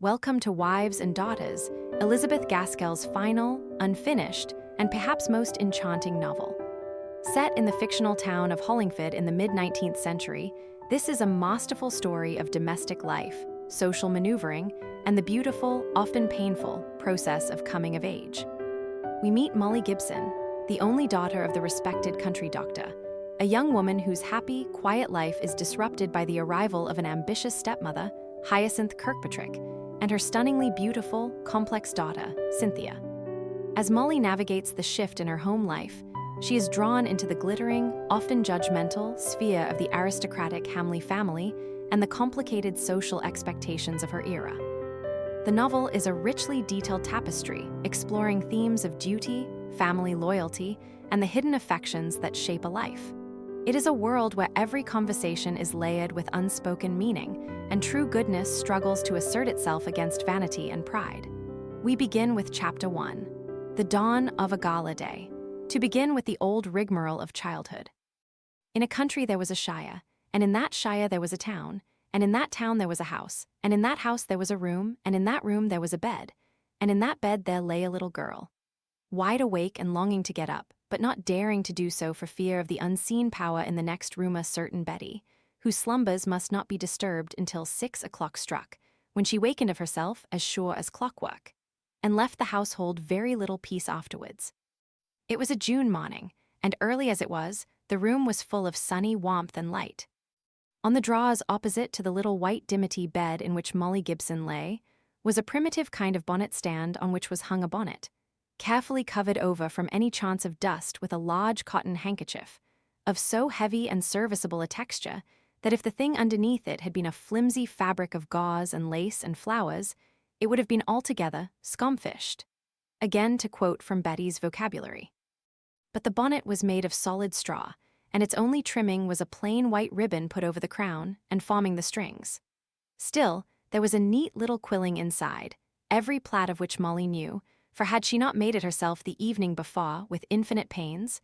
Welcome to Wives and Daughters, Elizabeth Gaskell's final, unfinished, and perhaps most enchanting novel. Set in the fictional town of Hollingford in the mid-19th century, this is a masterful story of domestic life, social maneuvering, and the beautiful, often painful, process of coming of age. We meet Molly Gibson, the only daughter of the respected country doctor, a young woman whose happy, quiet life is disrupted by the arrival of an ambitious stepmother, Hyacinth Kirkpatrick, and her stunningly beautiful, complex daughter, Cynthia. As Molly navigates the shift in her home life, she is drawn into the glittering, often judgmental, sphere of the aristocratic Hamley family and the complicated social expectations of her era. The novel is a richly detailed tapestry, exploring themes of duty, family loyalty, and the hidden affections that shape a life. It is a world where every conversation is layered with unspoken meaning, and true goodness struggles to assert itself against vanity and pride. We begin with Chapter 1, The Dawn of a Gala Day, to begin with the old rigmarole of childhood. In a country there was a shire, and in that shire there was a town, and in that town there was a house, and in that house there was a room, and in that room there was a bed, and in that bed there lay a little girl, wide awake and longing to get up, but not daring to do so for fear of the unseen power in the next room, a certain Betty, whose slumbers must not be disturbed until 6 o'clock struck, when she wakened of herself as sure as clockwork, and left the household very little peace afterwards. It was a June morning, and early as it was, the room was full of sunny warmth and light. On the drawers opposite to the little white dimity bed in which Molly Gibson lay, was a primitive kind of bonnet stand on which was hung a bonnet, carefully covered over from any chance of dust with a large cotton handkerchief, of so heavy and serviceable a texture that if the thing underneath it had been a flimsy fabric of gauze and lace and flowers, it would have been altogether scomfished. Again to quote from Betty's vocabulary. But the bonnet was made of solid straw, and its only trimming was a plain white ribbon put over the crown and forming the strings. Still, there was a neat little quilling inside, every plait of which Molly knew, for had she not made it herself the evening before with infinite pains?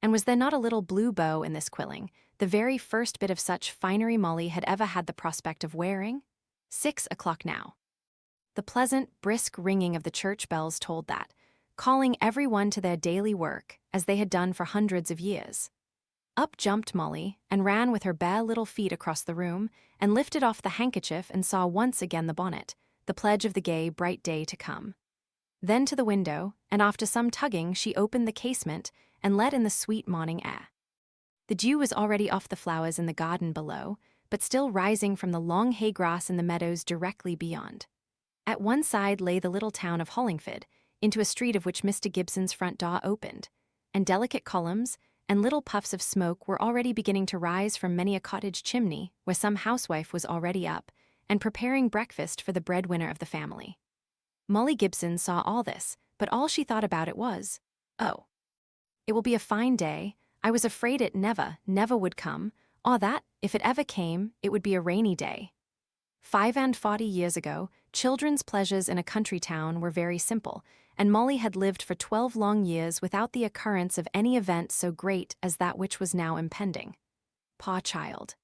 And was there not a little blue bow in this quilling, the very first bit of such finery Molly had ever had the prospect of wearing? 6 o'clock now. The pleasant, brisk ringing of the church bells told that, calling every one to their daily work, as they had done for hundreds of years. Up jumped Molly, and ran with her bare little feet across the room, and lifted off the handkerchief and saw once again the bonnet, the pledge of the gay, bright day to come. Then to the window, and after some tugging she opened the casement and let in the sweet morning air. The dew was already off the flowers in the garden below, but still rising from the long hay grass in the meadows directly beyond. At one side lay the little town of Hollingford, into a street of which Mr. Gibson's front door opened, and delicate columns and little puffs of smoke were already beginning to rise from many a cottage chimney where some housewife was already up and preparing breakfast for the breadwinner of the family. Molly Gibson saw all this, but all she thought about it was, "Oh, it will be a fine day. I was afraid it never would come, or that, if it ever came, it would be a rainy day." 45 years ago, children's pleasures in a country town were very simple, and Molly had lived for 12 long years without the occurrence of any event so great as that which was now impending. Poor child.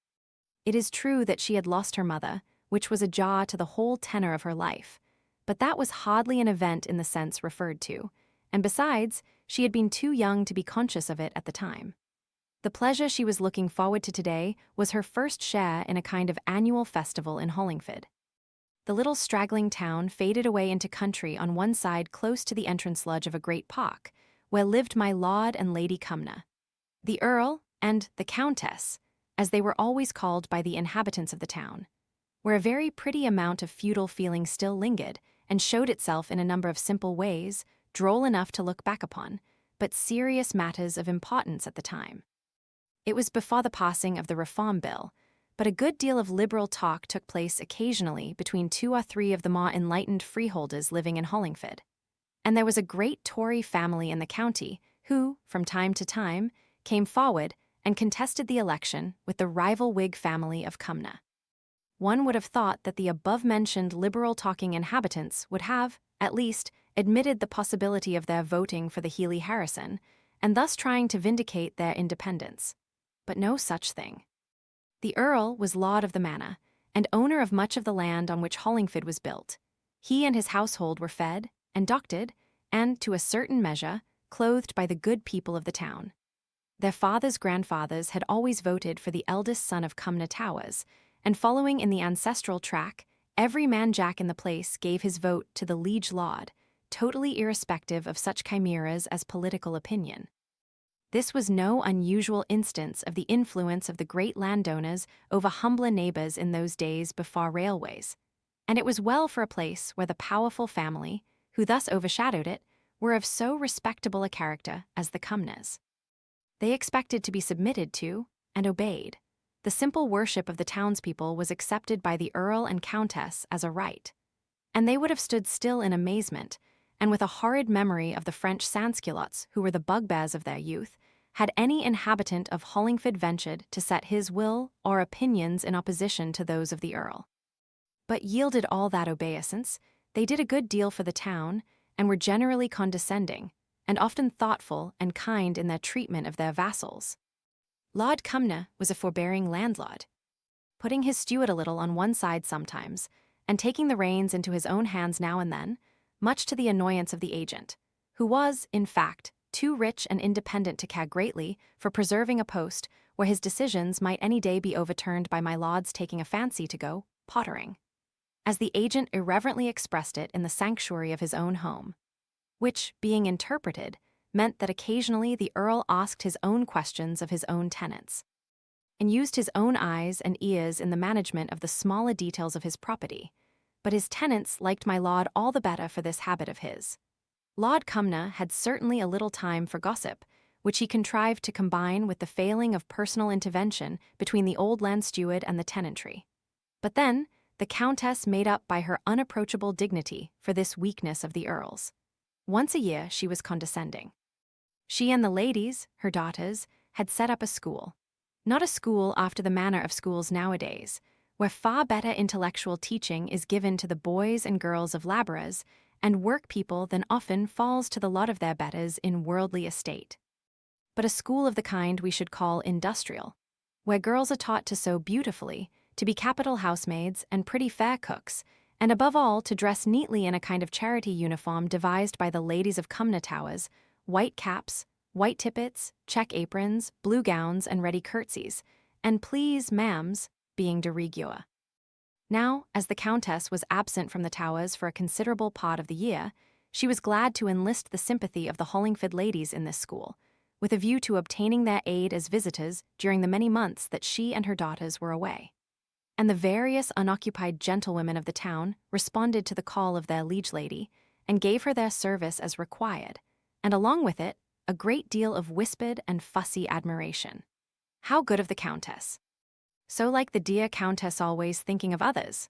It is true that she had lost her mother, which was a jar to the whole tenor of her life, but that was hardly an event in the sense referred to, and besides, she had been too young to be conscious of it at the time. The pleasure she was looking forward to today was her first share in a kind of annual festival in Hollingford. The little straggling town faded away into country on one side close to the entrance lodge of a great park, where lived my Lord and Lady Cumnor. The Earl and the Countess, as they were always called by the inhabitants of the town, where a very pretty amount of feudal feeling still lingered, and showed itself in a number of simple ways, droll enough to look back upon, but serious matters of importance at the time. It was before the passing of the Reform Bill, but a good deal of liberal talk took place occasionally between 2 or 3 of the more enlightened freeholders living in Hollingford. And there was a great Tory family in the county who, from time to time, came forward and contested the election with the rival Whig family of Cumnor. One would have thought that the above-mentioned liberal-talking inhabitants would have, at least, admitted the possibility of their voting for the Healey-Harrison, and thus trying to vindicate their independence. But no such thing. The Earl was lord of the manor, and owner of much of the land on which Hollingford was built, He and his household were fed and doctored, and, to a certain measure, clothed by the good people of the town. Their fathers' grandfathers had always voted for the eldest son of Cumnor Towers, and following in the ancestral track, every man Jack in the place gave his vote to the liege lord, totally irrespective of such chimeras as political opinion. This was no unusual instance of the influence of the great landowners over humbler neighbours in those days before railways, and it was well for a place where the powerful family, who thus overshadowed it, were of so respectable a character as the Cumnors. They expected to be submitted to and obeyed. The simple worship of the townspeople was accepted by the Earl and Countess as a right, and they would have stood still in amazement, and with a horrid memory of the French sansculottes who were the bugbears of their youth, had any inhabitant of Hollingford ventured to set his will or opinions in opposition to those of the Earl. But yielded all that obeisance, they did a good deal for the town, and were generally condescending, and often thoughtful and kind in their treatment of their vassals. Lord Cumnor was a forbearing landlord, putting his steward a little on one side sometimes, and taking the reins into his own hands now and then, much to the annoyance of the agent, who was, in fact, too rich and independent to care greatly for preserving a post where his decisions might any day be overturned by my lord's taking a fancy to go pottering, as the agent irreverently expressed it in the sanctuary of his own home, which, being interpreted, meant that occasionally the Earl asked his own questions of his own tenants, and used his own eyes and ears in the management of the smaller details of his property, but his tenants liked my lord all the better for this habit of his. Lord Cumnor had certainly a little time for gossip, which he contrived to combine with the failing of personal intervention between the old land steward and the tenantry. But then, the Countess made up by her unapproachable dignity for this weakness of the Earl's. Once a year she was condescending. She and the ladies, her daughters, had set up a school. Not a school after the manner of schools nowadays, where far better intellectual teaching is given to the boys and girls of labourers and work people than often falls to the lot of their betters in worldly estate. But a school of the kind we should call industrial, where girls are taught to sew beautifully, to be capital housemaids and pretty fair cooks, and above all to dress neatly in a kind of charity uniform devised by the ladies of Cumnor Towers, white caps, white tippets, check aprons, blue gowns, and ready curtsies, and please, ma'ams, being de rigueur. Now, as the Countess was absent from the Towers for a considerable part of the year, she was glad to enlist the sympathy of the Hollingford ladies in this school, with a view to obtaining their aid as visitors during the many months that she and her daughters were away. And the various unoccupied gentlewomen of the town responded to the call of their liege lady, and gave her their service as required, and along with it, a great deal of whispered and fussy admiration. How good of the Countess! So like the dear Countess always thinking of others.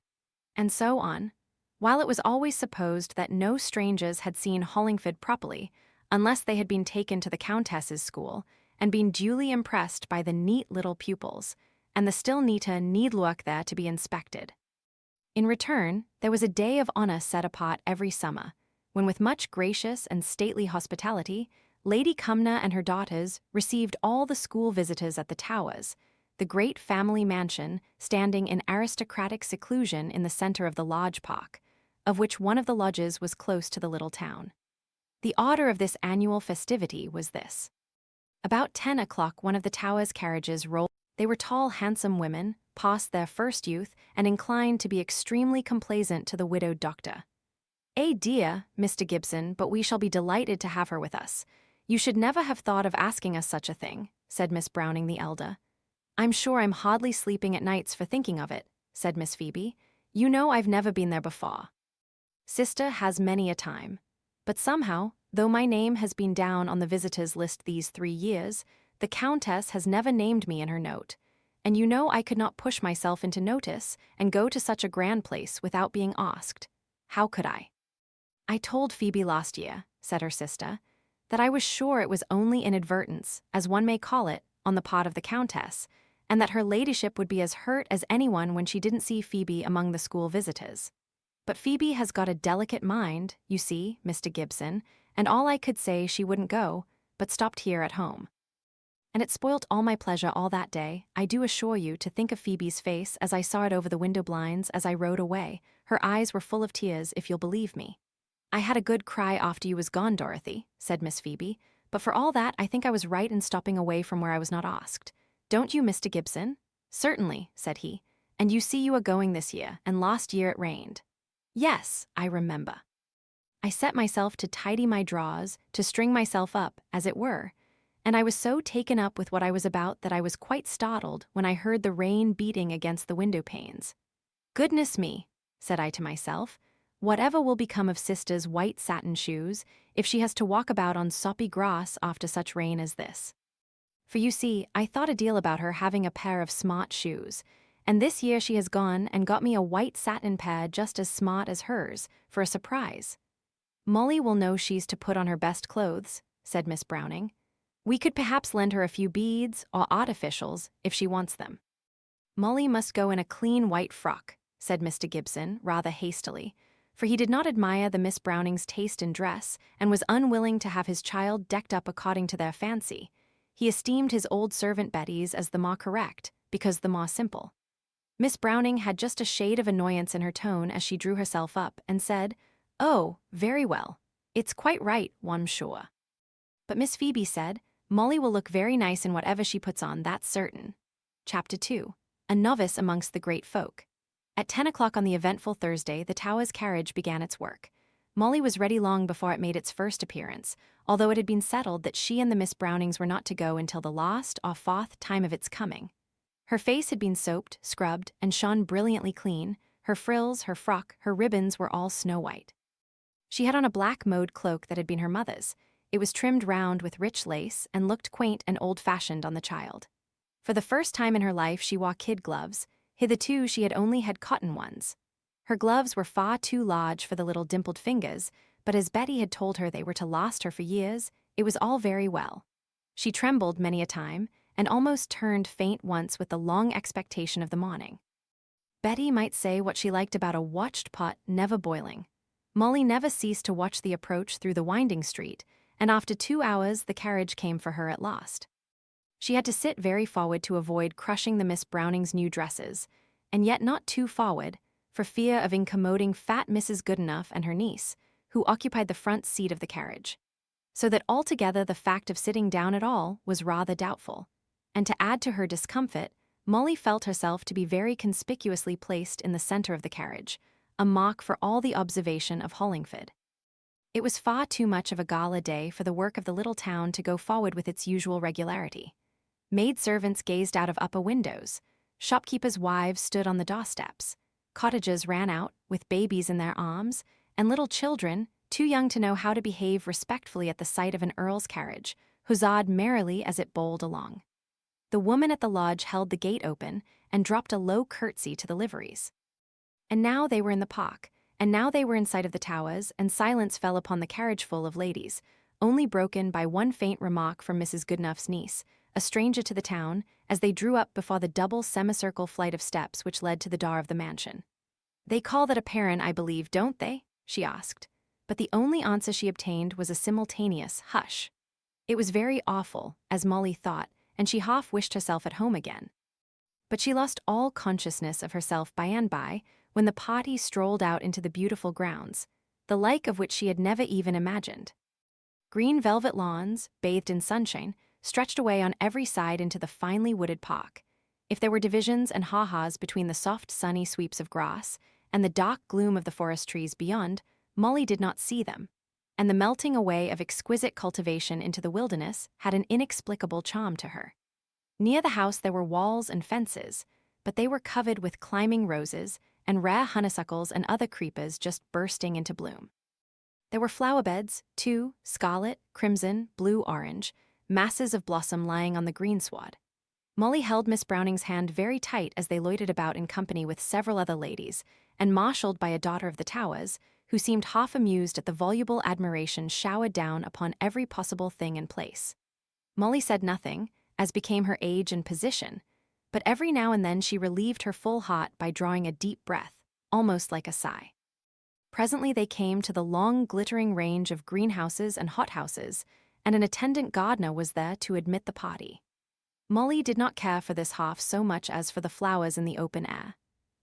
And so on, while it was always supposed that no strangers had seen Hollingford properly, unless they had been taken to the Countess's school, and been duly impressed by the neat little pupils, and the still neater needlework there to be inspected. In return, there was a day of honour set apart every summer, when with much gracious and stately hospitality, Lady Cumnor and her daughters received all the school visitors at the Towers, the great family mansion standing in aristocratic seclusion in the centre of the lodge park, of which one of the lodges was close to the little town. The order of this annual festivity was this. About 10 o'clock one of the Towers' carriages rolled. They were tall, handsome women, past their first youth, and inclined to be extremely complaisant to the widowed doctor. Dear, Mr. Gibson, but we shall be delighted to have her with us. You should never have thought of asking us such a thing, said Miss Browning the elder. I'm sure I'm hardly sleeping at nights for thinking of it, said Miss Phoebe. You know I've never been there before. Sister has many a time. But somehow, though my name has been down on the visitors' list these 3 years, the Countess has never named me in her note, and you know I could not push myself into notice and go to such a grand place without being asked. How could I? I told Phoebe last year, said her sister, that I was sure it was only inadvertence, as one may call it, on the part of the Countess, and that her ladyship would be as hurt as anyone when she didn't see Phoebe among the school visitors. But Phoebe has got a delicate mind, you see, Mr. Gibson, and all I could say she wouldn't go, but stopped here at home. and it spoilt all my pleasure all that day, I do assure you, to think of Phoebe's face as I saw it over the window blinds as I rode away. Her eyes were full of tears, if you'll believe me. I had a good cry after you was gone, Dorothy, said Miss Phoebe, but for all that I think I was right in stopping away from where I was not asked. Don't you, Mr. Gibson? Certainly, said he. And you see you are going this year, and last year it rained. Yes, I remember. I set myself to tidy my drawers, to string myself up, as it were, and I was so taken up with what I was about that I was quite startled when I heard the rain beating against the window panes. Goodness me, said I to myself, whatever will become of sister's white satin shoes if she has to walk about on soppy grass after such rain as this? For you see, I thought a deal about her having a pair of smart shoes, and this year she has gone and got me a white satin pair just as smart as hers, for a surprise. Molly will know she's to put on her best clothes, said Miss Browning. We could perhaps lend her a few beads or artificials if she wants them. Molly must go in a clean white frock, said Mr. Gibson, rather hastily, for he did not admire the Miss Brownings' taste in dress and was unwilling to have his child decked up according to their fancy. He esteemed his old servant Betty's as the more correct, because the more simple. Miss Browning had just a shade of annoyance in her tone as she drew herself up and said, "Oh, very well. It's quite right, I'm sure." But Miss Phoebe said, "Molly will look very nice in whatever she puts on, that's certain." Chapter 2. A Novice Amongst the Great Folk. At 10 o'clock on the eventful Thursday, the Towers carriage began its work. Molly was ready long before it made its first appearance, although it had been settled that she and the Miss Brownings were not to go until the last or fourth time of its coming. Her face had been soaped, scrubbed, and shone brilliantly clean. Her frills, her frock, her ribbons were all snow-white. She had on a black mode cloak that had been her mother's. It was trimmed round with rich lace and looked quaint and old-fashioned on the child. For the first time in her life she wore kid gloves. Hitherto she had only had cotton ones. Her gloves were far too large for the little dimpled fingers, but as Betty had told her they were to last her for years, it was all very well. She trembled many a time, and almost turned faint once with the long expectation of the morning. Betty might say what she liked about a watched pot never boiling. Molly never ceased to watch the approach through the winding street, and after 2 hours the carriage came for her at last. She had to sit very forward to avoid crushing the Miss Brownings' new dresses, and yet not too forward, for fear of incommoding fat Mrs. Goodenough and her niece, who occupied the front seat of the carriage. So that altogether the fact of sitting down at all was rather doubtful, and to add to her discomfort, Molly felt herself to be very conspicuously placed in the center of the carriage, a mark for all the observation of Hollingford. It was far too much of a gala day for the work of the little town to go forward with its usual regularity. Maid-servants gazed out of upper windows, shopkeepers' wives stood on the doorsteps, cottagers ran out, with babies in their arms, and little children, too young to know how to behave respectfully at the sight of an earl's carriage, huzzaed merrily as it bowled along. The woman at the lodge held the gate open and dropped a low curtsy to the liveries. And now they were in the park, and now they were in sight of the Towers, and silence fell upon the carriageful of ladies, only broken by one faint remark from Mrs. Goodenough's niece, a stranger to the town, as they drew up before the double semicircle flight of steps which led to the door of the mansion. "They call that a perron, I believe, don't they?" she asked. But the only answer she obtained was a simultaneous hush. It was very awful, as Molly thought, and she half wished herself at home again. But she lost all consciousness of herself by and by, when the party strolled out into the beautiful grounds, the like of which she had never even imagined. Green velvet lawns, bathed in sunshine, stretched away on every side into the finely wooded park. If there were divisions and ha-has between the soft sunny sweeps of grass and the dark gloom of the forest trees beyond, Molly did not see them, and the melting away of exquisite cultivation into the wilderness had an inexplicable charm to her. Near the house there were walls and fences, but they were covered with climbing roses and rare honeysuckles and other creepers just bursting into bloom. There were flower beds, too, scarlet, crimson, blue, orange, masses of blossom lying on the greensward. Molly held Miss Browning's hand very tight as they loitered about in company with several other ladies, and marshalled by a daughter of the Towers, who seemed half amused at the voluble admiration showered down upon every possible thing and place. Molly said nothing, as became her age and position, but every now and then she relieved her full heart by drawing a deep breath, almost like a sigh. Presently they came to the long glittering range of greenhouses and hothouses, and an attendant gardener was there to admit the party. Molly did not care for this half so much as for the flowers in the open air.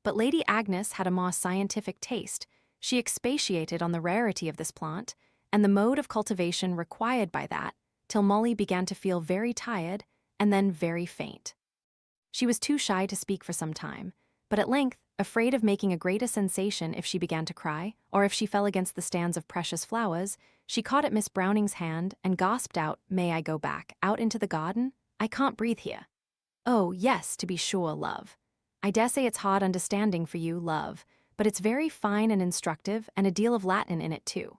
But Lady Agnes had a more scientific taste. She expatiated on the rarity of this plant, and the mode of cultivation required by that, till Molly began to feel very tired, and then very faint. She was too shy to speak for some time, but at length, afraid of making a greater sensation if she began to cry, or if she fell against the stands of precious flowers, she caught at Miss Browning's hand and gasped out, "May I go back, out into the garden? I can't breathe here." "Oh, yes, to be sure, love. I dare say it's hard understanding for you, love, but it's very fine and instructive, and a deal of Latin in it, too."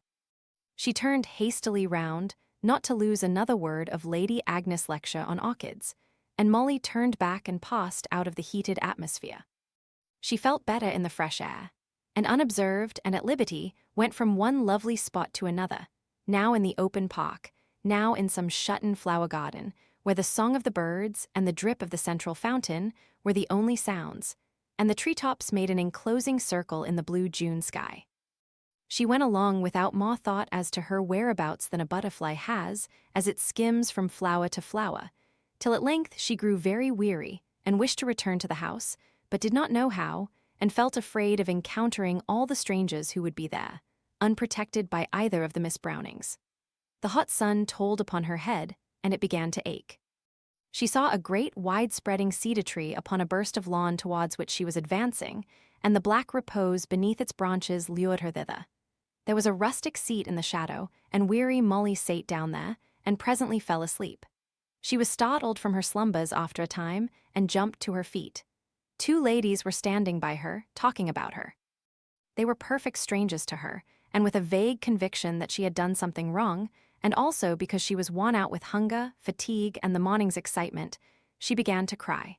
She turned hastily round, not to lose another word of Lady Agnes' lecture on orchids, and Molly turned back and passed out of the heated atmosphere. She felt better in the fresh air, and unobserved and at liberty went from one lovely spot to another, now in the open park, now in some shut-in flower garden, where the song of the birds and the drip of the central fountain were the only sounds, and the treetops made an enclosing circle in the blue June sky. She went along without more thought as to her whereabouts than a butterfly has as it skims from flower to flower, till at length she grew very weary and wished to return to the house, but did not know how, and felt afraid of encountering all the strangers who would be there, unprotected by either of the Miss Brownings. The hot sun told upon her head, and it began to ache. She saw a great wide-spreading cedar tree upon a burst of lawn towards which she was advancing, and the black repose beneath its branches lured her thither. There was a rustic seat in the shadow, and weary Molly sate down there, and presently fell asleep. She was startled from her slumbers after a time, and jumped to her feet. 2 ladies were standing by her, talking about her. They were perfect strangers to her, and with a vague conviction that she had done something wrong, and also because she was worn out with hunger, fatigue, and the morning's excitement, she began to cry.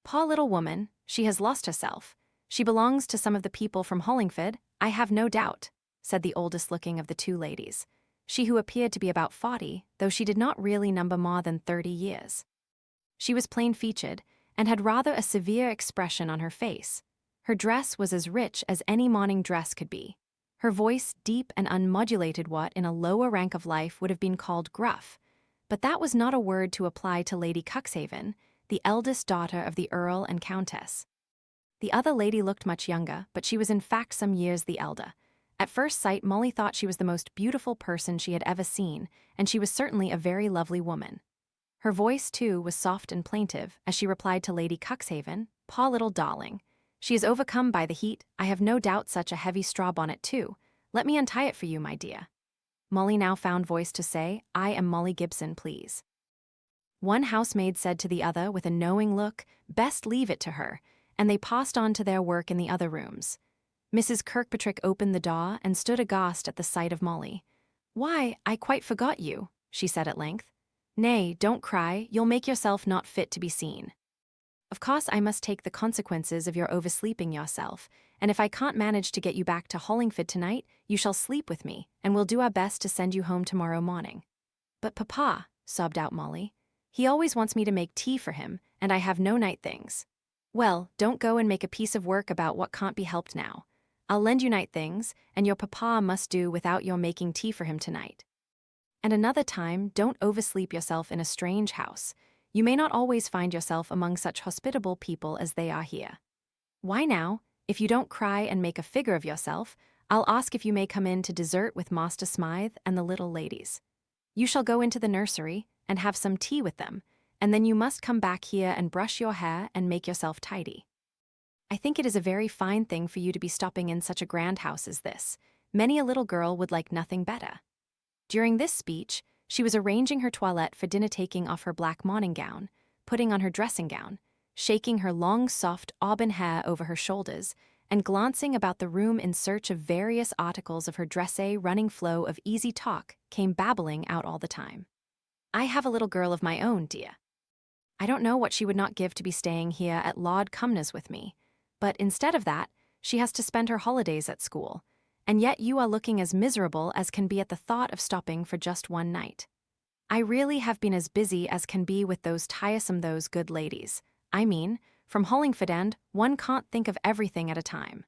"Poor little woman, she has lost herself. She belongs to some of the people from Hollingford, I have no doubt," said the oldest-looking of the 2 ladies, she who appeared to be about 40, though she did not really number more than 30 years. She was plain-featured, and had rather a severe expression on her face. Her dress was as rich as any morning dress could be. Her voice deep and unmodulated, what in a lower rank of life would have been called gruff, but that was not a word to apply to Lady Cuxhaven, the eldest daughter of the Earl and Countess. The other lady looked much younger, but she was in fact some years the elder. At first sight, Molly thought she was the most beautiful person she had ever seen, and she was certainly a very lovely woman. Her voice, too, was soft and plaintive, as she replied to Lady Cuxhaven, "Poor little darling. She is overcome by the heat. I have no doubt such a heavy straw bonnet, too. Let me untie it for you, my dear." Molly now found voice to say, "I am Molly Gibson, please." One housemaid said to the other with a knowing look, "Best leave it to her," and they passed on to their work in the other rooms. Mrs. Kirkpatrick opened the door and stood aghast at the sight of Molly. "Why, I quite forgot you," she said at length. "Nay, don't cry, you'll make yourself not fit to be seen. Of course I must take the consequences of your oversleeping yourself, and if I can't manage to get you back to Hollingford tonight, you shall sleep with me, and we'll do our best to send you home tomorrow morning." "But papa," sobbed out Molly, "he always wants me to make tea for him, and I have no night things." "Well, don't go and make a piece of work about what can't be helped now. I'll lend you night things, and your papa must do without your making tea for him tonight. And another time, don't oversleep yourself in a strange house. You may not always find yourself among such hospitable people as they are here. Why now, if you don't cry and make a figure of yourself, I'll ask if you may come in to dessert with Master Smythe and the little ladies. You shall go into the nursery and have some tea with them, and then you must come back here and brush your hair and make yourself tidy. I think it is a very fine thing for you to be stopping in such a grand house as this. Many a little girl would like nothing better." During this speech, she was arranging her toilette for dinner, taking off her black morning gown, putting on her dressing gown, shaking her long, soft auburn hair over her shoulders, and glancing about the room in search of various articles of her dressée. Running flow of easy talk came babbling out all the time. "I have a little girl of my own, dear. I don't know what she would not give to be staying here at Lord Cumnor's with me, but instead of that, she has to spend her holidays at school, and yet you are looking as miserable as can be at the thought of stopping for just one night. I really have been as busy as can be with those good ladies. I mean, from Hollingford End, one can't think of everything at a time."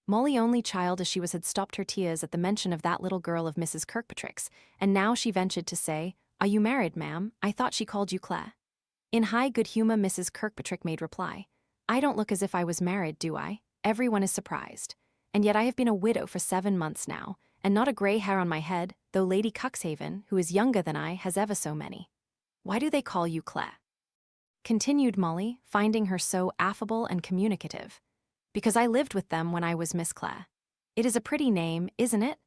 Molly, only child as she was, had stopped her tears at the mention of that little girl of Mrs. Kirkpatrick's, and now she ventured to say, "Are you married, ma'am? I thought she called you Claire." In high good humor, Mrs. Kirkpatrick made reply, "I don't look as if I was married, do I? Everyone is surprised. And yet I have been a widow for 7 months now, and not a grey hair on my head, though Lady Cuxhaven, who is younger than I, has ever so many. Why do they call you Claire?" Continued Molly, finding her so affable and communicative. "Because I lived with them when I was Miss Clare. It is a pretty name, isn't it?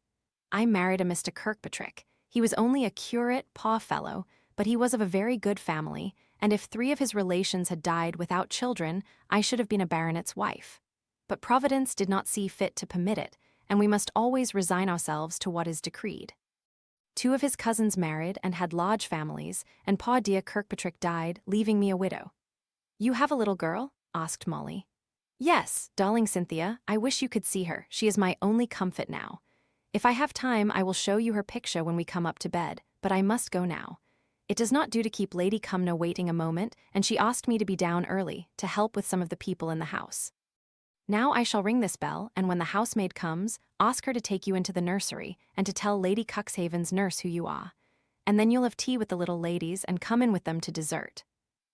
I married a Mr. Kirkpatrick. He was only a curate, poor fellow, but he was of a very good family, and if 3 of his relations had died without children, I should have been a baronet's wife. But Providence did not see fit to permit it, and we must always resign ourselves to what is decreed. 2 of his cousins married and had large families, and poor dear Kirkpatrick died, leaving me a widow." "You have a little girl?" asked Molly. "Yes, darling Cynthia, I wish you could see her. She is my only comfort now. If I have time, I will show you her picture when we come up to bed, but I must go now. It does not do to keep Lady Cumnor waiting a moment, and she asked me to be down early, to help with some of the people in the house. Now I shall ring this bell, and when the housemaid comes, ask her to take you into the nursery, and to tell Lady Cuxhaven's nurse who you are. And then you'll have tea with the little ladies, and come in with them to dessert.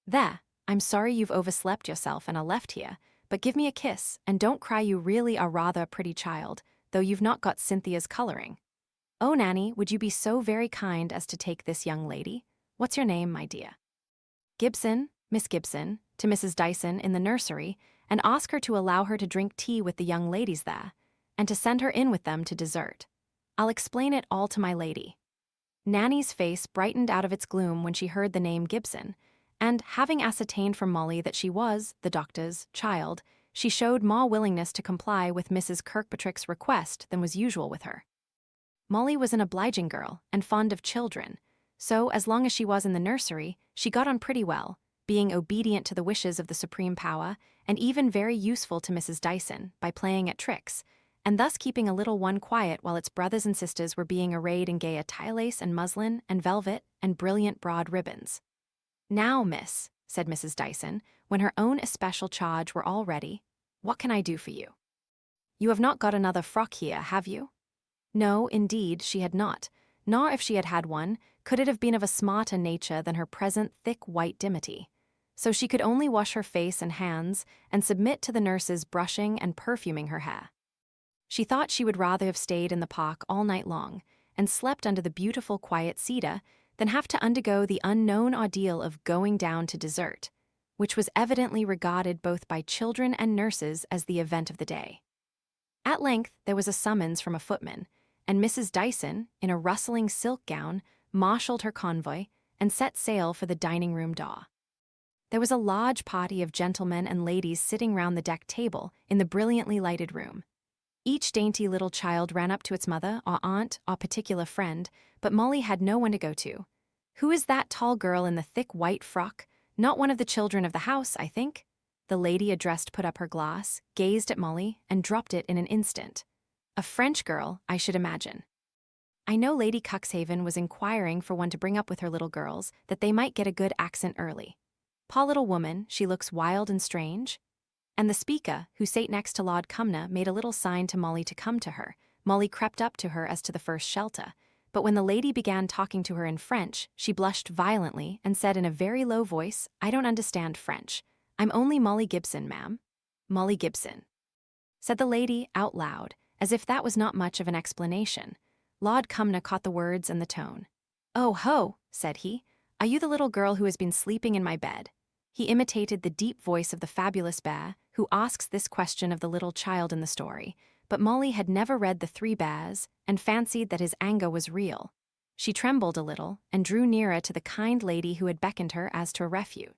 There, I'm sorry you've overslept yourself and are left here, but give me a kiss, and don't cry, you really are rather a pretty child, though you've not got Cynthia's colouring. Oh, Nanny, would you be so very kind as to take this young lady? What's your name, my dear? Gibson, Miss Gibson, to Mrs. Dyson in the nursery, and ask her to allow her to drink tea with the young ladies there, and to send her in with them to dessert. I'll explain it all to my lady." Nanny's face brightened out of its gloom when she heard the name Gibson, and, having ascertained from Molly that she was the doctor's child, she showed more willingness to comply with Mrs. Kirkpatrick's request than was usual with her. Molly was an obliging girl and fond of children, so as long as she was in the nursery, she got on pretty well, being obedient to the wishes of the supreme power, and even very useful to Mrs. Dyson by playing at tricks, and thus keeping a little one quiet while its brothers and sisters were being arrayed in gay attire, lace and muslin and velvet and brilliant broad ribbons. "Now, miss," said Mrs. Dyson, when her own especial charge were all ready, "what can I do for you? You have not got another frock here, have you?" No, indeed, she had not, nor if she had had one, could it have been of a smarter nature than her present thick white dimity. So she could only wash her face and hands and submit to the nurse's brushing and perfuming her hair. She thought she would rather have stayed in the park all night long and slept under the beautiful quiet cedar than have to undergo the unknown ordeal of going down to dessert, which was evidently regarded both by children and nurses as the event of the day. At length there was a summons from a footman, and Mrs. Dyson, in a rustling silk gown, marshalled her convoy and set sail for the dining-room door. There was a large party of gentlemen and ladies sitting round the deck table in the brilliantly lighted room. Each dainty little child ran up to its mother or aunt or particular friend, but Molly had no one to go to. "Who is that tall girl in the thick white frock? Not one of the children of the house, I think?" The lady addressed put up her glass, gazed at Molly, and dropped it in an instant. "A French girl, I should imagine. I know Lady Cuxhaven was inquiring for one to bring up with her little girls, that they might get a good accent early. Poor little woman, she looks wild and strange." And the speaker, who sate next to Lord Cumnor, made a little sign to Molly to come to her. Molly crept up to her as to the first shelter, but when the lady began talking to her in French, she blushed violently and said in a very low voice, "I don't understand French. I'm only Molly Gibson, ma'am." "Molly Gibson," said the lady out loud, as if that was not much of an explanation. Lord Cumnor caught the words and the tone. "Oh ho," said he, "are you the little girl who has been sleeping in my bed?" He imitated the deep voice of the fabulous bear, who asks this question of the little child in the story, but Molly had never read The Three Bears and fancied that his anger was real. She trembled a little and drew nearer to the kind lady who had beckoned her as to a refuge.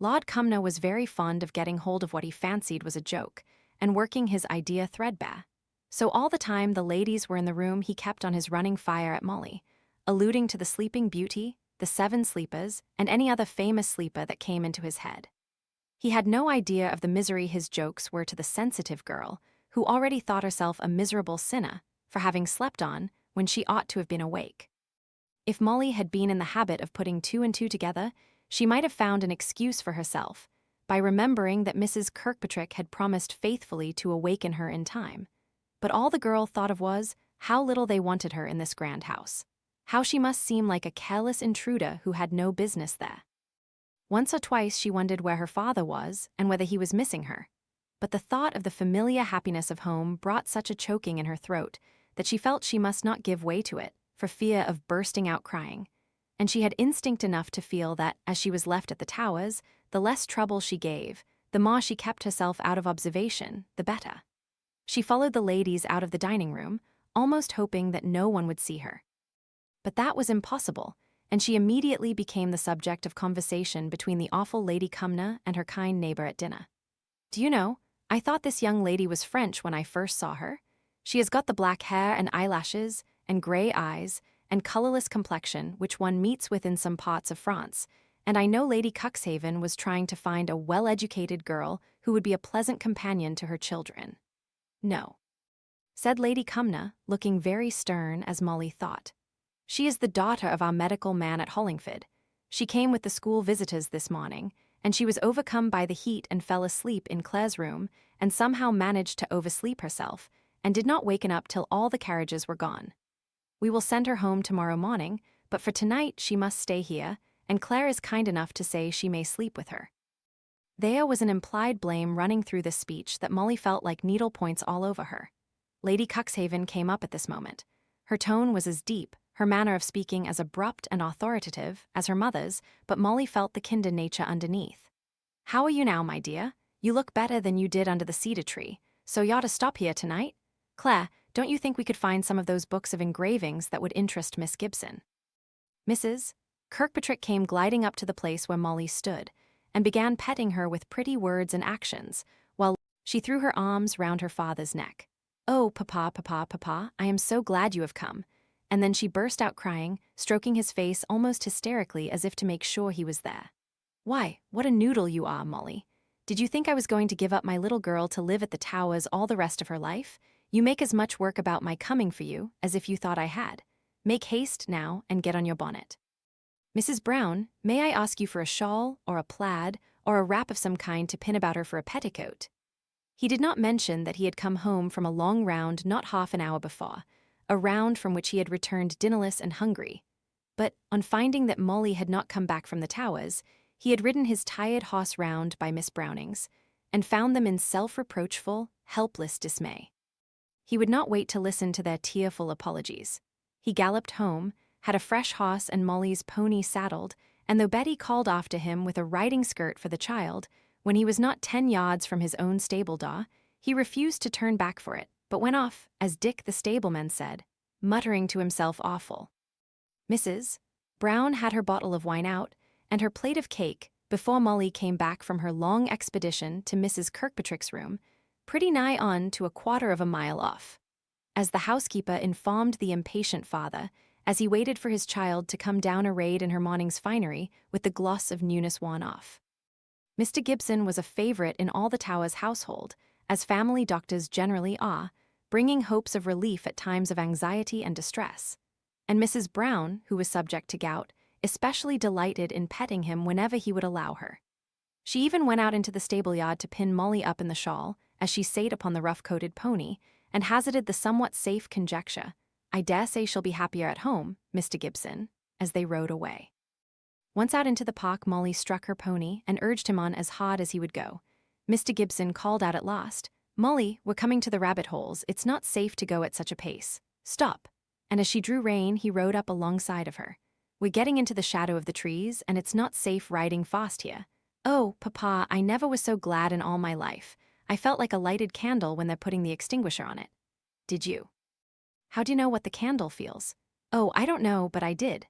Lord Cumnor was very fond of getting hold of what he fancied was a joke, and working his idea threadbare. So all the time the ladies were in the room he kept on his running fire at Molly, alluding to the Sleeping Beauty, the 7 Sleepers, and any other famous sleeper that came into his head. He had no idea of the misery his jokes were to the sensitive girl, who already thought herself a miserable sinner for having slept on when she ought to have been awake. If Molly had been in the habit of putting 2 and 2 together, she might have found an excuse for herself by remembering that Mrs. Kirkpatrick had promised faithfully to awaken her in time. But all the girl thought of was how little they wanted her in this grand house, how she must seem like a careless intruder who had no business there. Once or twice she wondered where her father was and whether he was missing her. But the thought of the familiar happiness of home brought such a choking in her throat that she felt she must not give way to it, for fear of bursting out crying. And she had instinct enough to feel that, as she was left at the Towers, the less trouble she gave, the more she kept herself out of observation, the better. She followed the ladies out of the dining room, almost hoping that no one would see her. But that was impossible, and she immediately became the subject of conversation between the awful Lady Cumnor and her kind neighbor at dinner. "Do you know, I thought this young lady was French when I first saw her. She has got the black hair and eyelashes, and grey eyes, and colourless complexion which one meets with in some parts of France, and I know Lady Cuxhaven was trying to find a well-educated girl who would be a pleasant companion to her children." "No," said Lady Cumnor, looking very stern as Molly thought. "She is the daughter of our medical man at Hollingford. She came with the school visitors this morning, and she was overcome by the heat and fell asleep in Claire's room, and somehow managed to oversleep herself, and did not waken up till all the carriages were gone. We will send her home tomorrow morning, but for tonight she must stay here, and Claire is kind enough to say she may sleep with her." There was an implied blame running through this speech that Molly felt like needle points all over her. Lady Cuxhaven came up at this moment. Her tone was as deep, her manner of speaking as abrupt and authoritative as her mother's, but Molly felt the kinder nature underneath. "How are you now, my dear? You look better than you did under the cedar tree, so you ought to stop here tonight. Claire, don't you think we could find some of those books of engravings that would interest Miss Gibson?" Mrs. Kirkpatrick came gliding up to the place where Molly stood, and began petting her with pretty words and actions, while she threw her arms round her father's neck. "Oh, papa, papa, papa, I am so glad you have come." And then she burst out crying, stroking his face almost hysterically as if to make sure he was there. "Why, what a noodle you are, Molly. Did you think I was going to give up my little girl to live at the Towers all the rest of her life? You make as much work about my coming for you as if you thought I had. Make haste now and get on your bonnet. Mrs. Brown, may I ask you for a shawl, or a plaid, or a wrap of some kind to pin about her for a petticoat?" He did not mention that he had come home from a long round not half an hour before, a round from which he had returned dinnerless and hungry. But, on finding that Molly had not come back from the Towers, he had ridden his tired horse round by Miss Browning's, and found them in self-reproachful, helpless dismay. He would not wait to listen to their tearful apologies. He galloped home, had a fresh horse and Molly's pony saddled, and though Betty called after him with a riding skirt for the child, when he was not 10 yards from his own stable door, he refused to turn back for it, but went off, as Dick the stableman said, muttering to himself awful. Mrs. Brown had her bottle of wine out, and her plate of cake, before Molly came back from her long expedition to Mrs. Kirkpatrick's room, pretty nigh on to a quarter of a mile off. As the housekeeper informed the impatient father, as he waited for his child to come down arrayed in her morning's finery with the gloss of newness worn off. Mr. Gibson was a favourite in all the Towers household, as family doctors generally are, bringing hopes of relief at times of anxiety and distress. And Mrs. Brown, who was subject to gout, especially delighted in petting him whenever he would allow her. She even went out into the stable-yard to pin Molly up in the shawl, as she sate upon the rough-coated pony, and hazarded the somewhat safe conjecture, "I dare say she'll be happier at home, Mr. Gibson," as they rode away. Once out into the park, Molly struck her pony and urged him on as hard as he would go. Mr. Gibson called out at last, "Molly, we're coming to the rabbit holes. It's not safe to go at such a pace. Stop." And as she drew rein, he rode up alongside of her. "We're getting into the shadow of the trees, and it's not safe riding fast here. Oh, papa, I never was so glad in all my life. I felt like a lighted candle when they're putting the extinguisher on it." "Did you?" "How do you know what the candle feels?" "Oh, I don't know, but I did."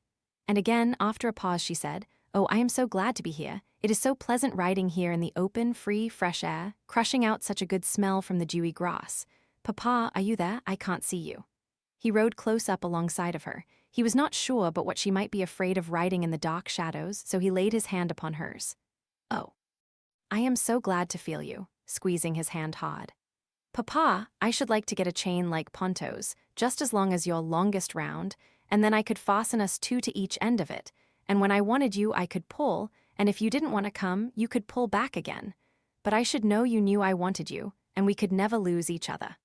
And again, after a pause, she said, "Oh, I am so glad to be here. It is so pleasant riding here in the open, free, fresh air, crushing out such a good smell from the dewy grass. Papa, are you there? I can't see you." He rode close up alongside of her. He was not sure but what she might be afraid of riding in the dark shadows, so he laid his hand upon hers. "Oh, I am so glad to feel you," squeezing his hand hard. "Papa, I should like to get a chain like Ponto's, just as long as your longest round, and then I could fasten us two to each end of it, and when I wanted you I could pull, and if you didn't want to come, you could pull back again. But I should know you knew I wanted you, and we could never lose each other.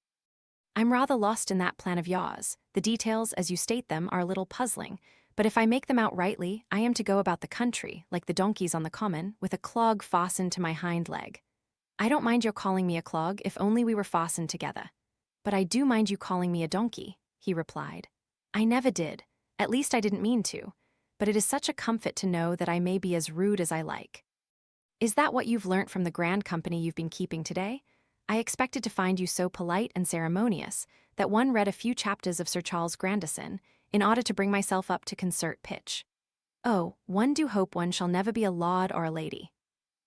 I'm rather lost in that plan of yours. The details, as you state them, are a little puzzling, But if I make them out rightly, I am to go about the country, like the donkeys on the common, with a clog fastened to my hind leg. I don't mind your calling me a clog if only we were fastened together. But I do mind you calling me a donkey, he replied. I never did. At least I didn't mean to. But it is such a comfort to know that I may be as rude as I like. Is that what you've learnt from the grand company you've been keeping today? I expected to find you so polite and ceremonious that one read a few chapters of Sir Charles Grandison in order to bring myself up to concert pitch. Oh, one do hope one shall never be a lord or a lady.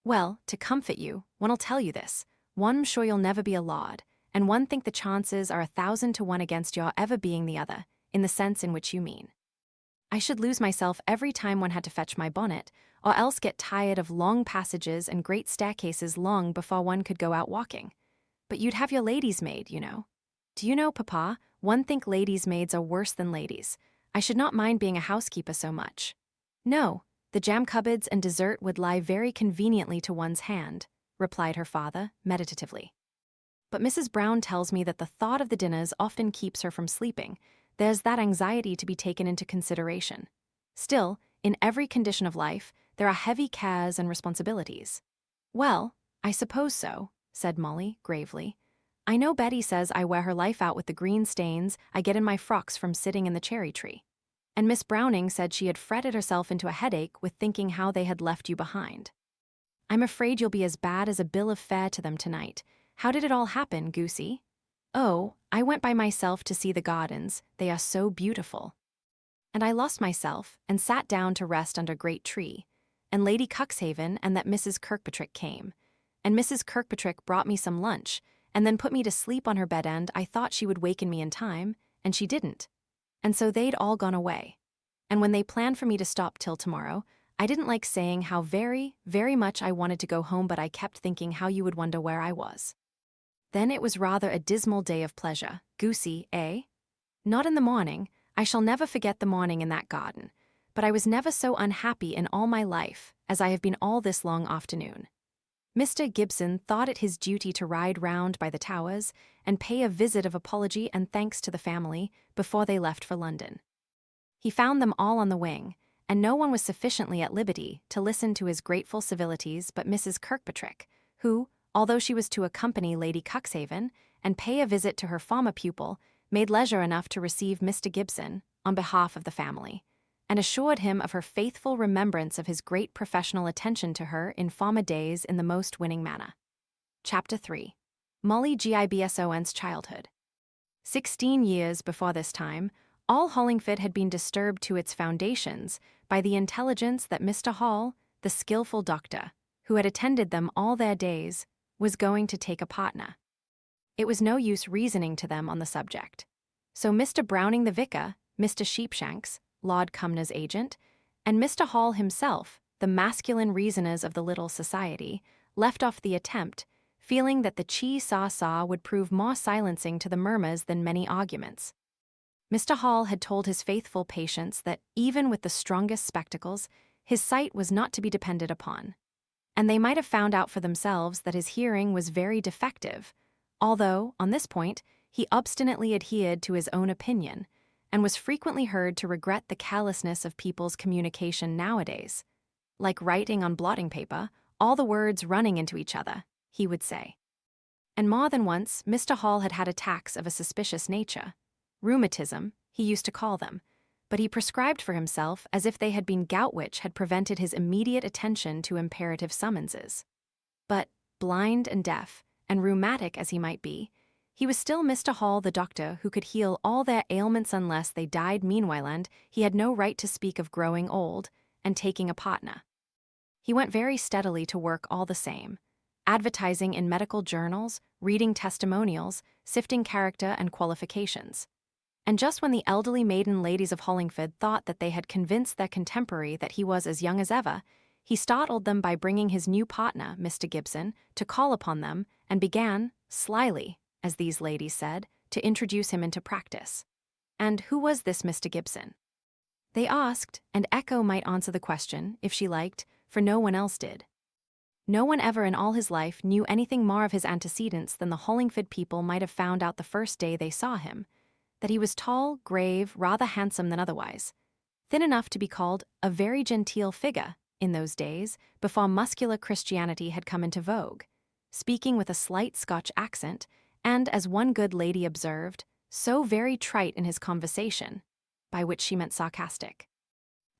Well, to comfort you, one'll tell you this. One'm sure you'll never be a lord, and one think the chances are 1,000 to 1 against your ever being the other, in the sense in which you mean. I should lose myself every time one had to fetch my bonnet, or else get tired of long passages and great staircases long before one could go out walking. But you'd have your lady's maid, you know. Do you know, Papa, one think ladies' maids are worse than ladies. I should not mind being a housekeeper so much. No, the jam cupboards and dessert would lie very conveniently to one's hand, replied her father, meditatively. But Mrs. Brown tells me that the thought of the dinners often keeps her from sleeping. There's that anxiety to be taken into consideration. Still, in every condition of life, there are heavy cares and responsibilities. Well, I suppose so, said Molly, gravely. I know Betty says I wear her life out with the green stains I get in my frocks from sitting in the cherry tree. And Miss Browning said she had fretted herself into a headache with thinking how they had left you behind. I'm afraid you'll be as bad as a bill of fare to them tonight. How did it all happen, Goosey? Oh, I went by myself to see the gardens. They are so beautiful. And I lost myself and sat down to rest under a great tree. And Lady Cuxhaven and that Mrs. Kirkpatrick came. And Mrs. Kirkpatrick brought me some lunch, and then put me to sleep on her bed end. I thought she would waken me in time, and she didn't. And so they'd all gone away. And when they planned for me to stop till tomorrow, I didn't like saying how very, very much I wanted to go home, but I kept thinking how you would wonder where I was. Then it was rather a dismal day of pleasure. Goosey, eh? Not in the morning. I shall never forget the morning in that garden. But I was never so unhappy in all my life as I have been all this long afternoon. Mr. Gibson thought it his duty to ride round by the Towers and pay a visit of apology and thanks to the family before they left for London. He found them all on the wing, and no one was sufficiently at liberty to listen to his grateful civilities but Mrs. Kirkpatrick, who, although she was to accompany Lady Cuxhaven and pay a visit to her former pupil, made leisure enough to receive Mr. Gibson on behalf of the family, and assured him of her faithful remembrance of his great professional attention to her in former days in the most winning manner. Chapter 3. Molly Gibson's childhood. 16 years before this time, all Hollingford had been disturbed to its foundations by the intelligence that Mr. Hall, the skilful doctor, who had attended them all their days, was going to take a partner. It was no use reasoning to them on the subject. So Mr. Browning the vicar, Mr. Sheepshanks, Lord Cumnor's agent, and Mr. Hall himself, the masculine reasoners of the little society, left off the attempt, feeling that the chee-saw-saw would prove more silencing to the murmurs than many arguments. Mr. Hall had told his faithful patients that even with the strongest spectacles, his sight was not to be depended upon. And they might have found out for themselves that his hearing was very defective, although, on this point, he obstinately adhered to his own opinion, and was frequently heard to regret the callousness of people's communication nowadays. Like writing on blotting paper, all the words running into each other, he would say. And more than once, Mr. Hall had had attacks of a suspicious nature. Rheumatism, he used to call them, but he prescribed for himself as if they had been gout which had prevented his immediate attention to imperative summonses. But, blind and deaf, and rheumatic as he might be, he was still Mr. Hall the doctor who could heal all their ailments unless they died meanwhile, and he had no right to speak of growing old and taking a partner. He went very steadily to work all the same, advertising in medical journals, reading testimonials, sifting character and qualifications. And just when the elderly maiden ladies of Hollingford thought that they had convinced their contemporary that he was as young as ever, he startled them by bringing his new partner, Mr. Gibson, to call upon them, and began, slyly, as these ladies said, to introduce him into practice. And who was this Mr. Gibson? They asked, and Echo might answer the question, if she liked, for no one else did. No one ever in all his life knew anything more of his antecedents than the Hollingford people might have found out the first day they saw him, that he was tall, grave, rather handsome than otherwise, thin enough to be called a very genteel figure in those days, before muscular Christianity had come into vogue, speaking with a slight Scotch accent, and, as one good lady observed, so very trite in his conversation, by which she meant sarcastic.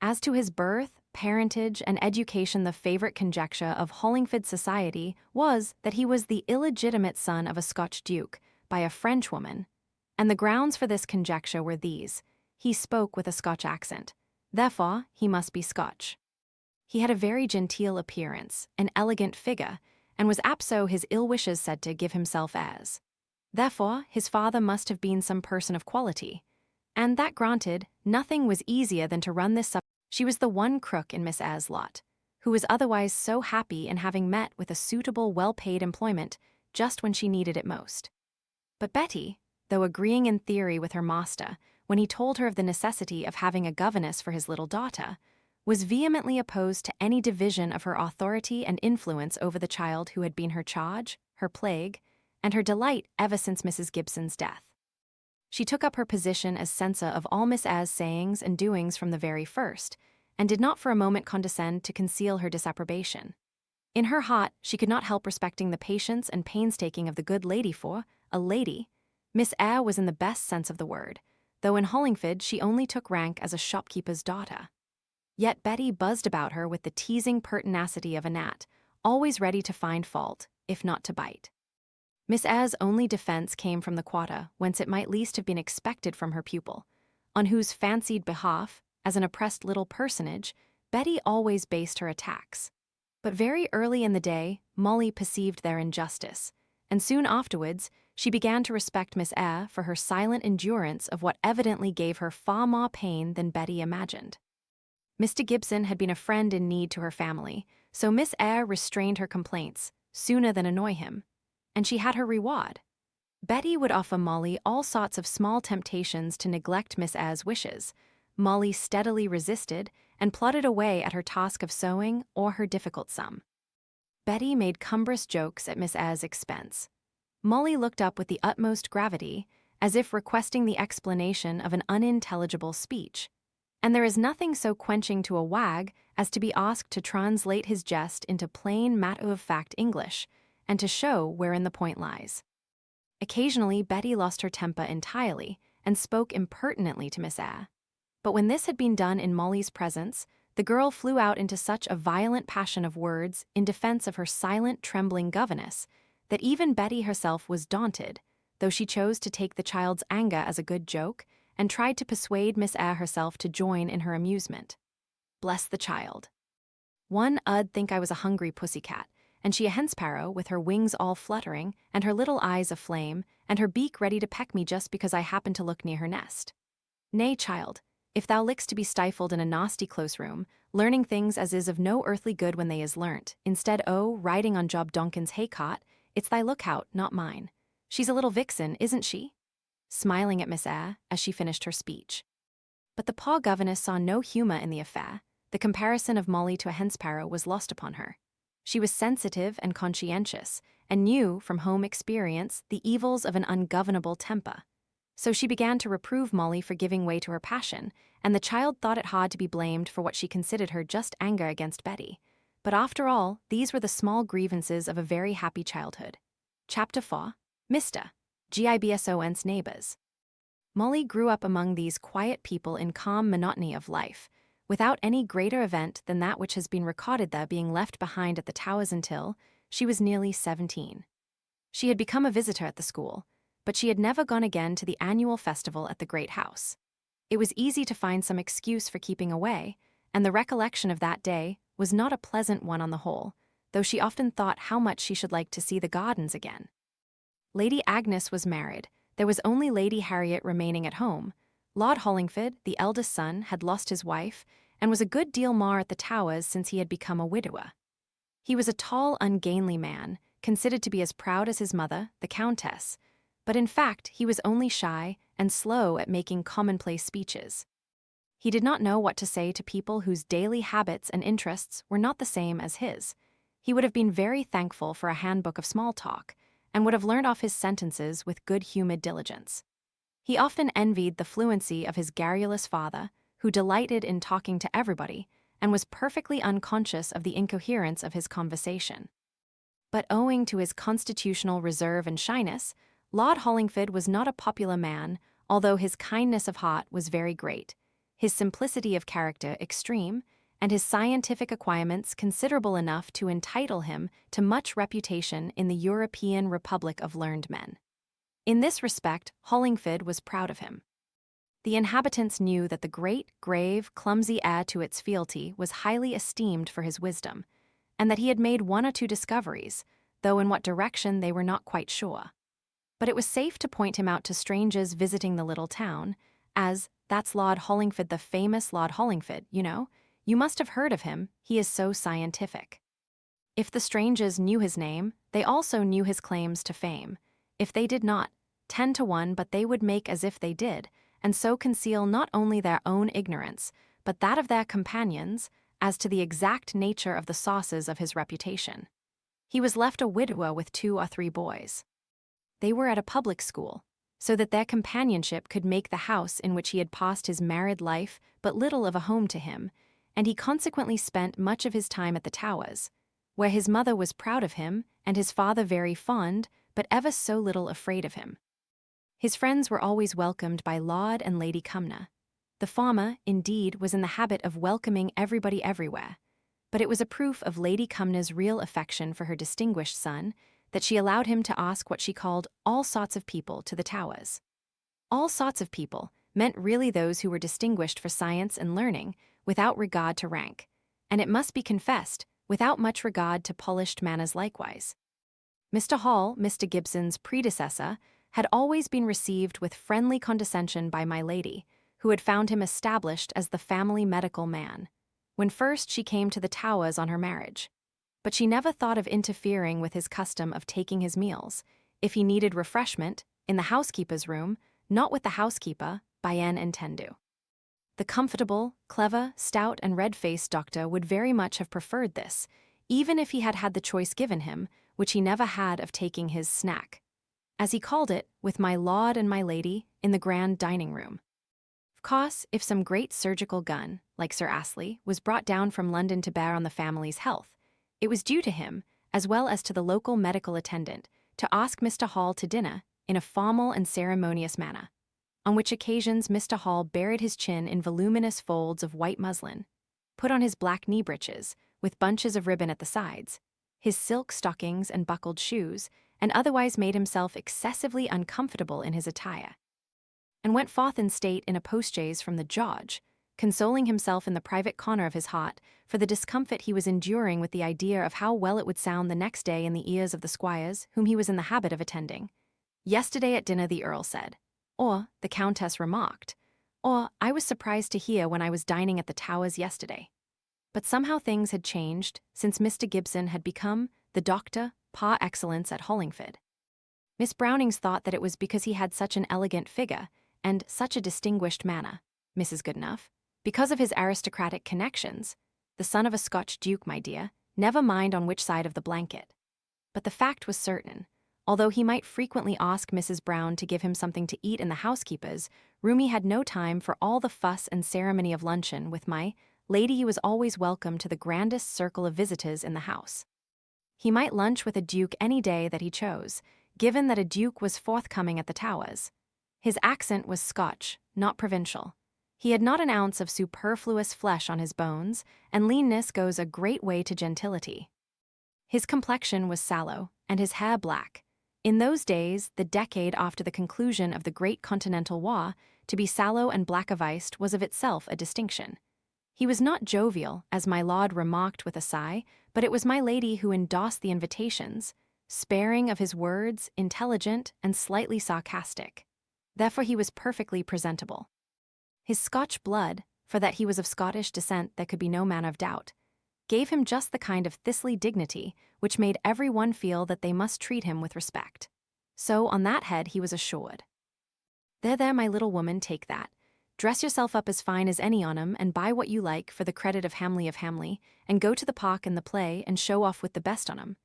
As to his birth, parentage, and education, the favourite conjecture of Hollingford society was that he was the illegitimate son of a Scotch duke by a Frenchwoman, and the grounds for this conjecture were these: he spoke with a Scotch accent, therefore he must be Scotch. He had a very genteel appearance, an elegant figure, and was apt, so his ill wishes said, to give himself airs. Therefore his father must have been some person of quality, and that granted, nothing was easier than to run this up. She was the one crook in Miss Eyre's lot, who was otherwise so happy in having met with a suitable, well-paid employment just when she needed it most. But Betty, though agreeing in theory with her master when he told her of the necessity of having a governess for his little daughter, was vehemently opposed to any division of her authority and influence over the child who had been her charge, her plague, and her delight ever since Mrs. Gibson's death. She took up her position as censor of all Miss Eyre's sayings and doings from the very first, and did not for a moment condescend to conceal her disapprobation. In her heart, she could not help respecting the patience and painstaking of the good lady, for, a lady, Miss Eyre was in the best sense of the word, though in Hollingford she only took rank as a shopkeeper's daughter. Yet Betty buzzed about her with the teasing pertinacity of a gnat, always ready to find fault, if not to bite. Miss Eyre's only defence came from the quarter whence it might least have been expected from her pupil, on whose fancied behalf, as an oppressed little personage, Betty always based her attacks. But very early in the day, Molly perceived their injustice, and soon afterwards she began to respect Miss Eyre for her silent endurance of what evidently gave her far more pain than Betty imagined. Mr. Gibson had been a friend in need to her family, so Miss Eyre restrained her complaints sooner than annoy him, and she had her reward. Betty would offer Molly all sorts of small temptations to neglect Miss Eyre's wishes. Molly steadily resisted and plodded away at her task of sewing or her difficult sum. Betty made cumbrous jokes at Miss Eyre's expense. Molly looked up with the utmost gravity, as if requesting the explanation of an unintelligible speech. And there is nothing so quenching to a wag as to be asked to translate his jest into plain matter-of-fact English, and to show wherein the point lies. Occasionally Betty lost her temper entirely and spoke impertinently to Miss Eyre. But when this had been done in Molly's presence, the girl flew out into such a violent passion of words in defense of her silent, trembling governess that even Betty herself was daunted, though she chose to take the child's anger as a good joke and tried to persuade Miss Eyre herself to join in her amusement. Bless the child. One 'ud think I was a hungry pussycat, and she a hen-sparrow with her wings all fluttering and her little eyes aflame and her beak ready to peck me just because I happened to look near her nest. Nay, child, if thou lickst to be stifled in a nasty close room, learning things as is of no earthly good when they is learnt, instead o' riding on Job Donkin's hay-cot, it's thy lookout, not mine. She's a little vixen, isn't she? Smiling at Miss Eyre as she finished her speech. But the poor governess saw no humour in the affair. The comparison of Molly to a hen-sparrow was lost upon her. She was sensitive and conscientious, and knew, from home experience, the evils of an ungovernable temper. So she began to reprove Molly for giving way to her passion, and the child thought it hard to be blamed for what she considered her just anger against Betty. But after all, these were the small grievances of a very happy childhood. Chapter 4. Mr. Gibson's Neighbours. Molly grew up among these quiet people in calm monotony of life, without any greater event than that which has been recorded there being left behind at the Towers until she was nearly 17. She had become a visitor at the school, but she had never gone again to the annual festival at the great house. It was easy to find some excuse for keeping away, and the recollection of that day was not a pleasant one on the whole, though she often thought how much she should like to see the gardens again. Lady Agnes was married. There was only Lady Harriet remaining at home. Lord Hollingford, the eldest son, had lost his wife, and was a good deal more at the Towers since he had become a widower. He was a tall, ungainly man, considered to be as proud as his mother, the Countess, but in fact he was only shy and slow at making commonplace speeches. He did not know what to say to people whose daily habits and interests were not the same as his. He would have been very thankful for a handbook of small talk, and would have learned off his sentences with good-humoured diligence. He often envied the fluency of his garrulous father, who delighted in talking to everybody and was perfectly unconscious of the incoherence of his conversation. But owing to his constitutional reserve and shyness, Lord Hollingford was not a popular man, although his kindness of heart was very great, his simplicity of character extreme, and his scientific acquirements considerable enough to entitle him to much reputation in the European Republic of learned men. In this respect, Hollingford was proud of him. The inhabitants knew that the great, grave, clumsy heir to its fealty was highly esteemed for his wisdom, and that he had made one or two discoveries, though in what direction they were not quite sure. But it was safe to point him out to strangers visiting the little town, as, "That's Lord Hollingford, the famous Lord Hollingford, you know. You must have heard of him, he is so scientific." If the strangers knew his name, they also knew his claims to fame. If they did not, 10 to 1, but they would make as if they did, and so conceal not only their own ignorance, but that of their companions, as to the exact nature of the sources of his reputation. He was left a widower with 2 or 3 boys. They were at a public school, so that their companionship could make the house in which he had passed his married life but little of a home to him, and he consequently spent much of his time at the Towers, where his mother was proud of him and his father very fond, but ever so little afraid of him. His friends were always welcomed by Lord and Lady Cumnor. The former, indeed, was in the habit of welcoming everybody everywhere, but it was a proof of Lady Cumnor's real affection for her distinguished son that she allowed him to ask what she called all sorts of people to the Towers. All sorts of people meant really those who were distinguished for science and learning, without regard to rank, and it must be confessed, without much regard to polished manners likewise. Mr. Hall, Mr. Gibson's predecessor, had always been received with friendly condescension by my lady, who had found him established as the family medical man, when first she came to the Towers on her marriage. But she never thought of interfering with his custom of taking his meals, if he needed refreshment, in the housekeeper's room, not with the housekeeper, bien entendu. The comfortable, clever, stout, and red-faced doctor would very much have preferred this, even if he had had the choice given him, which he never had, of taking his snack, as he called it, with my lord and my lady, in the grand dining-room. Of course, if some great surgical gun, like Sir Astley, was brought down from London to bear on the family's health, it was due to him, as well as to the local medical attendant, to ask Mr. Hall to dinner in a formal and ceremonious manner, on which occasions Mr. Hall buried his chin in voluminous folds of white muslin, put on his black knee breeches, with bunches of ribbon at the sides, his silk stockings and buckled shoes, and otherwise made himself excessively uncomfortable in his attire, and went forth in state in a postchaise from the George, consoling himself in the private corner of his heart for the discomfort he was enduring with the idea of how well it would sound the next day in the ears of the squires whom he was in the habit of attending. "Yesterday at dinner the Earl said," or "the Countess remarked," or "I was surprised to hear when I was dining at the Towers yesterday." But somehow things had changed since Mr. Gibson had become the doctor par excellence at Hollingford. Miss Brownings thought that it was because he had such an elegant figure and such a distinguished manner. Mrs. Goodenough, because of his aristocratic connections, the son of a Scotch duke, my dear, never mind on which side of the blanket. But the fact was certain. Although he might frequently ask Mrs. Brown to give him something to eat in the housekeeper's, Roomy had no time for all the fuss and ceremony of luncheon with my lady. He was always welcome to the grandest circle of visitors in the house. He might lunch with a duke any day that he chose, given that a duke was forthcoming at the Towers. His accent was Scotch, not provincial. He had not an ounce of superfluous flesh on his bones, and leanness goes a great way to gentility. His complexion was sallow, and his hair black. In those days, the decade after the conclusion of the great Continental War, to be sallow and black-aviced was of itself a distinction. He was not jovial, as my lord remarked with a sigh, but it was my lady who endorsed the invitations, sparing of his words, intelligent, and slightly sarcastic. Therefore he was perfectly presentable. His Scotch blood, for that he was of Scottish descent there could be no manner of doubt, gave him just the kind of thistly dignity which made every one feel that they must treat him with respect. So on that head he was assured. There, my little woman, take that. Dress yourself up as fine as any on 'em, and buy what you like for the credit of Hamley, and go to the park and the play, and show off with the best on 'em.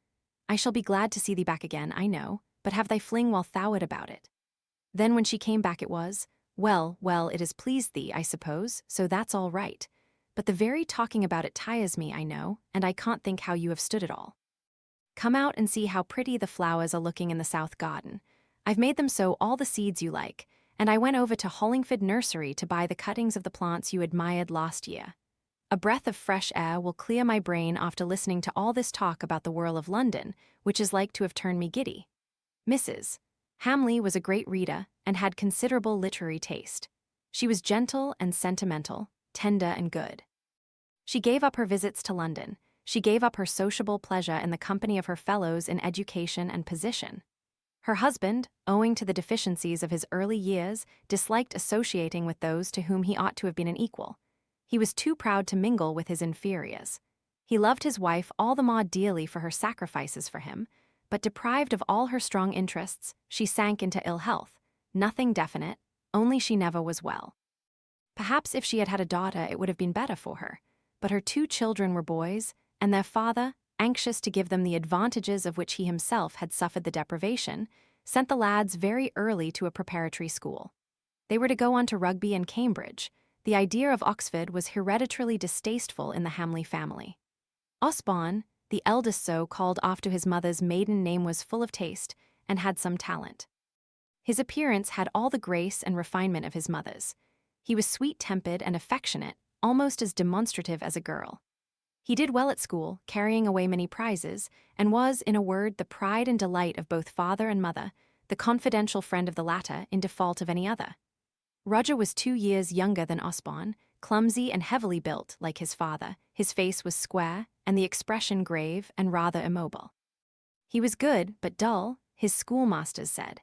I shall be glad to see thee back again, I know, but have thy fling while thou art about it." Then when she came back it was, Well, it has pleased thee, I suppose, so that's all right. But the very talking about it tires me, I know, and I can't think how you have stood it all. Come out and see how pretty the flowers are looking in the south garden. I've made them sow all the seeds you like, and I went over to Hollingford nursery to buy the cuttings of the plants you admired last year. A breath of fresh air will clear my brain after listening to all this talk about the whirl of London, which is like to have turned me giddy. Mrs. Hamley was a great reader and had considerable literary taste. She was gentle and sentimental, tender and good. She gave up her visits to London. She gave up her sociable pleasure in the company of her fellows in education and position. Her husband, owing to the deficiencies of his early years, disliked associating with those to whom he ought to have been an equal. He was too proud to mingle with his inferiors. He loved his wife all the more dearly for her sacrifices for him, but deprived of all her strong interests, she sank into ill health. Nothing definite, only she never was well. Perhaps if she had had a daughter it would have been better for her, but her 2 children were boys, and their father, anxious to give them the advantages of which he himself had suffered the deprivation, sent the lads very early to a preparatory school. They were to go on to Rugby and Cambridge. The idea of Oxford was hereditarily distasteful in the Hamley family. Osborne, the eldest so called after his mother's maiden name, was full of taste and had some talent. His appearance had all the grace and refinement of his mother's. He was sweet-tempered and affectionate, almost as demonstrative as a girl. He did well at school, carrying away many prizes, and was, in a word, the pride and delight of both father and mother, the confidential friend of the latter in default of any other. Roger was 2 years younger than Osborne, clumsy and heavily built like his father. His face was square, and the expression grave and rather immobile. He was good, but dull, his schoolmasters said.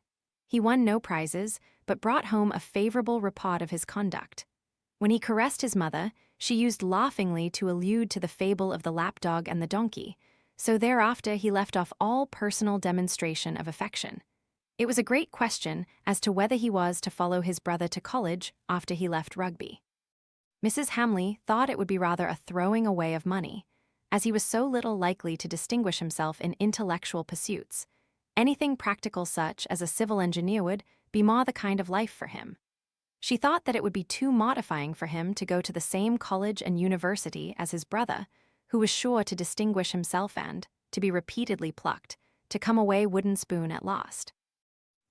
He won no prizes, but brought home a favorable report of his conduct. When he caressed his mother, she used laughingly to allude to the fable of the lapdog and the donkey, so thereafter he left off all personal demonstration of affection. It was a great question as to whether he was to follow his brother to college after he left Rugby. Mrs. Hamley thought it would be rather a throwing away of money, as he was so little likely to distinguish himself in intellectual pursuits. Anything practical such as a civil engineer would be more the kind of life for him. She thought that it would be too mortifying for him to go to the same college and university as his brother, who was sure to distinguish himself and, to be repeatedly plucked, to come away wooden spoon at last.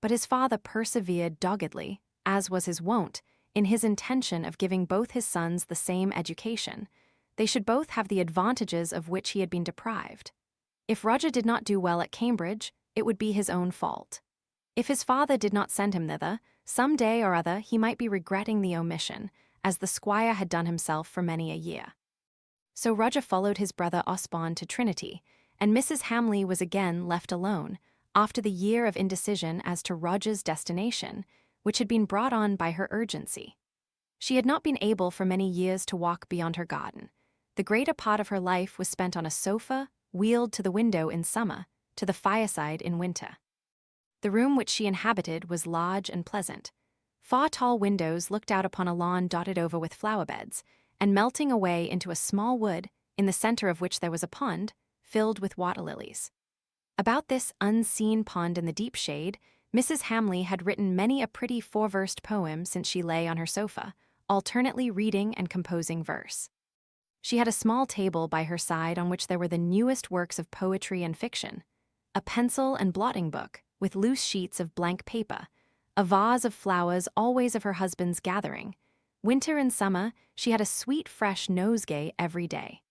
But his father persevered doggedly, as was his wont, in his intention of giving both his sons the same education. They should both have the advantages of which he had been deprived. If Roger did not do well at Cambridge, it would be his own fault. If his father did not send him thither, some day or other he might be regretting the omission, as the squire had done himself for many a year. So Roger followed his brother Osborne to Trinity, and Mrs. Hamley was again left alone, after the year of indecision as to Roger's destination, which had been brought on by her urgency. She had not been able for many years to walk beyond her garden. The greater part of her life was spent on a sofa, wheeled to the window in summer, to the fireside in winter. The room which she inhabited was large and pleasant. 4 tall windows looked out upon a lawn dotted over with flower beds, and melting away into a small wood, in the center of which there was a pond, filled with water lilies. About this unseen pond in the deep shade, Mrs. Hamley had written many a pretty 4-versed poem since she lay on her sofa, alternately reading and composing verse. She had a small table by her side on which there were the newest works of poetry and fiction, a pencil and blotting book, with loose sheets of blank paper, a vase of flowers always of her husband's gathering. Winter and summer, she had a sweet fresh nosegay every day.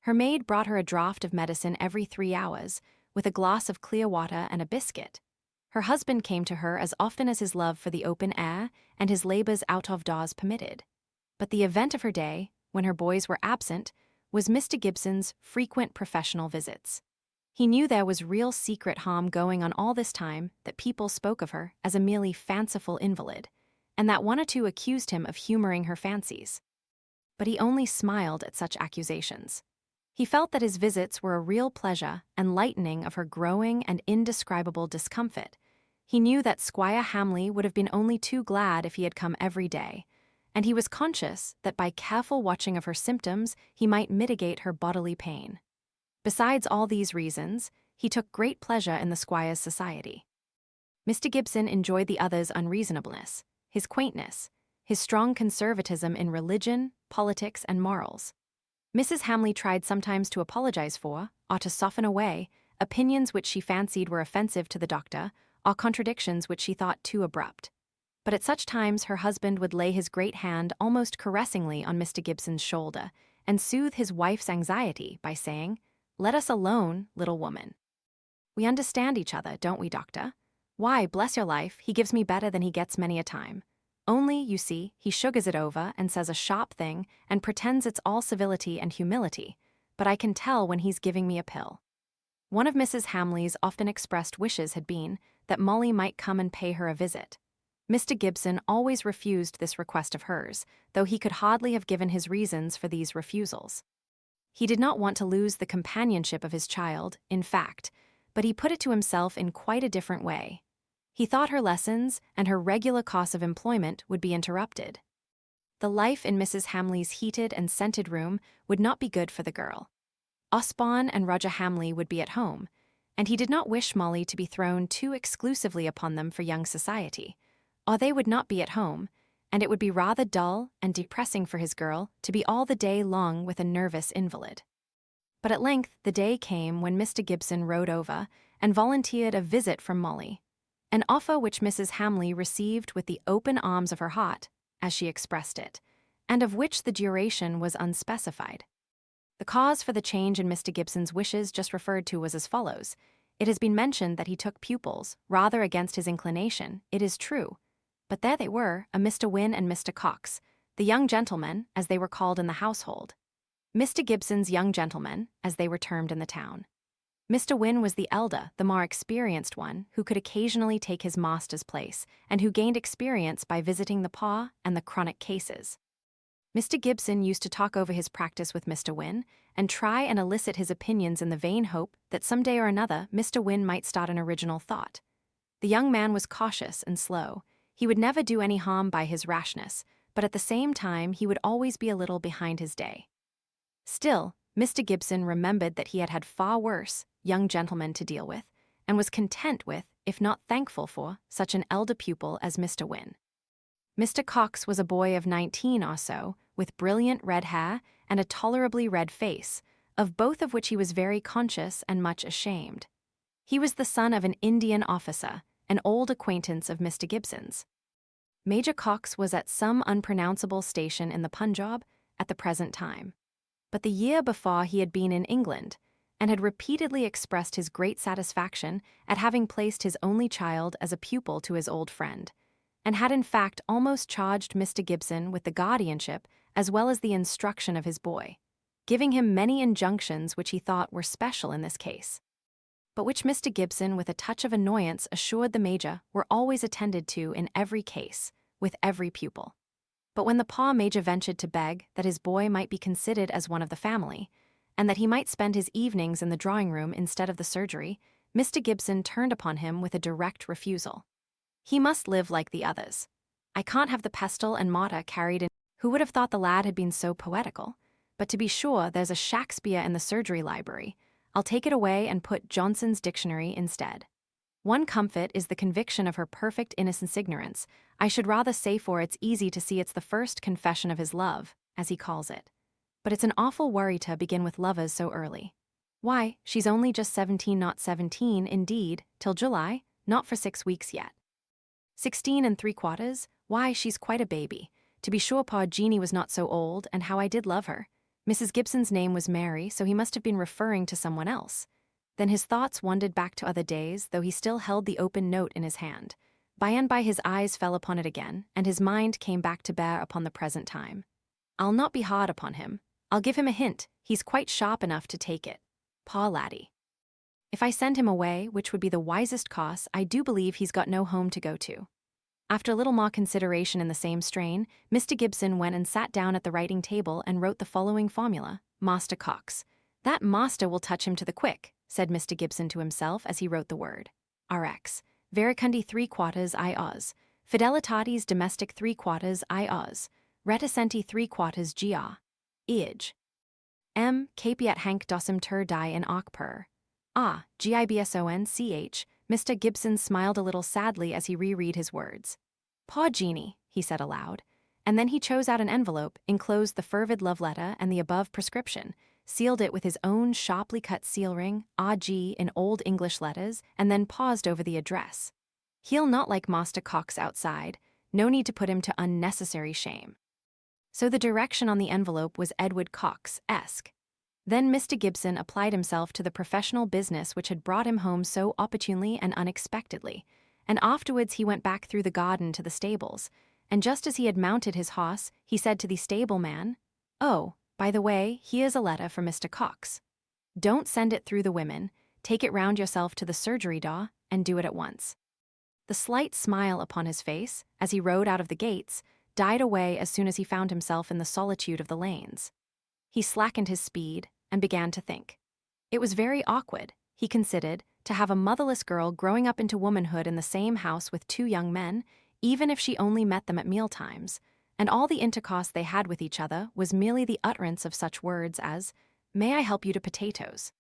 Her maid brought her a draught of medicine every 3 hours, with a glass of clear water and a biscuit. Her husband came to her as often as his love for the open air and his labors out of doors permitted. But the event of her day, when her boys were absent, was Mr. Gibson's frequent professional visits. He knew there was real secret harm going on all this time, that people spoke of her as a merely fanciful invalid, and that 1 or 2 accused him of humoring her fancies. But he only smiled at such accusations. He felt that his visits were a real pleasure and lightening of her growing and indescribable discomfort. He knew that Squire Hamley would have been only too glad if he had come every day, and he was conscious that by careful watching of her symptoms he might mitigate her bodily pain. Besides all these reasons, he took great pleasure in the squire's society. Mr. Gibson enjoyed the other's unreasonableness. his quaintness, his strong conservatism in religion, politics, and morals. Mrs. Hamley tried sometimes to apologize for, or to soften away, opinions which she fancied were offensive to the doctor, or contradictions which she thought too abrupt. But at such times her husband would lay his great hand almost caressingly on Mr. Gibson's shoulder and soothe his wife's anxiety by saying, "Let us alone, little woman. We understand each other, don't we, doctor? Why, bless your life, he gives me better than he gets many a time. Only, you see, he sugars it over and says a sharp thing and pretends it's all civility and humility, but I can tell when he's giving me a pill." One of Mrs. Hamley's often expressed wishes had been that Molly might come and pay her a visit. Mr. Gibson always refused this request of hers, though he could hardly have given his reasons for these refusals. He did not want to lose the companionship of his child, in fact, but he put it to himself in quite a different way. He thought her lessons and her regular course of employment would be interrupted. The life in Mrs. Hamley's heated and scented room would not be good for the girl. Osborne and Roger Hamley would be at home, and he did not wish Molly to be thrown too exclusively upon them for young society, or they would not be at home, and it would be rather dull and depressing for his girl to be all the day long with a nervous invalid. But at length the day came when Mr. Gibson rode over and volunteered a visit from Molly, an offer which Mrs. Hamley received with the open arms of her heart, as she expressed it, and of which the duration was unspecified. The cause for the change in Mr. Gibson's wishes just referred to was as follows. It has been mentioned that he took pupils, rather against his inclination, it is true, but there they were, a Mr. Wynne and Mr. Cox, the young gentlemen, as they were called in the household. Mr. Gibson's young gentlemen, as they were termed in the town. Mr. Wynne was the elder, the more experienced one, who could occasionally take his master's place, and who gained experience by visiting the poor and the chronic cases. Mr. Gibson used to talk over his practice with Mr. Wynne, and try and elicit his opinions in the vain hope that some day or another Mr. Wynne might start an original thought. The young man was cautious and slow. He would never do any harm by his rashness, but at the same time he would always be a little behind his day. Still, Mr. Gibson remembered that he had had far worse young gentlemen to deal with, and was content with, if not thankful for, such an elder pupil as Mr. Wynne. Mr. Cox was a boy of 19 or so, with brilliant red hair and a tolerably red face, of both of which he was very conscious and much ashamed. He was the son of an Indian officer, an old acquaintance of Mr. Gibson's. Major Cox was at some unpronounceable station in the Punjab at the present time, but the year before he had been in England, and had repeatedly expressed his great satisfaction at having placed his only child as a pupil to his old friend, and had in fact almost charged Mr. Gibson with the guardianship as well as the instruction of his boy, giving him many injunctions which he thought were special in this case, but which Mr. Gibson, with a touch of annoyance, assured the Major were always attended to in every case, with every pupil. But when the poor Major ventured to beg that his boy might be considered as one of the family, and that he might spend his evenings in the drawing-room instead of the surgery, Mr. Gibson turned upon him with a direct refusal. He must live like the others. I can't have the pestle and mortar carried in. Who would have thought the lad had been so poetical? But to be sure, there's a Shakespeare in the surgery library. I'll take it away and put Johnson's dictionary instead. One comfort is the conviction of her perfect innocent ignorance. I should rather say, for it's easy to see it's the first confession of his love, as he calls it. But it's an awful worry to begin with lovers so early. Why, she's only just 17, not 17, indeed, till July, not for 6 weeks yet. 16 3/4, why, she's quite a baby. To be sure, poor Jeanie was not so old, and how I did love her. Mrs. Gibson's name was Mary, so he must have been referring to someone else. Then his thoughts wandered back to other days, though he still held the open note in his hand. By and by his eyes fell upon it again, and his mind came back to bear upon the present time. I'll not be hard upon him. I'll give him a hint. He's quite sharp enough to take it. Poor laddie. If I send him away, which would be the wisest course, I do believe he's got no home to go to. After a little more consideration in the same strain, Mr. Gibson went and sat down at the writing table and wrote the following formula: Master Cox. That master will touch him to the quick, said Mr. Gibson to himself as he wrote the word. Rx. Vericundi 3/4 I os. Fidelitatis domestic 3/4 I os. Reticenti 3/4 gr. Ij. Capiat hanc dosim tur die in hoc per. Gibsonch. Mr. Gibson smiled a little sadly as he reread his words. Poor Jeanie, he said aloud, and then he chose out an envelope, enclosed the fervid love letter and the above prescription, sealed it with his own sharply cut seal ring, R.G. in Old English letters, and then paused over the address. He'll not like Master Cox outside, no need to put him to unnecessary shame. So the direction on the envelope was Edward Cox-esque. Then Mr. Gibson applied himself to the professional business which had brought him home so opportunely and unexpectedly, and afterwards he went back through the garden to the stables, and just as he had mounted his horse, he said to the stableman, "Oh, by the way, here's a letter for Mr. Cox. Don't send it through the women, take it round yourself to the surgery door, and do it at once." The slight smile upon his face, as he rode out of the gates, died away as soon as he found himself in the solitude of the lanes. He slackened his speed, and began to think. It was very awkward, he considered, to have a motherless girl growing up into womanhood in the same house with two young men, even if she only met them at mealtimes, and all the intercourse they had with each other was merely the utterance of such words as, "May I help you to potatoes?"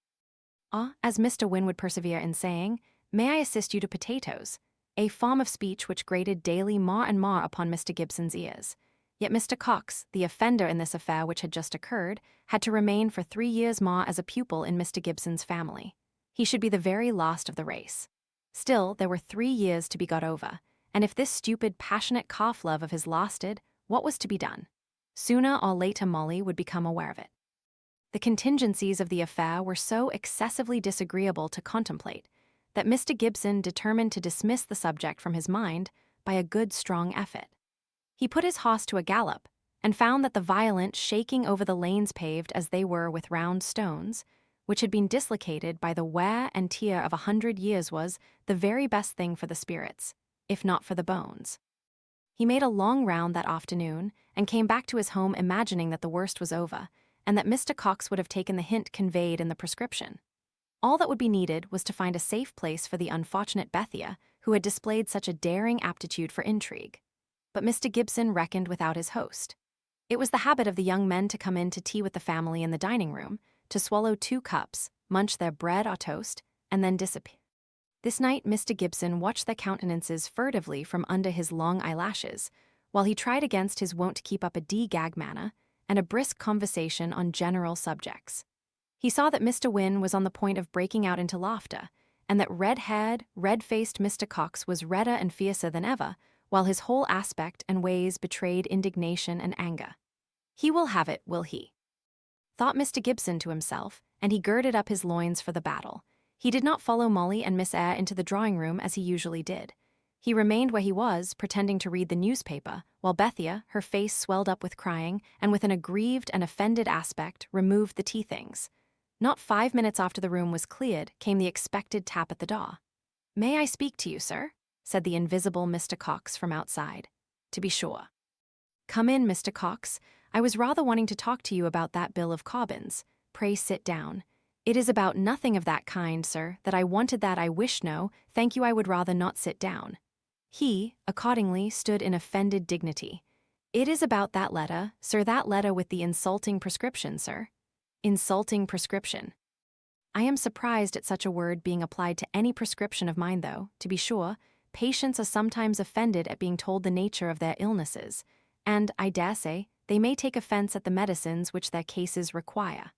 Or, as Mr. Wynne would persevere in saying, "May I assist you to potatoes?" A form of speech which grated daily more and more upon Mr. Gibson's ears. Yet Mr. Cox, the offender in this affair which had just occurred, had to remain for 3 years more as a pupil in Mr. Gibson's family. He should be the very last of the race. Still, there were 3 years to be got over, and if this stupid, passionate calf-love of his lasted, what was to be done? Sooner or later Molly would become aware of it. The contingencies of the affair were so excessively disagreeable to contemplate that Mr. Gibson determined to dismiss the subject from his mind by a good strong effort. He put his horse to a gallop, and found that the violent shaking over the lanes paved as they were with round stones, which had been dislocated by the wear and tear of 100 years, was the very best thing for the spirits, if not for the bones. He made a long round that afternoon, and came back to his home imagining that the worst was over, and that Mr. Cox would have taken the hint conveyed in the prescription. All that would be needed was to find a safe place for the unfortunate Bethia, who had displayed such a daring aptitude for intrigue. But Mr. Gibson reckoned without his host. It was the habit of the young men to come in to tea with the family in the dining-room, to swallow 2 cups, munch their bread or toast, and then disappear. This night Mr. Gibson watched their countenances furtively from under his long eyelashes, while he tried against his wont to keep up a gag manner and a brisk conversation on general subjects. He saw that Mr. Wynne was on the point of breaking out into laughter, and that red-haired, red-faced Mr. Cox was redder and fiercer than ever, while his whole aspect and ways betrayed indignation and anger. "He will have it, will he?" thought Mr. Gibson to himself, and he girded up his loins for the battle. He did not follow Molly and Miss Eyre into the drawing-room as he usually did. He remained where he was, pretending to read the newspaper, while Bethia, her face swelled up with crying, and with an aggrieved and offended aspect, removed the tea-things. Not 5 minutes after the room was cleared came the expected tap at the door. "May I speak to you, sir?" said the invisible Mr. Cox from outside. "To be sure." "Come in, Mr. Cox. I was rather wanting to talk to you about that bill of Cobbins. Pray sit down." "It is about nothing of that kind, sir, that I wanted that I wish no, thank you I would rather not sit down." He, accordingly, stood in offended dignity. "It is about that letter, sir, that letter with the insulting prescription, sir." "Insulting prescription." I am surprised at such a word being applied to any prescription of mine, though, to be sure, patients are sometimes offended at being told the nature of their illnesses, and, I dare say, they may take offense at the medicines which their cases require.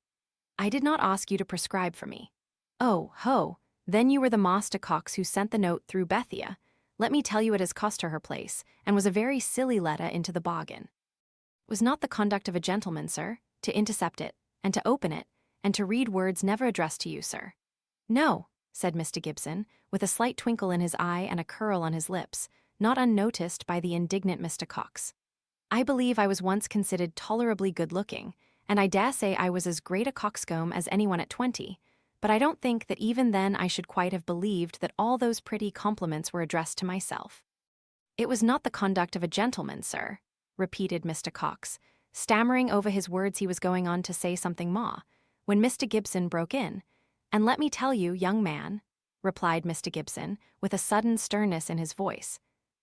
"I did not ask you to prescribe for me." "Oh, ho, then you were the Master Cox who sent the note through Bethia. Let me tell you it has cost her place, and was a very silly letter into the bargain. Was not the conduct of a gentleman, sir, to intercept it, and to open it, and to read words never addressed to you, sir?" "No," said Mr. Gibson, with a slight twinkle in his eye and a curl on his lips, not unnoticed by the indignant Mr. Cox. "I believe I was once considered tolerably good-looking, and I dare say I was as great a coxcomb as anyone at 20, but I don't think that even then I should quite have believed that all those pretty compliments were addressed to myself." "It was not the conduct of a gentleman, sir," repeated Mr. Cox, stammering over his words. He was going on to say something more, when Mr. Gibson broke in. "And let me tell you, young man," replied Mr. Gibson, with a sudden sternness in his voice,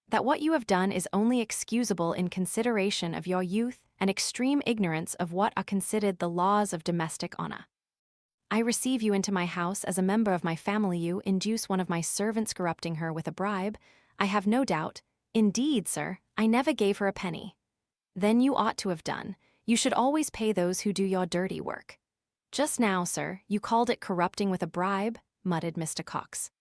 "that what you have done is only excusable in consideration of your youth and extreme ignorance of what are considered the laws of domestic honor. I receive you into my house as a member of my family. You induce one of my servants corrupting her with a bribe, I have no doubt, Indeed, sir, I never gave her a penny. Then you ought to have done. You should always pay those who do your dirty work. Just now, sir, you called it corrupting with a bribe, muttered Mr. Cox.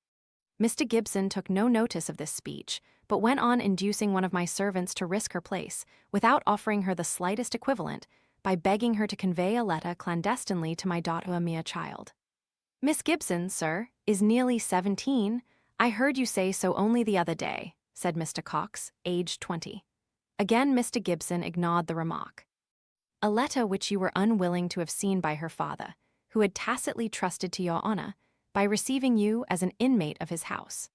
Mr. Gibson took no notice of this speech, but went on inducing one of my servants to risk her place, without offering her the slightest equivalent, by begging her to convey a letter clandestinely to my daughter, a mere child. Miss Gibson, sir, is nearly 17. I heard you say so only the other day, said Mr. Cox, aged 20. Again Mr. Gibson ignored the remark. A letter which you were unwilling to have seen by her father, who had tacitly trusted to your honor, by receiving you as an inmate of his house.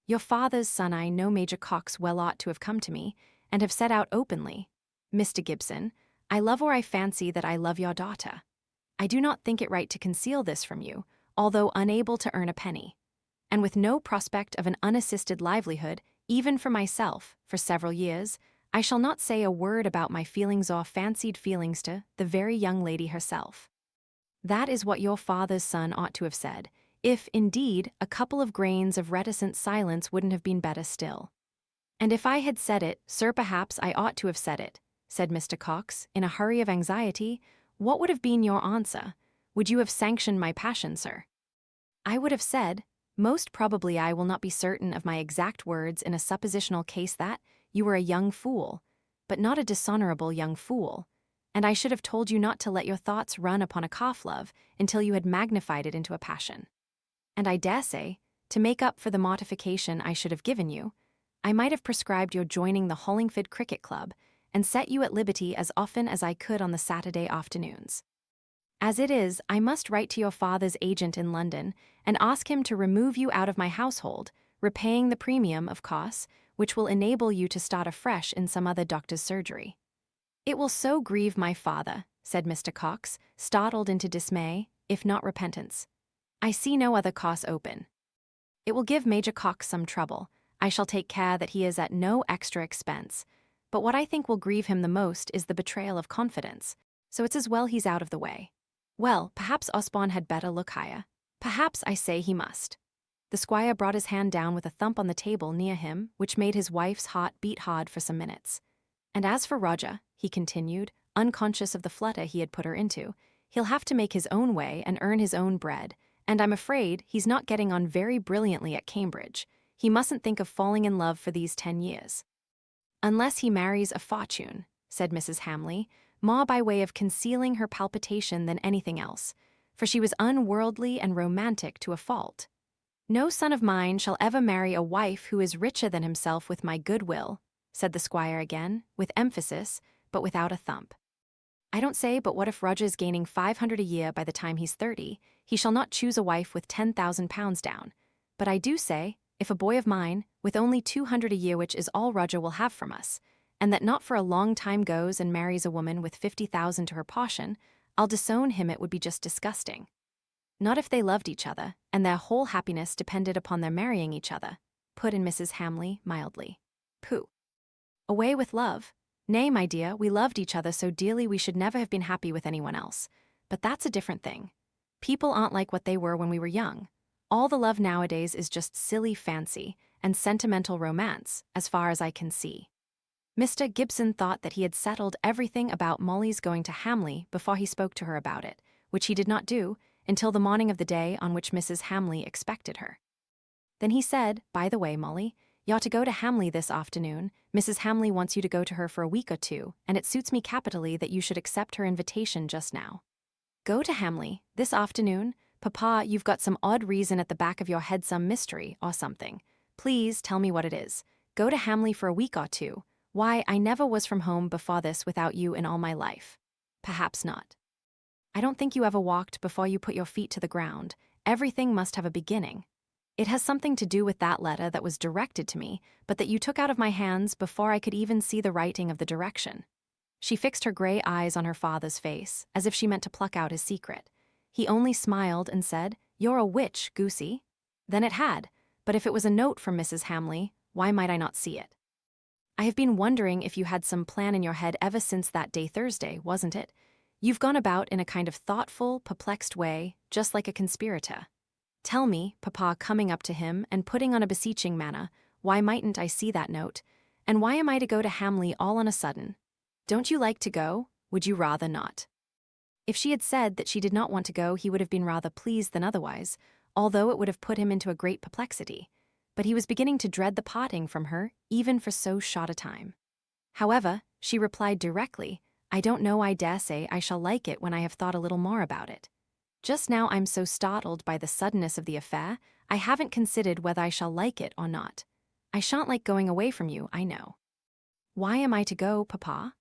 Your father's son, I know Major Cox well ought to have come to me, and have set out openly. Mr. Gibson, I love or I fancy that I love your daughter. I do not think it right to conceal this from you, although unable to earn a penny, and with no prospect of an unassisted livelihood, even for myself, for several years, I shall not say a word about my feelings or fancied feelings to the very young lady herself. That is what your father's son ought to have said, if, indeed, a couple of grains of reticent silence wouldn't have been better still. And if I had said it, sir, perhaps I ought to have said it, said Mr. Cox, in a hurry of anxiety. What would have been your answer? Would you have sanctioned my passion, sir? I would have said, most probably I will not be certain of my exact words in a suppositional case that you were a young fool, but not a dishonorable young fool, and I should have told you not to let your thoughts run upon a calf-love until you had magnified it into a passion. And I dare say, to make up for the mortification I should have given you, I might have prescribed your joining the Hollingford Cricket Club and set you at liberty as often as I could on the Saturday afternoons. As it is, I must write to your father's agent in London and ask him to remove you out of my household, repaying the premium, of course, which will enable you to start afresh in some other doctor's surgery. It will so grieve my father, said Mr. Cox, startled into dismay, if not repentance. I see no other course open. It will give Major Cox some trouble. I shall take care that he is at no extra expense. But what I think will grieve him the most is the betrayal of confidence, so it's as well he's out of the way. Well, perhaps Osborne had better look higher. Perhaps, I say, he must. The squire brought his hand down with a thump on the table near him, which made his wife's heart beat hard for some minutes. And as for Roger, he continued, unconscious of the flutter he had put her into, he'll have to make his own way and earn his own bread, and I'm afraid he's not getting on very brilliantly at Cambridge. He mustn't think of falling in love for these 10 years. Unless he marries a fortune, said Mrs. Hamley, more by way of concealing her palpitation than anything else, for she was unworldly and romantic to a fault. No son of mine shall ever marry a wife who is richer than himself with my good will, said the squire again, with emphasis, but without a thump. I don't say, but what if Roger's gaining 500 a year by the time he's 30, he shall not choose a wife with 10,000 pounds down. But I do say, if a boy of mine, with only 200 a year, which is all Roger will have from us, and that not for a long time goes and marries a woman with 50,000 to her portion, I'll disown him. It would be just disgusting. Not if they loved each other, and their whole happiness depended upon their marrying each other, put in Mrs. Hamley mildly. Pooh. Away with love. Nay, my dear, we loved each other so dearly we should never have been happy with anyone else. But that's a different thing. People aren't like what they were when we were young. All the love nowadays is just silly fancy and sentimental romance, as far as I can see. Mr. Gibson thought that he had settled everything about Molly's going to Hamley before he spoke to her about it, which he did not do until the morning of the day on which Mrs. Hamley expected her. Then he said, "By the way, Molly, you ought to go to Hamley this afternoon. Mrs. Hamley wants you to go to her for a week or two, and it suits me capitally that you should accept her invitation just now." Go to Hamley this afternoon? Papa, you've got some odd reason at the back of your head, some mystery or something. Please tell me what it is. Go to Hamley for a week or two. Why, I never was from home before this without you in all my life. Perhaps not. I don't think you ever walked before you put your feet to the ground. Everything must have a beginning. It has something to do with that letter that was directed to me, but that you took out of my hands before I could even see the writing of the direction. She fixed her gray eyes on her father's face, as if she meant to pluck out his secret. He only smiled and said, "You're a witch, goosey." Then it had, but if it was a note from Mrs. Hamley, why might I not see it? I have been wondering if you had some plan in your head ever since that day Thursday, wasn't it? You've gone about in a kind of thoughtful, perplexed way, just like a conspirator. Tell me, Papa coming up to him and putting on a beseeching manner, why mightn't I see that note? And why am I to go to Hamley all on a sudden? Don't you like to go? Would you rather not?" If she had said that she did not want to go, he would have been rather pleased than otherwise, although it would have put him into a great perplexity. But he was beginning to dread the parting from her, even for so short a time. However, she replied directly, "I don't know, I dare say I shall like it when I have thought a little more about it. Just now I'm so startled by the suddenness of the affair, I haven't considered whether I shall like it or not. I shan't like going away from you, I know." "Why am I to go, Papa?"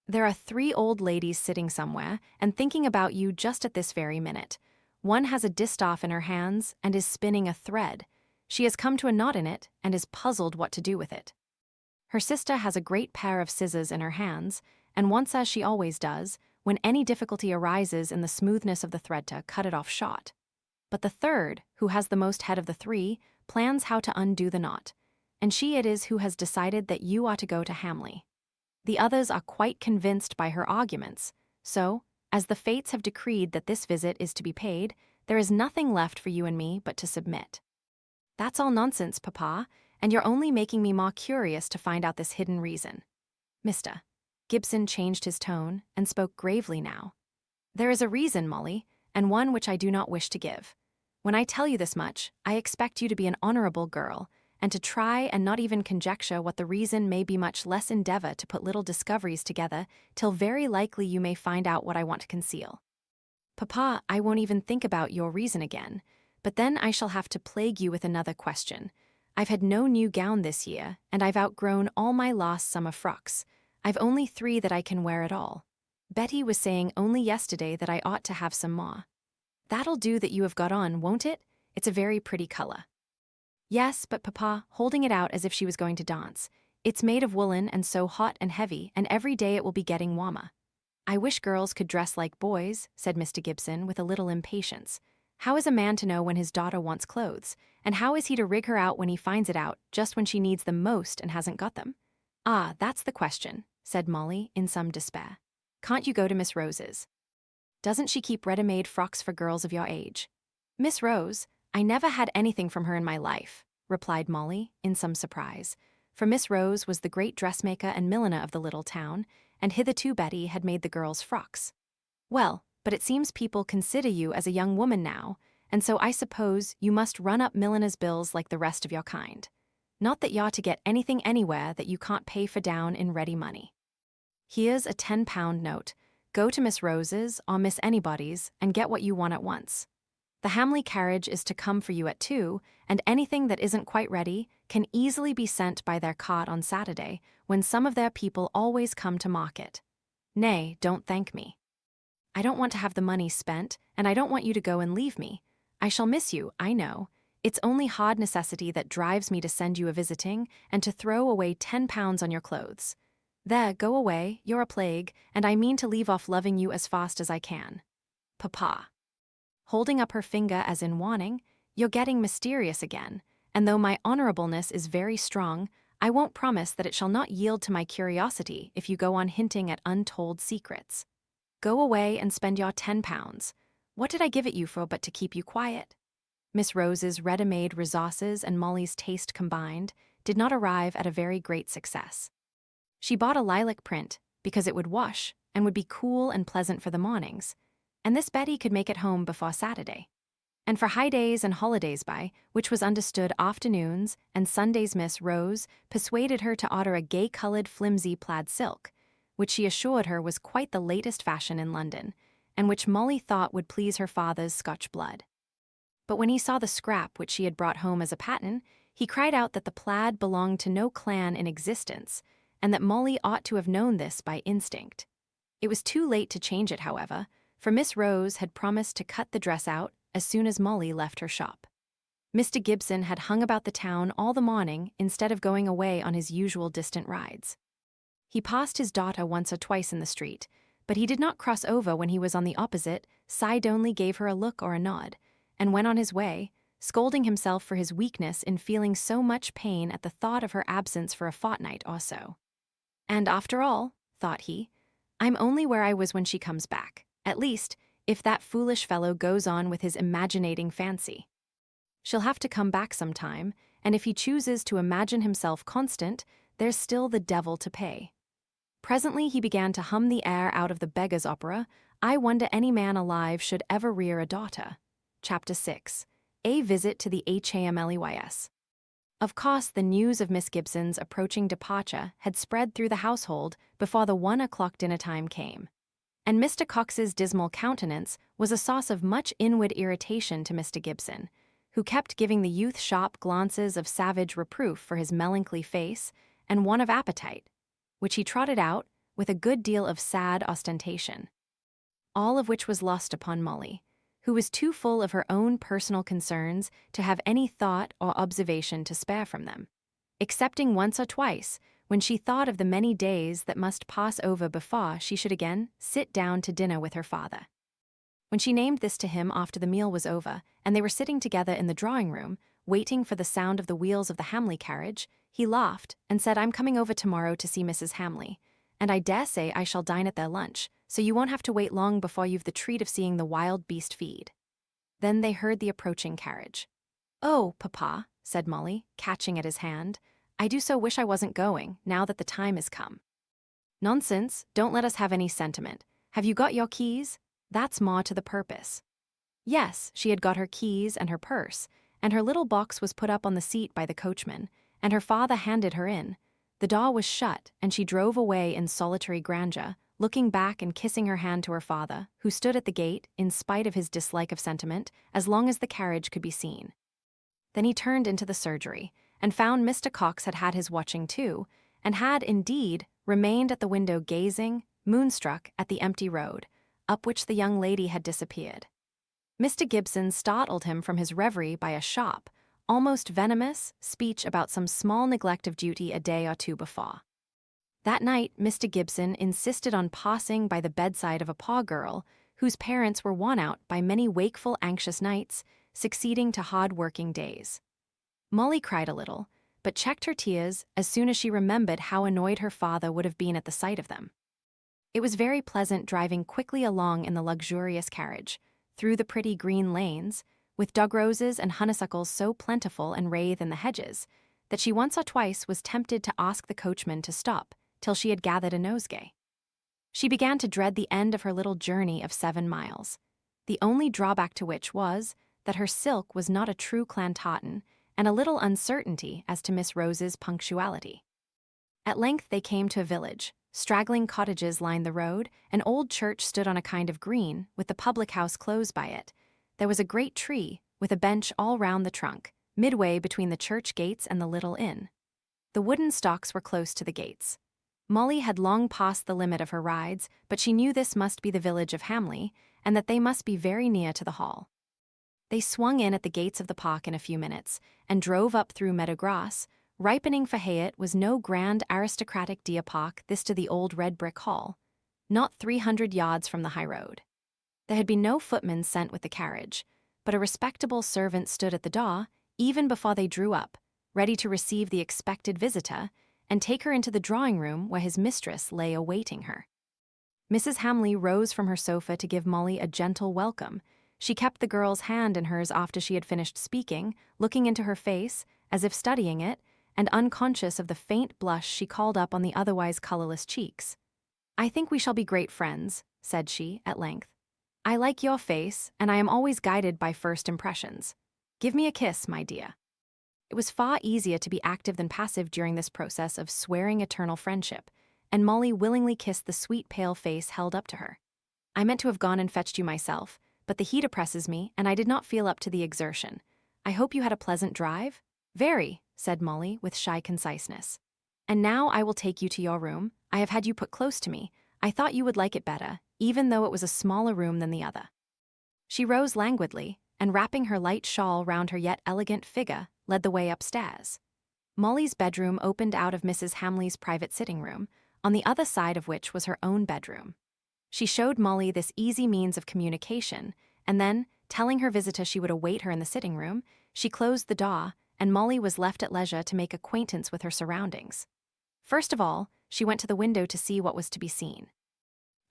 "There are 3 old ladies sitting somewhere and thinking about you just at this very minute. One has a distaff in her hands and is spinning a thread. She has come to a knot in it and is puzzled what to do with it. Her sister has a great pair of scissors in her hands, and wants, as she always does, when any difficulty arises in the smoothness of the thread, to cut it off short. But the third, who has the most head of the 3, plans how to undo the knot, and she it is who has decided that you are to go to Hamley. The others are quite convinced by her arguments, so, as the fates have decreed that this visit is to be paid, there is nothing left for you and me but to submit." "That's all nonsense, Papa, and you're only making me more curious to find out this hidden reason." Mr. Gibson changed his tone and spoke gravely now. "There is a reason, Molly, and one which I do not wish to give. When I tell you this much, I expect you to be an honorable girl, and to try and not even conjecture what the reason may be, much less endeavor to put little discoveries together, till very likely you may find out what I want to conceal." "Papa, I won't even think about your reason again, but then I shall have to plague you with another question. I've had no new gown this year, and I've outgrown all my last summer frocks. I've only 3 that I can wear at all. Betty was saying only yesterday that I ought to have some more. That'll do that you have got on, won't it? It's a very pretty color." "Yes, but Papa," holding it out as if she was going to dance, "it's made of woolen and so hot and heavy, and every day it will be getting warmer." "I wish girls could dress like boys," said Mr. Gibson with a little impatience. "How is a man to know when his daughter wants clothes, and how is he to rig her out when he finds it out just when she needs them most and hasn't got them?" "Ah, that's the question," said Molly in some despair. "Can't you go to Miss Rose's? Doesn't she keep ready-made frocks for girls of your age?" "Miss Rose? I never had anything from her in my life," replied Molly in some surprise, for Miss Rose was the great dressmaker and milliner of the little town, and hitherto Betty had made the girls' frocks. "Well, but it seems people consider you as a young woman now, and so I suppose you must run up milliner's bills like the rest of your kind. Not that you're to get anything anywhere that you can't pay for down in ready money. Here's a £10 note. Go to Miss Rose's or Miss Anybody's and get what you want at once. The Hamley carriage is to come for you at 2, and anything that isn't quite ready can easily be sent by their cart on Saturday, when some of their people always come to market. Nay, don't thank me. I don't want to have the money spent, and I don't want you to go and leave me. I shall miss you, I know. It's only hard necessity that drives me to send you a visiting and to throw away £10 on your clothes. There, go away, you're a plague, and I mean to leave off loving you as fast as I can. Papa." Holding up her finger as in warning, "You're getting mysterious again, and though my honorableness is very strong, I won't promise that it shall not yield to my curiosity if you go on hinting at untold secrets. Go away and spend your £10. What did I give it you for but to keep you quiet?" Miss Rose's ready-made resources and Molly's taste combined did not arrive at a very great success. She bought a lilac print because it would wash and would be cool and pleasant for the mornings, and this Betty could make at home before Saturday. And for high days and holidays by, which was understood afternoons and Sundays, Miss Rose persuaded her to order a gay-colored flimsy plaid silk, which she assured her was quite the latest fashion in London, and which Molly thought would please her father's Scotch blood. But when he saw the scrap which she had brought home as a pattern, he cried out that the plaid belonged to no clan in existence, and that Molly ought to have known this by instinct. It was too late to change it, however, for Miss Rose had promised to cut the dress out as soon as Molly left her shop. Mr. Gibson had hung about the town all the morning instead of going away on his usual distant rides. He passed his daughter once or twice in the street, but he did not cross over when he was on the opposite side, only gave her a look or a nod, and went on his way, scolding himself for his weakness in feeling so much pain at the thought of her absence for a fortnight or so. "And after all," thought he, "I'm only where I was when she comes back, at least, if that foolish fellow goes on with his imaginating fancy. She'll have to come back some time, and if he chooses to imagine himself constant, there's still the devil to pay. Presently he began to hum the air out of the beggar's opera, I Wonder Any Man Alive Should Ever Rear a Daughter. Chapter 6. A Visit to the Hamleys. Of course, the news of Miss Gibson's approaching departure had spread through the household before the 1 o'clock dinner time came. And Mr. Cox's dismal countenance was a source of much inward irritation to Mr. Gibson, who kept giving the youth sharp glances of savage reproof for his melancholy face and one of appetite, which he trotted out with a good deal of sad ostentation. All of which was lost upon Molly, who was too full of her own personal concerns to have any thought or observation to spare from them, excepting once or twice when she thought of the many days that must pass over before she should again sit down to dinner with her father. When she named this to him after the meal was over, and they were sitting together in the drawing-room, waiting for the sound of the wheels of the Hamley carriage, he laughed and said, I'm coming over tomorrow to see Mrs. Hamley, and I dare say I shall dine at their lunch, so you won't have to wait long before you've the treat of seeing the wild beast feed. Then they heard the approaching carriage. Oh, Papa, said Molly, catching at his hand, I do so wish I wasn't going, now that the time is come. Nonsense, don't let us have any sentiment. Have you got your keys? That's more to the purpose. Yes, she had got her keys and her purse, and her little box was put up on the seat by the coachman, and her father handed her in. The door was shut, and she drove away in solitary grandeur, looking back and kissing her hand to her father, who stood at the gate, in spite of his dislike of sentiment, as long as the carriage could be seen. Then he turned into the surgery, and found Mr. Cox had had his watching too, and had, indeed, remained at the window gazing, moonstruck, at the empty road, up which the young lady had disappeared. Mr. Gibson startled him from his reverie by a sharp, almost venomous, speech about some small neglect of duty a day or two before. That night, Mr. Gibson insisted on passing by the bedside of a poor girl whose parents were worn out by many wakeful, anxious nights succeeding to hard-working days. Molly cried a little, but checked her tears as soon as she remembered how annoyed her father would have been at the sight of them. It was very pleasant driving quickly along in the luxurious carriage, through the pretty green lanes, with dog roses and honeysuckles so plentiful and wreathed in the hedges, that she once or twice was tempted to ask the coachman to stop till she had gathered a nosegay. She began to dread the end of her little journey of 7 miles, the only drawback to which was that her silk was not a true Clantartan, and a little uncertainty as to Miss Rose's punctuality. At length they came to a village. Straggling cottages lined the road, an old church stood on a kind of green, with the public house close by it. There was a great tree, with a bench all round the trunk, midway between the church gates and the little inn. The wooden stocks were close to the gates. Molly had long passed the limit of her rides, but she knew this must be the village of Hamley, and that they must be very near to the hall. They swung in at the gates of the park in a few minutes, and drove up through meadow grass. Ripening for hay it was no grand aristocratic park this to the old red brick hall, not 300 yards from the high road. There had been no footman sent with the carriage, but a respectable servant stood at the door, even before they drew up, ready to receive the expected visitor, and take her into the drawing-room where his mistress lay awaiting her. Mrs. Hamley rose from her sofa to give Molly a gentle welcome. She kept the girl's hand in hers after she had finished speaking, looking into her face, as if studying it, and unconscious of the faint blush she called up on the otherwise colorless cheeks. I think we shall be great friends, said she, at length. I like your face, and I am always guided by first impressions. Give me a kiss, my dear. It was far easier to be active than passive during this process of swearing eternal friendship, and Molly willingly kissed the sweet pale face held up to her. I meant to have gone and fetched you myself, but the heat oppresses me, and I did not feel up to the exertion. I hope you had a pleasant drive? Very, said Molly with shy conciseness. And now I will take you to your room. I have had you put close to me. I thought you would like it better, even though it was a smaller room than the other. She rose languidly, and wrapping her light shawl round her yet elegant figure, led the way upstairs. Molly's bedroom opened out of Mrs. Hamley's private sitting room, on the other side of which was her own bedroom. She showed Molly this easy means of communication, and then, telling her visitor she would await her in the sitting room, she closed the door, and Molly was left at leisure to make acquaintance with her surroundings. First of all, she went to the window to see what was to be seen.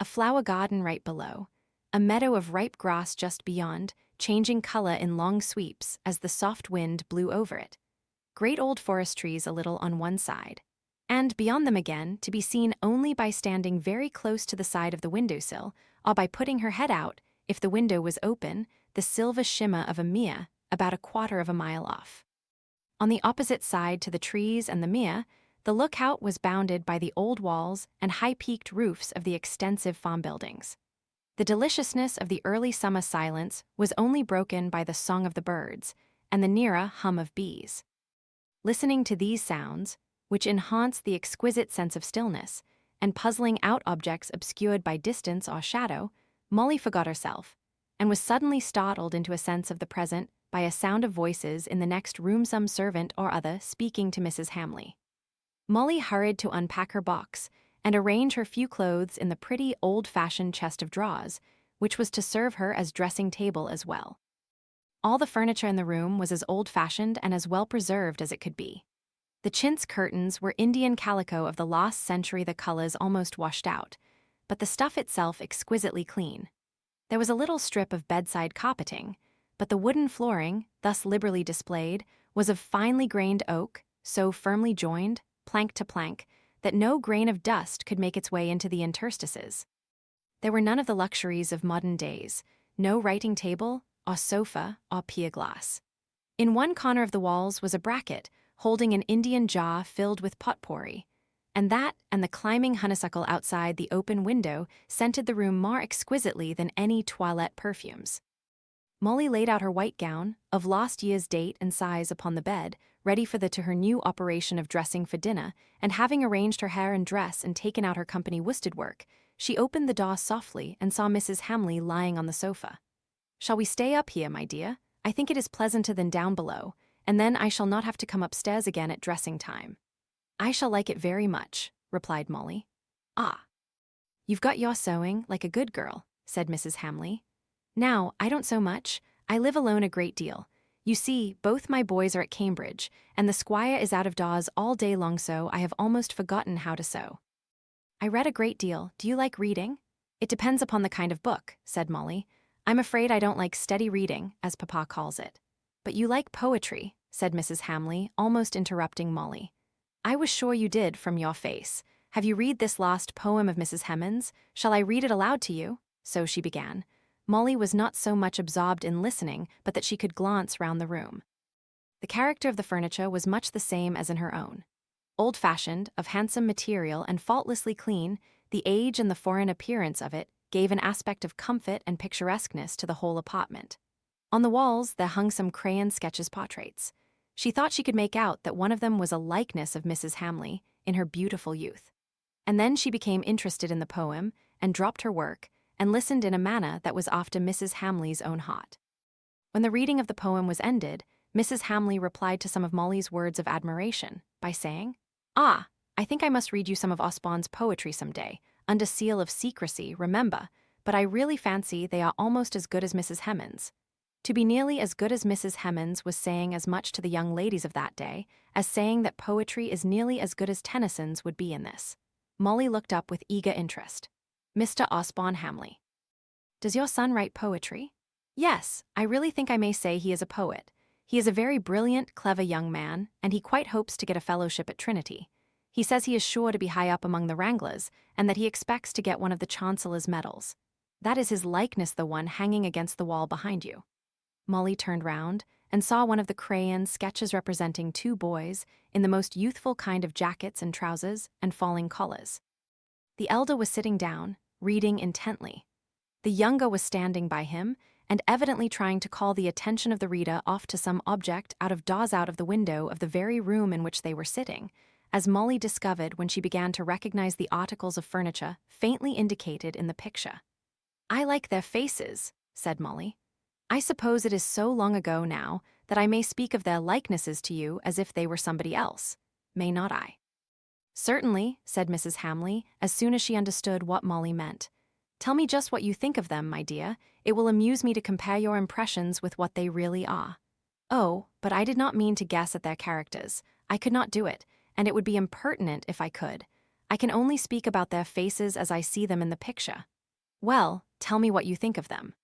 A flower garden right below, a meadow of ripe grass just beyond, changing color in long sweeps as the soft wind blew over it. Great old forest trees a little on one side. and beyond them again to be seen only by standing very close to the side of the windowsill, or by putting her head out, if the window was open, the silver shimmer of a mere, about a quarter of a mile off. On the opposite side to the trees and the mere, the lookout was bounded by the old walls and high-peaked roofs of the extensive farm buildings. The deliciousness of the early summer silence was only broken by the song of the birds and the nearer hum of bees. Listening to these sounds, which enhance the exquisite sense of stillness, and puzzling out objects obscured by distance or shadow, Molly forgot herself, and was suddenly startled into a sense of the present by a sound of voices in the next room, some servant or other speaking to Mrs. Hamley. Molly hurried to unpack her box and arrange her few clothes in the pretty old-fashioned chest of drawers, which was to serve her as dressing table as well. All the furniture in the room was as old-fashioned and as well-preserved as it could be. The chintz curtains were Indian calico of the last century, the colors almost washed out, but the stuff itself exquisitely clean. There was a little strip of bedside carpeting, but the wooden flooring, thus liberally displayed, was of finely grained oak, so firmly joined, plank to plank, that no grain of dust could make its way into the interstices. There were none of the luxuries of modern days, no writing table, or sofa, or pier glass. In one corner of the walls was a bracket holding an Indian jar filled with potpourri, and that and the climbing honeysuckle outside the open window scented the room more exquisitely than any toilette perfumes. Molly laid out her white gown, of last year's date and size, upon the bed, ready for her new operation of dressing for dinner, and having arranged her hair and dress and taken out her company worsted work, she opened the door softly and saw Mrs. Hamley lying on the sofa. "Shall we stay up here, my dear? I think it is pleasanter than down below, and then I shall not have to come upstairs again at dressing time." "I shall like it very much," replied Molly. "Ah, you've got your sewing, like a good girl," said Mrs. Hamley. "Now, I don't sew much. I live alone a great deal. You see, both my boys are at Cambridge, and the squire is out of doors all day long, so I have almost forgotten how to sew." "I read a great deal. Do you like reading?" "It depends upon the kind of book," said Molly. "I'm afraid I don't like steady reading, as Papa calls it." "But you like poetry," said Mrs. Hamley, almost interrupting Molly. "I was sure you did from your face. Have you read this last poem of Mrs. Hemans? Shall I read it aloud to you?" So she began. Molly was not so much absorbed in listening, but that she could glance round the room. The character of the furniture was much the same as in her own. Old-fashioned, of handsome material and faultlessly clean, the age and the foreign appearance of it gave an aspect of comfort and picturesqueness to the whole apartment. On the walls there hung some crayon sketches portraits. She thought she could make out that one of them was a likeness of Mrs. Hamley in her beautiful youth. And then she became interested in the poem, and dropped her work, and listened in a manner that was after Mrs. Hamley's own heart. When the reading of the poem was ended, Mrs. Hamley replied to some of Molly's words of admiration by saying, "Ah, I think I must read you some of Osborne's poetry some day, under seal of secrecy, remember, but I really fancy they are almost as good as Mrs. Hemans." To be nearly as good as Mrs. Hemans was saying as much to the young ladies of that day as saying that poetry is nearly as good as Tennyson's would be in this. Molly looked up with eager interest. "Mr. Osborne Hamley. Does your son write poetry?" "Yes, I really think I may say he is a poet. He is a very brilliant, clever young man, and he quite hopes to get a fellowship at Trinity. He says he is sure to be high up among the Wranglers, and that he expects to get one of the Chancellor's medals. That is his likeness, the one hanging against the wall behind you." Molly turned round and saw one of the crayon sketches representing two boys in the most youthful kind of jackets and trousers and falling collars. The elder was sitting down, reading intently. The younger was standing by him, and evidently trying to call the attention of the reader off to some object out of the window of the very room in which they were sitting, as Molly discovered when she began to recognize the articles of furniture faintly indicated in the picture. "I like their faces," said Molly. "I suppose it is so long ago now that I may speak of their likenesses to you as if they were somebody else. May not I?" "Certainly," said Mrs. Hamley, as soon as she understood what Molly meant. "Tell me just what you think of them, my dear. It will amuse me to compare your impressions with what they really are." "Oh, but I did not mean to guess at their characters. I could not do it, and it would be impertinent if I could. I can only speak about their faces as I see them in the picture." "Well, tell me what you think of them."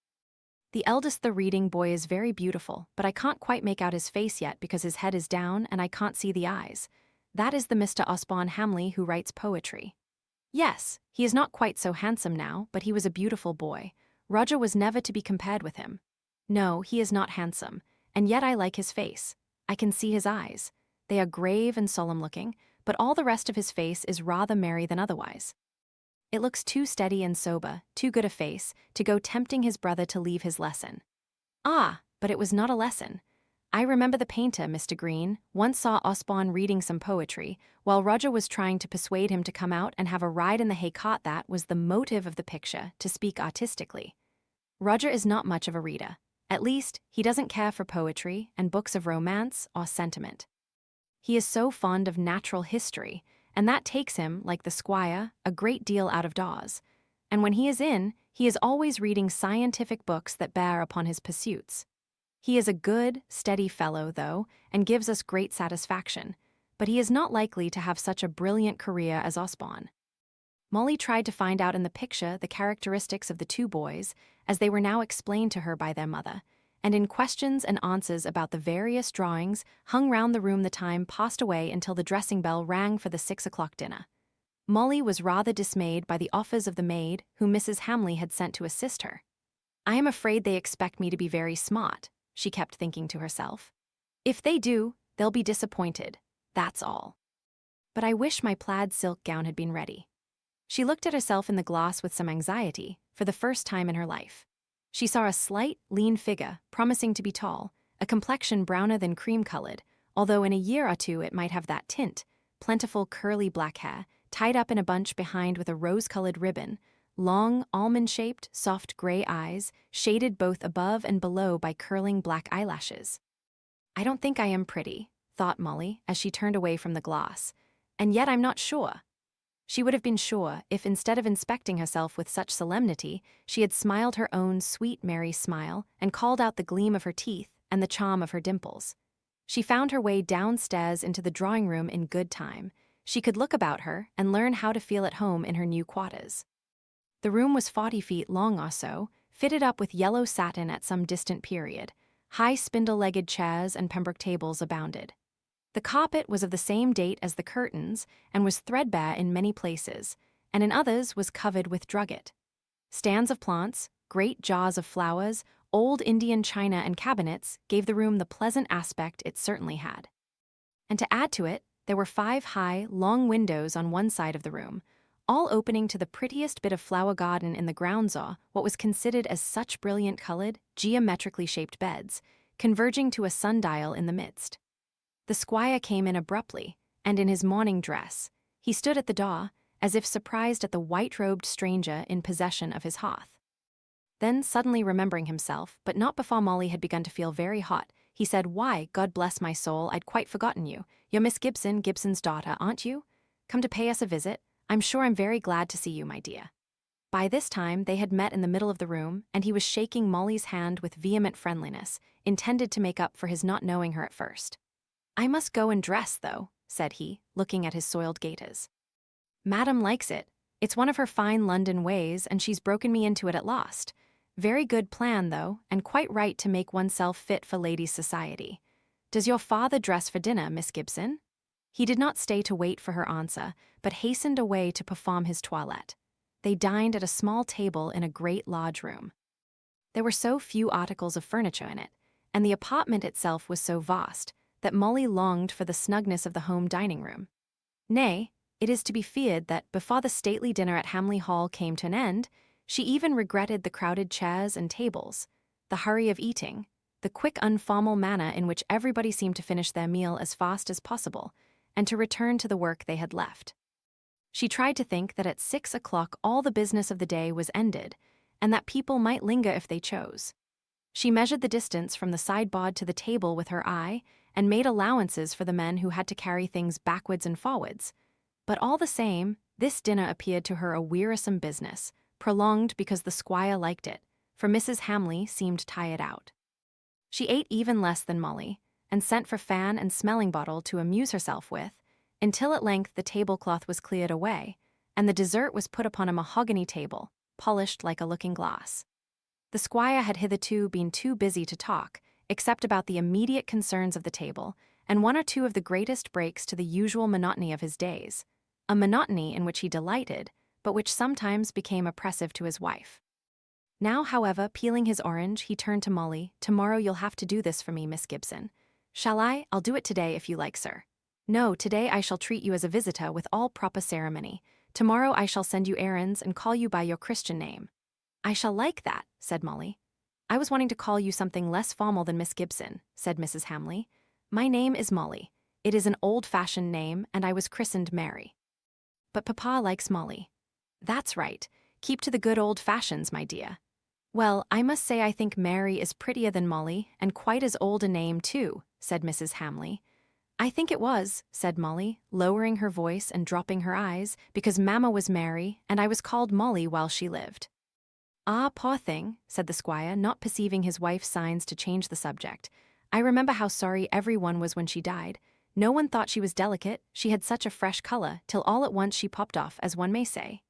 "The eldest, the reading boy, is very beautiful, but I can't quite make out his face yet because his head is down and I can't see the eyes. That is the Mr. Osborne Hamley who writes poetry. Yes, he is not quite so handsome now, but he was a beautiful boy. Roger was never to be compared with him. No, he is not handsome, and yet I like his face. I can see his eyes. They are grave and solemn-looking, but all the rest of his face is rather merry than otherwise. It looks too steady and sober, too good a face, to go tempting his brother to leave his lesson. Ah, but it was not a lesson. I remember the painter, Mr. Green, once saw Osborne reading some poetry, while Roger was trying to persuade him to come out and have a ride in the hay cart. That was the motive of the picture, to speak artistically. Roger is not much of a reader. At least, he doesn't care for poetry and books of romance or sentiment. He is so fond of natural history, and that takes him, like the squire, a great deal out of doors. And when he is in, he is always reading scientific books that bear upon his pursuits. He is a good, steady fellow, though, and gives us great satisfaction, but he is not likely to have such a brilliant career as Osborne. Molly tried to find out in the picture the characteristics of the two boys, as they were now explained to her by their mother, and in questions and answers about the various drawings hung round the room the time passed away until the dressing bell rang for the 6 o'clock dinner. Molly was rather dismayed by the offers of the maid whom Mrs. Hamley had sent to assist her. I am afraid they expect me to be very smart, she kept thinking to herself. If they do, they'll be disappointed, that's all. But I wish my plaid silk gown had been ready. She looked at herself in the glass with some anxiety, for the first time in her life. She saw a slight, lean figure, promising to be tall, a complexion browner than cream-colored, although in a year or two it might have that tint, plentiful curly black hair, tied up in a bunch behind with a rose-colored ribbon, long, almond-shaped, soft gray eyes, shaded both above and below by curling black eyelashes. I don't think I am pretty, thought Molly, as she turned away from the glass, and yet I'm not sure. She would have been sure if, instead of inspecting herself with such solemnity, she had smiled her own sweet, merry smile and called out the gleam of her teeth and the charm of her dimples. She found her way downstairs into the drawing-room in good time. She could look about her and learn how to feel at home in her new quarters. The room was 40 feet long or so, fitted up with yellow satin at some distant period. High spindle-legged chairs and Pembroke tables abounded. The carpet was of the same date as the curtains and was threadbare in many places, and in others was covered with drugget. Stands of plants, great jars of flowers, old Indian china and cabinets gave the room the pleasant aspect it certainly had. And to add to it, there were 5 high, long windows on one side of the room, all opening to the prettiest bit of flower garden in the grounds, or what was considered as such brilliant-colored, geometrically shaped beds, converging to a sundial in the midst. The squire came in abruptly, and in his morning dress. He stood at the door, as if surprised at the white-robed stranger in possession of his hearth. Then, suddenly remembering himself, but not before Molly had begun to feel very hot, he said, "Why, God bless my soul, I'd quite forgotten you. You're Miss Gibson, Gibson's daughter, aren't you? Come to pay us a visit? I'm sure I'm very glad to see you, my dear." By this time, they had met in the middle of the room, and he was shaking Molly's hand with vehement friendliness, intended to make up for his not knowing her at first. "I must go and dress, though," said he, looking at his soiled gaiters. "Madam likes it. It's one of her fine London ways, and she's broken me into it at last. Very good plan, though, and quite right to make oneself fit for ladies' society. Does your father dress for dinner, Miss Gibson?" He did not stay to wait for her answer, but hastened away to perform his toilette. They dined at a small table in a great lodge room. There were so few articles of furniture in it, and the apartment itself was so vast, that Molly longed for the snugness of the home dining room. Nay, it is to be feared that before the stately dinner at Hamley Hall came to an end, she even regretted the crowded chairs and tables, the hurry of eating, the quick informal manner in which everybody seemed to finish their meal as fast as possible, and to return to the work they had left. She tried to think that at 6 o'clock all the business of the day was ended, and that people might linger if they chose. She measured the distance from the sideboard to the table with her eye, and made allowances for the men who had to carry things backwards and forwards. But all the same, this dinner appeared to her a wearisome business, prolonged because the squire liked it, for Mrs. Hamley seemed tired out. She ate even less than Molly, and sent for fan and smelling bottle to amuse herself with, until at length the tablecloth was cleared away, and the dessert was put upon a mahogany table, polished like a looking-glass. The squire had hitherto been too busy to talk, except about the immediate concerns of the table, and one or two of the greatest breaks to the usual monotony of his days, a monotony in which he delighted, but which sometimes became oppressive to his wife. Now, however, peeling his orange, he turned to Molly. "Tomorrow you'll have to do this for me, Miss Gibson." "Shall I? I'll do it today if you like, sir." "No, today I shall treat you as a visitor with all proper ceremony. Tomorrow I shall send you errands and call you by your Christian name." "I shall like that," said Molly. "I was wanting to call you something less formal than Miss Gibson," said Mrs. Hamley. "My name is Molly. It is an old-fashioned name, and I was christened Mary." "But Papa likes Molly." "That's right. Keep to the good old fashions, my dear." "Well, I must say I think Mary is prettier than Molly, and quite as old a name, too," said Mrs. Hamley. "I think it was," said Molly, lowering her voice and dropping her eyes, "because Mamma was Mary, and I was called Molly while she lived." "Ah, poor thing," said the squire, not perceiving his wife's signs to change the subject. "I remember how sorry everyone was when she died. No one thought she was delicate, she had such a fresh color, till all at once she popped off, as one may say."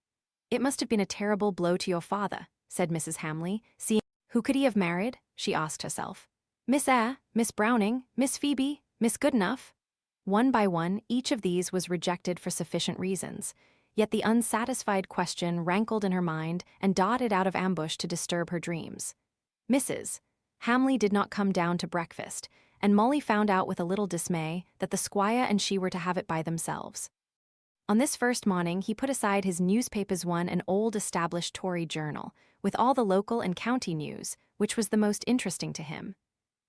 "It must have been a terrible blow to your father," said Mrs. Hamley, seeing who could he have married, she asked herself. Miss Eyre, Miss Browning, Miss Phoebe, Miss Goodenough? One by one, each of these was rejected for sufficient reasons, yet the unsatisfied question rankled in her mind and darted out of ambush to disturb her dreams. Mrs. Hamley did not come down to breakfast, and Molly found out with a little dismay that the squire and she were to have it by themselves. On this first morning, he put aside his newspapers, one an old established Tory journal, with all the local and county news, which was the most interesting to him.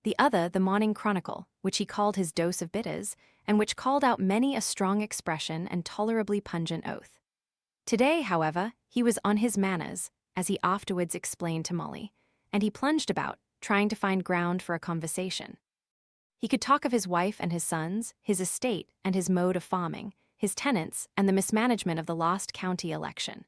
The other, the Morning Chronicle, which he called his dose of bitters, and which called out many a strong expression and tolerably pungent oath. Today, however, he was on his manners, as he afterwards explained to Molly, and he plunged about, trying to find ground for a conversation. He could talk of his wife and his sons, his estate and his mode of farming, his tenants, and the mismanagement of the lost county election.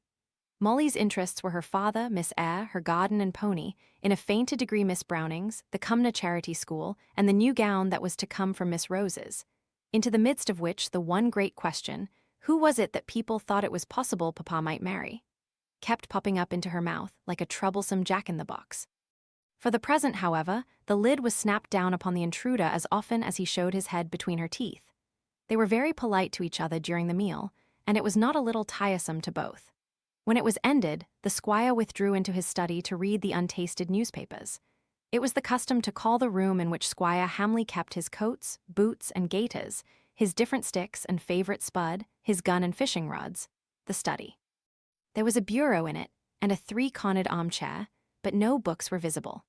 Molly's interests were her father, Miss Eyre, her garden and pony, in a fainter degree Miss Browning's, the Cumnor Charity School, and the new gown that was to come from Miss Rose's, into the midst of which the one great question, who was it that people thought it was possible Papa might marry, kept popping up into her mouth like a troublesome jack-in-the-box. For the present, however, the lid was snapped down upon the intruder as often as he showed his head between her teeth. They were very polite to each other during the meal, and it was not a little tiresome to both. When it was ended, the squire withdrew into his study to read the untasted newspapers. It was the custom to call the room in which Squire Hamley kept his coats, boots, and gaiters, his different sticks and favorite spud, his gun and fishing rods, the study. There was a bureau in it, and a three-cornered armchair, but no books were visible.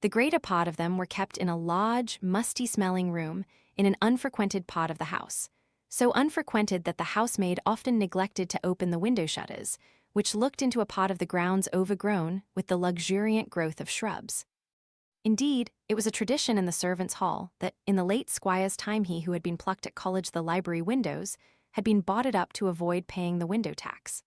The greater part of them were kept in a large, musty-smelling room in an unfrequented part of the house, so unfrequented that the housemaid often neglected to open the window shutters, which looked into a part of the grounds overgrown with the luxuriant growth of shrubs. Indeed, it was a tradition in the servants' hall that, in the late squire's time, he who had been plucked at college the library windows had been boughted up to avoid paying the window tax.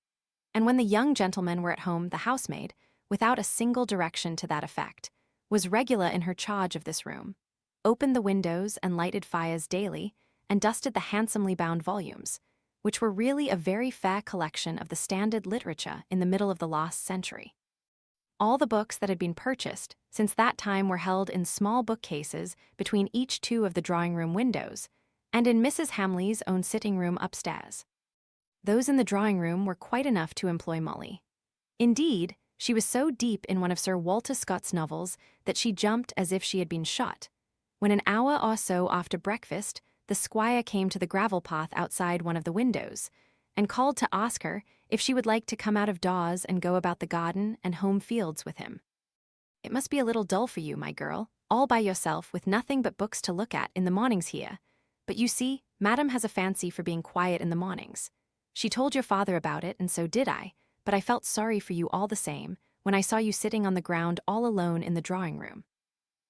And when the young gentlemen were at home, the housemaid, without a single direction to that effect, was regular in her charge of this room, opened the windows and lighted fires daily, and dusted the handsomely bound volumes, which were really a very fair collection of the standard literature in the middle of the last century. All the books that had been purchased since that time were held in small bookcases between each two of the drawing-room windows, and in Mrs. Hamley's own sitting-room upstairs. Those in the drawing-room were quite enough to employ Molly. Indeed, she was so deep in one of Sir Walter Scott's novels that she jumped as if she had been shot, when an hour or so after breakfast, the squire came to the gravel path outside one of the windows, and called to ask her if she would like to come out of doors and go about the garden and home fields with him. "It must be a little dull for you, my girl, all by yourself with nothing but books to look at in the mornings here. But you see, Madam has a fancy for being quiet in the mornings. She told your father about it, and so did I, but I felt sorry for you all the same when I saw you sitting on the ground all alone in the drawing-room."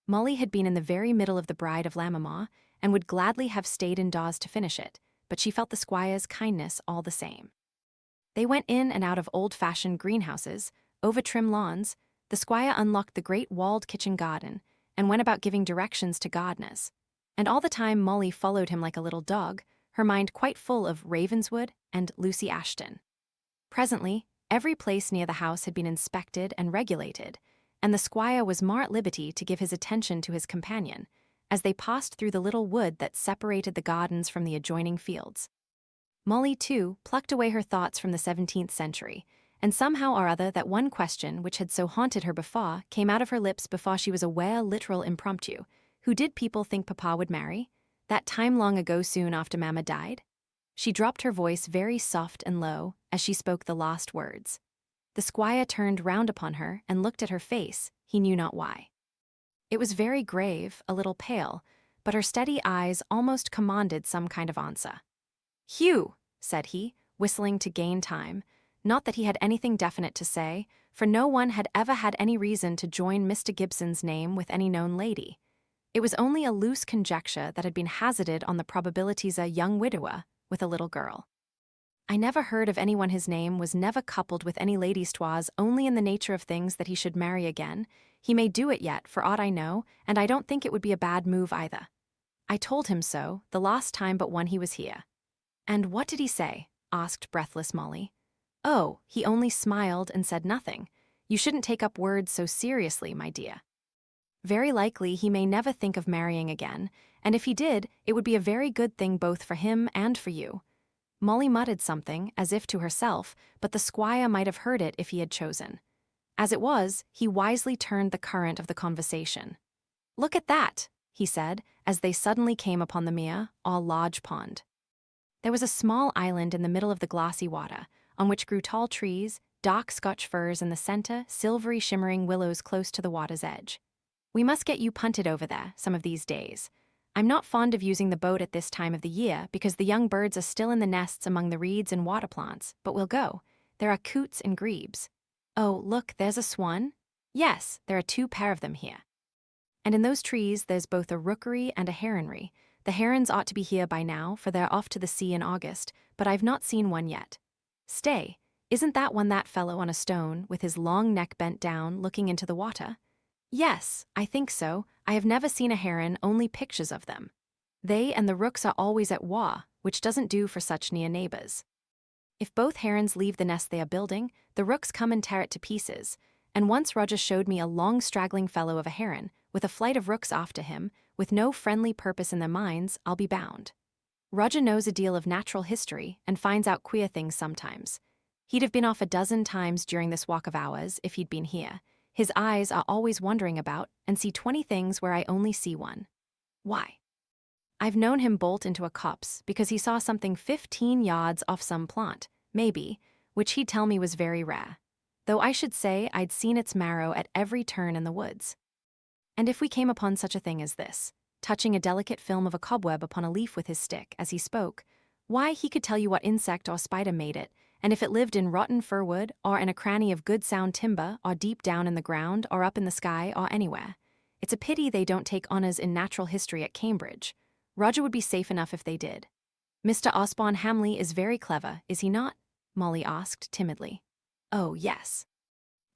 Molly had been in the very middle of The Bride of Lammermoor, and would gladly have stayed indoors to finish it, but she felt the squire's kindness all the same. They went in and out of old-fashioned greenhouses, over trim lawns. The squire unlocked the great walled kitchen garden, and went about giving directions to gardeners. And all the time Molly followed him like a little dog, her mind quite full of Ravenswood and Lucy Ashton. Presently, every place near the house had been inspected and regulated, and the squire was more at liberty to give his attention to his companion, as they passed through the little wood that separated the gardens from the adjoining fields. Molly, too, plucked away her thoughts from the 17th century, and somehow or other that one question which had so haunted her before came out of her lips before she was aware literal impromptu. Who did people think Papa would marry? That time long ago soon after Mamma died? She dropped her voice very soft and low as she spoke the last words. The squire turned round upon her and looked at her face, he knew not why. It was very grave, a little pale, but her steady eyes almost commanded some kind of answer. "Hugh," said he, whistling to gain time, not that he had anything definite to say, for no one had ever had any reason to join Mr. Gibson's name with any known lady. It was only a loose conjecture that had been hazarded on the probabilities a young widower with a little girl. "I never heard of anyone his name was never coupled with any lady's 'twas only in the nature of things that he should marry again. He may do it yet, for aught I know, and I don't think it would be a bad move either. I told him so, the last time but one he was here." "And what did he say?" asked breathless Molly. "Oh, he only smiled and said nothing. You shouldn't take up words so seriously, my dear. Very likely he may never think of marrying again, and if he did, it would be a very good thing both for him and for you." Molly muttered something, as if to herself, but the squire might have heard it if he had chosen. As it was, he wisely turned the current of the conversation. "Look at that," he said, as they suddenly came upon the mere, or large pond. There was a small island in the middle of the glassy water, on which grew tall trees, dark Scotch firs in the center, silvery shimmering willows close to the water's edge. "We must get you punted over there some of these days. I'm not fond of using the boat at this time of the year because the young birds are still in the nests among the reeds and water plants, but we'll go. There are coots and grebes. Oh, look, there's a swan. Yes, there are 2 pair of them here. And in those trees there's both a rookery and a heronry. The herons ought to be here by now, for they're off to the sea in August, but I've not seen one yet. Stay, isn't that one that fellow on a stone, with his long neck bent down, looking into the water? Yes, I think so. I have never seen a heron, only pictures of them. They and the rooks are always at war, which doesn't do for such near neighbors. If both herons leave the nest they are building, the rooks come and tear it to pieces, and once Roger showed me a long straggling fellow of a heron, with a flight of rooks after him, with no friendly purpose in their minds, I'll be bound. Roger knows a deal of natural history and finds out queer things sometimes. He'd have been off a dozen times during this walk of ours if he'd been here. His eyes are always wandering about and see 20 things where I only see one. Why? I've known him bolt into a copse because he saw something 15 yards off some plant, maybe, which he'd tell me was very rare, though I should say I'd seen its marrow at every turn in the woods. And if we came upon such a thing as this, touching a delicate film of a cobweb upon a leaf with his stick as he spoke, why, he could tell you what insect or spider made it, and if it lived in rotten fir wood, or in a cranny of good sound timber, or deep down in the ground, or up in the sky, or anywhere. It's a pity they don't take honours in natural history at Cambridge. Roger would be safe enough if they did. Mr. Osborne Hamley is very clever, is he not? Molly asked timidly. Oh, yes.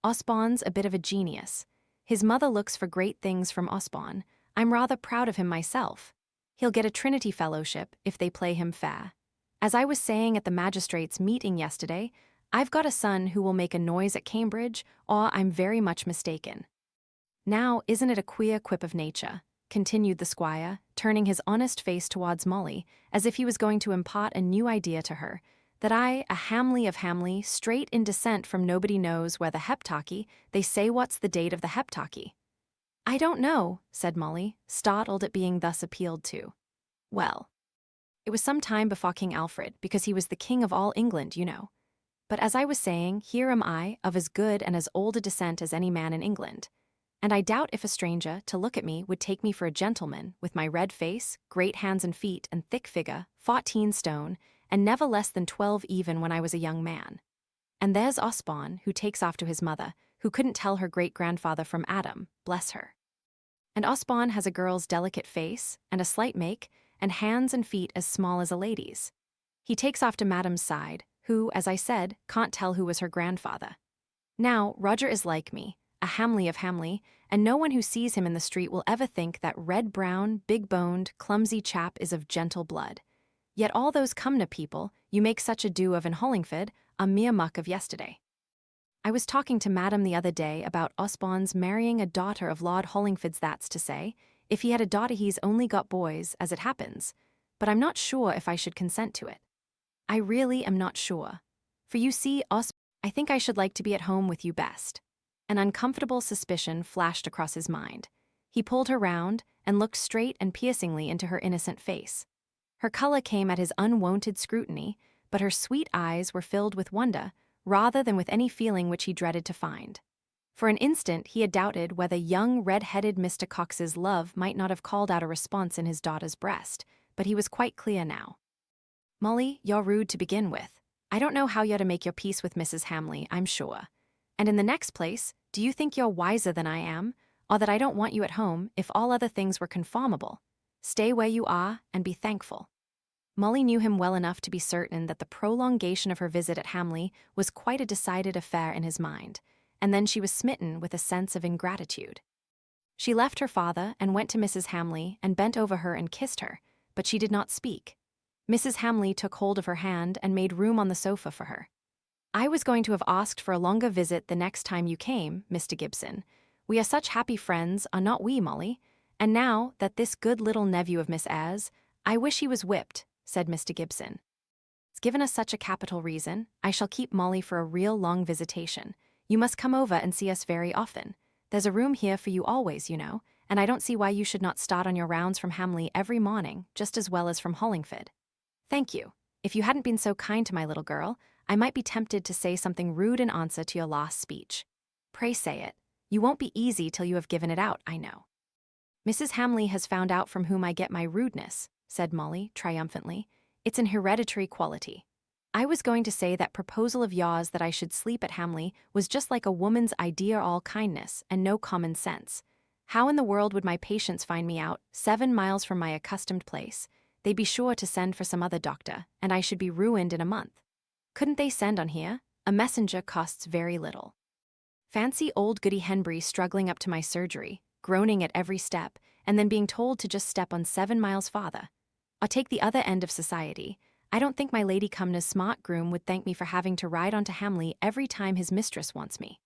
Osborne's a bit of a genius. His mother looks for great things from Osborne. I'm rather proud of him myself. He'll get a Trinity Fellowship if they play him fair. As I was saying at the magistrates' meeting yesterday, I've got a son who will make a noise at Cambridge, or I'm very much mistaken. Now, isn't it a queer quip of nature, continued the squire, turning his honest face towards Molly, as if he was going to impart a new idea to her, that I, a Hamley of Hamley, straight in descent from nobody knows where the heptarchy, they say what's the date of the heptarchy? I don't know, said Molly, startled at being thus appealed to. Well, it was some time before King Alfred, because he was the king of all England, you know. But as I was saying, here am I, of as good and as old a descent as any man in England. And I doubt if a stranger, to look at me, would take me for a gentleman, with my red face, great hands and feet, and thick figure, 14 stone, and never less than 12 even when I was a young man. And there's Osborne, who takes off to his mother, who couldn't tell her great-grandfather from Adam, bless her. And Osborne has a girl's delicate face, and a slight make, and hands and feet as small as a lady's. He takes off to Madam's side, who, as I said, can't tell who was her grandfather. Now, Roger is like me, a Hamley of Hamley, and no one who sees him in the street will ever think that red-brown, big-boned, clumsy chap is of gentle blood. Yet all those Cumnor people, you make such ado of in Hollingford, a mere muck of yesterday. I was talking to Madam the other day about Osborne's marrying a daughter of Lord Hollingford's, that's to say. If he had a daughter, he's only got boys, as it happens, but I'm not sure if I should consent to it. I really am not sure. For you see, I think I should like to be at home with you best. An uncomfortable suspicion flashed across his mind. He pulled her round and looked straight and piercingly into her innocent face. Her color came at his unwonted scrutiny, but her sweet eyes were filled with wonder rather than with any feeling which he dreaded to find. For an instant he had doubted whether young red-headed Mr. Cox's love might not have called out a response in his daughter's breast, but he was quite clear now. "Molly, you're rude to begin with. I don't know how you're to make your peace with Mrs. Hamley, I'm sure. And in the next place, do you think you're wiser than I am, or that I don't want you at home if all other things were conformable? Stay where you are and be thankful." Molly knew him well enough to be certain that the prolongation of her visit at Hamley was quite a decided affair in his mind, and then she was smitten with a sense of ingratitude. She left her father and went to Mrs. Hamley and bent over her and kissed her, but she did not speak. Mrs. Hamley took hold of her hand and made room on the sofa for her. "I was going to have asked for a longer visit the next time you came, Mr. Gibson. We are such happy friends, are not we, Molly? And now that this good little nephew of Miss Eyre's, I wish he was whipped," said Mr. Gibson. "It's given us such a capital reason. I shall keep Molly for a real long visitation. You must come over and see us very often. There's a room here for you always, you know, and I don't see why you should not start on your rounds from Hamley every morning, just as well as from Hollingford." "Thank you. If you hadn't been so kind to my little girl, I might be tempted to say something rude in answer to your last speech. Pray say it. You won't be easy till you have given it out, I know." "Mrs. Hamley has found out from whom I get my rudeness," said Molly triumphantly. "It's an hereditary quality. I was going to say that proposal of yours that I should sleep at Hamley was just like a woman's idea all kindness and no common sense. How in the world would my patients find me out 7 miles from my accustomed place? They'd be sure to send for some other doctor, and I should be ruined in a month. Couldn't they send on here? A messenger costs very little. Fancy old Goody Henbury struggling up to my surgery, groaning at every step, and then being told to just step on 7 miles farther. I'll take the other end of society. I don't think my Lady Cumnor's smart groom would thank me for having to ride on to Hamley every time his mistress wants me.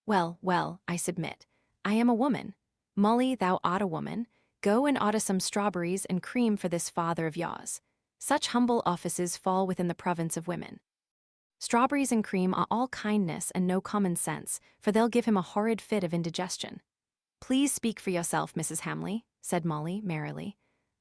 Well, well, I submit. I am a woman. Molly, thou art a woman. Go and order some strawberries and cream for this father of yours. Such humble offices fall within the province of women. Strawberries and cream are all kindness and no common sense, for they'll give him a horrid fit of indigestion." "Please speak for yourself, Mrs. Hamley," said Molly merrily.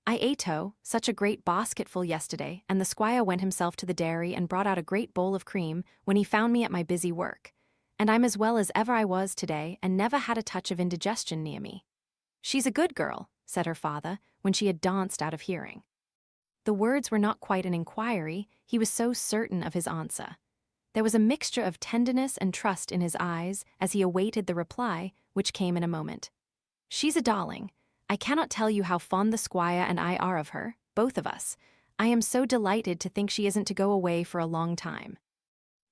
"I ate such a great basketful yesterday, and the squire went himself to the dairy and brought out a great bowl of cream when he found me at my busy work. And I'm as well as ever I was today and never had a touch of indigestion near me." "She's a good girl," said her father, when she had danced out of hearing. The words were not quite an inquiry, he was so certain of his answer. There was a mixture of tenderness and trust in his eyes as he awaited the reply, which came in a moment. "She's a darling. I cannot tell you how fond the squire and I are of her, both of us. I am so delighted to think she isn't to go away for a long time.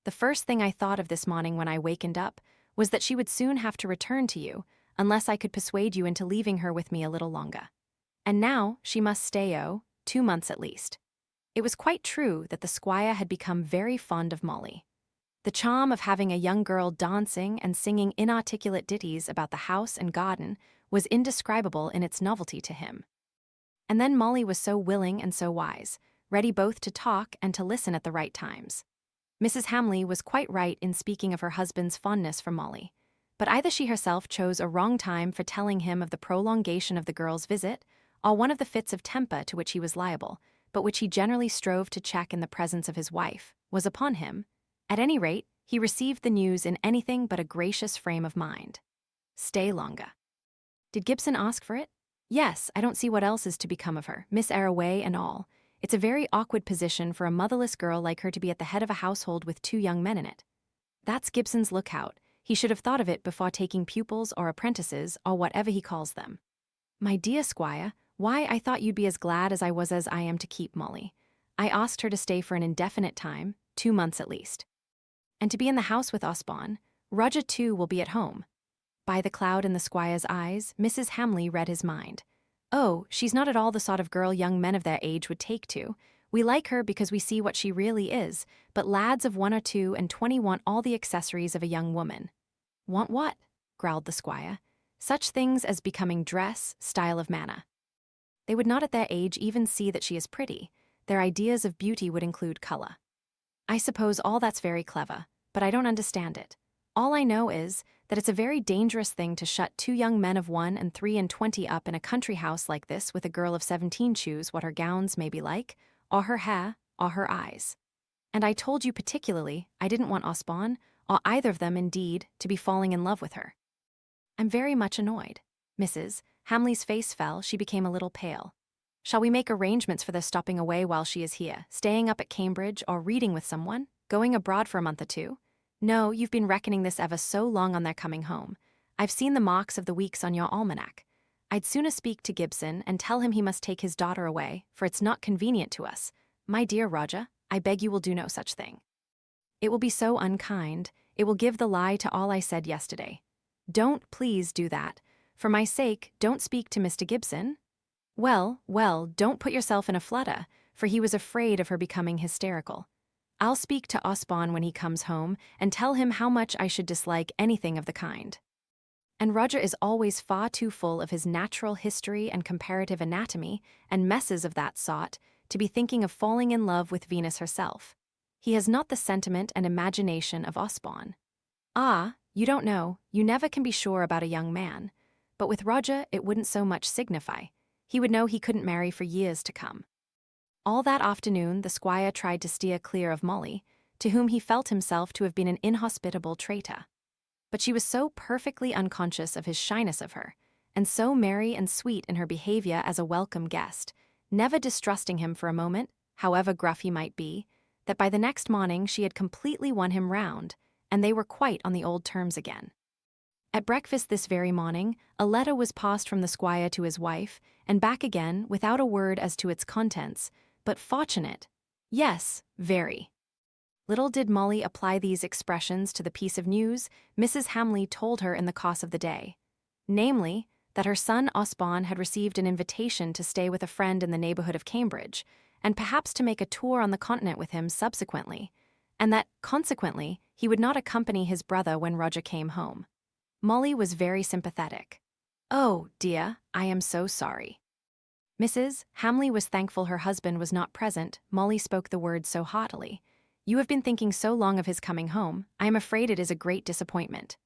The first thing I thought of this morning when I wakened up was that she would soon have to return to you, unless I could persuade you into leaving her with me a little longer. And now she must stay 2 months at least." It was quite true that the squire had become very fond of Molly. The charm of having a young girl dancing and singing inarticulate ditties about the house and garden was indescribable in its novelty to him. And then Molly was so willing and so wise, ready both to talk and to listen at the right times. Mrs. Hamley was quite right in speaking of her husband's fondness for Molly, but either she herself chose a wrong time for telling him of the prolongation of the girl's visit, or one of the fits of temper to which he was liable, but which he generally strove to check in the presence of his wife, was upon him. At any rate, he received the news in anything but a gracious frame of mind. "Stay longer." "Did Gibson ask for it?" "Yes, I don't see what else is to become of her, Miss Eyre away and all. It's a very awkward position for a motherless girl like her to be at the head of a household with 2 young men in it. That's Gibson's lookout. He should have thought of it before taking pupils or apprentices or whatever he calls them." "My dear squire, why, I thought you'd be as glad as I am to keep Molly. I asked her to stay for an indefinite time, 2 months at least. And to be in the house with Osborne. Roger, too, will be at home." By the cloud in the squire's eyes, Mrs. Hamley read his mind. "Oh, she's not at all the sort of girl young men of their age would take to. We like her because we see what she really is, but lads of 1 or 2 and 20 want all the accessories of a young woman." "Want what?" growled the squire. Such things as becoming dress, style of manner. They would not at their age even see that she is pretty. Their ideas of beauty would include color. I suppose all that's very clever, but I don't understand it. All I know is that it's a very dangerous thing to shut two young men of 1 and 3 and 20 up in a country house like this with a girl of 17 choose what her gowns may be like, or her hair, or her eyes. And I told you particularly I didn't want Osborne, or either of them indeed, to be falling in love with her. I'm very much annoyed. Mrs. Hamley's face fell, she became a little pale. Shall we make arrangements for their stopping away while she is here, staying up at Cambridge or reading with someone, going abroad for a month or two? No, you've been reckoning this ever so long on their coming home. I've seen the marks of the weeks on your almanac. I'd sooner speak to Gibson and tell him he must take his daughter away, for it's not convenient to us. My dear Roger, I beg you will do no such thing. It will be so unkind. It will give the lie to all I said yesterday. Don't please do that. For my sake, don't speak to Mr. Gibson. Well, don't put yourself in a flutter, for he was afraid of her becoming hysterical. I'll speak to Osborne when he comes home and tell him how much I should dislike anything of the kind. And Roger is always far too full of his natural history and comparative anatomy and messes of that sort to be thinking of falling in love with Venus herself. He has not the sentiment and imagination of Osborne. Ah, you don't know, you never can be sure about a young man. But with Roger it wouldn't so much signify. He would know he couldn't marry for years to come. All that afternoon the squire tried to steer clear of Molly, to whom he felt himself to have been an inhospitable traitor. But she was so perfectly unconscious of his shyness of her, and so merry and sweet in her behavior as a welcome guest, never distrusting him for a moment, however gruff he might be, that by the next morning she had completely won him round, and they were quite on the old terms again. At breakfast this very morning, a letter was passed from the squire to his wife, and back again, without a word as to its contents, but fortunate. Yes, very. Little did Molly apply these expressions to the piece of news Mrs. Hamley told her in the course of the day, namely, that her son Osborne had received an invitation to stay with a friend in the neighbourhood of Cambridge, and perhaps to make a tour on the continent with him subsequently, and that, consequently, he would not accompany his brother when Roger came home. Molly was very sympathetic. "Oh, dear, I am so sorry." Mrs. Hamley was thankful her husband was not present. Molly spoke the words so heartily. "You have been thinking so long of his coming home, I am afraid it is a great disappointment."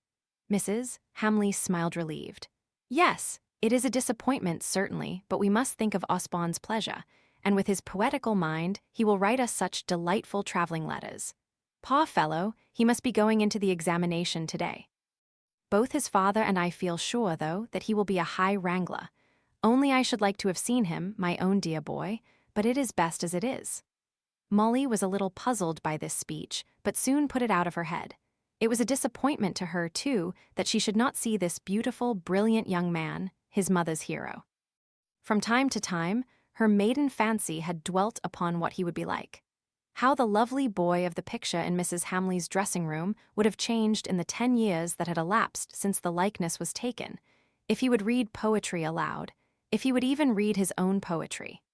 Mrs. Hamley smiled relieved. "Yes, it is a disappointment, certainly, but we must think of Osborne's pleasure, and with his poetical mind, he will write us such delightful travelling letters. Poor fellow, he must be going into the examination today. Both his father and I feel sure, though, that he will be a high wrangler. Only I should like to have seen him, my own dear boy, but it is best as it is." Molly was a little puzzled by this speech, but soon put it out of her head. It was a disappointment to her, too, that she should not see this beautiful, brilliant young man, his mother's hero. From time to time, her maiden fancy had dwelt upon what he would be like. How the lovely boy of the picture in Mrs. Hamley's dressing room would have changed in the 10 years that had elapsed since the likeness was taken, if he would read poetry aloud, if he would even read his own poetry.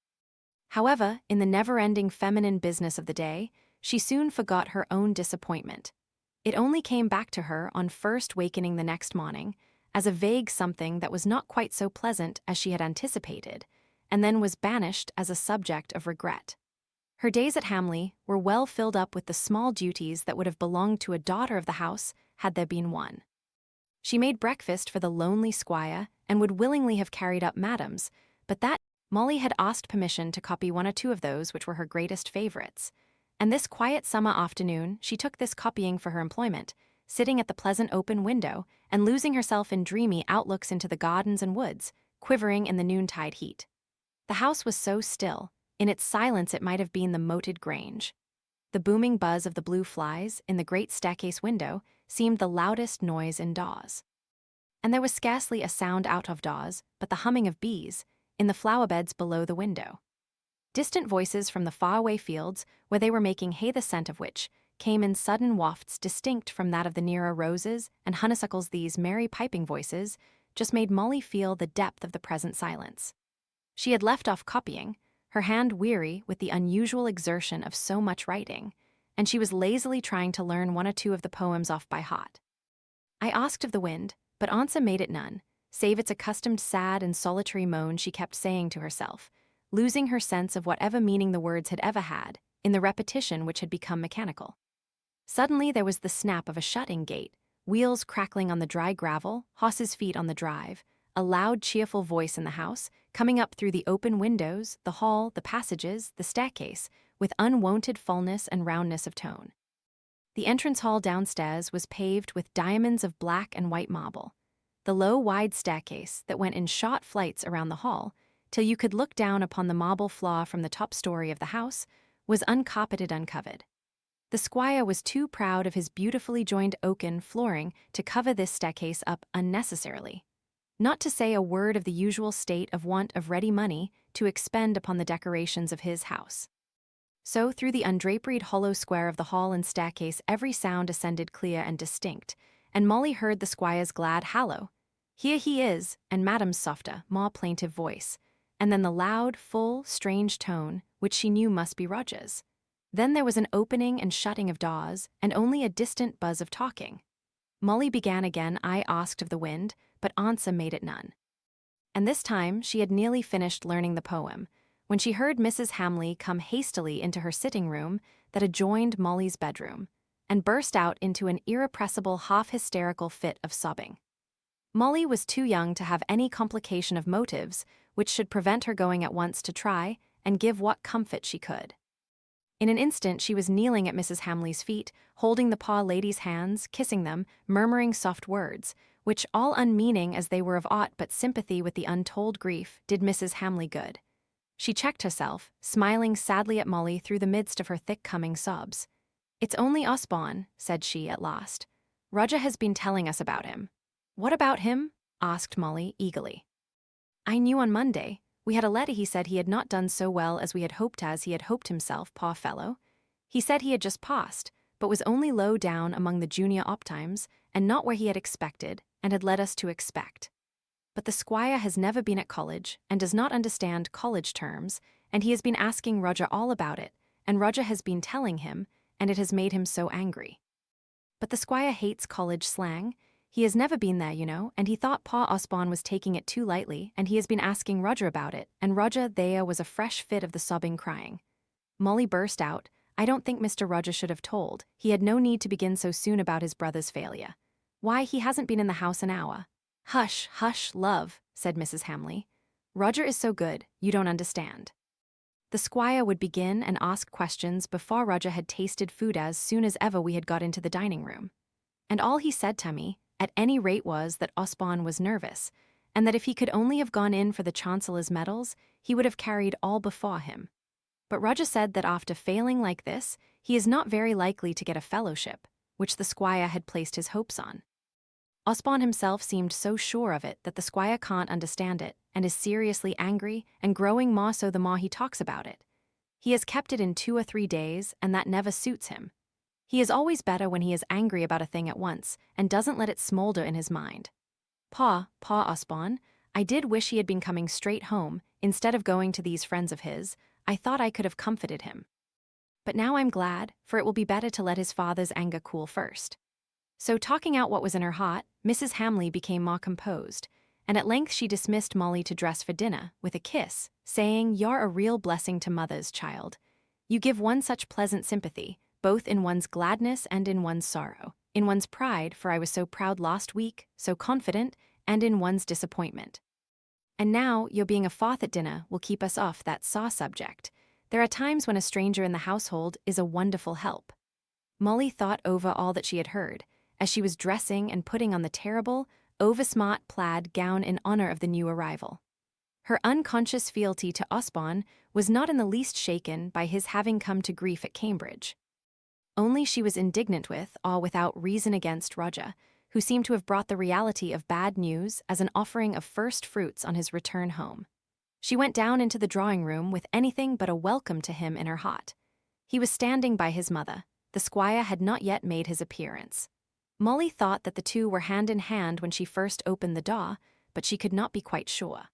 However, in the never-ending feminine business of the day, she soon forgot her own disappointment. It only came back to her on first wakening the next morning, as a vague something that was not quite so pleasant as she had anticipated, and then was banished as a subject of regret. Her days at Hamley were well filled up with the small duties that would have belonged to a daughter of the house had there been one. She made breakfast for the lonely squire and would willingly have carried up Madam's, but that Molly had asked permission to copy 1 or 2 of those which were her greatest favourites, and this quiet summer afternoon she took this copying for her employment, sitting at the pleasant open window and losing herself in dreamy outlooks into the gardens and woods, quivering in the noontide heat. The house was so still. In its silence it might have been the moated grange. The booming buzz of the blue flies in the great staircase window seemed the loudest noise indoors. And there was scarcely a sound out of doors but the humming of bees in the flower beds below the window. Distant voices from the faraway fields, where they were making hay, the scent of which came in sudden wafts distinct from that of the nearer roses and honeysuckles. These merry piping voices just made Molly feel the depth of the present silence. She had left off copying, her hand weary with the unusual exertion of so much writing, and she was lazily trying to learn 1 or 2 of the poems off by heart. I asked of the wind, but answer made it none, save its accustomed sad and solitary moan she kept saying to herself, losing her sense of whatever meaning the words had ever had, in the repetition which had become mechanical. Suddenly there was the snap of a shut-in gate, wheels crackling on the dry gravel, horses' feet on the drive, a loud, cheerful voice in the house, coming up through the open windows, the hall, the passages, the staircase, with unwonted fullness and roundness of tone. The entrance hall downstairs was paved with diamonds of black and white marble. The low, wide staircase that went in short flights around the hall, till you could look down upon the marble floor from the top story of the house, was uncarpeted, uncovered. The squire was too proud of his beautifully joined oaken flooring to cover this staircase up unnecessarily. Not to say a word of the usual state of want of ready money to expend upon the decorations of his house. So through the undraperied hollow square of the hall and staircase every sound ascended clear and distinct, and Molly heard the squire's glad hallo, "Here he is," and Madame's softer, more plaintive voice, and then the loud, full, strange tone, which she knew must be Roger's. Then there was an opening and shutting of doors, and only a distant buzz of talking. Molly began again. I asked of the wind, but answer made it none. And this time she had nearly finished learning the poem, when she heard Mrs. Hamley come hastily into her sitting room that adjoined Molly's bedroom, and burst out into an irrepressible half-hysterical fit of sobbing. Molly was too young to have any complication of motives which should prevent her going at once to try and give what comfort she could. In an instant she was kneeling at Mrs. Hamley's feet, holding the poor lady's hands, kissing them, murmuring soft words, which, all unmeaning as they were of aught but sympathy with the untold grief, did Mrs. Hamley good. She checked herself, smiling sadly at Molly through the midst of her thick-coming sobs. "It's only Osborne," said she at last. "Roger has been telling us about him." "What about him?" asked Molly eagerly. "I knew on Monday. We had a letter. He said he had not done so well as he had hoped himself, poor fellow. He said he had just passed, but was only low down among the junior optimes, and not where he had expected, and had led us to expect. But the squire has never been at college, and does not understand college terms, and he has been asking Roger all about it, and Roger has been telling him, and it has made him so angry. But the squire hates college slang. He has never been there, you know, and he thought poor Osborne was taking it too lightly, and he has been asking Roger about it, and Roger, there was a fresh fit of the sobbing crying. Molly burst out, "I don't think Mr. Roger should have told. He had no need to begin so soon about his brother's failure. Why, he hasn't been in the house an hour." "Hush, hush, love," said Mrs. Hamley. "Roger is so good, you don't understand." The squire would begin and ask questions before Roger had tasted food as soon as ever we had got into the dining room. And all he said to me, at any rate, was that Osborne was nervous, and that if he could only have gone in for the Chancellor's medals, he would have carried all before him. But Roger said that after failing like this, he is not very likely to get a fellowship, which the squire had placed his hopes on. Osborne himself seemed so sure of it that the squire can't understand it, and is seriously angry, and growing more so the more he talks about it. He has kept it in 2 or 3 days, and that never suits him. He is always better when he is angry about a thing at once, and doesn't let it smolder in his mind. Poor Osborne, I did wish he had been coming straight home, instead of going to these friends of his. I thought I could have comforted him. But now I'm glad, for it will be better to let his father's anger cool first." So, talking out what was in her heart, Mrs. Hamley became more composed, and at length she dismissed Molly to dress for dinner, with a kiss, saying, "You're a real blessing to mothers, child. You give one such pleasant sympathy, both in one's gladness and in one's sorrow, in one's pride, for I was so proud last week, so confident, and in one's disappointment. And now, your being a fourth at dinner will keep us off that sore subject. There are times when a stranger in the household is a wonderful help." Molly thought over all that she had heard, as she was dressing and putting on the terrible, oversmart plaid gown in honor of the new arrival. Her unconscious fealty to Osborne was not in the least shaken by his having come to grief at Cambridge. Only she was indignant with, or without reason against, Roger, who seemed to have brought the reality of bad news as an offering of first fruits on his return home. She went down into the drawing-room with anything but a welcome to him in her heart. He was standing by his mother. The squire had not yet made his appearance. Molly thought that the two were hand in hand when she first opened the door, but she could not be quite sure.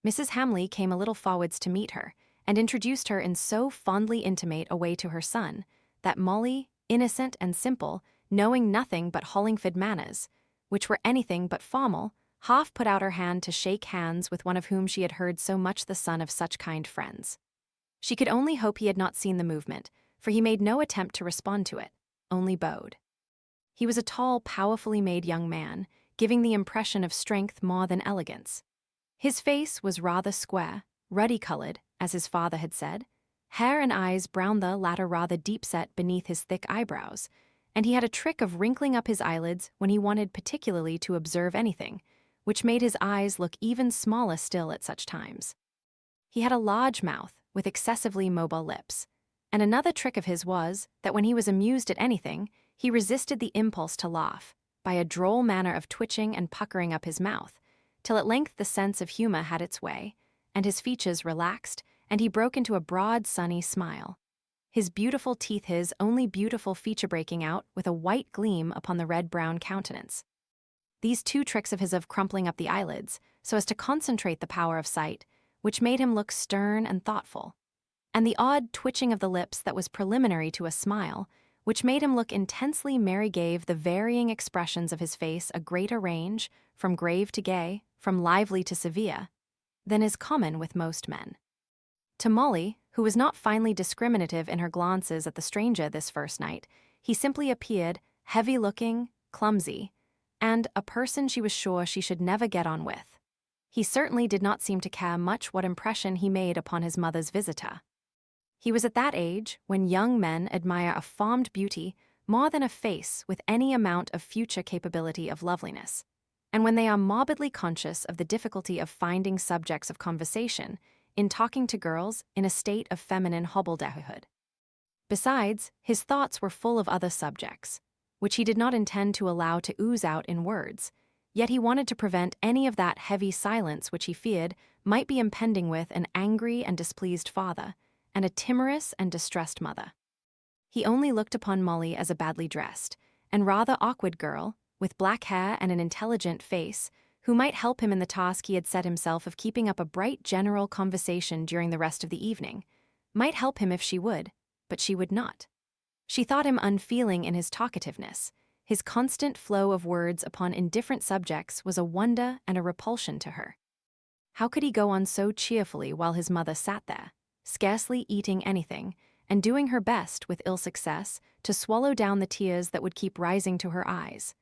Mrs. Hamley came a little forwards to meet her, and introduced her in so fondly intimate a way to her son, that Molly, innocent and simple, knowing nothing but Hollingford manners, which were anything but formal, half put out her hand to shake hands with one of whom she had heard so much, the son of such kind friends. She could only hope he had not seen the movement, for he made no attempt to respond to it, only bowed. He was a tall, powerfully made young man, giving the impression of strength more than elegance. His face was rather square, ruddy-colored, as his father had said, hair and eyes brown, the latter rather deep-set beneath his thick eyebrows, and he had a trick of wrinkling up his eyelids when he wanted particularly to observe anything, which made his eyes look even smaller still at such times. He had a large mouth with excessively mobile lips, and another trick of his was that when he was amused at anything, he resisted the impulse to laugh by a droll manner of twitching and puckering up his mouth, till at length the sense of humor had its way, and his features relaxed, and he broke into a broad, sunny smile. His beautiful teeth, his only beautiful feature, breaking out with a white gleam upon the red-brown countenance. These two tricks of his of crumpling up the eyelids, so as to concentrate the power of sight, which made him look stern and thoughtful, and the odd twitching of the lips that was preliminary to a smile, which made him look intensely merry, gave the varying expressions of his face a greater range, from grave to gay, from lively to severe, than is common with most men. To Molly, who was not finely discriminative in her glances at the stranger this first night, he simply appeared heavy-looking, clumsy, and a person she was sure she should never get on with. He certainly did not seem to care much what impression he made upon his mother's visitor. He was at that age when young men admire a formed beauty more than a face with any amount of future capability of loveliness, and when they are morbidly conscious of the difficulty of finding subjects of conversation in talking to girls in a state of feminine hobbledehoyhood. Besides, his thoughts were full of other subjects, which he did not intend to allow to ooze out in words, yet he wanted to prevent any of that heavy silence which he feared might be impending with an angry and displeased father, and a timorous and distressed mother. He only looked upon Molly as a badly dressed and rather awkward girl, with black hair and an intelligent face, who might help him in the task he had set himself of keeping up a bright general conversation during the rest of the evening, might help him if she would, but she would not. She thought him unfeeling in his talkativeness. His constant flow of words upon indifferent subjects was a wonder and a repulsion to her. How could he go on so cheerfully while his mother sat there, scarcely eating anything, and doing her best, with ill success, to swallow down the tears that would keep rising to her eyes,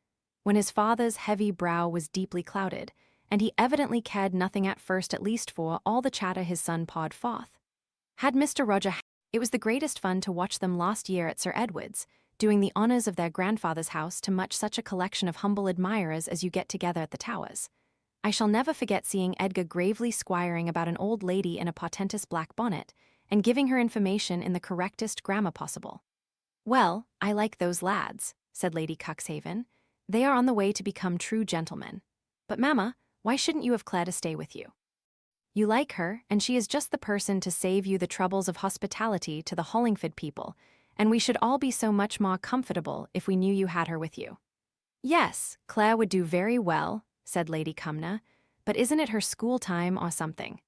when his father's heavy brow was deeply clouded, and he evidently cared nothing at first, at least for all the chatter his son poured forth? Had Mr. Roger It was the greatest fun to watch them last year at Sir Edward's, doing the honours of their grandfather's house to much such a collection of humble admirers as you get together at the Towers. I shall never forget seeing Edgar gravely squiring about an old lady in a portentous black bonnet, and giving her information in the correctest grammar possible. "Well, I like those lads," said Lady Cuxhaven. "They are on the way to become true gentlemen. But, Mamma, why shouldn't you have Claire to stay with you? You like her, and she is just the person to save you the troubles of hospitality to the Hollingford people, and we should all be so much more comfortable if we knew you had her with you." "Yes, Claire would do very well," said Lady Cumnor, "but isn't it her school time or something?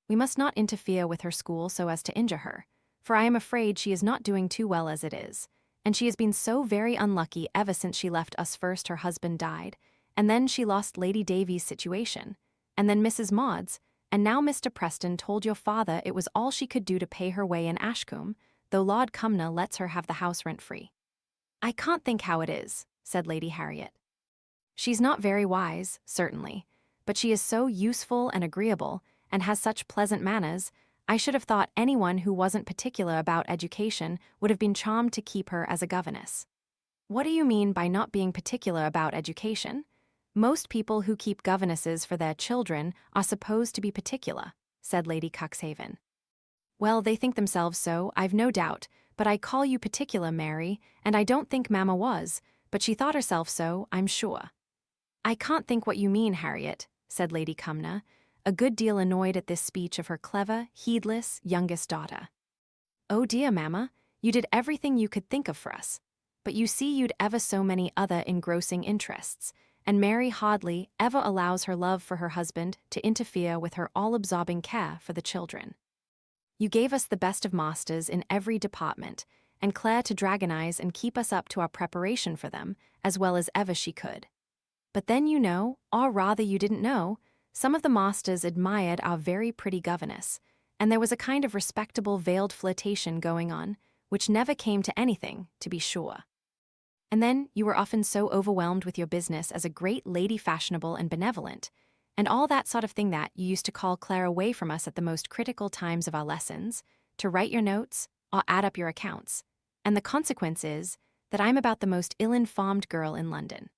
We must not interfere with her school so as to injure her, for I am afraid she is not doing too well as it is, and she has been so very unlucky ever since she left us. First her husband died, and then she lost Lady Davy's situation, and then Mrs. Maud's, and now Mr. Preston told your father it was all she could do to pay her way in Ashcombe, though Lord Cumnor lets her have the house rent-free." "I can't think how it is," said Lady Harriet. "She's not very wise, certainly, but she is so useful and agreeable, and has such pleasant manners, I should have thought anyone who wasn't particular about education would have been charmed to keep her as a governess." "What do you mean by not being particular about education? Most people who keep governesses for their children are supposed to be particular," said Lady Cuxhaven. "Well, they think themselves so, I've no doubt, but I call you particular, Mary, and I don't think Mamma was, but she thought herself so, I'm sure." "I can't think what you mean, Harriet," said Lady Cumnor, a good deal annoyed at this speech of her clever, heedless youngest daughter. "Oh dear, Mamma, you did everything you could think of for us, but you see you'd ever so many other engrossing interests, and Mary hardly ever allows her love for her husband to interfere with her all-absorbing care for the children. You gave us the best of masters in every department, and Claire to dragonize and keep us up to our preparation for them as well as ever she could. But then or rather you didn't know, some of the masters admired our very pretty governess, and there was a kind of respectable veiled flirtation going on, which never came to anything, to be sure. And then you were often so overwhelmed with your business as a great lady, fashionable and benevolent, and all that sort of thing, that you used to call Claire away from us at the most critical times of our lessons, to write your notes or add up your accounts. And the consequence is that I'm about the most ill-informed girl in London.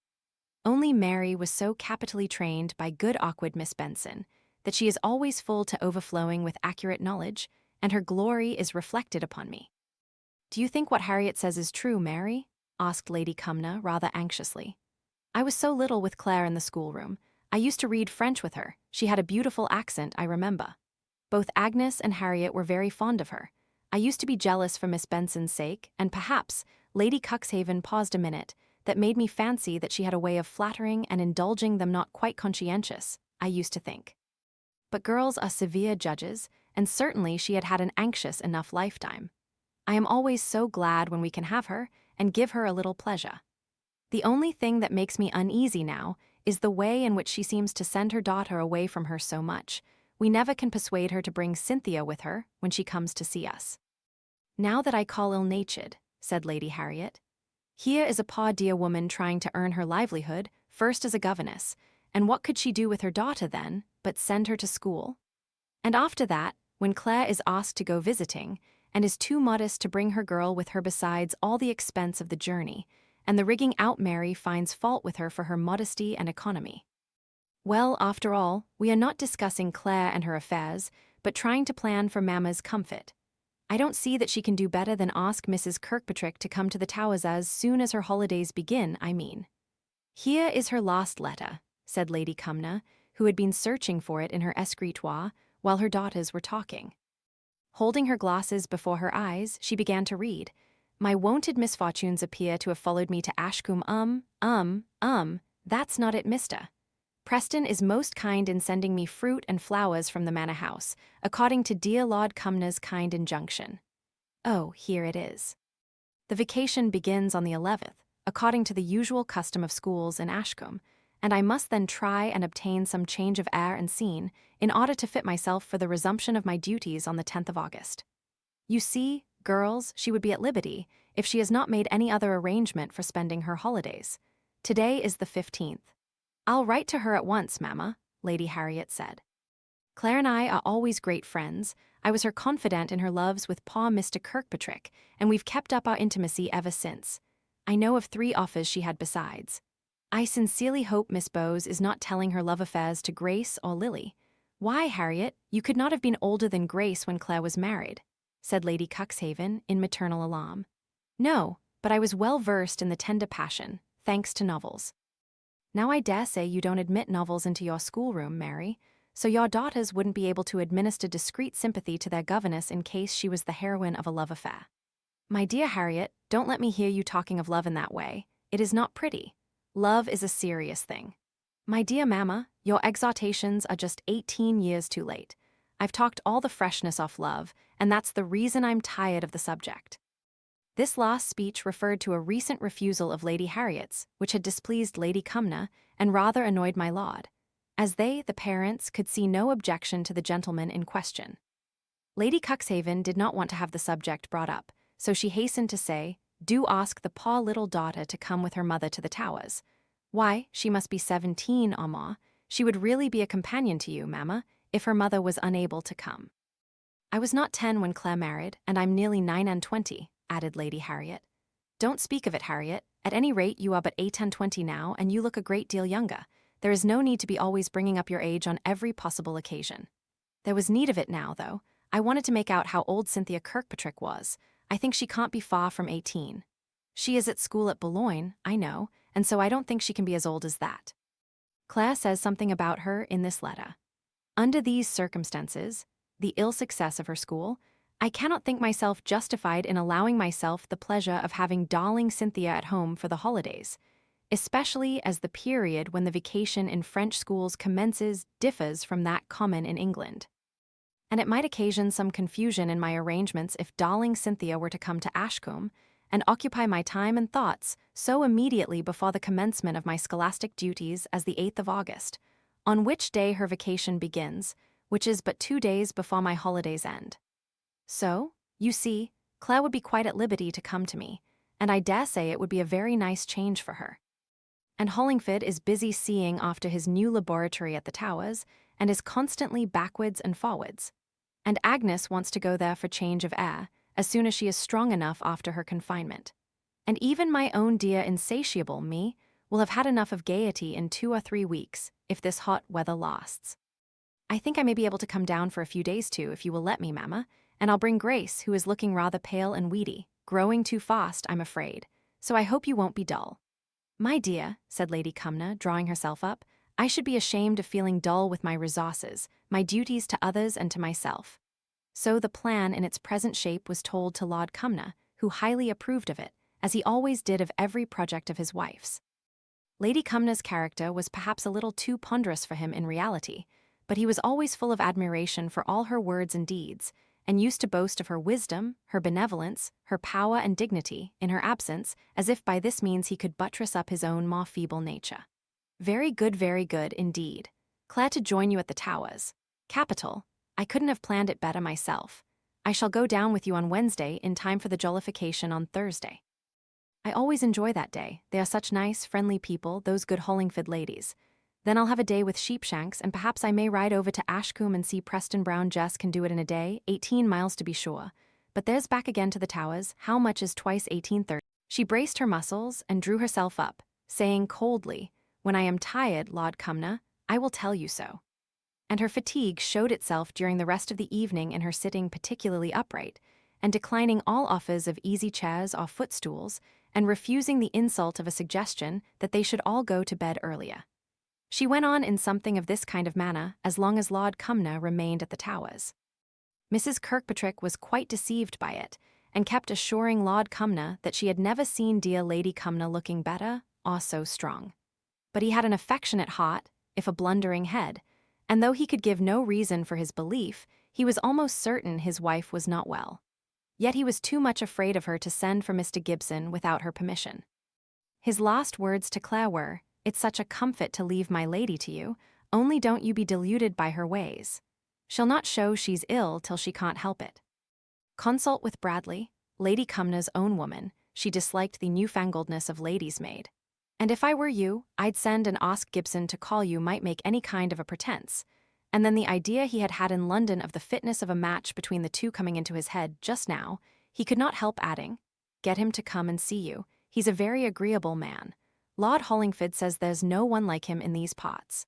Only Mary was so capitally trained by good awkward Miss Benson that she is always full to overflowing with accurate knowledge, and her glory is reflected upon me. Do you think what Harriet says is true, Mary? Asked Lady Cumnor rather anxiously. I was so little with Claire in the schoolroom. I used to read French with her. She had a beautiful accent, I remember. Both Agnes and Harriet were very fond of her. I used to be jealous for Miss Benson's sake, and perhaps, Lady Cuxhaven paused a minute, that made me fancy that she had a way of flattering and indulging them not quite conscientious, I used to think. But girls are severe judges, and certainly she had had an anxious enough lifetime. I am always so glad when we can have her, and give her a little pleasure. The only thing that makes me uneasy now is the way in which she seems to send her daughter away from her so much. We never can persuade her to bring Cynthia with her when she comes to see us. Now that I call ill-natured, said Lady Harriet. Here is a poor dear woman trying to earn her livelihood, first as a governess, and what could she do with her daughter then, but send her to school? And after that, when Claire is asked to go visiting, and is too modest to bring her girl with her besides all the expense of the journey, and the rigging out Mary finds fault with her for her modesty and economy. Well, after all, we are not discussing Claire and her affairs, but trying to plan for Mamma's comfort. I don't see that she can do better than ask Mrs. Kirkpatrick to come to the Towers as soon as her holidays begin, I mean. Here is her last letter, said Lady Cumnor, who had been searching for it in her escritoire while her daughters were talking. Holding her glasses before her eyes, she began to read. My wonted misfortunes appear to have followed me to Ashcombe. That's not it, mister. Preston is most kind in sending me fruit and flowers from the manor house, according to dear Lord Cumnor's kind injunction. Oh, here it is. The vacation begins on the 11th, according to the usual custom of schools in Ashcombe, and I must then try and obtain some change of air and scene in order to fit myself for the resumption of my duties on the 10th of August. You see, girls, she would be at liberty if she has not made any other arrangement for spending her holidays. Today is the 15th. I'll write to her at once, Mamma, Lady Harriet said. Claire and I are always great friends. I was her confidant in her loves with poor Mr. Kirkpatrick, and we've kept up our intimacy ever since. I know of 3 offers she had besides. I sincerely hope Miss Bowes is not telling her love affairs to Grace or Lily. Why, Harriet, you could not have been older than Grace when Claire was married, said Lady Cuxhaven in maternal alarm. No, but I was well versed in the tender passion, thanks to novels. Now I dare say you don't admit novels into your schoolroom, Mary, so your daughters wouldn't be able to administer discreet sympathy to their governess in case she was the heroine of a love affair. My dear Harriet, don't let me hear you talking of love in that way. It is not pretty. Love is a serious thing. My dear Mamma, your exhortations are just 18 years too late. I've talked all the freshness off love, and that's the reason I'm tired of the subject. This last speech referred to a recent refusal of Lady Harriet's, which had displeased Lady Cumnor and rather annoyed my lord, as they, the parents, could see no objection to the gentleman in question. Lady Cuxhaven did not want to have the subject brought up, so she hastened to say, do ask the poor little daughter to come with her mother to the Towers. Why, she must be 17 or more. She would really be a companion to you, Mamma, if her mother was unable to come. I was not 10 when Claire married, and I'm nearly 29, added Lady Harriet. Don't speak of it, Harriet. At any rate, you are but 28 now, and you look a great deal younger. There is no need to be always bringing up your age on every possible occasion. There was need of it now, though. I wanted to make out how old Cynthia Kirkpatrick was. I think she can't be far from 18. She is at school at Boulogne, I know, and so I don't think she can be as old as that. Claire says something about her in this letter. Under these circumstances, the ill success of her school, I cannot think myself justified in allowing myself the pleasure of having darling Cynthia at home for the holidays, especially as the period when the vacation in French schools commences differs from that common in England. And it might occasion some confusion in my arrangements if darling Cynthia were to come to Ashcombe, and occupy my time and thoughts so immediately before the commencement of my scholastic duties as the 8th of August, on which day her vacation begins, which is but 2 days before my holidays end. So, you see, Claire would be quite at liberty to come to me, and I dare say it would be a very nice change for her. And Hollingford is busy seeing after his new laboratory at the Towers, and is constantly backwards and forwards. And Agnes wants to go there for change of air, as soon as she is strong enough after her confinement. And even my own dear insatiable me will have had enough of gaiety in 2 or 3 weeks, if this hot weather lasts. I think I may be able to come down for a few days too, if you will let me, Mamma, and I'll bring Grace, who is looking rather pale and weedy, growing too fast, I'm afraid, so I hope you won't be dull. My dear, said Lady Cumnor, drawing herself up, I should be ashamed of feeling dull with my resources, my duties to others and to myself. So the plan in its present shape was told to Lord Cumnor, who highly approved of it, as he always did of every project of his wife's. Lady Cumnor's character was perhaps a little too ponderous for him in reality, but he was always full of admiration for all her words and deeds, and used to boast of her wisdom, her benevolence, her power and dignity, in her absence, as if by this means he could buttress up his own more feeble nature. Very good, indeed. Glad to join you at the Towers. Capital. I couldn't have planned it better myself. I shall go down with you on Wednesday in time for the jollification on Thursday. I always enjoy that day. They are such nice, friendly people, those good Hollingford ladies. Then I'll have a day with Sheepshanks, and perhaps I may ride over to Ashcombe and see Preston Brown. Jess can do it in a day, 18 miles to be sure. But there's back again to the Towers. How much is twice 18:30? She braced her muscles and drew herself up, saying coldly, When I am tired, Lord Cumnor, I will tell you so. And her fatigue showed itself during the rest of the evening in her sitting particularly upright, and declining all offers of easy chairs or footstools, and refusing the insult of a suggestion that they should all go to bed earlier. She went on in something of this kind of manner as long as Lord Cumnor remained at the Towers. Mrs. Kirkpatrick was quite deceived by it, and kept assuring Lord Cumnor that she had never seen dear Lady Cumnor looking better or so strong. But he had an affectionate heart, if a blundering head, and though he could give no reason for his belief, he was almost certain his wife was not well. Yet he was too much afraid of her to send for Mr. Gibson without her permission. His last words to Claire were, It's such a comfort to leave my lady to you, only don't you be deluded by her ways. She'll not show she's ill till she can't help it. Consult with Bradley, Lady Cumnor's own woman. She disliked the newfangledness of lady's maid. And if I were you, I'd send and ask Gibson to call you might make any kind of a pretense. And then the idea he had had in London of the fitness of a match between the two coming into his head just now, he could not help adding, Get him to come and see you. He's a very agreeable man. Lord Hollingford says there's no one like him in these parts.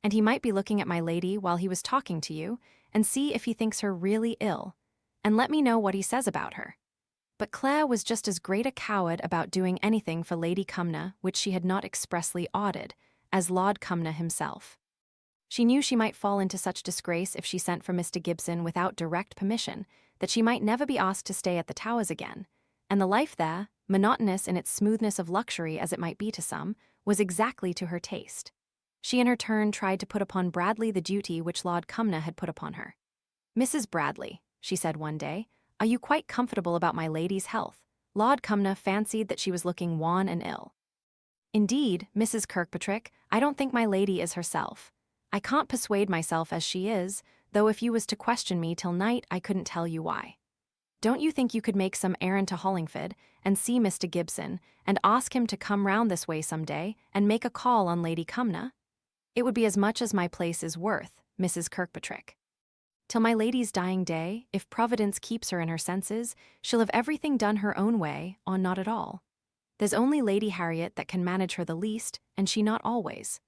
And he might be looking at my lady while he was talking to you, and see if he thinks her really ill, and let me know what he says about her. But Claire was just as great a coward about doing anything for Lady Cumnor which she had not expressly ordered, as Lord Cumnor himself. She knew she might fall into such disgrace if she sent for Mr. Gibson without direct permission, that she might never be asked to stay at the Towers again, and the life there, monotonous in its smoothness of luxury as it might be to some, was exactly to her taste. She in her turn tried to put upon Bradley the duty which Lord Cumnor had put upon her. Mrs. Bradley, she said one day, are you quite comfortable about my lady's health? Lord Cumnor fancied that she was looking wan and ill. Indeed, Mrs. Kirkpatrick, I don't think my lady is herself. I can't persuade myself as she is, though if you was to question me till night I couldn't tell you why. Don't you think you could make some errand to Hollingford, and see Mr. Gibson, and ask him to come round this way some day, and make a call on Lady Cumnor? It would be as much as my place is worth, Mrs. Kirkpatrick. Till my lady's dying day, if Providence keeps her in her senses, she'll have everything done her own way, or not at all. There's only Lady Harriet that can manage her the least, and she not always.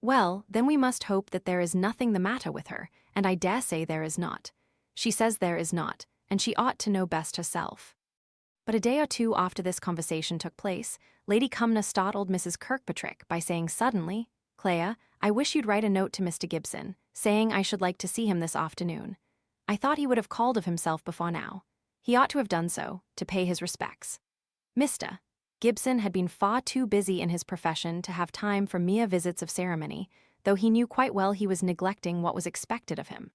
Well, then we must hope that there is nothing the matter with her, and I dare say there is not. She says there is not, and she ought to know best herself. But a day or two after this conversation took place, Lady Cumnor startled Mrs. Kirkpatrick by saying suddenly, Clea, I wish you'd write a note to Mr. Gibson, saying I should like to see him this afternoon. I thought he would have called of himself before now. He ought to have done so, to pay his respects. Mr. Gibson had been far too busy in his profession to have time for mere visits of ceremony, though he knew quite well he was neglecting what was expected of him.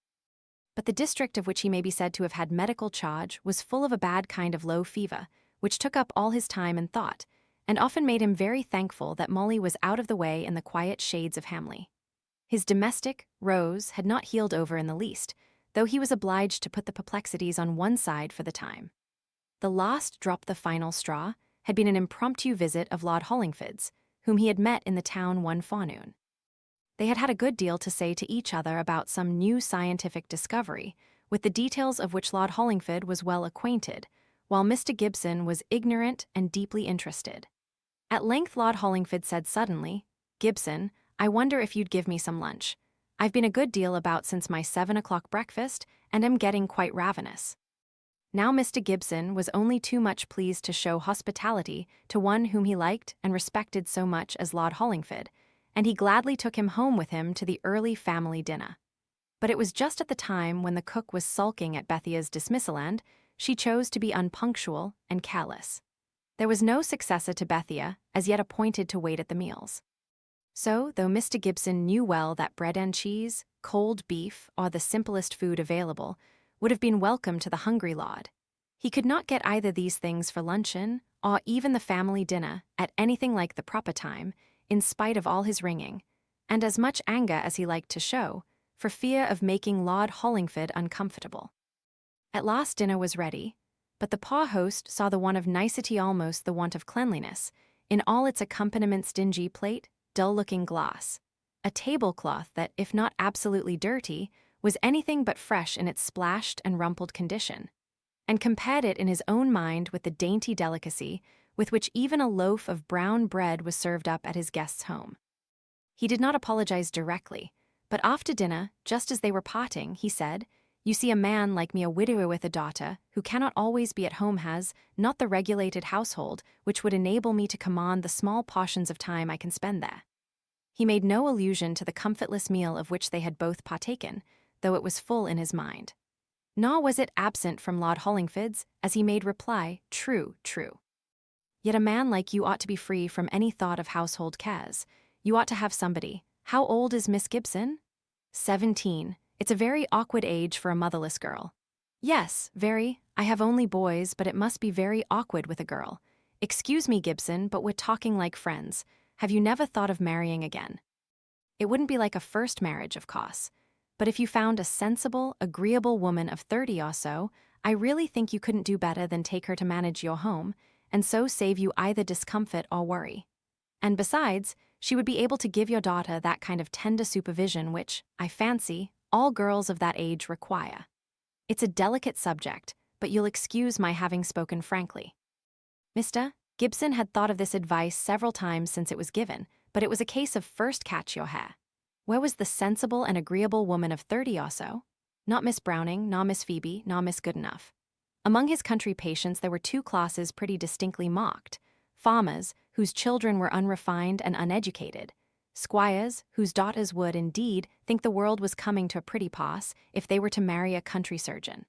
But the district of which he may be said to have had medical charge was full of a bad kind of low fever, which took up all his time and thought, and often made him very thankful that Molly was out of the way in the quiet shades of Hamley. His domestic, Rose, had not healed over in the least, though he was obliged to put the perplexities on one side for the time. The last drop the final straw had been an impromptu visit of Lord Hollingford's, whom he had met in the town one forenoon. They had had a good deal to say to each other about some new scientific discovery, with the details of which Lord Hollingford was well acquainted, while Mr. Gibson was ignorant and deeply interested. At length Lord Hollingford said suddenly, "Gibson, I wonder if you'd give me some lunch. I've been a good deal about since my 7 o'clock breakfast, and am getting quite ravenous." Now Mr. Gibson was only too much pleased to show hospitality to one whom he liked and respected so much as Lord Hollingford, and he gladly took him home with him to the early family dinner. But it was just at the time when the cook was sulking at Bethia's dismissal and she chose to be unpunctual and careless. There was no successor to Bethia, as yet appointed to wait at the meals. So, though Mr. Gibson knew well that bread and cheese, cold beef, or the simplest food available, would have been welcome to the hungry lord, he could not get either these things for luncheon, or even the family dinner, at anything like the proper time, in spite of all his ringing, and as much anger as he liked to show, for fear of making Lord Hollingford uncomfortable. At last dinner was ready, but the poor host saw the want of nicety, almost the want of cleanliness, in all its accompaniments: dingy plate, dull-looking glass, a tablecloth that, if not absolutely dirty, was anything but fresh in its splashed and rumpled condition, and compared it in his own mind with the dainty delicacy with which even a loaf of brown bread was served up at his guest's home. He did not apologize directly, but after dinner, just as they were parting, he said, "You see, a man like me, a widower with a daughter, who cannot always be at home, has not the regulated household which would enable me to command the small portions of time I can spend there." He made no allusion to the comfortless meal of which they had both partaken, though it was full in his mind. Nor was it absent from Lord Hollingford's, as he made reply, "True, true. Yet a man like you ought to be free from any thought of household cares. You ought to have somebody. How old is Miss Gibson?" 17. It's a very awkward age for a motherless girl." "Yes, very. I have only boys, but it must be very awkward with a girl. Excuse me, Gibson, but we're talking like friends. Have you never thought of marrying again? It wouldn't be like a first marriage, of course. But if you found a sensible, agreeable woman of 30 or so, I really think you couldn't do better than take her to manage your home, and so save you either discomfort or worry. And besides, she would be able to give your daughter that kind of tender supervision which, I fancy, all girls of that age require. It's a delicate subject, but you'll excuse my having spoken frankly." Mr. Gibson had thought of this advice several times since it was given, but it was a case of first catch your hare. Where was the sensible and agreeable woman of 30 or so? Not Miss Browning, nor Miss Phoebe, nor Miss Goodenough. Among his country patients there were two classes pretty distinctly marked: farmers, whose children were unrefined and uneducated; squires, whose daughters would, indeed, think the world was coming to a pretty pass if they were to marry a country surgeon.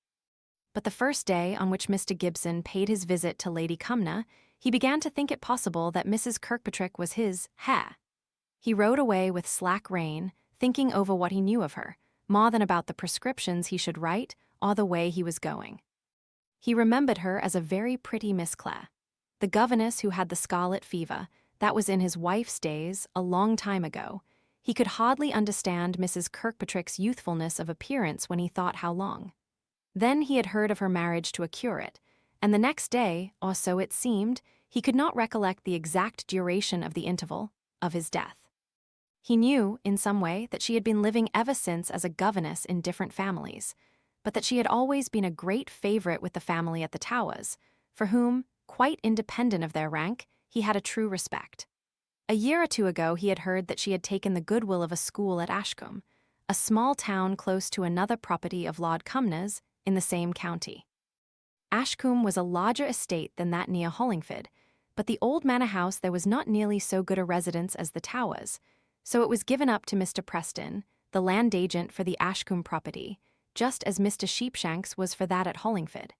But the first day on which Mr. Gibson paid his visit to Lady Cumnor, he began to think it possible that Mrs. Kirkpatrick was his hare. He rode away with slack rein, thinking over what he knew of her, more than about the prescriptions he should write or the way he was going. He remembered her as a very pretty Miss Clare, the governess who had the scarlet fever. That was in his wife's days, a long time ago. He could hardly understand Mrs. Kirkpatrick's youthfulness of appearance when he thought how long. Then he had heard of her marriage to a curate, and the next day, or so it seemed, he could not recollect the exact duration of the interval, of his death. He knew, in some way, that she had been living ever since as a governess in different families, but that she had always been a great favorite with the family at the Towers, for whom, quite independent of their rank, he had a true respect. A year or two ago he had heard that she had taken the goodwill of a school at Ashcombe, a small town close to another property of Lord Cumnor's in the same county. Ashcombe was a larger estate than that near Hollingford, but the old manor house there was not nearly so good a residence as the Towers, so it was given up to Mr. Preston, the land agent for the Ashcombe property, just as Mr. Sheepshanks was for that at Hollingford.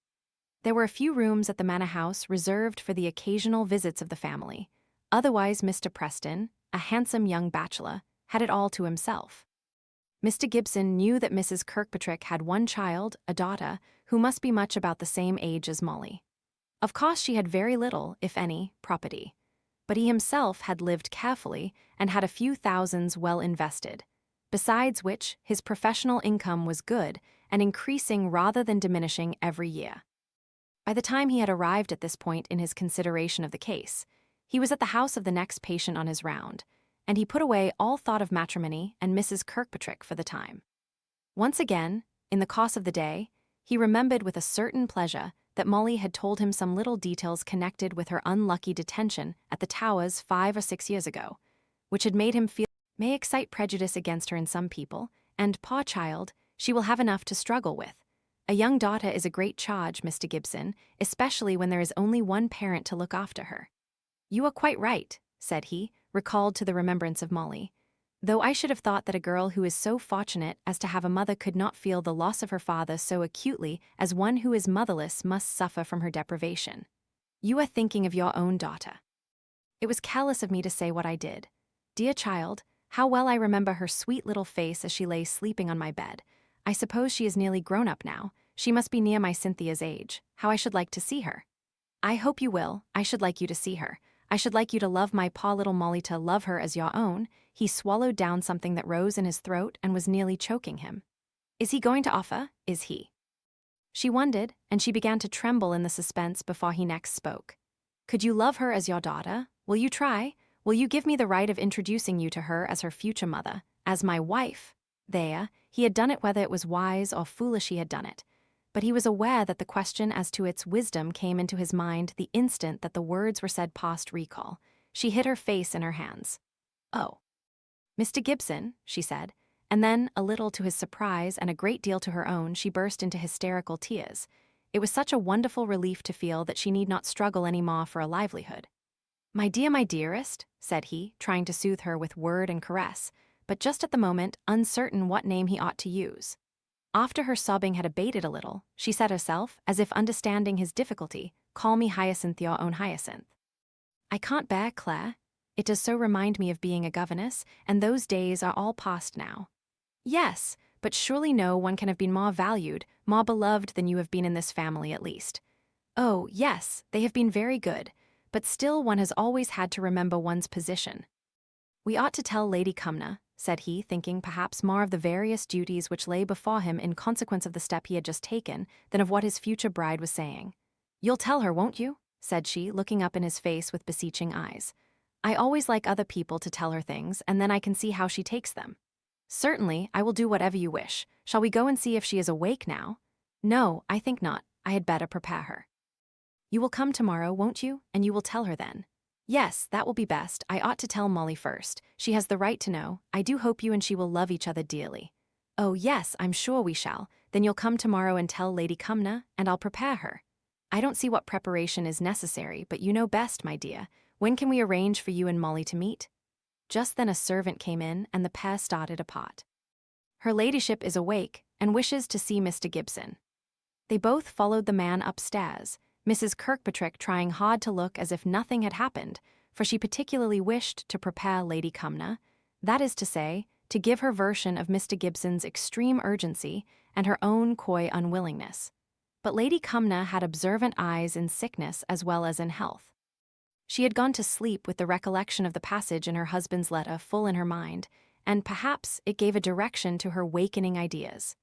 There were a few rooms at the manor house reserved for the occasional visits of the family. Otherwise Mr. Preston, a handsome young bachelor, had it all to himself. Mr. Gibson knew that Mrs. Kirkpatrick had one child, a daughter, who must be much about the same age as Molly. Of course she had very little, if any, property. But he himself had lived carefully and had a few thousands well invested. Besides which, his professional income was good and increasing rather than diminishing every year. By the time he had arrived at this point in his consideration of the case, he was at the house of the next patient on his round, and he put away all thought of matrimony and Mrs. Kirkpatrick for the time. Once again, in the course of the day, he remembered with a certain pleasure that Molly had told him some little details connected with her unlucky detention at the Towers 5 or 6 years ago, which had made him feel may excite prejudice against her in some people, and, poor child, she will have enough to struggle with. A young daughter is a great charge, Mr. Gibson, especially when there is only one parent to look after her. You are quite right, said he, recalled to the remembrance of Molly. Though I should have thought that a girl who is so fortunate as to have a mother could not feel the loss of her father so acutely as one who is motherless must suffer from her deprivation. You are thinking of your own daughter. It was careless of me to say what I did. Dear child, how well I remember her sweet little face as she lay sleeping on my bed. I suppose she is nearly grown up now. She must be near my Cynthia's age. How I should like to see her. I hope you will. I should like you to see her. I should like you to love my poor little Molly, to love her as your own. He swallowed down something that rose in his throat and was nearly choking him. Is he going to offer? Is he? She wondered, and she began to tremble in the suspense before he next spoke. Could you love her as your daughter? Will you try? Will you give me the right of introducing you to her as her future mother, as my wife? There, he had done it whether it was wise or foolish he had done it. But he was aware that the question as to its wisdom came into his mind the instant that the words were said past recall. She hid her face in her hands. Oh. Mr. Gibson, she said, and then, a little to his surprise and a great deal to her own, she burst into hysterical tears. It was such a wonderful relief to feel that she need not struggle any more for a livelihood. My dearest, said he, trying to soothe her with word and caress, but just at the moment uncertain what name he ought to use. After her sobbing had abated a little, she said herself, as if understanding his difficulty, call me Hyacinth, your own Hyacinth. I can't bear Claire. It does so remind me of being a governess, and those days are all past now. Yes, but surely no one can have been more valued, more beloved than you have been in this family at least. Oh, yes, they have been very good, but still one has always had to remember one's position. We ought to tell Lady Cumnor, said he, thinking perhaps more of the various duties which lay before him in consequence of the step he had just taken than of what his future bride was saying. You'll tell her, won't you? Said she, looking up in his face with beseeching eyes. I always like other people to tell her things, and then I can see how she takes them. Certainly, I will do whatever you wish. Shall we go and see if she is awake now? No, I think not. I had better prepare her. You will come tomorrow, won't you? And you will tell her then. Yes, that will be best. I ought to tell Molly first. She has the right to know. I do hope you and she will love each other dearly. Oh, yes, I'm sure we shall. Then you'll come tomorrow and tell Lady Cumnor, and I'll prepare her. I don't see what preparation is necessary, but you know best, my dear. When can we arrange for you and Molly to meet? Just then a servant came in, and the pair started apart. Her ladyship is awake, and wishes to see Mr. Gibson. They both followed the man upstairs, Mrs. Kirkpatrick trying hard to look as if nothing had happened, for she particularly wished to prepare Lady Cumnor, that is to say, to give her version of Mr. Gibson's extreme urgency and her own coy unwillingness. But Lady Cumnor had observant eyes in sickness as well as in health. She had gone to sleep with the recollection of the passage in her husband's letter full in her mind, and perhaps it gave a direction to her wakening ideas.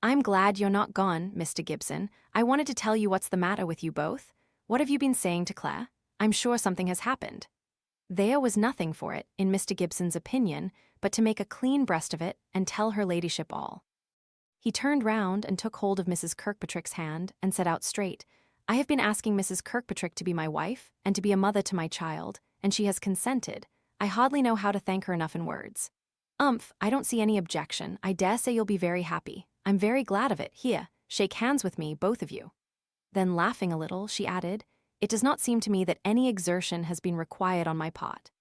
I'm glad you're not gone, Mr. Gibson. I wanted to tell you what's the matter with you both. What have you been saying to Claire? I'm sure something has happened. There was nothing for it, in Mr. Gibson's opinion, but to make a clean breast of it and tell her ladyship all. He turned round and took hold of Mrs. Kirkpatrick's hand and said out straight, I have been asking Mrs. Kirkpatrick to be my wife and to be a mother to my child, and she has consented. I hardly know how to thank her enough in words. I don't see any objection. I dare say you'll be very happy. I'm very glad of it. Here, shake hands with me, both of you. Then, laughing a little, she added, It does not seem to me that any exertion has been required on my part.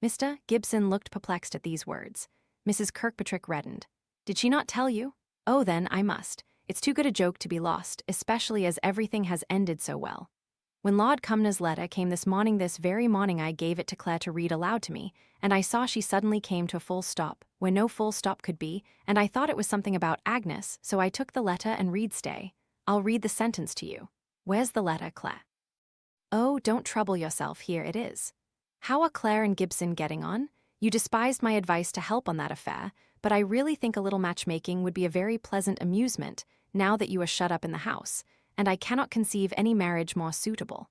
Mr. Gibson looked perplexed at these words. Mrs. Kirkpatrick reddened. Did she not tell you? Oh, then, I must. It's too good a joke to be lost, especially as everything has ended so well. When Lord Cumnor's letter came this very morning I gave it to Claire to read aloud to me, and I saw she suddenly came to a full stop, where no full stop could be, and I thought it was something about Agnes, so I took the letter and stay. I'll read the sentence to you. Where's the letter, Claire? Oh, don't trouble yourself, here it is. How are Claire and Gibson getting on? You despised my advice to help on that affair, but I really think a little matchmaking would be a very pleasant amusement now that you are shut up in the house, and I cannot conceive any marriage more suitable.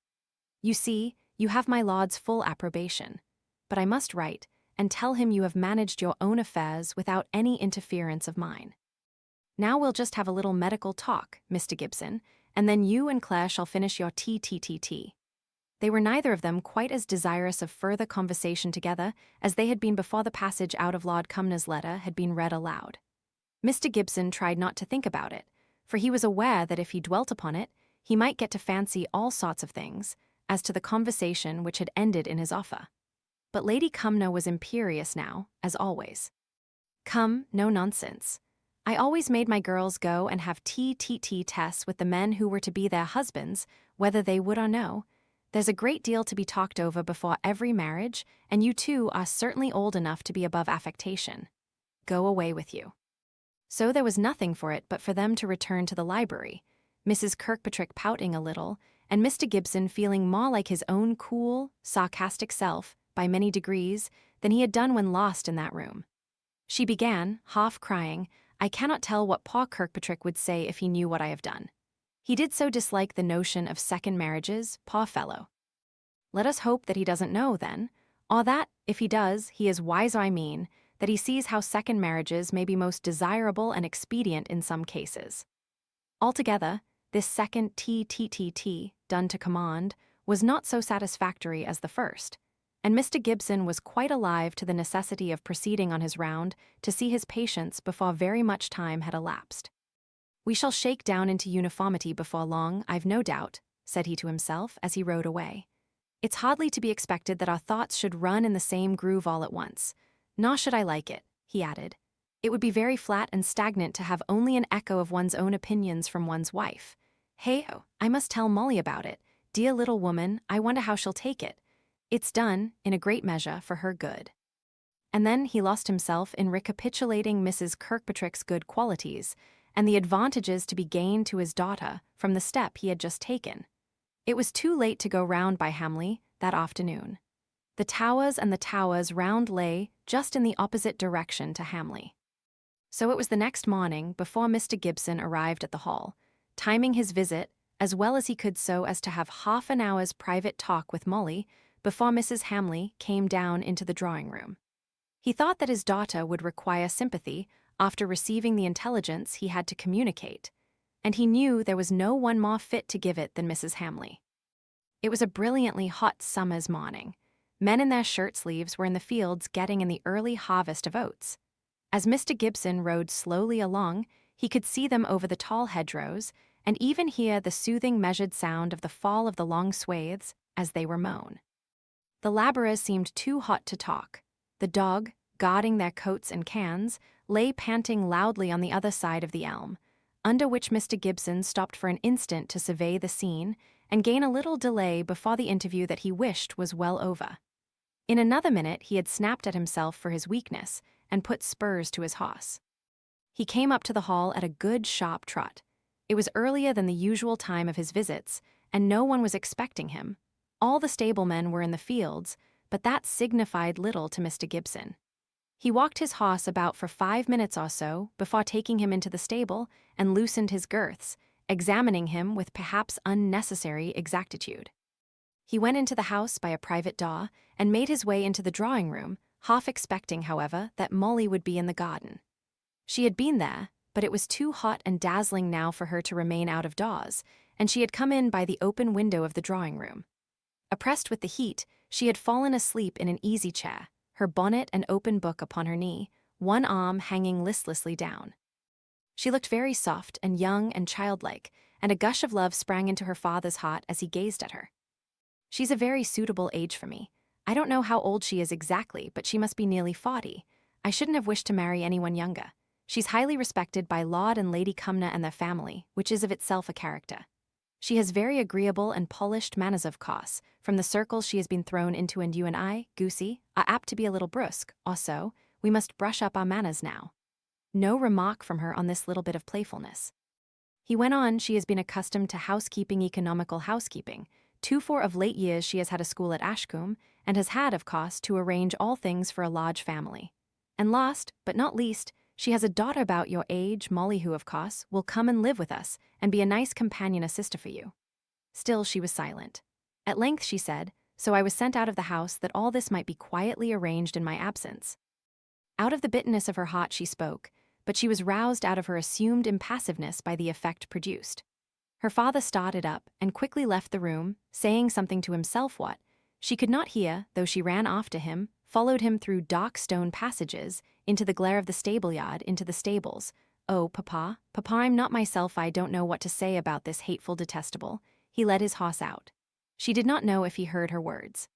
You see, you have my lord's full approbation. But I must write, and tell him you have managed your own affairs without any interference of mine. Now we'll just have a little medical talk, Mr. Gibson, and then you and Claire shall finish your tea. They were neither of them quite as desirous of further conversation together as they had been before the passage out of Lord Cumnor's letter had been read aloud. Mr. Gibson tried not to think about it, for he was aware that if he dwelt upon it, he might get to fancy all sorts of things, as to the conversation which had ended in his offer. But Lady Cumnor was imperious now, as always. Come, no nonsense. I always made my girls go and have tea tests with the men who were to be their husbands, whether they would or no. There's a great deal to be talked over before every marriage, and you two are certainly old enough to be above affectation. Go away with you. So there was nothing for it but for them to return to the library, Mrs. Kirkpatrick pouting a little, and Mr. Gibson feeling more like his own cool, sarcastic self, by many degrees, than he had done when lost in that room. She began, half crying, I cannot tell what poor Kirkpatrick would say if he knew what I have done. He did so dislike the notion of second marriages, poor fellow. Let us hope that he doesn't know, then, or that, if he does, he is wise, that he sees how second marriages may be most desirable and expedient in some cases. Altogether, this second tea, done to command, was not so satisfactory as the first, and Mr. Gibson was quite alive to the necessity of proceeding on his round to see his patients before very much time had elapsed. We shall shake down into uniformity before long, I've no doubt, said he to himself as he rode away. It's hardly to be expected that our thoughts should run in the same groove all at once. Nor should I like it, he added. It would be very flat and stagnant to have only an echo of one's own opinions from one's wife. Hey-ho, I must tell Molly about it. Dear little woman, I wonder how she'll take it. It's done, in a great measure, for her good. And then he lost himself in recapitulating Mrs. Kirkpatrick's good qualities, and the advantages to be gained to his daughter from the step he had just taken. It was too late to go round by Hamley that afternoon. The towers and the towers round lay just in the opposite direction to Hamley. So it was the next morning before Mr. Gibson arrived at the Hall, timing his visit as well as he could so as to have half an hour's private talk with Molly before Mrs. Hamley came down into the drawing-room. He thought that his daughter would require sympathy after receiving the intelligence he had to communicate, and he knew there was no one more fit to give it than Mrs. Hamley. It was a brilliantly hot summer's morning. Men in their shirt-sleeves were in the fields getting in the early harvest of oats. As Mr. Gibson rode slowly along, he could see them over the tall hedgerows and even hear the soothing measured sound of the fall of the long swathes as they were mown. The labourers seemed too hot to talk. The dog, guarding their coats and cans, lay panting loudly on the other side of the elm, under which Mr. Gibson stopped for an instant to survey the scene and gain a little delay before the interview that he wished was well over. In another minute he had snapped at himself for his weakness and put spurs to his horse. He came up to the Hall at a good sharp trot. It was earlier than the usual time of his visits, and no one was expecting him. All the stablemen were in the fields, but that signified little to Mr. Gibson. He walked his horse about for 5 minutes or so before taking him into the stable and loosened his girths, examining him with perhaps unnecessary exactitude. He went into the house by a private door and made his way into the drawing-room, half expecting, however, that Molly would be in the garden. She had been there, but it was too hot and dazzling now for her to remain out of doors, and she had come in by the open window of the drawing-room. Oppressed with the heat, she had fallen asleep in an easy-chair, her bonnet and open book upon her knee, one arm hanging listlessly down. She looked very soft and young and childlike, and a gush of love sprang into her father's heart as he gazed at her. She's a very suitable age for me. I don't know how old she is exactly, but she must be nearly 40. I shouldn't have wished to marry anyone younger. She's highly respected by Lord and Lady Cumnor and their family, which is of itself a character. She has very agreeable and polished manners, of course, from the circles she has been thrown into, and you and I, Goosey, are apt to be a little brusque, or so. We must brush up our manners now. No remark from her on this little bit of playfulness. He went on, she has been accustomed to housekeeping, economical housekeeping, For of late years she has had a school at Ashcombe, and has had, of course, to arrange all things for a large family. And last, but not least, she has a daughter about your age, Molly, who, of course, will come and live with us, and be a nice companion sister for you. Still she was silent. At length she said, so I was sent out of the house that all this might be quietly arranged in my absence. Out of the bitterness of her heart she spoke, but she was roused out of her assumed impassiveness by the effect produced. Her father started up and quickly left the room, saying something to himself what she could not hear, though she ran after him, followed him through dark stone passages, into the glare of the stable-yard, into the stables. Oh, Papa, I'm not myself, I don't know what to say about this hateful detestable. He led his horse out. She did not know if he heard her words.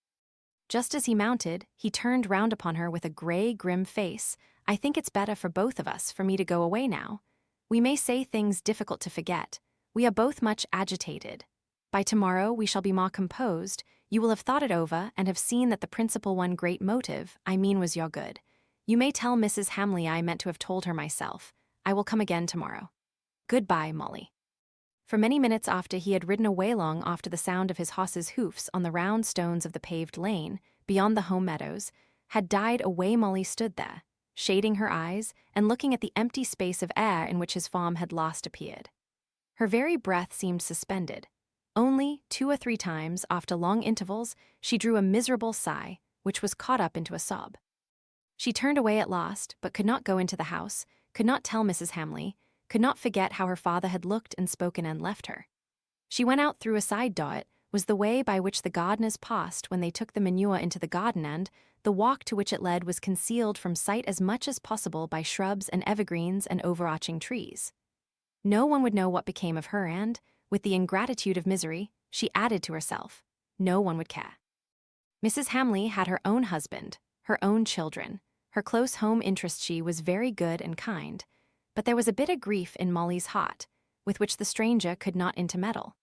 Just as he mounted, he turned round upon her with a grey, grim face. I think it's better for both of us for me to go away now. We may say things difficult to forget. We are both much agitated. By tomorrow we shall be more composed. You will have thought it over, and have seen that the principal one great motive, I mean, was your good. You may tell Mrs. Hamley I meant to have told her myself. I will come again tomorrow. Goodbye, Molly. For many minutes after he had ridden away long after the sound of his horse's hoofs on the round stones of the paved lane, beyond the home meadows, had died away, Molly stood there, shading her eyes and looking at the empty space of air in which his farm had last appeared. Her very breath seemed suspended. Only 2 or 3 times, after long intervals, she drew a miserable sigh, which was caught up into a sob. She turned away at last, but could not go into the house, could not tell Mrs. Hamley, could not forget how her father had looked and spoken and left her. She went out through a side door. It was the way by which the gardeners passed when they took the manure into the garden, and the walk to which it led was concealed from sight as much as possible by shrubs and evergreens and overarching trees. No one would know what became of her, and, with the ingratitude of misery, she added to herself, no one would care. Mrs. Hamley had her own husband, her own children, her close home interest. She was very good and kind, but there was a bitter grief in Molly's heart, with which the stranger could not intermeddle.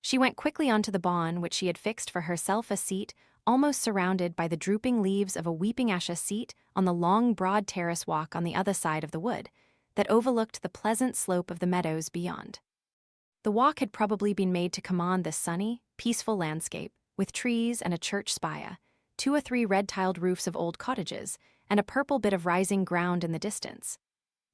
She went quickly on to the bawn which she had fixed for herself a seat, almost surrounded by the drooping leaves of a weeping ash, a seat on the long broad terrace walk on the other side of the wood, that overlooked the pleasant slope of the meadows beyond. The walk had probably been made to command this sunny, peaceful landscape, with trees and a church spire, 2 or 3 red-tiled roofs of old cottages, and a purple bit of rising ground in the distance.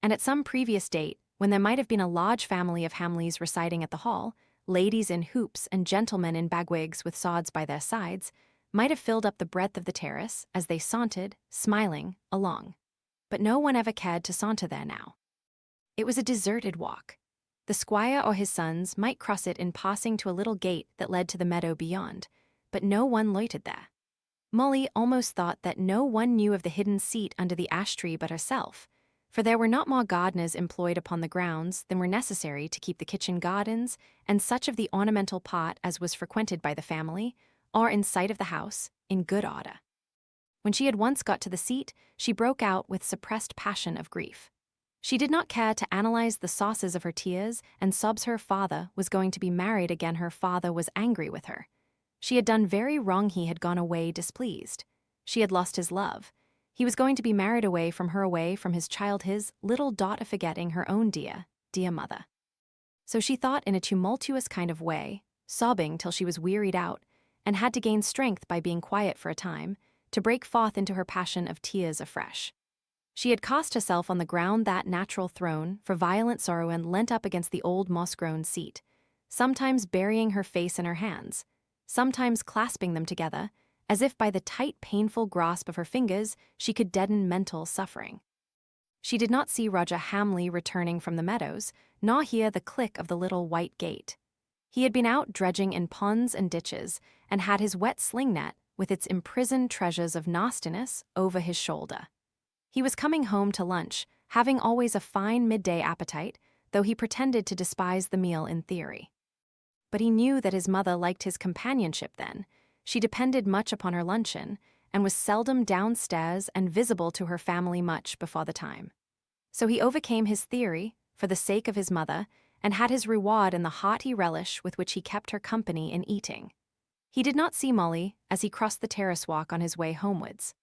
And at some previous date, when there might have been a large family of Hamleys residing at the Hall, ladies in hoops and gentlemen in bagwigs with swords by their sides, might have filled up the breadth of the terrace as they sauntered, smiling, along. But no one ever cared to saunter there now. It was a deserted walk. The squire or his sons might cross it in passing to a little gate that led to the meadow beyond, but no one loitered there. Molly almost thought that no one knew of the hidden seat under the ash tree but herself, for there were not more gardeners employed upon the grounds than were necessary to keep the kitchen gardens and such of the ornamental pot as was frequented by the family, or in sight of the house, in good order. When she had once got to the seat, she broke out with suppressed passion of grief. She did not care to analyze the sources of her tears and sobs. Her father was going to be married again. Her father was angry with her. She had done very wrong. He had gone away displeased. She had lost his love. He was going to be married away from her, away from his child, his little daughter, forgetting her own dear, dear mother. So she thought in a tumultuous kind of way, sobbing till she was wearied out, and had to gain strength by being quiet for a time, to break forth into her passion of tears afresh. She had cast herself on the ground, that natural throne, for violent sorrow, and leant up against the old moss-grown seat, sometimes burying her face in her hands, sometimes clasping them together, as if by the tight, painful grasp of her fingers she could deaden mental suffering. She did not see Roger Hamley returning from the meadows, nor hear the click of the little white gate. He had been out dredging in ponds and ditches, and had his wet sling net, with its imprisoned treasures of nastiness, over his shoulder. He was coming home to lunch, having always a fine midday appetite, though he pretended to despise the meal in theory. But he knew that his mother liked his companionship then. She depended much upon her luncheon, and was seldom downstairs and visible to her family much before the time. So he overcame his theory, for the sake of his mother, and had his reward in the hearty relish with which he kept her company in eating. He did not see Molly as he crossed the terrace walk on his way homewards.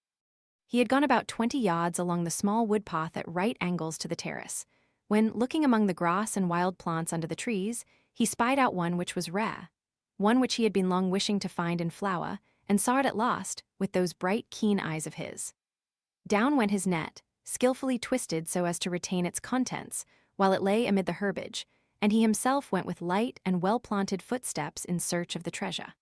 He had gone about 20 yards along the small wood path at right angles to the terrace, when, looking among the grass and wild plants under the trees, he spied out one which was rare. one which he had been long wishing to find in flower, and saw it at last, with those bright, keen eyes of his. Down went his net, skillfully twisted so as to retain its contents, while it lay amid the herbage, and he himself went with light and well-planted footsteps in search of the treasure.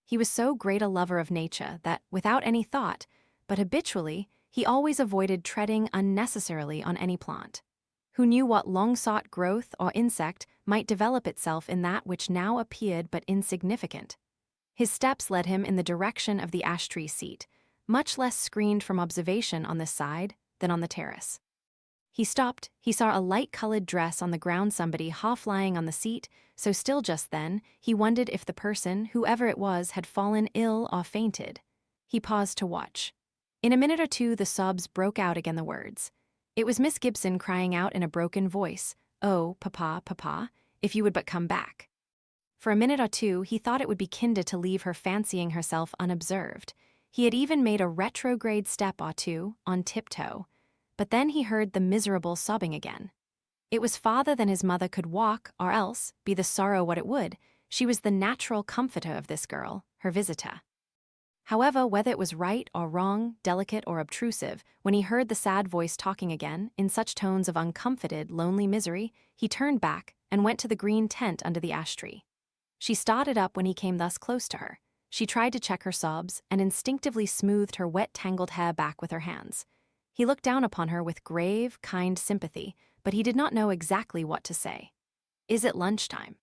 He was so great a lover of nature that, without any thought, but habitually, he always avoided treading unnecessarily on any plant. Who knew what long-sought growth or insect might develop itself in that which now appeared but insignificant? His steps led him in the direction of the ash-tree seat, much less screened from observation on this side than on the terrace. He stopped. He saw a light-colored dress on the ground, somebody half lying on the seat, so still just then, he wondered if the person, whoever it was, had fallen ill or fainted. He paused to watch. In a minute or two the sobs broke out again, the words. It was Miss Gibson crying out in a broken voice, "Oh, papa, papa, if you would but come back." For a minute or two he thought it would be kinder to leave her fancying herself unobserved. He had even made a retrograde step or two, on tiptoe. But then he heard the miserable sobbing again. It was farther than his mother could walk, or else, be the sorrow what it would, she was the natural comforter of this girl, her visitor. However, whether it was right or wrong, delicate or obtrusive, when he heard the sad voice talking again, in such tones of uncomforted, lonely misery, he turned back and went to the green tent under the ash tree. She started up when he came thus close to her. She tried to check her sobs and instinctively smoothed her wet, tangled hair back with her hands. He looked down upon her with grave, kind sympathy, but he did not know exactly what to say. "Is it lunchtime?"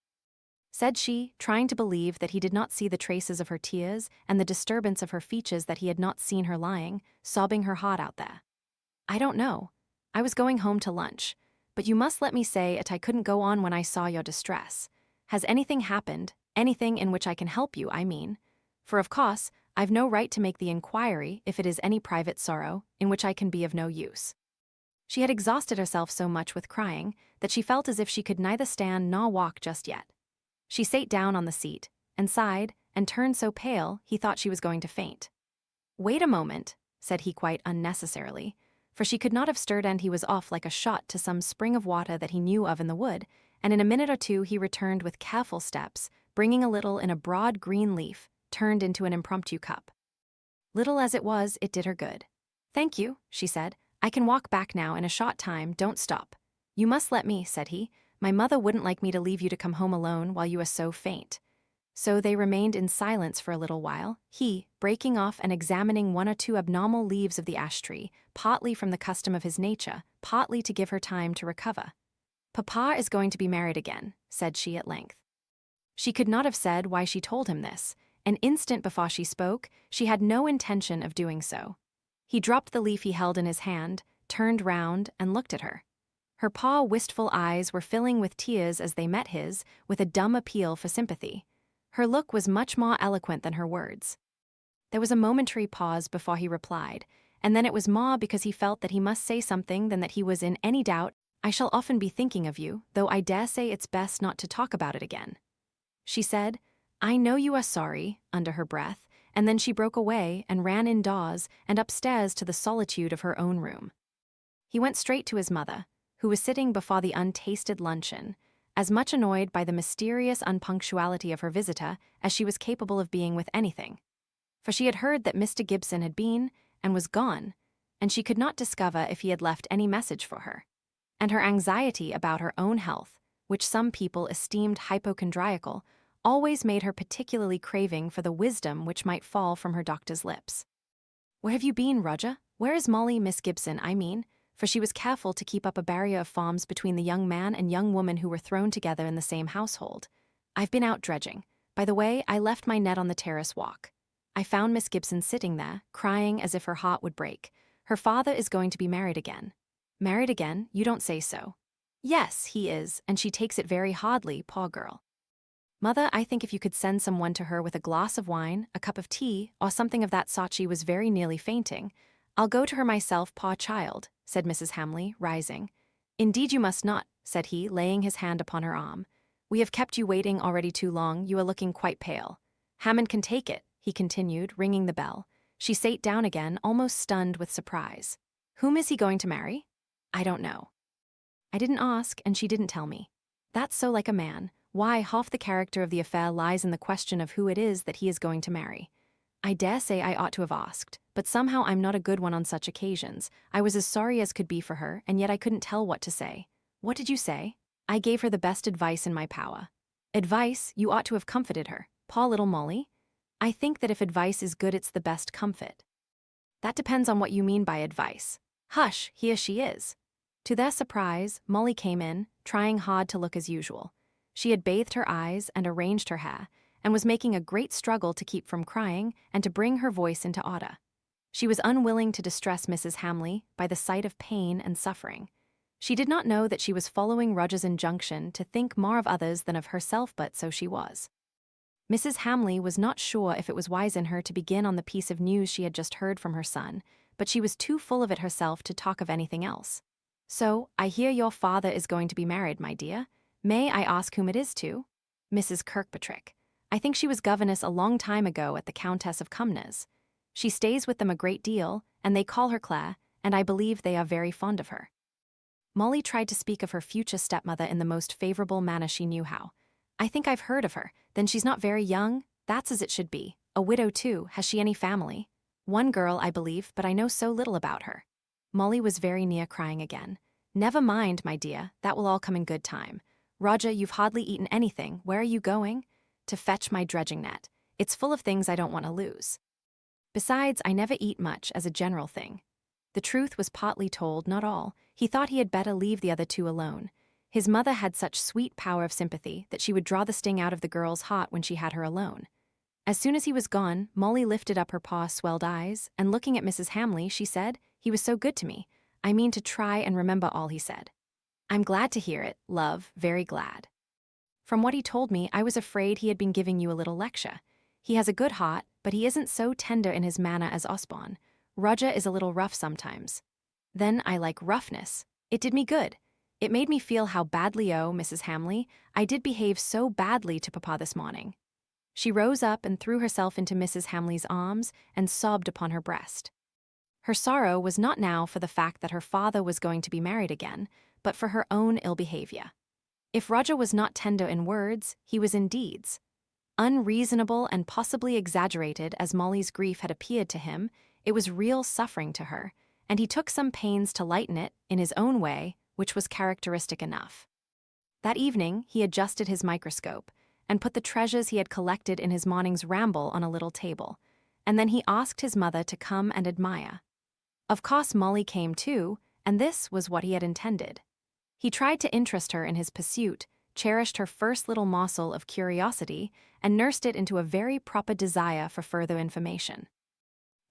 said she, trying to believe that he did not see the traces of her tears and the disturbance of her features, that he had not seen her lying, sobbing her heart out there. "I don't know. I was going home to lunch. But you must let me say it, I couldn't go on when I saw your distress. Has anything happened, anything in which I can help you, I mean? For of course, I've no right to make the inquiry if it is any private sorrow in which I can be of no use." She had exhausted herself so much with crying that she felt as if she could neither stand nor walk just yet. She sate down on the seat, and sighed, and turned so pale he thought she was going to faint. "Wait a moment," said he quite unnecessarily, for she could not have stirred, and he was off like a shot to some spring of water that he knew of in the wood, and in a minute or two he returned with careful steps, bringing a little in a broad green leaf, turned into an impromptu cup. Little as it was, it did her good. "Thank you," she said. "I can walk back now in a short time, don't stop." "You must let me," said he. "My mother wouldn't like me to leave you to come home alone while you are so faint." So they remained in silence for a little while, he breaking off and examining one or two abnormal leaves of the ash tree, partly from the custom of his nature, partly to give her time to recover. "Papa is going to be married again," said she at length. She could not have said why she told him this. An instant before she spoke, she had no intention of doing so. He dropped the leaf he held in his hand, turned round, and looked at her. Her wistful eyes were filling with tears as they met his, with a dumb appeal for sympathy. Her look was much more eloquent than her words. There was a momentary pause before he replied, and then it was more because he felt that he must say something than that he was in any doubt. "I shall often be thinking of you, though I dare say it's best not to talk about it again." She said, "I know you are sorry," under her breath, and then she broke away and ran indoors and upstairs to the solitude of her own room. He went straight to his mother, who was sitting before the untasted luncheon, as much annoyed by the mysterious unpunctuality of her visitor as she was capable of being with anything. For she had heard that Mr. Gibson had been and was gone, and she could not discover if he had left any message for her. And her anxiety about her own health, which some people esteemed hypochondriacal, always made her particularly craving for the wisdom which might fall from her doctor's lips. "Where have you been, Roger? Where is Molly, Miss Gibson, I mean?" For she was careful to keep up a barrier of forms between the young man and young woman who were thrown together in the same household. "I've been out dredging. By the way, I left my net on the terrace walk. I found Miss Gibson sitting there, crying as if her heart would break. Her father is going to be married again." "Married again? You don't say so." "Yes, he is, and she takes it very hardly, poor girl. Mother, I think if you could send someone to her with a glass of wine, a cup of tea, or something of that sort. She was very nearly fainting." "I'll go to her myself, poor child," said Mrs. Hamley, rising. "Indeed you must not," said he, laying his hand upon her arm. "We have kept you waiting already too long. You are looking quite pale. Hammond can take it," he continued, ringing the bell. She sate down again, almost stunned with surprise. "Whom is he going to marry?" "I don't know. I didn't ask, and she didn't tell me." "That's so like a man. Why, half the character of the affair lies in the question of who it is that he is going to marry. I dare say I ought to have asked, but somehow I'm not a good one on such occasions. I was as sorry as could be for her, and yet I couldn't tell what to say. What did you say? I gave her the best advice in my power. Advice? You ought to have comforted her. Poor little Molly. I think that if advice is good, it's the best comfort. That depends on what you mean by advice. Hush, here she is. To their surprise, Molly came in, trying hard to look as usual. She had bathed her eyes and arranged her hair, and was making a great struggle to keep from crying and to bring her voice into order. She was unwilling to distress Mrs. Hamley by the sight of pain and suffering. She did not know that she was following Roger's injunction to think more of others than of herself, but so she was. Mrs. Hamley was not sure if it was wise in her to begin on the piece of news she had just heard from her son, but she was too full of it herself to talk of anything else. So, I hear your father is going to be married, my dear. May I ask whom it is to? Mrs. Kirkpatrick. I think she was governess a long time ago at the Countess of Cumnor's. She stays with them a great deal, and they call her Claire, and I believe they are very fond of her. Molly tried to speak of her future stepmother in the most favorable manner she knew how. I think I've heard of her. Then she's not very young? That's as it should be. A widow, too. Has she any family? One girl, I believe, but I know so little about her. Molly was very near crying again. Never mind, my dear. That will all come in good time. Roger, you've hardly eaten anything. Where are you going? To fetch my dredging net. It's full of things I don't want to lose. Besides, I never eat much as a general thing. The truth was partly told, not all. He thought he had better leave the other two alone. His mother had such sweet power of sympathy that she would draw the sting out of the girl's heart when she had her alone. As soon as he was gone, Molly lifted up her paw-swelled eyes, and looking at Mrs. Hamley, she said, "He was so good to me. I mean to try and remember all he said." "I'm glad to hear it, love, very glad. From what he told me, I was afraid he had been giving you a little lecture. He has a good heart, but he isn't so tender in his manner as Osborne. Roger is a little rough sometimes." "Then I like roughness. It did me good. It made me feel how badly, Mrs. Hamley, I did behave so badly to Papa this morning." She rose up and threw herself into Mrs. Hamley's arms and sobbed upon her breast. Her sorrow was not now for the fact that her father was going to be married again, but for her own ill behavior. If Roger was not tender in words, he was in deeds. Unreasonable and possibly exaggerated as Molly's grief had appeared to him, it was real suffering to her, and he took some pains to lighten it in his own way, which was characteristic enough. That evening, he adjusted his microscope and put the treasures he had collected in his morning's ramble on a little table, and then he asked his mother to come and admire. Of course, Molly came too, and this was what he had intended. He tried to interest her in his pursuit, cherished her first little morsel of curiosity, and nursed it into a very proper desire for further information.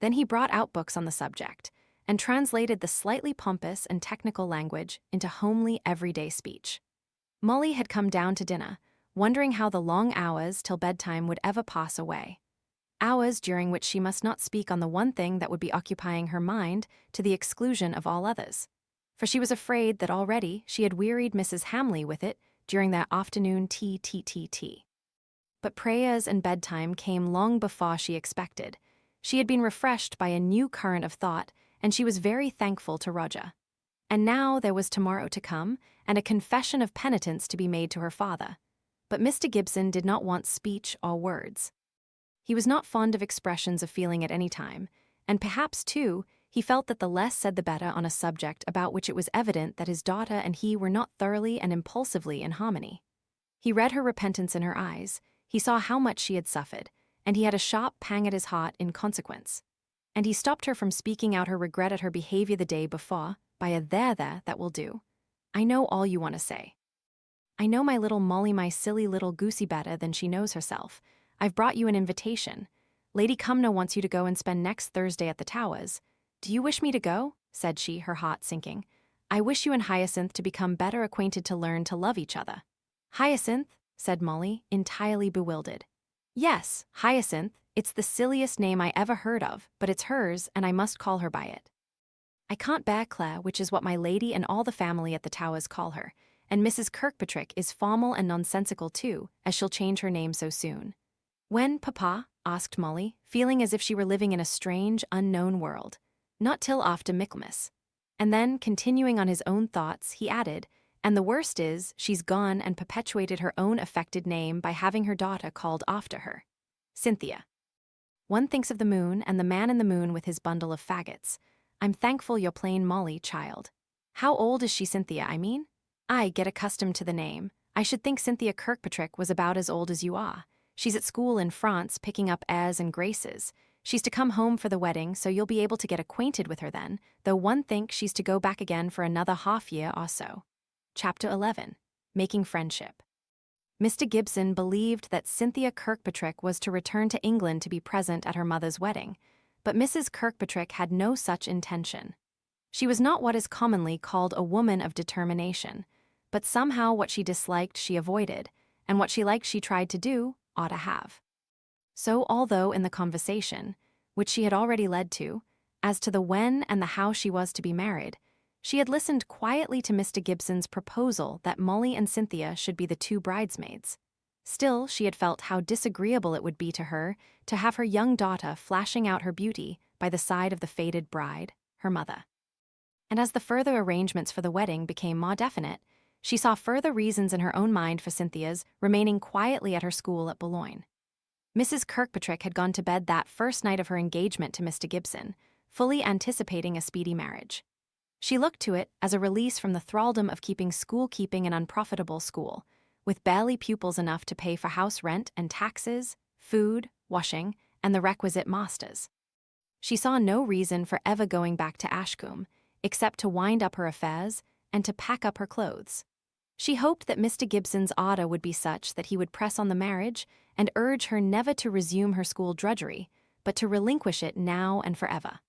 Then he brought out books on the subject, and translated the slightly pompous and technical language into homely, everyday speech. Molly had come down to dinner, wondering how the long hours till bedtime would ever pass away. Hours during which she must not speak on the one thing that would be occupying her mind to the exclusion of all others. For she was afraid that already she had wearied Mrs. Hamley with it during that afternoon tea. But prayers and bedtime came long before she expected. She had been refreshed by a new current of thought, and she was very thankful to Roger. And now there was tomorrow to come, and a confession of penitence to be made to her father. But Mr. Gibson did not want speech or words. He was not fond of expressions of feeling at any time, and perhaps, too, he felt that the less said the better on a subject about which it was evident that his daughter and he were not thoroughly and impulsively in harmony. He read her repentance in her eyes, he saw how much she had suffered, and he had a sharp pang at his heart in consequence. And he stopped her from speaking out her regret at her behavior the day before by a there, that will do. "I know all you want to say. I know my little Molly, my silly little goosey, better than she knows herself. I've brought you an invitation. Lady Cumnor wants you to go and spend next Thursday at the Towers. Do you wish me to go?" said she, her heart sinking. "I wish you and Hyacinth to become better acquainted, to learn to love each other." "Hyacinth?" said Molly, entirely bewildered. "Yes, Hyacinth. It's the silliest name I ever heard of, but it's hers, and I must call her by it. I can't bear Claire, which is what my lady and all the family at the Towers call her, and Mrs. Kirkpatrick is formal and nonsensical too, as she'll change her name so soon." "When, Papa?" asked Molly, feeling as if she were living in a strange, unknown world. "Not till after Michaelmas." And then, continuing on his own thoughts, he added, And the worst is, she's gone and perpetuated her own affected name by having her daughter called after her. Cynthia. One thinks of the moon and the man in the moon with his bundle of faggots. I'm thankful you're plain Molly, child. How old is she, Cynthia, I mean? I get accustomed to the name. I should think Cynthia Kirkpatrick was about as old as you are. She's at school in France picking up airs and graces. She's to come home for the wedding, so you'll be able to get acquainted with her then, though one thinks she's to go back again for another half-year or so. Chapter 11. Making Friendship. Mr. Gibson believed that Cynthia Kirkpatrick was to return to England to be present at her mother's wedding, but Mrs. Kirkpatrick had no such intention. She was not what is commonly called a woman of determination, but somehow what she disliked she avoided, and what she liked she tried to do, ought to have. So although in the conversation, which she had already led to, as to the when and the how she was to be married, she had listened quietly to Mr. Gibson's proposal that Molly and Cynthia should be the two bridesmaids. Still, she had felt how disagreeable it would be to her to have her young daughter flashing out her beauty by the side of the fated bride, her mother. And as the further arrangements for the wedding became more definite, she saw further reasons in her own mind for Cynthia's remaining quietly at her school at Boulogne. Mrs. Kirkpatrick had gone to bed that first night of her engagement to Mr. Gibson, fully anticipating a speedy marriage. She looked to it as a release from the thraldom of keeping school-keeping an unprofitable school, with barely pupils enough to pay for house rent and taxes, food, washing, and the requisite masters. She saw no reason for ever going back to Ashcombe, except to wind up her affairs and to pack up her clothes. She hoped that Mr. Gibson's order would be such that he would press on the marriage and urge her never to resume her school drudgery, but to relinquish it now and forever.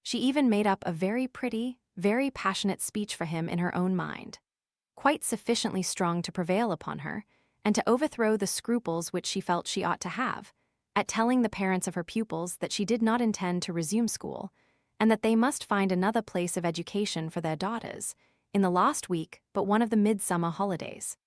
She even made up a very pretty, very passionate speech for him in her own mind, quite sufficiently strong to prevail upon her, and to overthrow the scruples which she felt she ought to have, at telling the parents of her pupils that she did not intend to resume school, and that they must find another place of education for their daughters, in the last week but one of the midsummer holidays.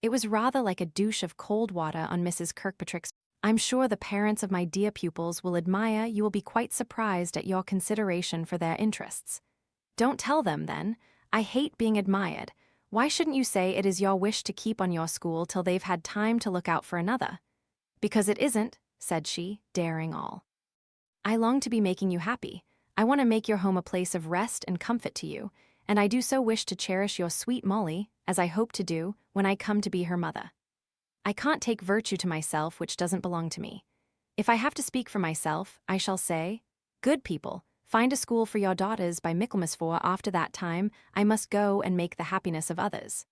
It was rather like a douche of cold water on Mrs. Kirkpatrick's. I'm sure the parents of my dear pupils will admire. You will be quite surprised at your consideration for their interests. Don't tell them, then. I hate being admired. Why shouldn't you say it is your wish to keep on your school till they've had time to look out for another? Because it isn't, said she, daring all. I long to be making you happy. I want to make your home a place of rest and comfort to you, and I do so wish to cherish your sweet Molly, as I hope to do when I come to be her mother. I can't take virtue to myself which doesn't belong to me. If I have to speak for myself, I shall say, good people, find a school for your daughters by Michaelmas, for after that time I must go and make the happiness of others.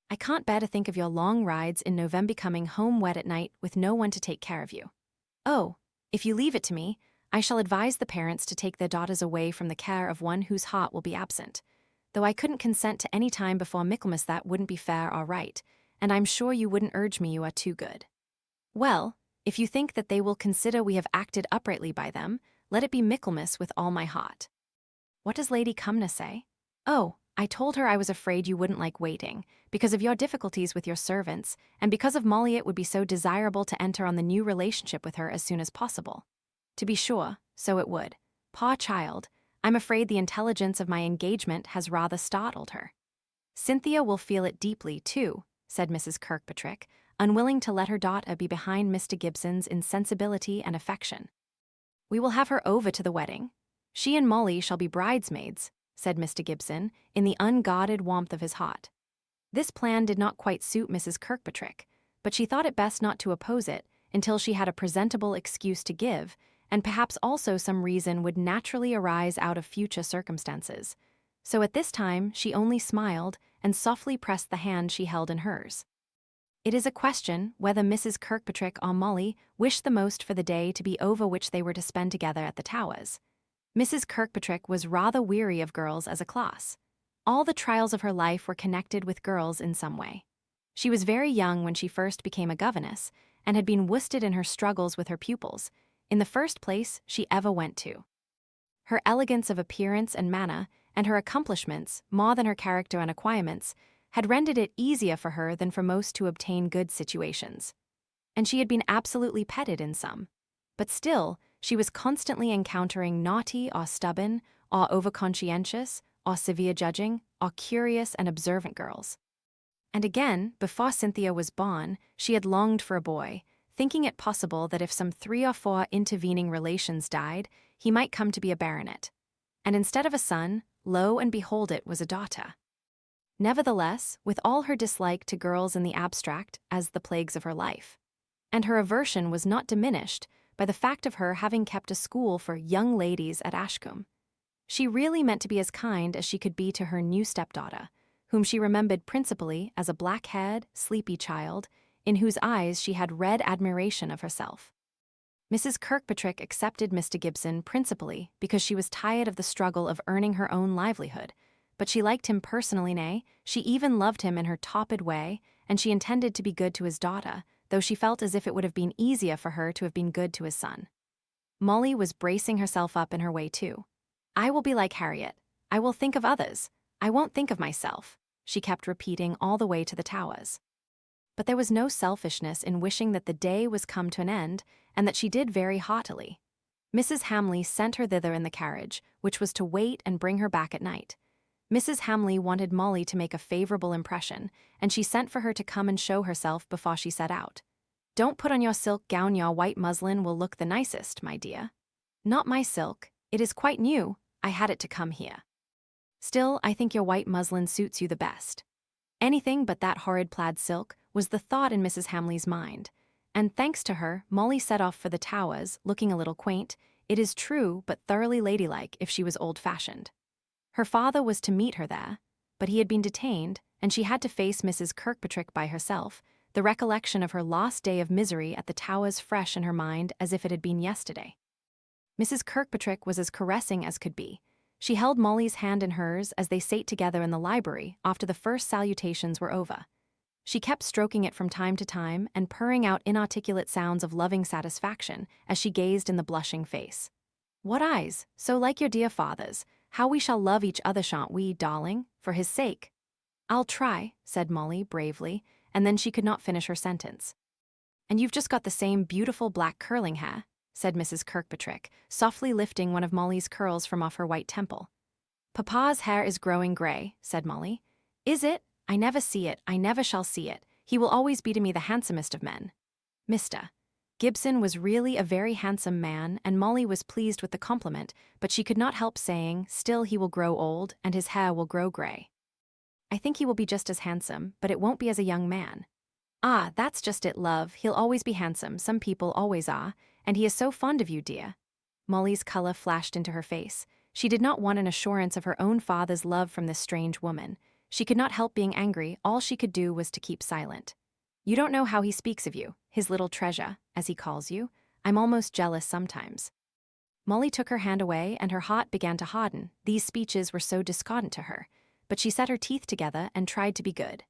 I can't bear to think of your long rides in November coming home wet at night with no one to take care of you. Oh, if you leave it to me, I shall advise the parents to take their daughters away from the care of one whose heart will be absent. Though I couldn't consent to any time before Michaelmas, that wouldn't be fair or right, and I'm sure you wouldn't urge me. You are too good. Well, if you think that they will consider we have acted uprightly by them, let it be Michaelmas with all my heart. What does Lady Cumnor say? Oh, I told her I was afraid you wouldn't like waiting, because of your difficulties with your servants, and because of Molly it would be so desirable to enter on the new relationship with her as soon as possible. To be sure, so it would. Poor child, I'm afraid the intelligence of my engagement has rather startled her. Cynthia will feel it deeply, too, said Mrs. Kirkpatrick, unwilling to let her daughter be behind Mr. Gibson's insensibility and affection. We will have her over to the wedding. She and Molly shall be bridesmaids, said Mr. Gibson, in the unguarded warmth of his heart. This plan did not quite suit Mrs. Kirkpatrick, but she thought it best not to oppose it until she had a presentable excuse to give, and perhaps also some reason would naturally arise out of future circumstances. So at this time she only smiled and softly pressed the hand she held in hers. It is a question whether Mrs. Kirkpatrick or Molly wished the most for the day to be over which they were to spend together at the Towers. Mrs. Kirkpatrick was rather weary of girls as a class. All the trials of her life were connected with girls in some way. She was very young when she first became a governess, and had been worsted in her struggles with her pupils, in the first place she ever went to. Her elegance of appearance and manner, and her accomplishments, more than her character and acquirements, had rendered it easier for her than for most to obtain good situations. And she had been absolutely petted in some. But still, she was constantly encountering naughty or stubborn, or overconscientious, or severe judging, or curious and observant girls. And again, before Cynthia was born, she had longed for a boy, thinking it possible that if some 3 or 4 intervening relations died, he might come to be a baronet. And instead of a son, lo and behold, it was a daughter. Nevertheless, with all her dislike to girls in the abstract as the plagues of her life, and her aversion was not diminished by the fact of her having kept a school for young ladies at Ashcombe, she really meant to be as kind as she could be to her new stepdaughter, whom she remembered principally as a black-haired, sleepy child, in whose eyes she had read admiration of herself. Mrs. Kirkpatrick accepted Mr. Gibson principally because she was tired of the struggle of earning her own livelihood, but she liked him personally, nay, she even loved him in her topid way, and she intended to be good to his daughter, though she felt as if it would have been easier for her to have been good to his son. Molly was bracing herself up in her way too. "I will be like Harriet. I will think of others. I won't think of myself," she kept repeating all the way to the Towers. But there was no selfishness in wishing that the day was come to an end, and that she did very heartily. Mrs. Hamley sent her thither in the carriage, which was to wait and bring her back at night. Mrs. Hamley wanted Molly to make a favorable impression, and she sent for her to come and show herself before she set out. "Don't put on your silk gown, your white muslin will look the nicest, my dear." "Not my silk. It is quite new. I had it to come here." "Still, I think your white muslin suits you the best." Anything but that horrid plaid silk was the thought in Mrs. Hamley's mind, and thanks to her, Molly set off for the Towers, looking a little quaint, it is true, but thoroughly ladylike if she was old-fashioned. Her father was to meet her there, but he had been detained, and she had to face Mrs. Kirkpatrick by herself, the recollection of her lost day of misery at the Towers fresh in her mind as if it had been yesterday. Mrs. Kirkpatrick was as caressing as could be. She held Molly's hand in hers as they sate together in the library after the first salutations were over. She kept stroking it from time to time and purring out inarticulate sounds of loving satisfaction as she gazed in the blushing face. "What eyes, so like your dear father's. How we shall love each other, shan't we, darling, for his sake?" "I'll try," said Molly bravely, and then she could not finish her sentence. "And you've just got the same beautiful black curling hair," said Mrs. Kirkpatrick, softly lifting one of Molly's curls from off her white temple. "Papa's hair is growing grey," said Molly. "Is it? I never see it, I never shall see it. He will always be to me the handsomest of men." Mr. Gibson was really a very handsome man, and Molly was pleased with the compliment, but she could not help saying, "Still he will grow old, and his hair will grow grey." "I think he will be just as handsome, but it won't be as a young man." "Ah, that's just it, love. He'll always be handsome, some people always are, and he is so fond of you, dear." Molly's colour flashed into her face. She did not want an assurance of her own father's love from this strange woman. She could not help being angry, all she could do was to keep silent. "You don't know how he speaks of you, his little treasure, as he calls you. I'm almost jealous sometimes." Molly took her hand away, and her heart began to harden. These speeches were so discordant to her, but she set her teeth together and tried to be good.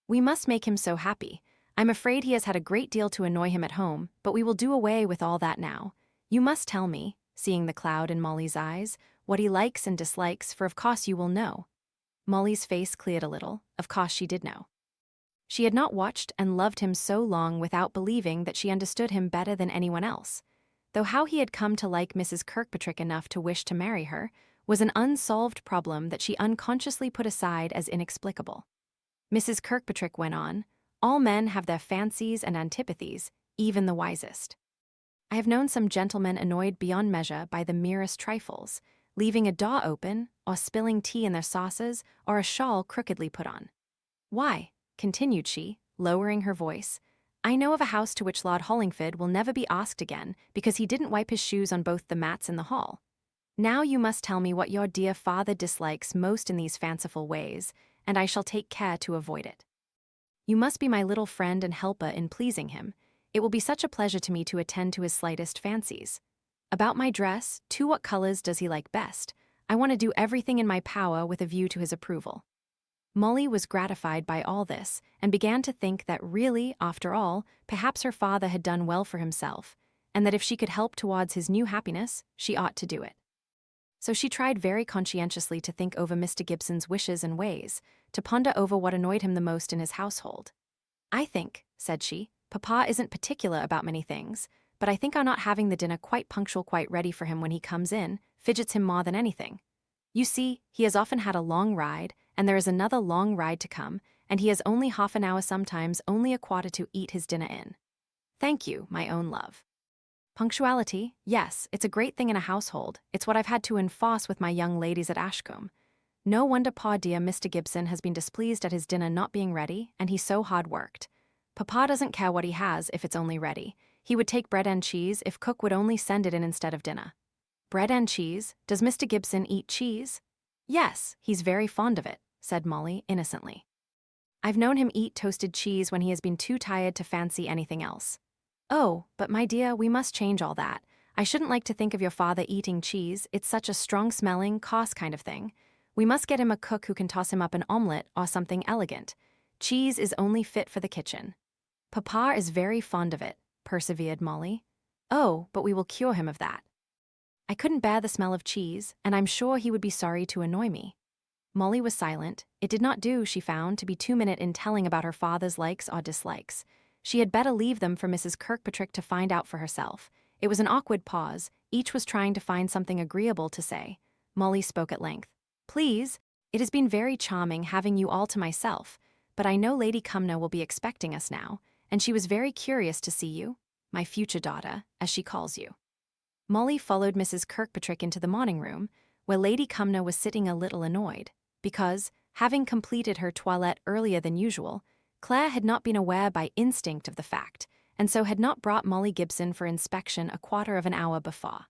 "We must make him so happy. I'm afraid he has had a great deal to annoy him at home, but we will do away with all that now. You must tell me," seeing the cloud in Molly's eyes, "what he likes and dislikes, for of course you will know." Molly's face cleared a little. Of course she did know. She had not watched and loved him so long without believing that she understood him better than anyone else, though how he had come to like Mrs. Kirkpatrick enough to wish to marry her was an unsolved problem that she unconsciously put aside as inexplicable. Mrs. Kirkpatrick went on, "All men have their fancies and antipathies, even the wisest. I have known some gentlemen annoyed beyond measure by the merest trifles, leaving a door open, or spilling tea in their saucers, or a shawl crookedly put on. Why," continued she, lowering her voice, "I know of a house to which Lord Hollingford will never be asked again because he didn't wipe his shoes on both the mats in the hall. Now you must tell me what your dear father dislikes most in these fanciful ways, and I shall take care to avoid it. You must be my little friend and helper in pleasing him. It will be such a pleasure to me to attend to his slightest fancies. About my dress, what colors does he like best? I want to do everything in my power with a view to his approval." Molly was gratified by all this, and began to think that really, after all, perhaps her father had done well for himself, and that if she could help towards his new happiness, she ought to do it. So she tried very conscientiously to think over Mr. Gibson's wishes and ways, to ponder over what annoyed him the most in his household. "I think," said she, "Papa isn't particular about many things, but I think our not having the dinner quite punctual, quite ready for him when he comes in, fidgets him more than anything. You see, he has often had a long ride, and there is another long ride to come, and he has only half an hour, sometimes only a quarter, to eat his dinner in. Thank you, my own love. Punctuality, yes, it's a great thing in a household. It's what I've had to enforce with my young ladies at Ashcombe. No wonder poor dear Mr. Gibson has been displeased at his dinner not being ready, and he's so hard worked. Papa doesn't care what he has if it's only ready. He would take bread and cheese if cook would only send it in instead of dinner. Bread and cheese? Does Mr. Gibson eat cheese? Yes, he's very fond of it, said Molly innocently. I've known him eat toasted cheese when he has been too tired to fancy anything else. Oh, but my dear, we must change all that. I shouldn't like to think of your father eating cheese. It's such a strong-smelling, coarse kind of thing. We must get him a cook who can toss him up an omelette or something elegant. Cheese is only fit for the kitchen. Papa is very fond of it, persevered Molly. Oh, but we will cure him of that. I couldn't bear the smell of cheese, and I'm sure he would be sorry to annoy me. Molly was silent. It did not do, she found, to be 2 minutes in telling about her father's likes or dislikes. She had better leave them for Mrs. Kirkpatrick to find out for herself. It was an awkward pause. Each was trying to find something agreeable to say. Molly spoke at length. Please, it has been very charming having you all to myself, but I know Lady Cumnor will be expecting us now, and she was very curious to see you, my future daughter, as she calls you. Molly followed Mrs. Kirkpatrick into the morning room, where Lady Cumnor was sitting a little annoyed, because, having completed her toilette earlier than usual, Claire had not been aware by instinct of the fact, and so had not brought Molly Gibson for inspection a quarter of an hour before.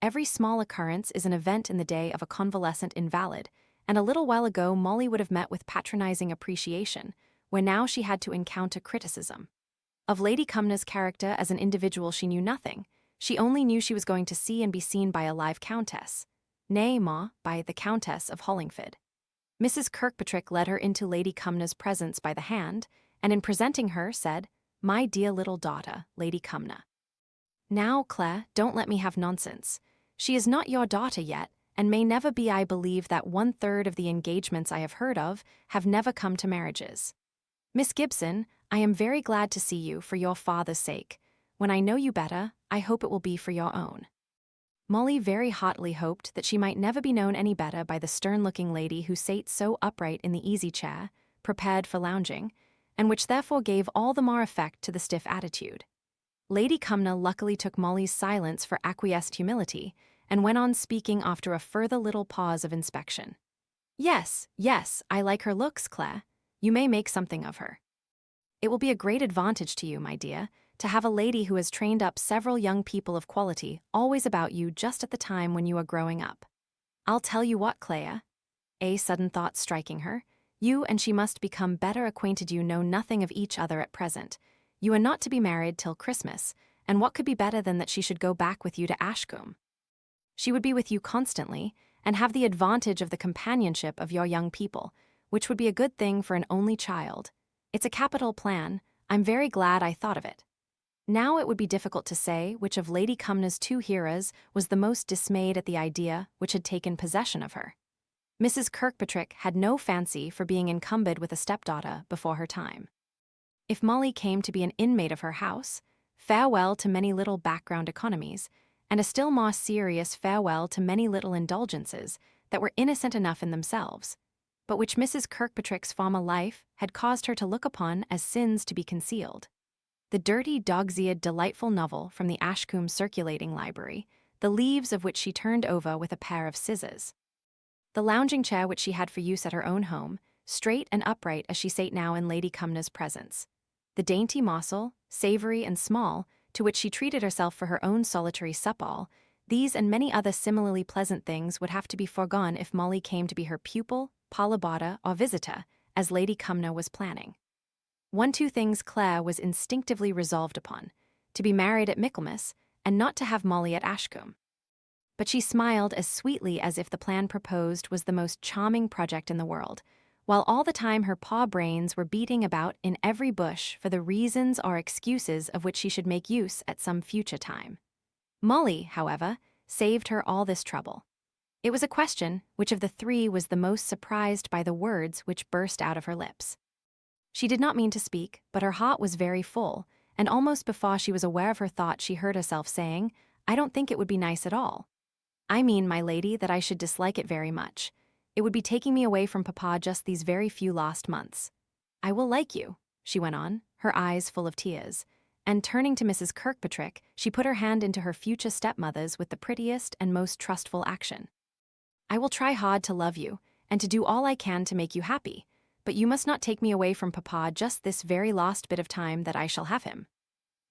Every small occurrence is an event in the day of a convalescent invalid, and a little while ago Molly would have met with patronizing appreciation, where now she had to encounter criticism. Of Lady Cumnor's character as an individual she knew nothing. She only knew she was going to see and be seen by a live countess. Nay, ma, by the Countess of Hollingford. Mrs. Kirkpatrick led her into Lady Cumnor's presence by the hand, and in presenting her said, "My dear little daughter, Lady Cumnor." Now, Claire, don't let me have nonsense. She is not your daughter yet, and may never be. I believe that 1/3 of the engagements I have heard of have never come to marriages. Miss Gibson, I am very glad to see you for your father's sake. When I know you better, I hope it will be for your own. Molly very hotly hoped that she might never be known any better by the stern-looking lady who sate so upright in the easy chair, prepared for lounging, and which therefore gave all the more effect to the stiff attitude. Lady Cumnor luckily took Molly's silence for acquiesced humility, and went on speaking after a further little pause of inspection. Yes, I like her looks, Claire. You may make something of her. It will be a great advantage to you, my dear, to have a lady who has trained up several young people of quality always about you just at the time when you are growing up. I'll tell you what, Claire, a sudden thought striking her, you and she must become better acquainted. You know nothing of each other at present. You are not to be married till Christmas, and what could be better than that she should go back with you to Ashcombe? She would be with you constantly, and have the advantage of the companionship of your young people, which would be a good thing for an only child. It's a capital plan. I'm very glad I thought of it. Now it would be difficult to say which of Lady Cumnor's two hearers was the most dismayed at the idea which had taken possession of her. Mrs. Kirkpatrick had no fancy for being encumbered with a stepdaughter before her time. If Molly came to be an inmate of her house, farewell to many little background economies, and a still more serious farewell to many little indulgences that were innocent enough in themselves, but which Mrs. Kirkpatrick's former life had caused her to look upon as sins to be concealed. The dirty, dog's-eared, delightful novel from the Ashcombe circulating library, the leaves of which she turned over with a pair of scissors. The lounging chair which she had for use at her own home, straight and upright as she sate now in Lady Cumnor's presence. The dainty morsel, savoury and small, to which she treated herself for her own solitary sup-all, these and many other similarly pleasant things would have to be foregone if Molly came to be her pupil, Paulabada, or visitor, as Lady Cumnor was planning. 2 things Claire was instinctively resolved upon, to be married at Michaelmas, and not to have Molly at Ashcombe. But she smiled as sweetly as if the plan proposed was the most charming project in the world, while all the time her paw brains were beating about in every bush for the reasons or excuses of which she should make use at some future time. Molly, however, saved her all this trouble. It was a question which of the 3 was the most surprised by the words which burst out of her lips. She did not mean to speak, but her heart was very full, and almost before she was aware of her thought she heard herself saying, "I don't think it would be nice at all." I mean, my lady, that I should dislike it very much. It would be taking me away from papa just these very few last months. I will like you, she went on, her eyes full of tears, and turning to Mrs. Kirkpatrick, she put her hand into her future stepmother's with the prettiest and most trustful action. I will try hard to love you, and to do all I can to make you happy, but you must not take me away from papa just this very last bit of time that I shall have him.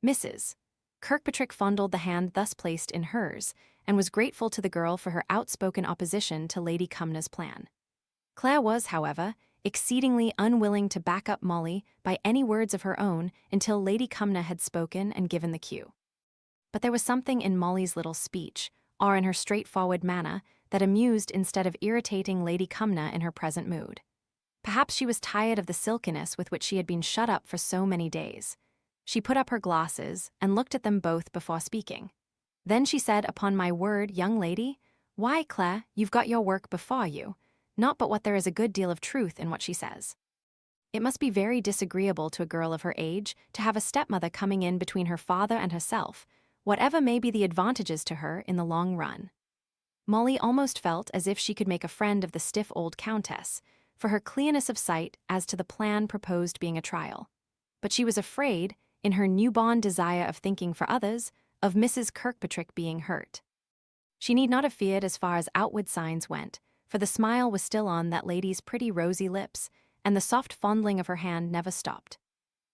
Mrs. Kirkpatrick fondled the hand thus placed in hers, and was grateful to the girl for her outspoken opposition to Lady Cumnor's plan. Claire was, however, exceedingly unwilling to back up Molly by any words of her own until Lady Cumnor had spoken and given the cue. But there was something in Molly's little speech, or in her straightforward manner, that amused instead of irritating Lady Cumnor in her present mood. Perhaps she was tired of the silkiness with which she had been shut up for so many days. She put up her glasses and looked at them both before speaking. Then she said, "Upon my word, young lady, why, Claire, you've got your work before you, not but what there is a good deal of truth in what she says. It must be very disagreeable to a girl of her age to have a stepmother coming in between her father and herself, whatever may be the advantages to her in the long run." Molly almost felt as if she could make a friend of the stiff old countess, for her clearness of sight as to the plan proposed being a trial. But she was afraid, in her newborn desire of thinking for others, of Mrs. Kirkpatrick being hurt. She need not have feared as far as outward signs went, for the smile was still on that lady's pretty rosy lips, and the soft fondling of her hand never stopped.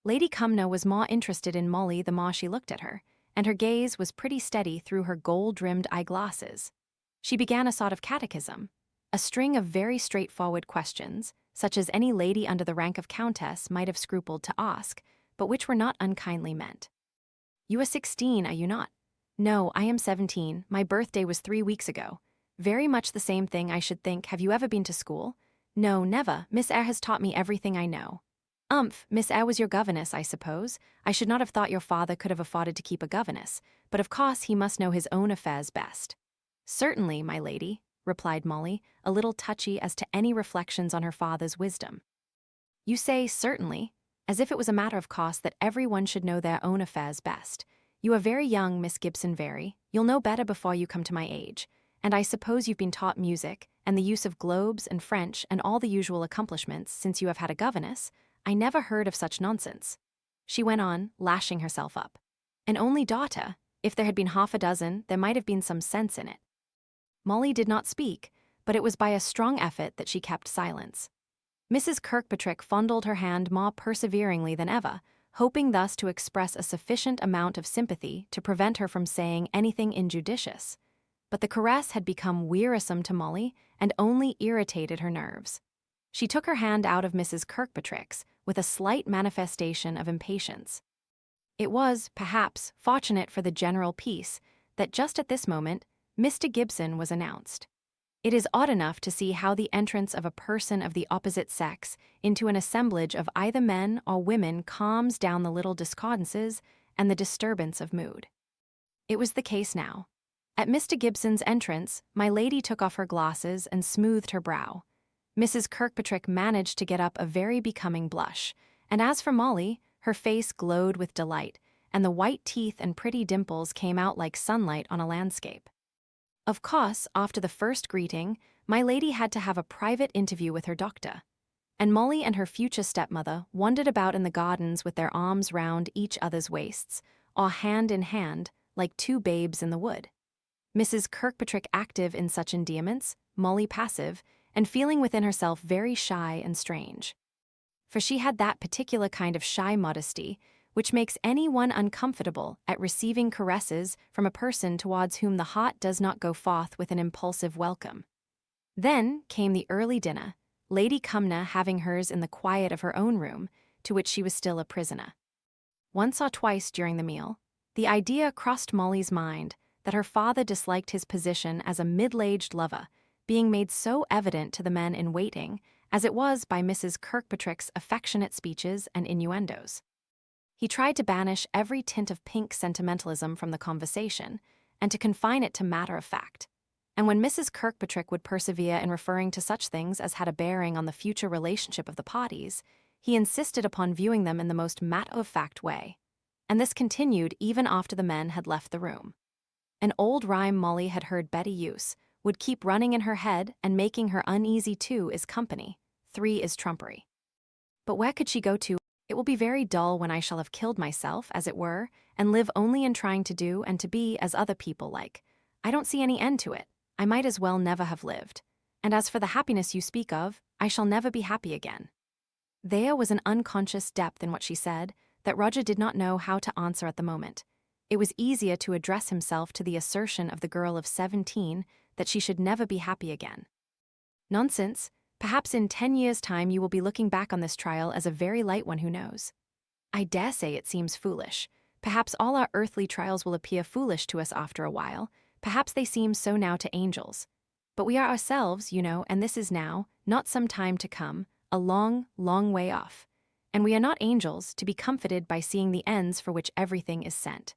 Lady Cumnor was more interested in Molly the more she looked at her, and her gaze was pretty steady through her gold-rimmed eyeglasses. She began a sort of catechism, a string of very straightforward questions, such as any lady under the rank of countess might have scrupled to ask, but which were not unkindly meant. "You are 16, are you not?" "No, I am 17. My birthday was 3 weeks ago." "Very much the same thing, I should think. Have you ever been to school?" "No, never. Miss Eyre has taught me everything I know." "Umph, Miss Eyre was your governess, I suppose. I should not have thought your father could have afforded to keep a governess, but of course he must know his own affairs best." "Certainly, my lady," replied Molly, a little touchy as to any reflections on her father's wisdom. "You say certainly, as if it was a matter of course that every one should know their own affairs best. You are very young, Miss Gibson, very. You'll know better before you come to my age, and I suppose you've been taught music, and the use of globes and French and all the usual accomplishments since you have had a governess. I never heard of such nonsense," she went on, lashing herself up. "An only daughter. If there had been half a dozen, there might have been some sense in it." Molly did not speak, but it was by a strong effort that she kept silence. Mrs. Kirkpatrick fondled her hand more perseveringly than ever, hoping thus to express a sufficient amount of sympathy to prevent her from saying anything injudicious. But the caress had become wearisome to Molly and only irritated her nerves. She took her hand out of Mrs. Kirkpatrick's with a slight manifestation of impatience. It was, perhaps, fortunate for the general peace that just at this moment Mr. Gibson was announced. It is odd enough to see how the entrance of a person of the opposite sex into an assemblage of either men or women calms down the little discordances and the disturbance of mood. It was the case now. At Mr. Gibson's entrance, my lady took off her glasses and smoothed her brow. Mrs. Kirkpatrick managed to get up a very becoming blush, and as for Molly, her face glowed with delight, and the white teeth and pretty dimples came out like sunlight on a landscape. Of course, after the first greeting, my lady had to have a private interview with her doctor, and Molly and her future stepmother wandered about in the gardens with their arms round each other's waists, or hand in hand, like two babes in the wood. Mrs. Kirkpatrick active in such endearments, Molly passive, and feeling within herself very shy and strange. For she had that particular kind of shy modesty which makes any one uncomfortable at receiving caresses from a person towards whom the heart does not go forth with an impulsive welcome. Then came the early dinner, Lady Cumnor having hers in the quiet of her own room, to which she was still a prisoner. Once or twice during the meal, the idea crossed Molly's mind that her father disliked his position as a middle-aged lover, being made so evident to the men in waiting as it was by Mrs. Kirkpatrick's affectionate speeches and innuendos. He tried to banish every tint of pink sentimentalism from the conversation, and to confine it to matter of fact. And when Mrs. Kirkpatrick would persevere in referring to such things as had a bearing on the future relationship of the parties, he insisted upon viewing them in the most matter-of-fact way. And this continued even after the men had left the room. An old rhyme Molly had heard Betty use, would keep running in her head and making her uneasy. 2 is company, 3 is trumpery. But where could she go to? It will be very dull when I shall have killed myself, as it were, and live only in trying to do and to be as other people like. I don't see any end to it. I might as well never have lived. And as for the happiness you speak of, I shall never be happy again. There was an unconscious depth in what she said that Roger did not know how to answer at the moment. It was easier to address himself to the assertion of the girl of 17 that she should never be happy again. Nonsense. Perhaps in 10 years' time you will be looking back on this trial as a very light one, who knows? I dare say it seems foolish. Perhaps all our earthly trials will appear foolish to us after a while. Perhaps they seem so now to angels. But we are ourselves, you know, and this is now, not some time to come, a long, long way off. And we are not angels to be comforted by seeing the ends for which everything is sent.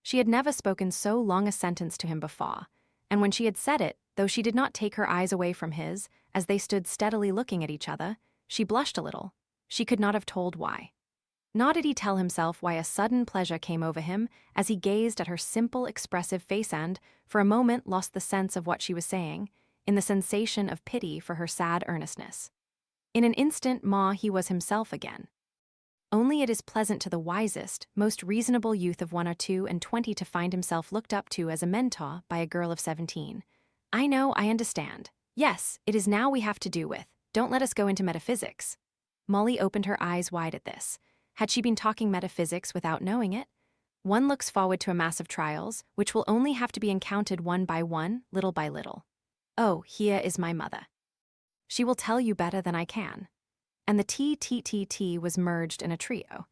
She had never spoken so long a sentence to him before, and when she had said it, though she did not take her eyes away from his, as they stood steadily looking at each other, she blushed a little. She could not have told why. Nor did he tell himself why a sudden pleasure came over him as he gazed at her simple, expressive face and, for a moment, lost the sense of what she was saying, in the sensation of pity for her sad earnestness. In an instant more he was himself again. Only it is pleasant to the wisest, most reasonable youth of 21 to find himself looked up to as a mentor by a girl of 17. I know, I understand. Yes, it is now we have to do with. Don't let us go into metaphysics. Molly opened her eyes wide at this. Had she been talking metaphysics without knowing it? One looks forward to a mass of trials, which will only have to be encountered one by one, little by little. Oh, here is my mother. She will tell you better than I can. And the T was merged in a trio.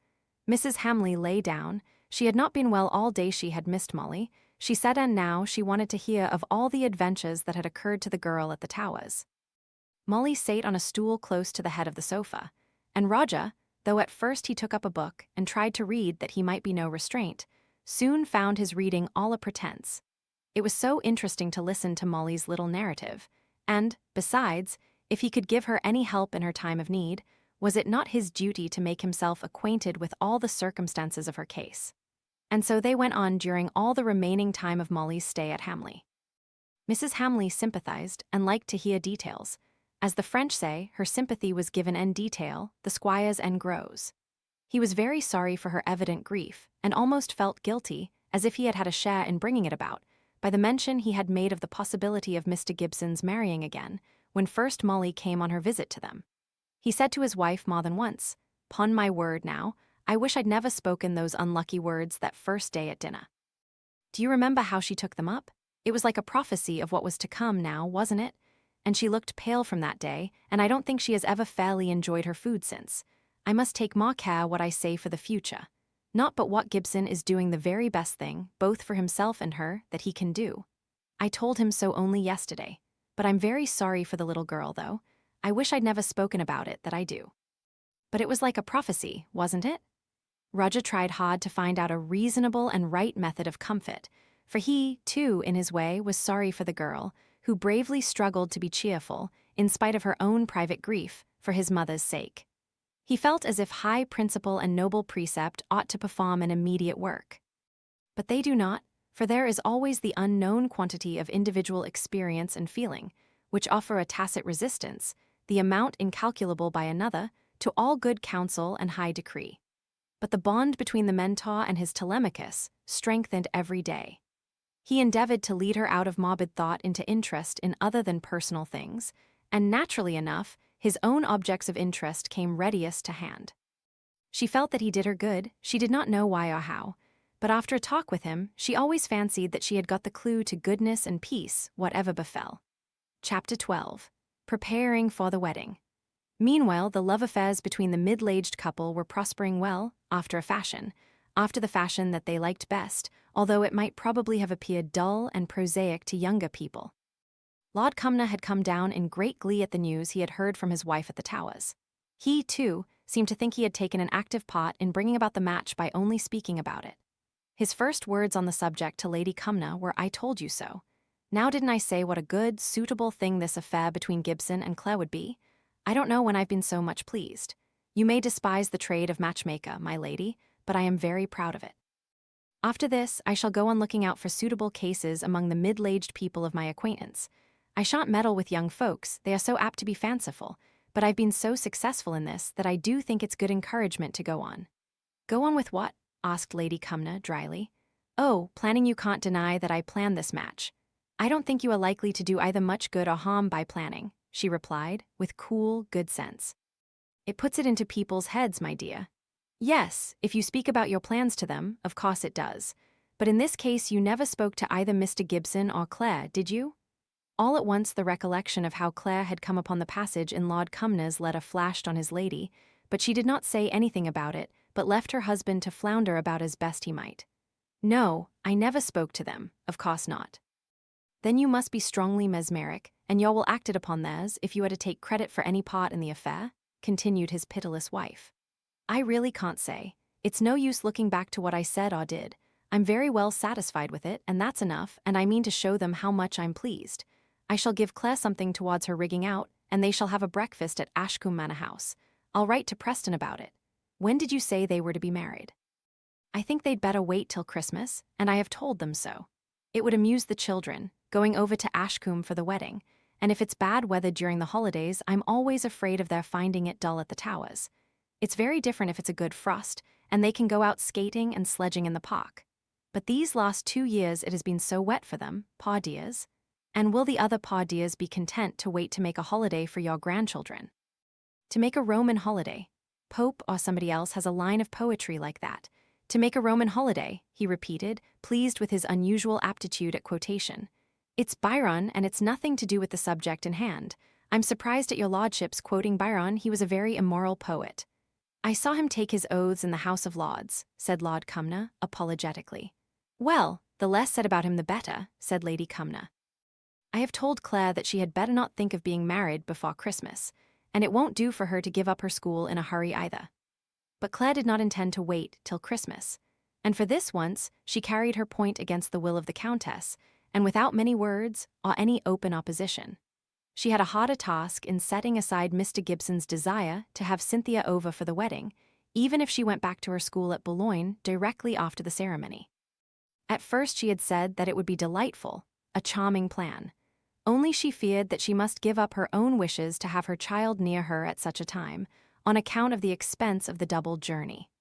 Mrs. Hamley lay down. She had not been well all day. She had missed Molly. She said, and now she wanted to hear of all the adventures that had occurred to the girl at the Towers. Molly sate on a stool close to the head of the sofa, and Roger, though at first he took up a book and tried to read that he might be no restraint, soon found his reading all a pretense. It was so interesting to listen to Molly's little narrative, and, besides, if he could give her any help in her time of need, was it not his duty to make himself acquainted with all the circumstances of her case? And so they went on during all the remaining time of Molly's stay at Hamley. Mrs. Hamley sympathized and liked to hear details. As the French say, her sympathy was given en detail, the squire's en gros. He was very sorry for her evident grief, and almost felt guilty, as if he had had a share in bringing it about, by the mention he had made of the possibility of Mr. Gibson's marrying again, when first Molly came on her visit to them. He said to his wife more than once, "'Pon my word now, I wish I'd never spoken those unlucky words that first day at dinner." Do you remember how she took them up? It was like a prophecy of what was to come now, wasn't it? And she looked pale from that day, and I don't think she has ever fairly enjoyed her food since. I must take more care what I say for the future. Not but what Gibson is doing the very best thing, both for himself and her, that he can do. I told him so only yesterday. But I'm very sorry for the little girl, though. I wish I'd never spoken about it, that I do. But it was like a prophecy, wasn't it? Roger tried hard to find out a reasonable and right method of comfort, for he, too, in his way, was sorry for the girl, who bravely struggled to be cheerful, in spite of her own private grief, for his mother's sake. He felt as if high principle and noble precept ought to perform an immediate work. But they do not, for there is always the unknown quantity of individual experience and feeling, which offer a tacit resistance, the amount incalculable by another, to all good counsel and high decree. But the bond between the mentor and his Telemachus strengthened every day. He endeavored to lead her out of morbid thought into interest in other than personal things, and naturally enough, his own objects of interest came readiest to hand. She felt that he did her good, she did not know why or how, but after a talk with him, she always fancied that she had got the clue to goodness and peace, whatever befell. Chapter 12. Preparing for the wedding. Meanwhile, the love affairs between the middle-aged couple were prospering well, after the fashion that they liked best, although it might probably have appeared dull and prosaic to younger people. Lord Cumnor had come down in great glee at the news he had heard from his wife at the Towers. He, too, seemed to think he had taken an active part in bringing about the match by only speaking about it. His first words on the subject to Lady Cumnor were, "I told you so. Now didn't I say what a good, suitable thing this affair between Gibson and Claire would be? I don't know when I've been so much pleased. You may despise the trade of matchmaker, my lady, but I am very proud of it." After this, I shall go on looking out for suitable cases among the middle-aged people of my acquaintance. I shan't meddle with young folks, they are so apt to be fanciful, but I've been so successful in this that I do think it's good encouragement to go on." "Go on with what?" asked Lady Cumnor dryly. "Oh, planning. You can't deny that I planned this match." "I don't think you are likely to do either much good or harm by planning," she replied, with cool, good sense. "It puts it into people's heads, my dear." "Yes, if you speak about your plans to them, of course it does. But in this case you never spoke to either Mr. Gibson or Claire, did you?" All at once the recollection of how Claire had come upon the passage in Lord Cumnor's letter flashed on his lady, but she did not say anything about it, but left her husband to flounder about as best he might. "No, I never spoke to them, of course not." "Then you must be strongly mesmeric, and you will acted upon theirs if you are to take credit for any part in the affair," continued his pitiless wife. "I really can't say. It's no use looking back to what I said or did. I'm very well satisfied with it, and that's enough, and I mean to show them how much I'm pleased. I shall give Claire something towards her rigging out, and they shall have a breakfast at Ashcombe Manor House. I'll write to Preston about it. When did you say they were to be married?" "I think they'd better wait till Christmas, and I have told them so. It would amuse the children, going over to Ashcombe for the wedding, and if it's bad weather during the holidays, I'm always afraid of their finding it dull at the Towers. It's very different if it's a good frost, and they can go out skating and sledging in the park. But these last 2 years it has been so wet for them, paw dears. And will the other paw dears be content to wait to make a holiday for your grandchildren?" "To make a Roman holiday." Pope or somebody else has a line of poetry like that. "To make a Roman holiday," he repeated, pleased with his unusual aptitude at quotation. "It's Byron, and it's nothing to do with the subject in hand. I'm surprised at your lordship's quoting Byron. He was a very immoral poet." "I saw him take his oaths in the House of Lords," said Lord Cumnor, apologetically. "Well, the less said about him the better," said Lady Cumnor. "I have told Claire that she had better not think of being married before Christmas, and it won't do for her to give up her school in a hurry either." But Claire did not intend to wait till Christmas, and for this once she carried her point against the will of the Countess, and without many words or any open opposition. She had a harder task in setting aside Mr. Gibson's desire to have Cynthia over for the wedding, even if she went back to her school at Boulogne directly after the ceremony. At first she had said that it would be delightful, a charming plan. Only she feared that she must give up her own wishes to have her child near her at such a time, on account of the expense of the double journey.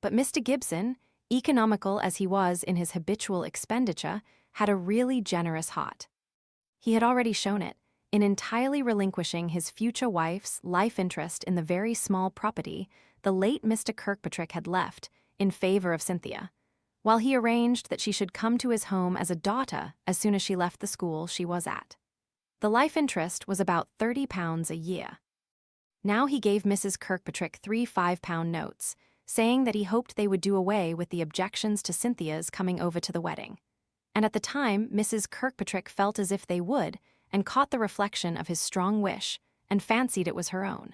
But Mr. Gibson, economical as he was in his habitual expenditure, had a really generous heart. He had already shown it, in entirely relinquishing his future wife's life interest in the very small property the late Mr. Kirkpatrick had left in favor of Cynthia, while he arranged that she should come to his home as a daughter as soon as she left the school she was at. The life interest was about £30 a year. Now he gave Mrs. Kirkpatrick 3 £5 notes, saying that he hoped they would do away with the objections to Cynthia's coming over to the wedding. And at the time, Mrs. Kirkpatrick felt as if they would, and caught the reflection of his strong wish, and fancied it was her own.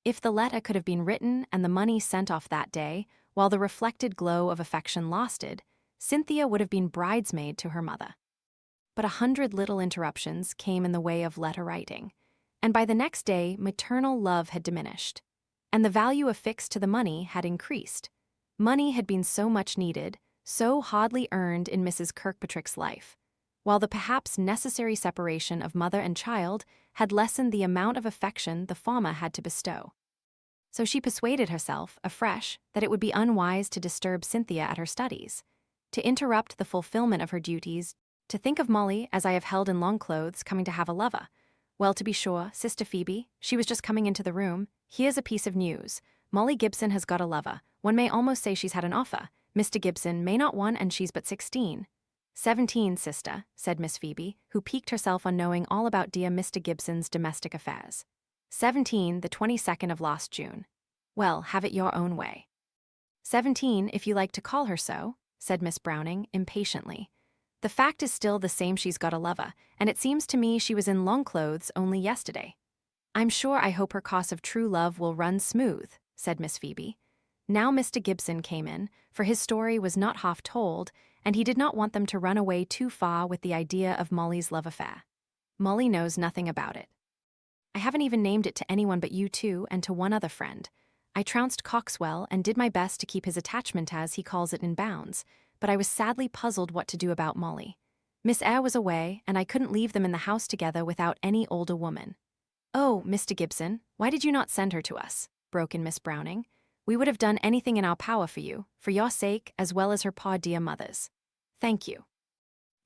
If the letter could have been written and the money sent off that day, while the reflected glow of affection lasted, Cynthia would have been bridesmaid to her mother. But 100 little interruptions came in the way of letter writing, and by the next day maternal love had diminished, and the value affixed to the money had increased. Money had been so much needed, so hardly earned in Mrs. Kirkpatrick's life, while the perhaps necessary separation of mother and child had lessened the amount of affection the former had to bestow. So she persuaded herself, afresh, that it would be unwise to disturb Cynthia at her studies, to interrupt the fulfillment of her duties, to think of Molly as I have held in long clothes coming to have a lover. Well, to be sure, Sister Phoebe, she was just coming into the room. Here's a piece of news. Molly Gibson has got a lover. One may almost say she's had an offer. Mr. Gibson may not want, and she's but 16. 17, sister, said Miss Phoebe, who piqued herself on knowing all about dear Mr. Gibson's domestic affairs. 17, the 22nd of last June. Well, have it your own way. 17, if you like to call her so, said Miss Browning, impatiently. The fact is still the same, she's got a lover, and it seems to me she was in long clothes only yesterday. I'm sure I hope her course of true love will run smooth, said Miss Phoebe. Now Mr. Gibson came in, for his story was not half told, and he did not want them to run away too far with the idea of Molly's love affair. Molly knows nothing about it. I haven't even named it to anyone but you two and to one other friend. I trounced Coxwell and did my best to keep his attachment, as he calls it, in bounds, but I was sadly puzzled what to do about Molly. Miss Eyre was away, and I couldn't leave them in the house together without any older woman. "Oh, Mr. Gibson, why did you not send her to us?" broke in Miss Browning. "We would have done anything in our power for you, for your sake as well as her poor dear mother's." "Thank you."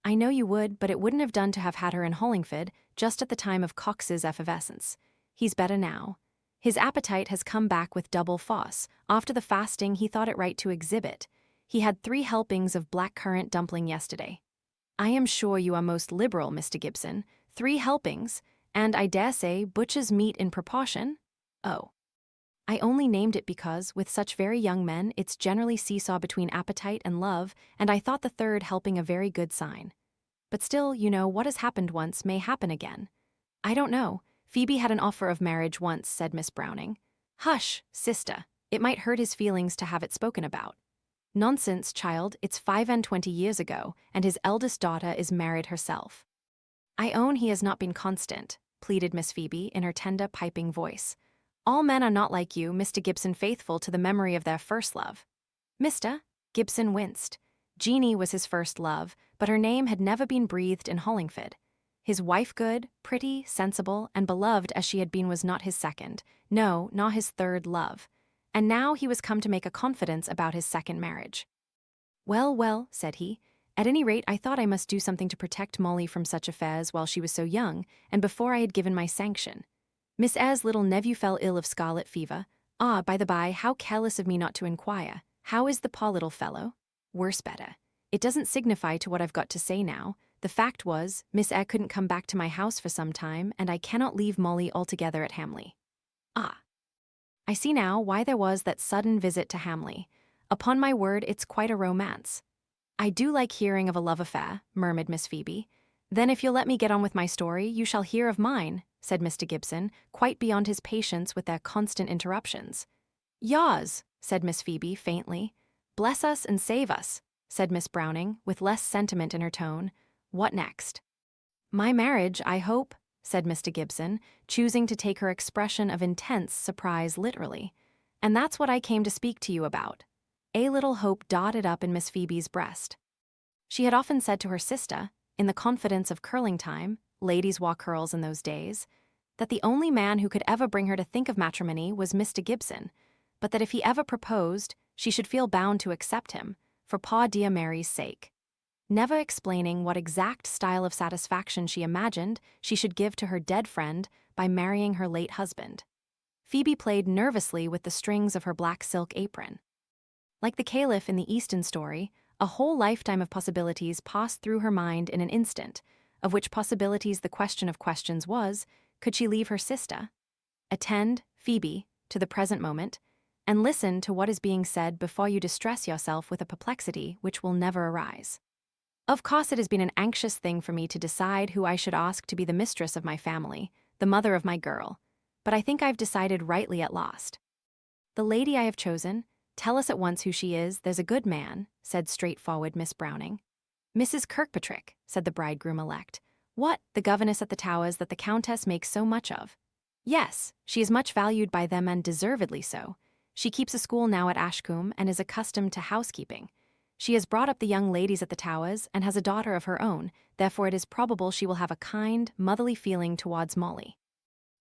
"I know you would, but it wouldn't have done to have had her in Hollingford, just at the time of Cox's effervescence. He's better now. His appetite has come back with double force. After the fasting he thought it right to exhibit. He had 3 helpings of blackcurrant dumpling yesterday." "I am sure you are most liberal, Mr. Gibson. 3 helpings, and I dare say butcher's meat in proportion?" "Oh. I only named it because, with such very young men, it's generally seesaw between appetite and love, and I thought the 3rd helping a very good sign. But still, you know, what has happened once may happen again." "I don't know. Phoebe had an offer of marriage once," said Miss Browning. "Hush, sister. It might hurt his feelings to have it spoken about." "Nonsense, child, it's 25 years ago, and his eldest daughter is married herself." "I own he has not been constant," pleaded Miss Phoebe in her tender, piping voice. "All men are not like you, Mr. Gibson, faithful to the memory of their first love." Mr. Gibson winced. Jeanie was his first love, but her name had never been breathed in Hollingford. His wife good, pretty, sensible, and beloved as she had been was not his second, no, nor his 3rd love. And now he was come to make a confidence about his 2nd marriage. "Well, well," said he, "at any rate I thought I must do something to protect Molly from such affairs while she was so young, and before I had given my sanction. Miss Eyre's little nephew fell ill of scarlet fever. Ah, by the by, how careless of me not to inquire. How is the poor little fellow?" "Worse better. It doesn't signify to what I've got to say now. The fact was, Miss Eyre couldn't come back to my house for some time, and I cannot leave Molly altogether at Hamley." "Ah. I see now why there was that sudden visit to Hamley. Upon my word, it's quite a romance." "I do like hearing of a love affair," murmured Miss Phoebe. "Then if you'll let me get on with my story, you shall hear of mine," said Mr. Gibson, quite beyond his patience with their constant interruptions. "Yours," said Miss Phoebe faintly. "Bless us and save us," said Miss Browning, with less sentiment in her tone. "What next?" "My marriage, I hope," said Mr. Gibson, choosing to take her expression of intense surprise literally. "And that's what I came to speak to you about." A little hope dotted up in Miss Phoebe's breast. She had often said to her sister, in the confidence of curling time, ladies wore curls in those days, that the only man who could ever bring her to think of matrimony was Mr. Gibson, but that if he ever proposed, she should feel bound to accept him, for poor dear Mary's sake. Never explaining what exact style of satisfaction she imagined she should give to her dead friend by marrying her late husband. Phoebe played nervously with the strings of her black silk apron. Like the caliph in the Easton story, a whole lifetime of possibilities passed through her mind in an instant, of which possibilities the question of questions was, could she leave her sister? Attend, Phoebe, to the present moment, and listen to what is being said before you distress yourself with a perplexity which will never arise. Of course it has been an anxious thing for me to decide who I should ask to be the mistress of my family, the mother of my girl, but I think I've decided rightly at last. The lady I have chosen, tell us at once who she is, there's a good man, said straightforward Miss Browning. Mrs. Kirkpatrick, said the bridegroom-elect. What, the governess at the Towers that the Countess makes so much of? Yes, she is much valued by them and deservedly so. She keeps a school now at Ashcombe and is accustomed to housekeeping. She has brought up the young ladies at the Towers and has a daughter of her own, therefore it is probable she will have a kind, motherly feeling towards Molly.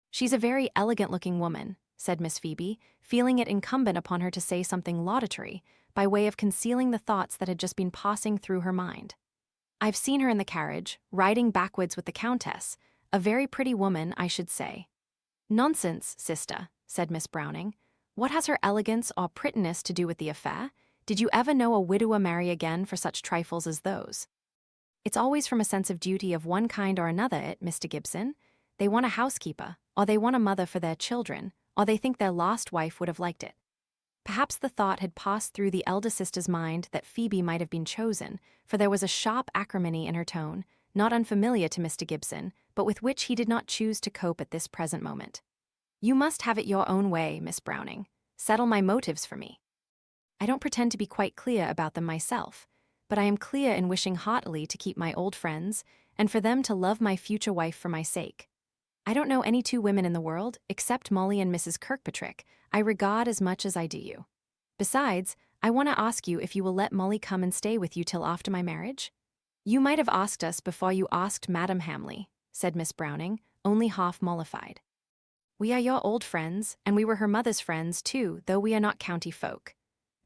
She's a very elegant-looking woman, said Miss Phoebe, feeling it incumbent upon her to say something laudatory, by way of concealing the thoughts that had just been passing through her mind. I've seen her in the carriage, riding backwards with the Countess, a very pretty woman, I should say. Nonsense, sister, said Miss Browning. What has her elegance or prettiness to do with the affair? Did you ever know a widower marry again for such trifles as those? It's always from a sense of duty of one kind or another, Mr. Gibson. They want a housekeeper, or they want a mother for their children, or they think their lost wife would have liked it. Perhaps the thought had passed through the elder sister's mind that Phoebe might have been chosen, for there was a sharp acrimony in her tone, not unfamiliar to Mr. Gibson, but with which he did not choose to cope at this present moment. You must have it your own way, Miss Browning. Settle my motives for me. I don't pretend to be quite clear about them myself, but I am clear in wishing heartily to keep my old friends, and for them to love my future wife for my sake. I don't know any two women in the world, except Molly and Mrs. Kirkpatrick, I regard as much as I do you. Besides, I want to ask you if you will let Molly come and stay with you till after my marriage?" "You might have asked us before you asked Madam Hamley," said Miss Browning, only half mollified. "We are your old friends, and we were her mother's friends too, though we are not county folk."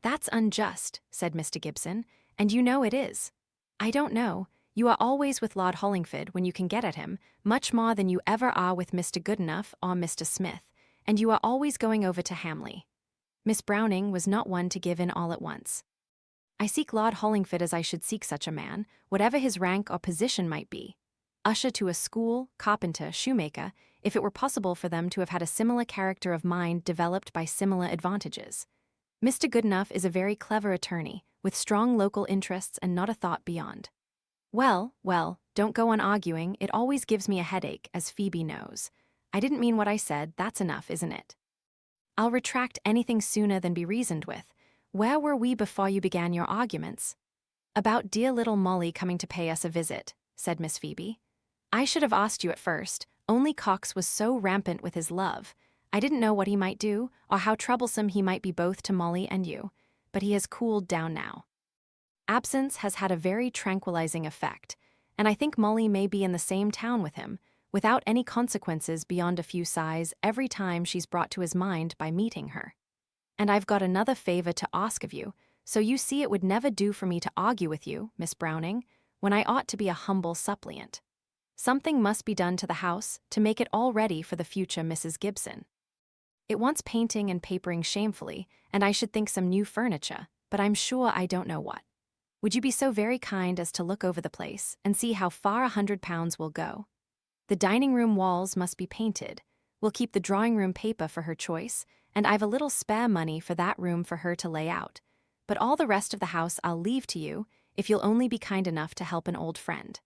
"That's unjust," said Mr. Gibson, "and you know it is." "I don't know. You are always with Lord Hollingford when you can get at him, much more than you ever are with Mr. Goodenough or Mr. Smith, and you are always going over to Hamley." Miss Browning was not one to give in all at once. "I seek Lord Hollingford as I should seek such a man, whatever his rank or position might be. Usher to a school, carpenter, shoemaker, if it were possible for them to have had a similar character of mind developed by similar advantages. Mr. Goodenough is a very clever attorney, with strong local interests and not a thought beyond." Well, don't go on arguing, it always gives me a headache, as Phoebe knows. I didn't mean what I said, that's enough, isn't it? I'll retract anything sooner than be reasoned with. Where were we before you began your arguments? "About dear little Molly coming to pay us a visit," said Miss Phoebe. "I should have asked you at first, only Cox was so rampant with his love. I didn't know what he might do, or how troublesome he might be both to Molly and you, but he has cooled down now. Absence has had a very tranquilizing effect, and I think Molly may be in the same town with him, without any consequences beyond a few sighs every time she's brought to his mind by meeting her. And I've got another favor to ask of you, so you see it would never do for me to argue with you, Miss Browning, when I ought to be a humble suppliant. Something must be done to the house to make it all ready for the future Mrs. Gibson. It wants painting and papering shamefully, and I should think some new furniture, but I'm sure I don't know what. Would you be so very kind as to look over the place and see how far £100 will go? The dining-room walls must be painted. We'll keep the drawing-room paper for her choice, and I've a little spare money for that room for her to lay out. But all the rest of the house I'll leave to you, if you'll only be kind enough to help an old friend."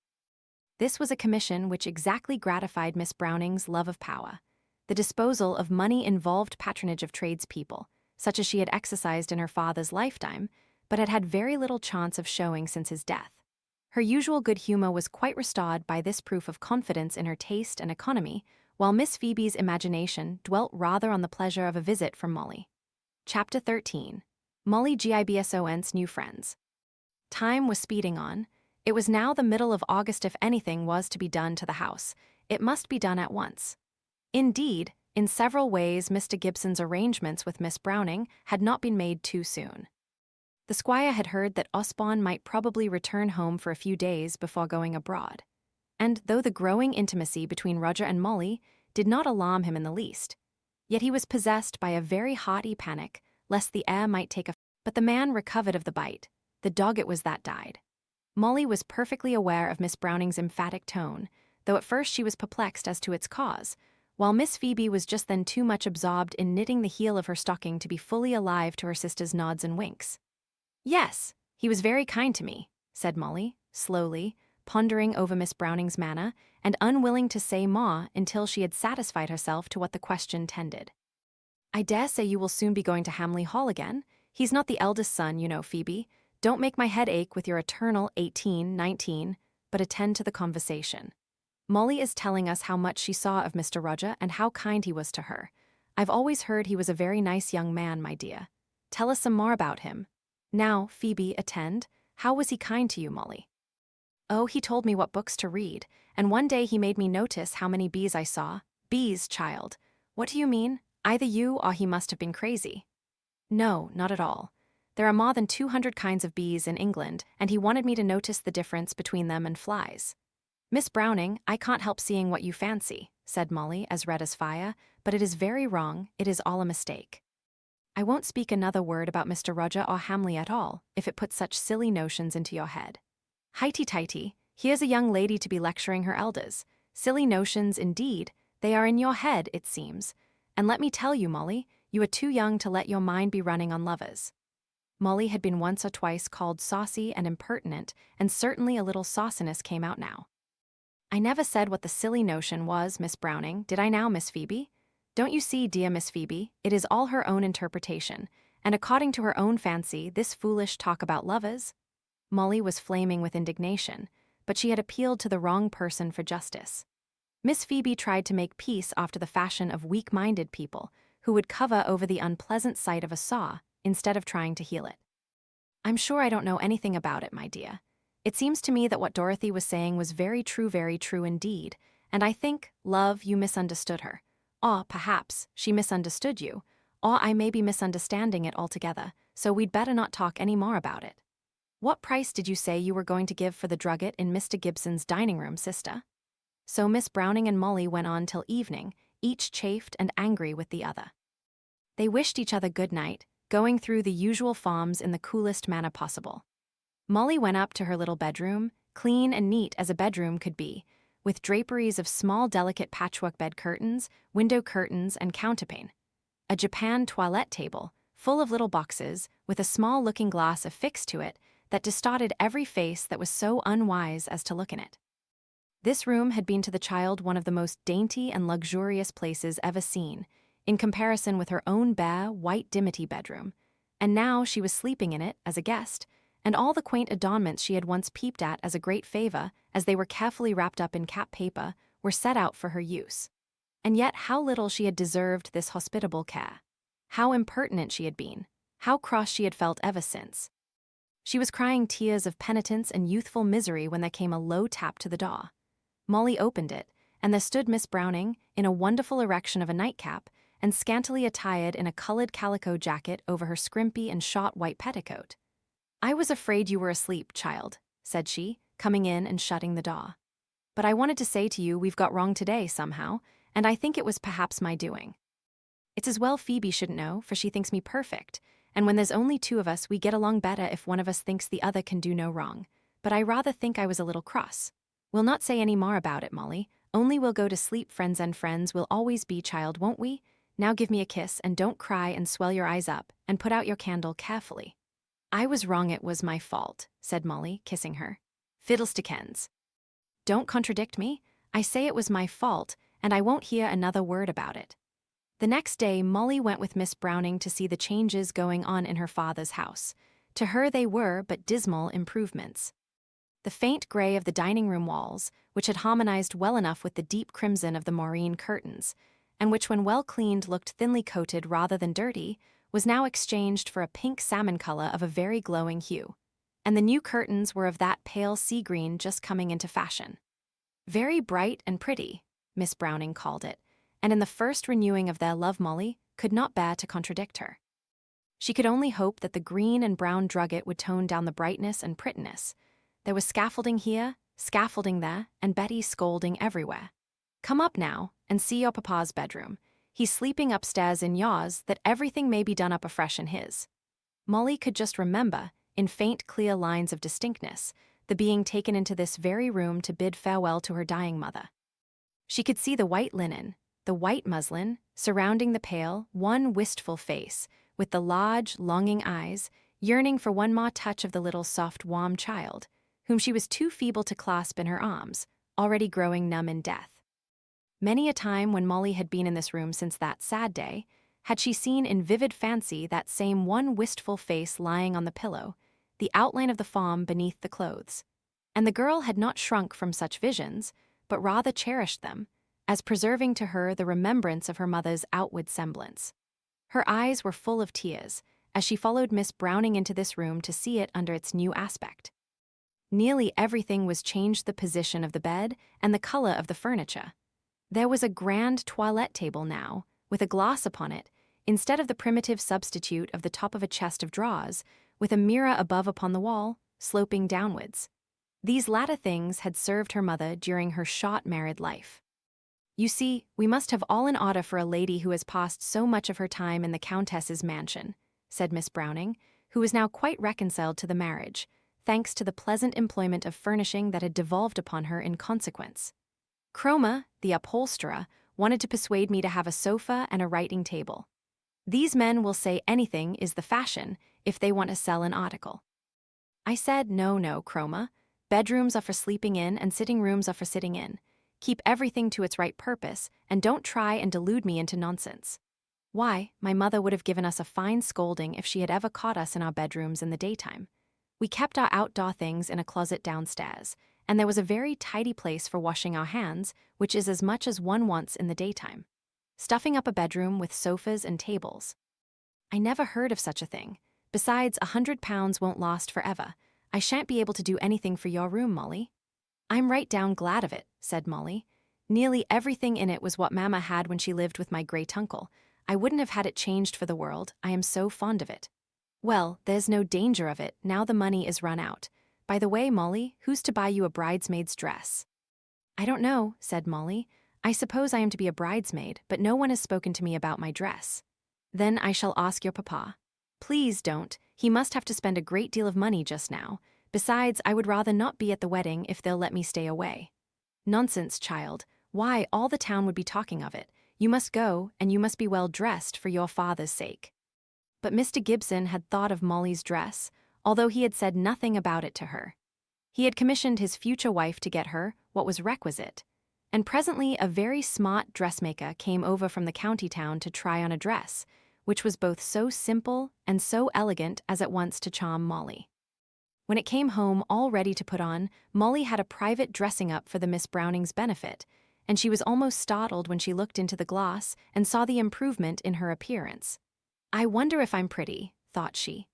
This was a commission which exactly gratified Miss Browning's love of power. The disposal of money-involved patronage of tradespeople, such as she had exercised in her father's lifetime, but had had very little chance of showing since his death. Her usual good humor was quite restored by this proof of confidence in her taste and economy, while Miss Phoebe's imagination dwelt rather on the pleasure of a visit from Molly. Chapter 13. Molly Gibson's New Friends. Time was speeding on. It was now the middle of August. If anything was to be done to the house, it must be done at once. Indeed, in several ways Mr. Gibson's arrangements with Miss Browning had not been made too soon. The squire had heard that Osborne might probably return home for a few days before going abroad, and though the growing intimacy between Roger and Molly did not alarm him in the least, yet he was possessed by a very haughty panic lest the heir might take a... But the man recovered of the bite, the dog it was that died. Molly was perfectly aware of Miss Browning's emphatic tone, though at first she was perplexed as to its cause, while Miss Phoebe was just then too much absorbed in knitting the heel of her stocking to be fully alive to her sister's nods and winks. "Yes, he was very kind to me," said Molly, slowly, pondering over Miss Browning's manner, and unwilling to say more until she had satisfied herself to what the question tended. "I dare say you will soon be going to Hamley Hall again. He's not the eldest son, you know, Phoebe. Don't make my head ache with your eternal 18, 19, but attend to the conversation. Molly is telling us how much she saw of Mr. Roger and how kind he was to her. I've always heard he was a very nice young man, my dear. Tell us some more about him. Now, Phoebe, attend. How was he kind to you, Molly?" "Oh, he told me what books to read, and one day he made me notice how many bees I saw." "Bees, child. What do you mean? Either you or he must have been crazy." "No, not at all. There are more than 200 kinds of bees in England, and he wanted me to notice the difference between them and flies." "Miss Browning, I can't help seeing what you fancy," said Molly, as red as fire, "but it is very wrong, it is all a mistake. I won't speak another word about Mr. Roger or Hamley at all, if it puts such silly notions into your head. Highty-tighty, here's a young lady to be lecturing her elders. Silly notions, indeed, they are in your head, it seems. And let me tell you, Molly, you are too young to let your mind be running on lovers." Molly had been once or twice called saucy and impertinent, and certainly a little sauciness came out now. "I never said what the silly notion was, Miss Browning, did I now, Miss Phoebe? Don't you see, dear Miss Phoebe, it is all her own interpretation, and according to her own fancy, this foolish talk about lovers?" Molly was flaming with indignation, but she had appealed to the wrong person for justice. Miss Phoebe tried to make peace after the fashion of weak-minded people, who would cover over the unpleasant sight of a saw instead of trying to heal it. I'm sure I don't know anything about it, my dear. It seems to me that what Dorothy was saying was very true indeed, and I think, love, you misunderstood her. Or, perhaps, she misunderstood you, or I may be misunderstanding it altogether, so we'd better not talk any more about it. What price did you say you were going to give for the drugget in Mr. Gibson's dining room, sister? So Miss Browning and Molly went on till evening, each chafed and angry with the other. They wished each other good night, going through the usual forms in the coolest manner possible. Molly went up to her little bedroom, clean and neat as a bedroom could be, with draperies of small delicate patchwork bed curtains, window curtains, and counterpane. A Japan toilette table, full of little boxes, with a small looking-glass affixed to it that distorted every face that was so unwise as to look in it. This room had been to the child one of the most dainty and luxurious places ever seen, in comparison with her own bare, white dimity bedroom, and now she was sleeping in it as a guest, and all the quaint adornments she had once peeped at as a great favor, as they were carefully wrapped up in cap paper, were set out for her use. And yet how little she had deserved this hospitable care. How impertinent she had been. How cross she had felt ever since. She was crying tears of penitence and youthful misery when there came a low tap to the door. Molly opened it, and there stood Miss Browning, in a wonderful erection of a nightcap, and scantily attired in a colored calico jacket over her scrimpy and short white petticoat. "I was afraid you were asleep, child," said she, coming in and shutting the door. "But I wanted to say to you we've got wrong today, somehow, and I think it was perhaps my doing. It's as well Phoebe shouldn't know, for she thinks me perfect, and when there's only two of us we get along better if one of us thinks the other can do no wrong, but I rather think I was a little cross. We'll not say any more about it, Molly, only we'll go to sleep friends, and friends we'll always be, child, won't we? Now give me a kiss, and don't cry and swell your eyes up, and put out your candle carefully." "I was wrong, it was my fault," said Molly, kissing her. "Fiddlestickens. Don't contradict me. I say it was my fault, and I won't hear another word about it." The next day, Molly went with Miss Browning to see the changes going on in her father's house. To her they were but dismal improvements. The faint gray of the dining-room walls, which had harmonized well enough with the deep crimson of the moreen curtains, and which when well cleaned looked thinly coated rather than dirty, was now exchanged for a pink salmon color of a very glowing hue. And the new curtains were of that pale sea green just coming into fashion. "Very bright and pretty," Miss Browning called it, and in the first renewing of their love Molly could not bear to contradict her. She could only hope that the green and brown drugget would tone down the brightness and prettiness. There was scaffolding here, scaffolding there, and Betty scolding everywhere. "Come up now, and see your papa's bedroom. He's sleeping upstairs in yours, that everything may be done up afresh in his." Molly could just remember, in faint clear lines of distinctness, the being taken into this very room to bid farewell to her dying mother. She could see the white linen, the white muslin, surrounding the pale, one wistful face, with the large, longing eyes, yearning for one more touch of the little soft, warm child, whom she was too feeble to clasp in her arms, already growing numb in death. Many a time when Molly had been in this room since that sad day, had she seen in vivid fancy that same one wistful face lying on the pillow, the outline of the form beneath the clothes. And the girl had not shrunk from such visions, but rather cherished them, as preserving to her the remembrance of her mother's outward semblance. Her eyes were full of tears, as she followed Miss Browning into this room to see it under its new aspect. Nearly everything was changed, the position of the bed and the color of the furniture. There was a grand toilette table now, with a glass upon it, instead of the primitive substitute of the top of a chest of drawers, with a mirror above upon the wall, sloping downwards. These latter things had served her mother during her short married life. "You see, we must have all in order for a lady who has passed so much of her time in the Countess's mansion," said Miss Browning, who was now quite reconciled to the marriage, thanks to the pleasant employment of furnishing that had devolved upon her in consequence. "Chroma, the upholsterer, wanted to persuade me to have a sofa and a writing table. These men will say anything is the fashion if they want to sell an article. I said, no, Chroma. Bedrooms are for sleeping in and sitting rooms are for sitting in. Keep everything to its right purpose, and don't try and delude me into nonsense." Why, my mother would have given us a fine scolding if she had ever caught us in our bedrooms in the daytime. We kept our outdoor things in a closet downstairs, and there was a very tidy place for washing our hands, which is as much as one wants in the daytime. Stuffing up a bedroom with sofas and tables. I never heard of such a thing. Besides, £100 won't last forever. I shan't be able to do anything for your room, Molly." "I'm right down glad of it," said Molly. "Nearly everything in it was what Mamma had when she lived with my great-uncle. I wouldn't have had it changed for the world, I am so fond of it." "Well, there's no danger of it, now the money is run out. By the way, Molly, who's to buy you a bridesmaid's dress?" "I don't know," said Molly. "I suppose I am to be a bridesmaid, but no one has spoken to me about my dress." "Then I shall ask your papa." "Please don't. He must have to spend a great deal of money just now. Besides, I would rather not be at the wedding if they'll let me stay away." "Nonsense, child. Why, all the town would be talking of it. You must go, and you must be well dressed for your father's sake." But Mr. Gibson had thought of Molly's dress, although he had said nothing about it to her. He had commissioned his future wife to get her what was requisite, and presently a very smart dressmaker came over from the county town to try on a dress, which was both so simple and so elegant as at once to charm Molly. When it came home all ready to put on, Molly had a private dressing-up for the Miss Brownings' benefit, and she was almost startled when she looked into the glass and saw the improvement in her appearance. "I wonder if I'm pretty," thought she.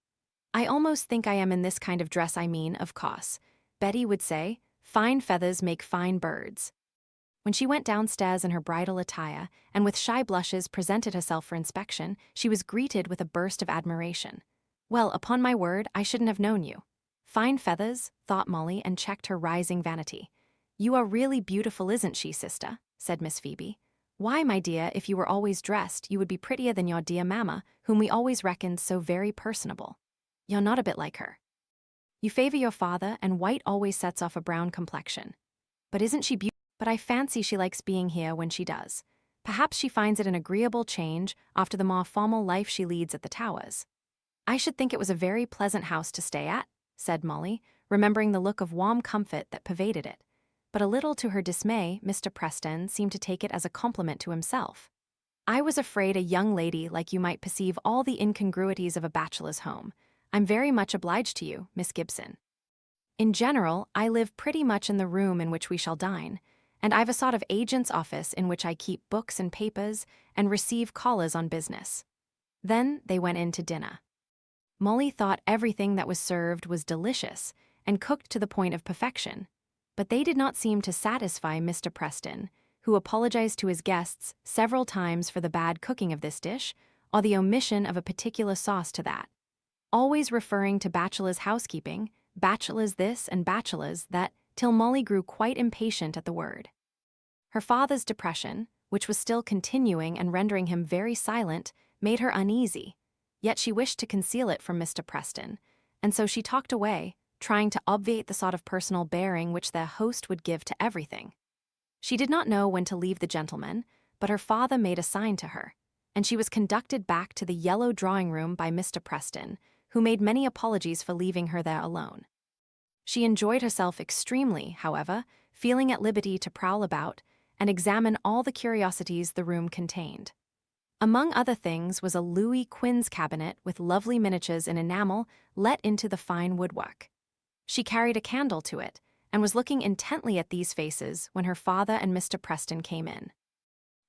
"I almost think I am in this kind of dress, I mean, of course. Betty would say, 'Fine feathers make fine birds.'" When she went downstairs in her bridal attire and with shy blushes presented herself for inspection, she was greeted with a burst of admiration. "Well, upon my word, I shouldn't have known you." "Fine feathers," thought Molly, and checked her rising vanity. "You are really beautiful, isn't she, sister?" said Miss Phoebe. "Why, my dear, if you were always dressed, you would be prettier than your dear mamma, whom we always reckoned so very personable. You're not a bit like her. You favor your father, and white always sets off a brown complexion. But isn't she beautiful? But I fancy she likes being here when she does. Perhaps she finds it an agreeable change after the more formal life she leads at the Towers." "I should think it was a very pleasant house to stay at," said Molly, remembering the look of warm comfort that pervaded it. But a little to her dismay, Mr. Preston seemed to take it as a compliment to himself. "I was afraid a young lady like you might perceive all the incongruities of a bachelor's home. I'm very much obliged to you, Miss Gibson. In general, I live pretty much in the room in which we shall dine, and I've a sort of agent's office in which I keep books and papers and receive callers on business." Then they went in to dinner. Molly thought everything that was served was delicious and cooked to the point of perfection, but they did not seem to satisfy Mr. Preston, who apologized to his guests several times for the bad cooking of this dish or the omission of a particular sauce to that, always referring to bachelor's housekeeping, bachelor's this and bachelor's that, till Molly grew quite impatient at the word. Her father's depression, which was still continuing and rendering him very silent, made her uneasy, yet she wished to conceal it from Mr. Preston, and so she talked away, trying to obviate the sort of personal bearing which their host would give to everything. She did not know when to leave the gentleman, but her father made a sign to her, and she was conducted back to the yellow drawing-room by Mr. Preston, who made many apologies for leaving her there alone. She enjoyed herself extremely, however, feeling at liberty to prowl about and examine all the curiosities the room contained. Among other things was a Louis Quinze cabinet with lovely miniatures in enamel let into the fine woodwork. She carried a candle to it, and was looking intently at these faces when her father and Mr. Preston came in.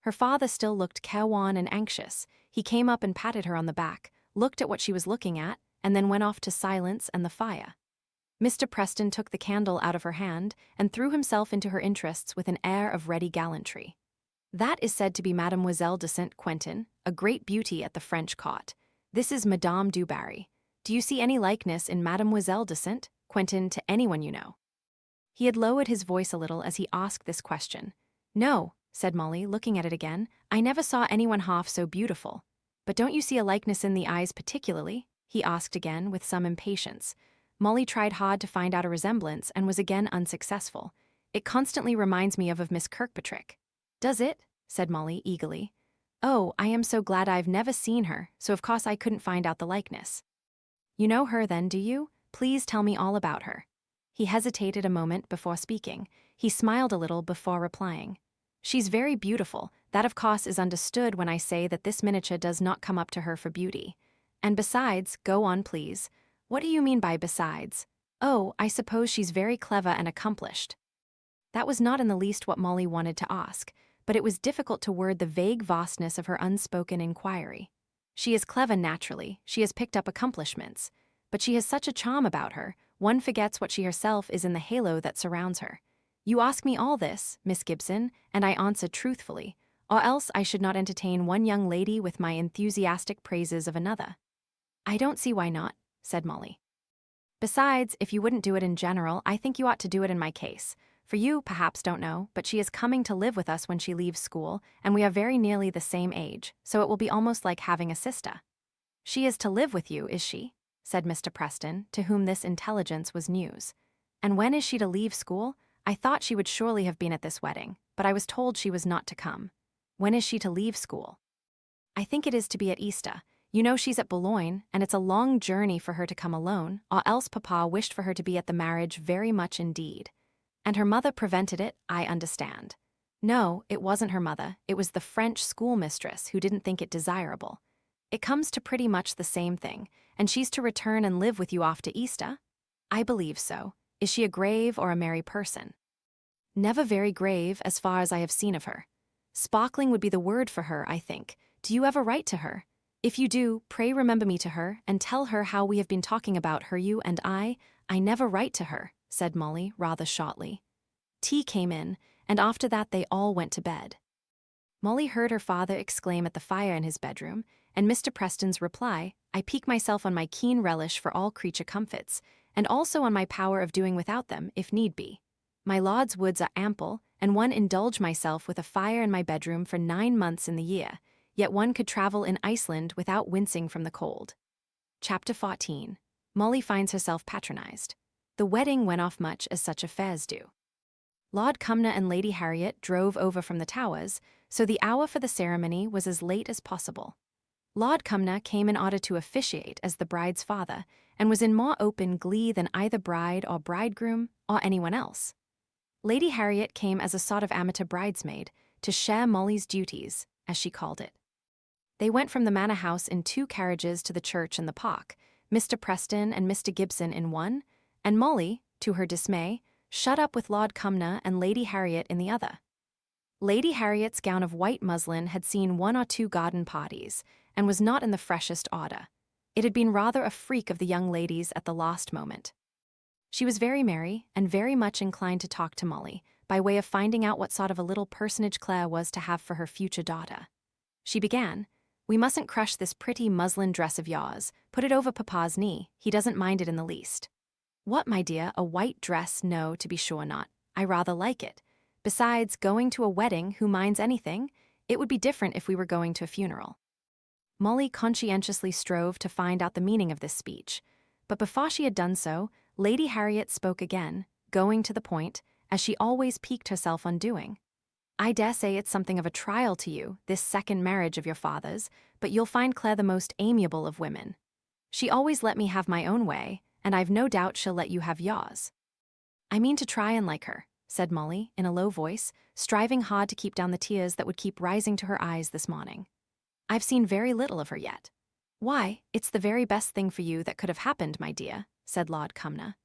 Her father still looked careworn and anxious. He came up and patted her on the back, looked at what she was looking at, and then went off to silence and the fire. Mr. Preston took the candle out of her hand and threw himself into her interests with an air of ready gallantry. "That is said to be Mademoiselle de St. Quentin, a great beauty at the French court. This is Madame du Barry. Do you see any likeness in Mademoiselle de St. Quentin to anyone you know?" He had lowered his voice a little as he asked this question. "No," said Molly, looking at it again. "I never saw anyone half so beautiful. But don't you see a likeness in the eyes particularly?" he asked again with some impatience. Molly tried hard to find out a resemblance and was again unsuccessful. "It constantly reminds me of Miss Kirkpatrick." "Does it?" said Molly eagerly. "Oh, I am so glad I've never seen her, so of course I couldn't find out the likeness." "You know her then, do you? Please tell me all about her." He hesitated a moment before speaking. He smiled a little before replying. "She's very beautiful. That of course is understood when I say that this miniature does not come up to her for beauty. And besides, go on please. What do you mean by besides? Oh, I suppose she's very clever and accomplished." That was not in the least what Molly wanted to ask, but it was difficult to word the vague vastness of her unspoken inquiry. She is clever naturally, she has picked up accomplishments, but she has such a charm about her, one forgets what she herself is in the halo that surrounds her. You ask me all this, Miss Gibson, and I answer truthfully, or else I should not entertain one young lady with my enthusiastic praises of another. I don't see why not, said Molly. Besides, if you wouldn't do it in general, I think you ought to do it in my case. For you, perhaps don't know, but she is coming to live with us when she leaves school, and we are very nearly the same age, so it will be almost like having a sister. She is to live with you, is she? Said Mr. Preston, to whom this intelligence was news. And when is she to leave school? I thought she would surely have been at this wedding, but I was told she was not to come. When is she to leave school? I think it is to be at Easter. You know she's at Boulogne, and it's a long journey for her to come alone, or else Papa wished for her to be at the marriage very much indeed. And her mother prevented it, I understand. No, it wasn't her mother, it was the French schoolmistress who didn't think it desirable. It comes to pretty much the same thing, and she's to return and live with you after Easter? I believe so. Is she a grave or a merry person? Never very grave, as far as I have seen of her. Sparkling would be the word for her, I think. Do you ever write to her? If you do, pray remember me to her, and tell her how we have been talking about her, you and I never write to her, said Molly, rather shortly. Tea came in, and after that they all went to bed. Molly heard her father exclaim at the fire in his bedroom, and Mr. Preston's reply, I pique myself on my keen relish for all creature comforts, and also on my power of doing without them, if need be. My lord's woods are ample, and one indulge myself with a fire in my bedroom for 9 months in the year, yet one could travel in Iceland without wincing from the cold. Chapter 14. Molly finds herself patronized. The wedding went off much as such affairs do. Lord Cumnor and Lady Harriet drove over from the Towers, so the hour for the ceremony was as late as possible. Lord Cumnor came in order to officiate as the bride's father, and was in more open glee than either bride or bridegroom or anyone else. Lady Harriet came as a sort of amateur bridesmaid, to share Molly's duties, as she called it. They went from the manor house in 2 carriages to the church in the park, Mr. Preston and Mr. Gibson in one, and Molly, to her dismay, shut up with Lord Cumnor and Lady Harriet in the other. Lady Harriet's gown of white muslin had seen 1 or 2 garden parties, and was not in the freshest order. It had been rather a freak of the young ladies at the last moment. She was very merry, and very much inclined to talk to Molly, by way of finding out what sort of a little personage Claire was to have for her future daughter. She began, We mustn't crush this pretty muslin dress of yours. Put it over Papa's knee, he doesn't mind it in the least. What, my dear, a white dress? No, to be sure not. I rather like it. Besides, going to a wedding, who minds anything? It would be different if we were going to a funeral. Molly conscientiously strove to find out the meaning of this speech, but before she had done so, Lady Harriet spoke again, going to the point, as she always piqued herself on doing. I dare say it's something of a trial to you, this second marriage of your father's, but you'll find Claire the most amiable of women. She always let me have my own way, and I've no doubt she'll let you have yours. I mean to try and like her, said Molly, in a low voice, striving hard to keep down the tears that would keep rising to her eyes this morning. I've seen very little of her yet. Why, it's the very best thing for you that could have happened, my dear, said Lord Cumnor.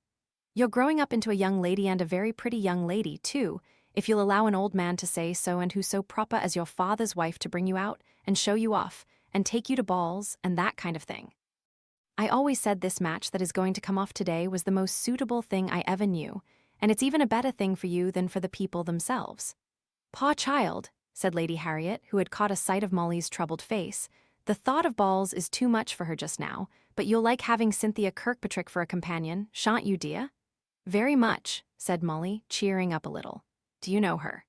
You're growing up into a young lady, and a very pretty young lady, too, if you'll allow an old man to say so, and who's so proper as your father's wife to bring you out, and show you off, and take you to balls, and that kind of thing. I always said this match that is going to come off today was the most suitable thing I ever knew, and it's even a better thing for you than for the people themselves. Poor child, said Lady Harriet, who had caught a sight of Molly's troubled face, the thought of balls is too much for her just now, but you'll like having Cynthia Kirkpatrick for a companion, shan't you, dear? Very much, said Molly, cheering up a little. Do you know her?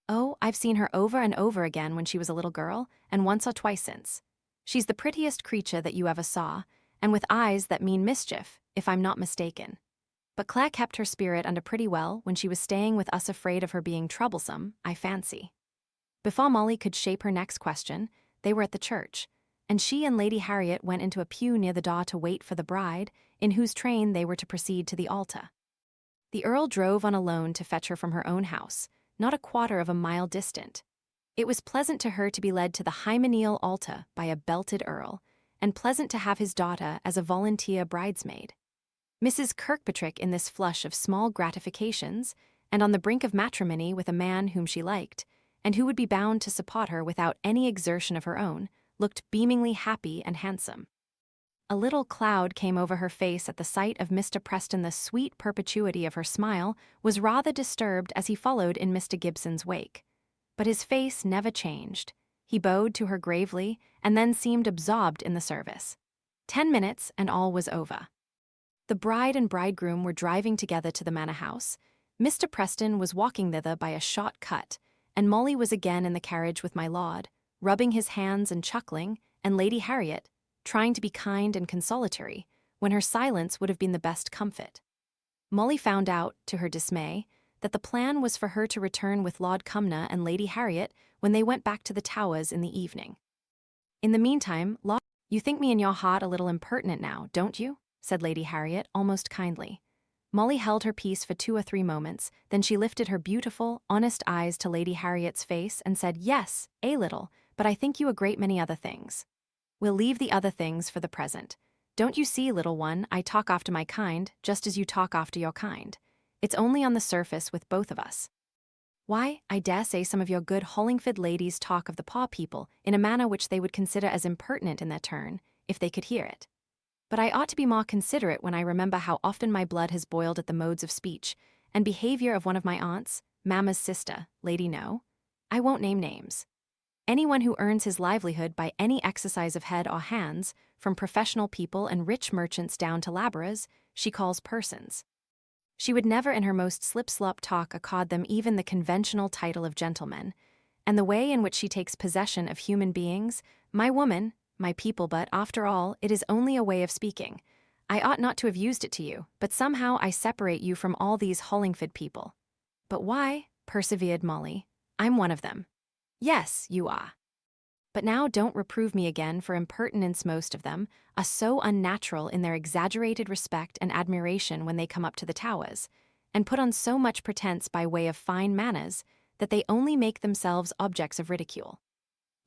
Oh, I've seen her over and over again when she was a little girl, and once or twice since. She's the prettiest creature that you ever saw, and with eyes that mean mischief, if I'm not mistaken. But Claire kept her spirit under pretty well when she was staying with us, afraid of her being troublesome, I fancy. Before Molly could shape her next question, they were at the church, and she and Lady Harriet went into a pew near the door to wait for the bride, in whose train they were to proceed to the altar. The Earl drove on alone to fetch her from her own house, not a quarter of a mile distant. It was pleasant to her to be led to the hymeneal altar by a belted earl, and pleasant to have his daughter as a volunteer bridesmaid. Mrs. Kirkpatrick, in this flush of small gratifications, and on the brink of matrimony with a man whom she liked, and who would be bound to support her without any exertion of her own, looked beamingly happy and handsome. A little cloud came over her face at the sight of Mr. Preston. The sweet perpetuity of her smile was rather disturbed as he followed in Mr. Gibson's wake. But his face never changed. He bowed to her gravely and then seemed absorbed in the service. 10 minutes and all was over. The bride and bridegroom were driving together to the manor house. Mr. Preston was walking thither by a short cut, and Molly was again in the carriage with my lord, rubbing his hands and chuckling, and Lady Harriet, trying to be kind and consolatory, when her silence would have been the best comfort. Molly found out, to her dismay, that the plan was for her to return with Lord Cumnor and Lady Harriet when they went back to the Towers in the evening. In the meantime, "You think me in your heart a little impertinent now, don't you?" said Lady Harriet, almost kindly. Molly held her peace for 2 or 3 moments, then she lifted her beautiful, honest eyes to Lady Harriet's face and said, "Yes, a little, but I think you a great many other things. We'll leave the other things for the present. Don't you see, little one, I talk after my kind, just as you talk after your kind. It's only on the surface with both of us. Why, I dare say some of your good Hollingford ladies talk of the poor people in a manner which they would consider as impertinent in their turn, if they could hear it. But I ought to be more considerate when I remember how often my blood has boiled at the modes of speech and behavior of one of my aunts, Mamma's sister, Lady No. I won't name names. Anyone who earns his livelihood by any exercise of head or hands, from professional people and rich merchants down to labourers, she calls persons. She would never in her most slip-slop talk accord them even the conventional title of gentlemen, and the way in which she takes possession of human beings, my woman, my people, but, after all, it is only a way of speaking. I ought not to have used it to you, but somehow I separate you from all these Hollingford people. But why? Persevered Molly. I'm one of them. Yes, you are. But now don't reprove me again for impertinence. Most of them are so unnatural in their exaggerated respect and admiration when they come up to the Towers, and put on so much pretense by way of fine manners, that they only make themselves objects of ridicule.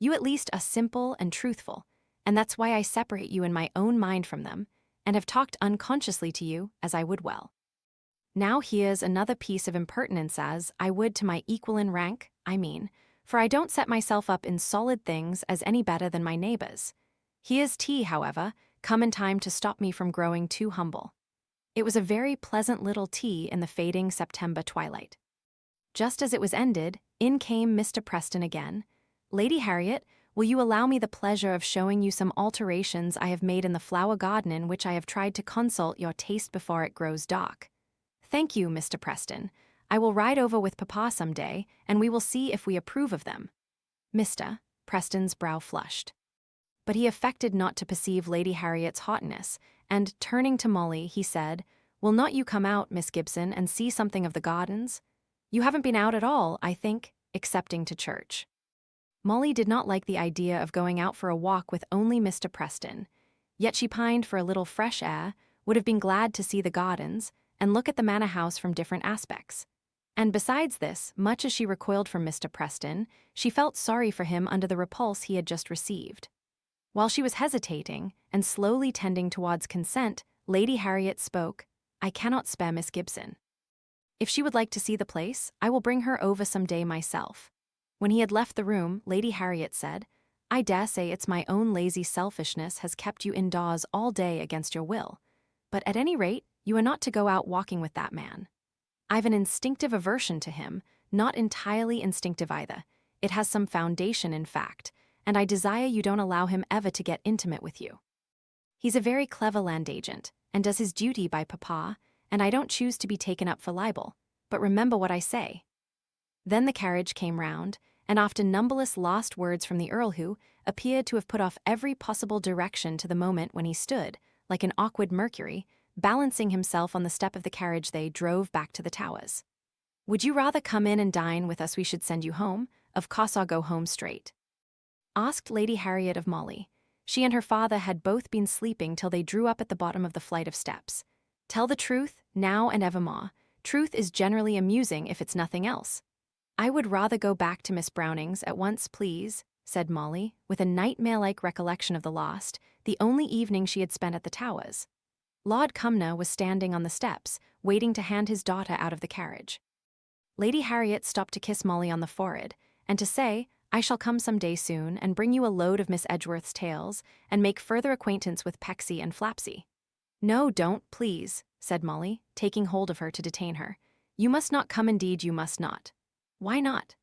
You at least are simple and truthful, and that's why I separate you in my own mind from them, and have talked unconsciously to you as I would well. Now here's another piece of impertinence as I would to my equal in rank, for I don't set myself up in solid things as any better than my neighbours. Here's tea, however, come in time to stop me from growing too humble. It was a very pleasant little tea in the fading September twilight. Just as it was ended, in came Mr. Preston again. "Lady Harriet, will you allow me the pleasure of showing you some alterations I have made in the flower garden in which I have tried to consult your taste before it grows dark?" "Thank you, Mr. Preston. I will ride over with Papa some day, and we will see if we approve of them." Mr. Preston's brow flushed. But he affected not to perceive Lady Harriet's haughtiness, and, turning to Molly, he said, "Will not you come out, Miss Gibson, and see something of the gardens? You haven't been out at all, I think, excepting to church." Molly did not like the idea of going out for a walk with only Mr. Preston, yet she pined for a little fresh air, would have been glad to see the gardens, and look at the manor house from different aspects. And besides this, much as she recoiled from Mr. Preston, she felt sorry for him under the repulse he had just received. While she was hesitating, and slowly tending towards consent, Lady Harriet spoke. "I cannot spare Miss Gibson. If she would like to see the place, I will bring her over some day myself." When he had left the room, Lady Harriet said, "I dare say it's my own lazy selfishness has kept you indoors all day against your will. But at any rate, you are not to go out walking with that man. I've an instinctive aversion to him, not entirely instinctive either. It has some foundation in fact, and I desire you don't allow him ever to get intimate with you. He's a very clever land agent, and does his duty by Papa, and I don't choose to be taken up for libel, but remember what I say." Then the carriage came round, and after numberless last words from the Earl, who appeared to have put off every possible direction to the moment when he stood, like an awkward Mercury, balancing himself on the step of the carriage, they drove back to the Towers. "Would you rather come in and dine with us? We should send you home. Of course I'll go home straight," asked Lady Harriet of Molly. She and her father had both been sleeping till they drew up at the bottom of the flight of steps. "Tell the truth, now and evermore. Truth is generally amusing if it's nothing else." "I would rather go back to Miss Browning's at once, please," said Molly, with a nightmare-like recollection of the the only evening she had spent at the Towers. Lord Cumnor was standing on the steps, waiting to hand his daughter out of the carriage. Lady Harriet stopped to kiss Molly on the forehead, and to say, I shall come some day soon and bring you a load of Miss Edgeworth's tales and make further acquaintance with Pecksy and Flapsy. No, don't, please, said Molly, taking hold of her to detain her. You must not come, indeed you must not. Why not?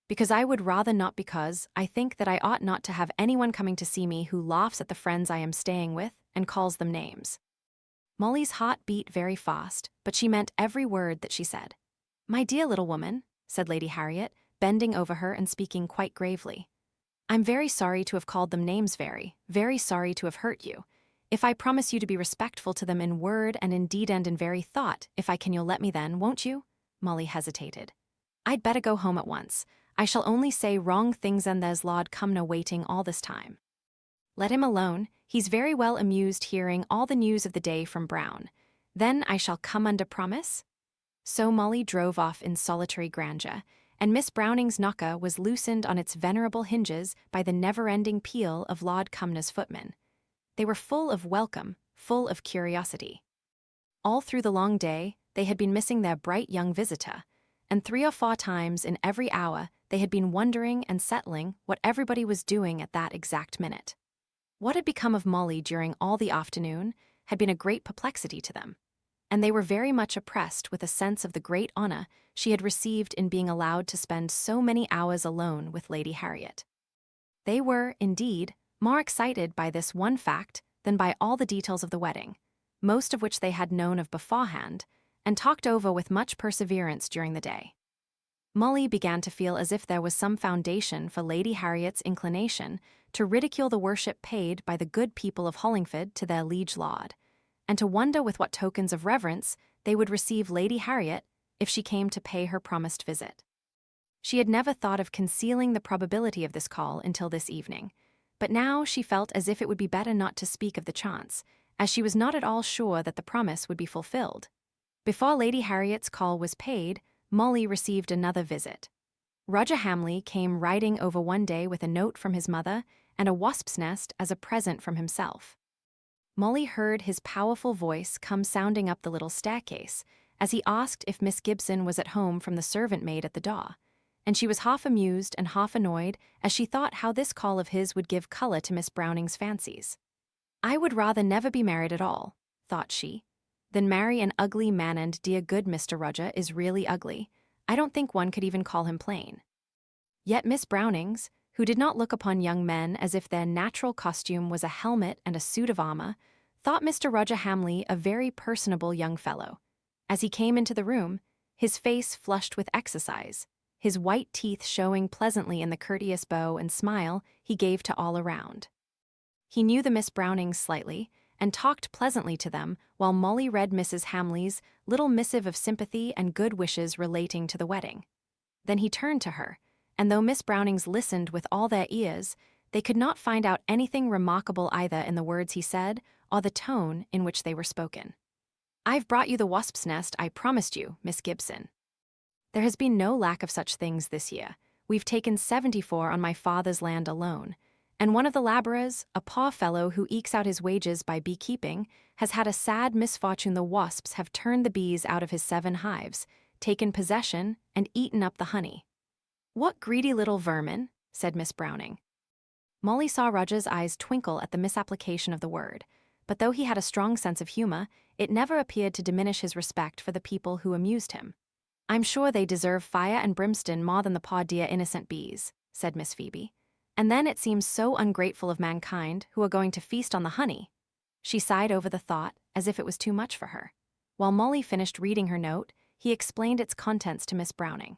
Because I would rather not, because I think that I ought not to have anyone coming to see me who laughs at the friends I am staying with and calls them names. Molly's heart beat very fast, but she meant every word that she said. My dear little woman, said Lady Harriet, bending over her and speaking quite gravely. I'm very sorry to have called them names, very, very sorry to have hurt you. If I promise you to be respectful to them in word and in deed and in very thought, if I can, you'll let me then, won't you? Molly hesitated. I'd better go home at once. I shall only say wrong things, and there's Lord Cumnor waiting all this time. Let him alone. He's very well amused hearing all the news of the day from Brown. Then I shall come under promise. So Molly drove off in solitary grandeur, and Miss Browning's knocker was loosened on its venerable hinges by the never-ending peal of Lord Cumnor's footmen. They were full of welcome, full of curiosity. All through the long day, they had been missing their bright young visitor, and 3 or 4 times in every hour they had been wondering and settling what everybody was doing at that exact minute. What had become of Molly during all the afternoon had been a great perplexity to them, and they were very much oppressed with a sense of the great honor she had received in being allowed to spend so many hours alone with Lady Harriet. They were, indeed, more excited by this one fact than by all the details of the wedding, most of which they had known of beforehand, and talked over with much perseverance during the day. Molly began to feel as if there was some foundation for Lady Harriet's inclination to ridicule the worship paid by the good people of Hollingford to their liege lord, and to wonder with what tokens of reverence they would receive Lady Harriet if she came to pay her promised visit. She had never thought of concealing the probability of this call until this evening, but now she felt as if it would be better not to speak of the chance, as she was not at all sure that the promise would be fulfilled. Before Lady Harriet's call was paid, Molly received another visit. Roger Hamley came riding over one day with a note from his mother and a wasp's nest as a present from himself. Molly heard his powerful voice come sounding up the little staircase as he asked if Miss Gibson was at home from the servant maid at the door, and she was half amused and half annoyed as she thought how this call of his would give color to Miss Browning's fancies. I would rather never be married at all, thought she, than marry an ugly man, and dear good Mr. Roger is really ugly. I don't think one could even call him plain. Yet Miss Brownings, who did not look upon young men as if their natural costume was a helmet and a suit of armor, thought Mr. Roger Hamley a very personable young fellow. As he came into the room, his face flushed with exercise, his white teeth showing pleasantly in the courteous bow and smile he gave to all around. He knew the Miss Brownings slightly, and talked pleasantly to them while Molly read Mrs. Hamley's little missive of sympathy and good wishes relating to the wedding. Then he turned to her, and though Miss Brownings listened with all their ears, they could not find out anything remarkable either in the words he said or the tone in which they were spoken. I've brought you the wasp's nest I promised you, Miss Gibson. There has been no lack of such things this year. We've taken 74 on my father's land alone, and one of the labourers, a poor fellow who ekes out his wages by beekeeping, has had a sad misfortune. The wasps have turned the bees out of his 7 hives, taken possession, and eaten up the honey. What greedy little vermin, said Miss Browning. Molly saw Roger's eyes twinkle at the misapplication of the word, but though he had a strong sense of humour, it never appeared to diminish his respect for the people who amused him. I'm sure they deserve fire and brimstone more than the poor dear innocent bees, said Miss Phoebe. And then it seems so ungrateful of mankind who are going to feast on the honey. She sighed over the thought as if it was too much for her. While Molly finished reading her note, he explained its contents to Miss Browning.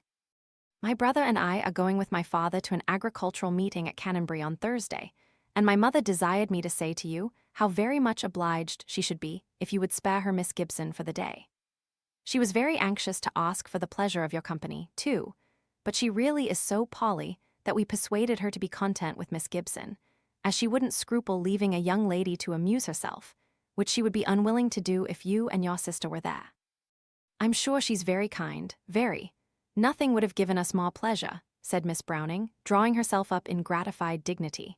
My brother and I are going with my father to an agricultural meeting at Canonbury on Thursday, and my mother desired me to say to you how very much obliged she should be if you would spare her Miss Gibson for the day. She was very anxious to ask for the pleasure of your company, too, but she really is so poorly that we persuaded her to be content with Miss Gibson, as she wouldn't scruple leaving a young lady to amuse herself, which she would be unwilling to do if you and your sister were there. I'm sure she's very kind, very. Nothing would have given us more pleasure, said Miss Browning, drawing herself up in gratified dignity.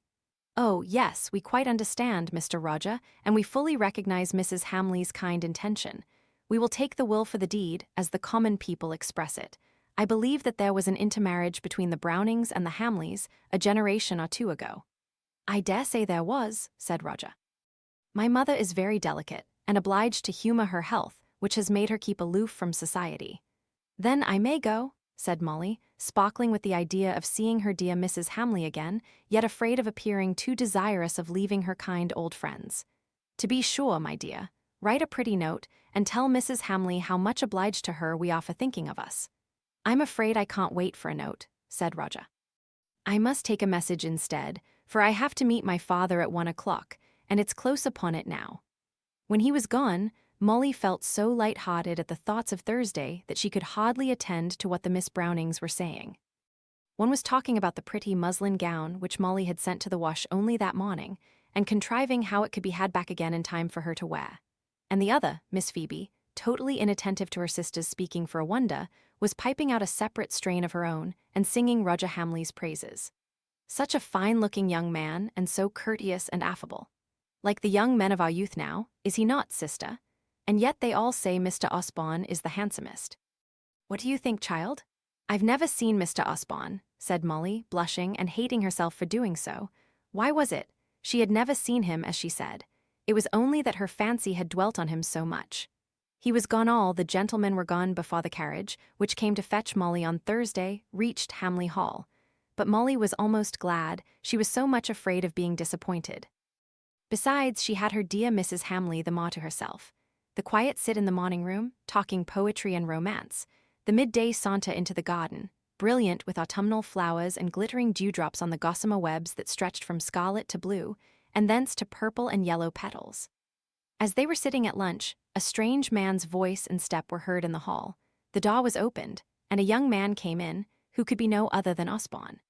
Oh, yes, we quite understand, Mr. Roger, and we fully recognize Mrs. Hamley's kind intention. We will take the will for the deed, as the common people express it. I believe that there was an intermarriage between the Brownings and the Hamleys a generation or two ago." "I dare say there was," said Roger. "My mother is very delicate and obliged to humor her health, which has made her keep aloof from society." "Then I may go," said Molly, sparkling with the idea of seeing her dear Mrs. Hamley again, yet afraid of appearing too desirous of leaving her kind old friends. "To be sure, my dear. Write a pretty note, and tell Mrs. Hamley how much obliged to her we are for thinking of us." "I'm afraid I can't wait for a note," said Roger. "I must take a message instead, for I have to meet my father at 1 o'clock, and it's close upon it now." When he was gone, Molly felt so light-hearted at the thoughts of Thursday that she could hardly attend to what the Miss Brownings were saying. One was talking about the pretty muslin gown which Molly had sent to the wash only that morning, and contriving how it could be had back again in time for her to wear. And the other, Miss Phoebe, totally inattentive to her sister's speaking for a wonder, was piping out a separate strain of her own and singing Roger Hamley's praises. Such a fine-looking young man, and so courteous and affable. Like the young men of our youth now, is he not, sister? And yet they all say Mr. Osborne is the handsomest. What do you think, child? "I've never seen Mr. Osborne," said Molly, blushing and hating herself for doing so. Why was it? She had never seen him, as she said. It was only that her fancy had dwelt on him so much. He was gone. All the gentlemen were gone before the carriage, which came to fetch Molly on Thursday, reached Hamley Hall. But Molly was almost glad, she was so much afraid of being disappointed. Besides, she had her dear Mrs. Hamley the more to herself. The quiet sit in the morning room, talking poetry and romance, the midday saunter into the garden, brilliant with autumnal flowers and glittering dewdrops on the gossamer webs that stretched from scarlet to blue, and thence to purple and yellow petals. As they were sitting at lunch, a strange man's voice and step were heard in the hall. The door was opened, and a young man came in, who could be no other than Osborne.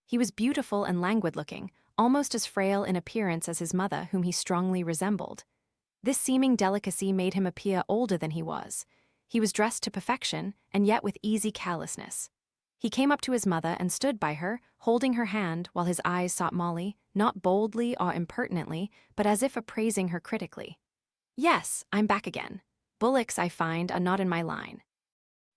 He was beautiful and languid-looking, almost as frail in appearance as his mother, whom he strongly resembled. This seeming delicacy made him appear older than he was. He was dressed to perfection, and yet with easy carelessness. He came up to his mother and stood by her, holding her hand while his eyes sought Molly, not boldly or impertinently, but as if appraising her critically. "Yes, I'm back again. Bullocks, I find, are not in my line.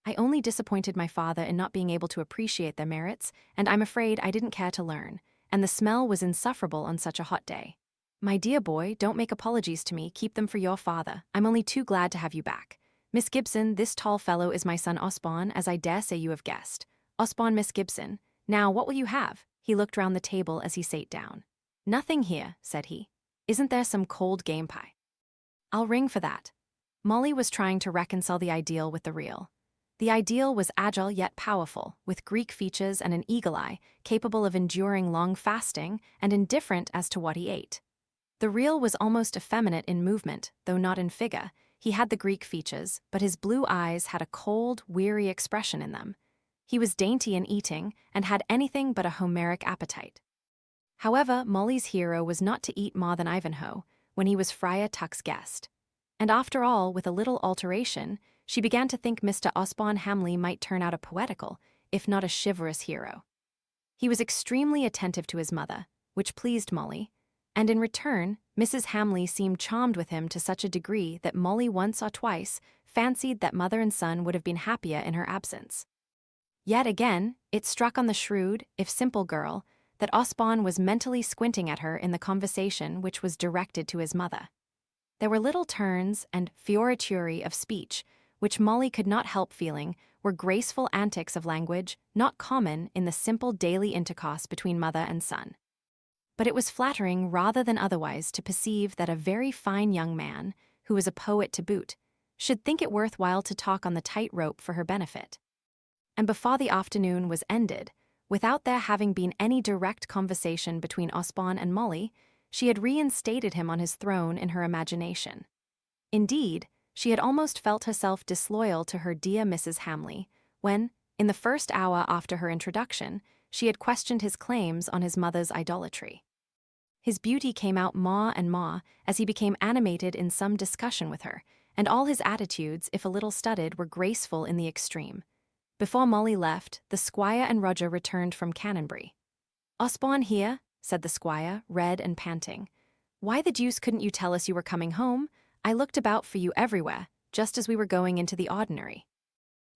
I only disappointed my father in not being able to appreciate their merits, and I'm afraid I didn't care to learn, and the smell was insufferable on such a hot day. My dear boy, don't make apologies to me, keep them for your father. I'm only too glad to have you back. Miss Gibson, this tall fellow is my son Osborne, as I dare say you have guessed. Osborne, Miss Gibson. Now, what will you have?" He looked round the table as he sate down. "Nothing here," said he. "Isn't there some cold game pie?" "I'll ring for that." Molly was trying to reconcile the ideal with the real. The ideal was agile yet powerful, with Greek features and an eagle eye, capable of enduring long fasting and indifferent as to what he ate. The real was almost effeminate in movement, though not in figure. He had the Greek features, but his blue eyes had a cold, weary expression in them. He was dainty in eating, and had anything but a Homeric appetite. However, Molly's hero was not to eat more than Ivanhoe, when he was Friar Tuck's guest. And after all, with a little alteration, she began to think Mr. Osborne Hamley might turn out a poetical, if not a chivalrous hero. He was extremely attentive to his mother, which pleased Molly, and in return, Mrs. Hamley seemed charmed with him to such a degree that Molly once or twice fancied that mother and son would have been happier in her absence. Yet again, it struck on the shrewd, if simple girl, that Osborne was mentally squinting at her in the conversation which was directed to his mother. There were little turns and fiorituri of speech, which Molly could not help feeling were graceful antics of language not common in the simple daily intercourse between mother and son. But it was flattering rather than otherwise to perceive that a very fine young man, who was a poet to boot, should think it worth while to talk on the tight-rope for her benefit. And before the afternoon was ended, without there having been any direct conversation between Osborne and Molly, she had reinstated him on his throne in her imagination. Indeed, she had almost felt herself disloyal to her dear Mrs. Hamley, when, in the first hour after her introduction, she had questioned his claims on his mother's idolatry. His beauty came out more and more as he became animated in some discussion with her, and all his attitudes, if a little studied, were graceful in the extreme. Before Molly left, the squire and Roger returned from Canonbury. "Osborne here?" said the squire, red and panting. "Why the deuce couldn't you tell us you were coming home? I looked about for you everywhere, just as we were going into the ordinary."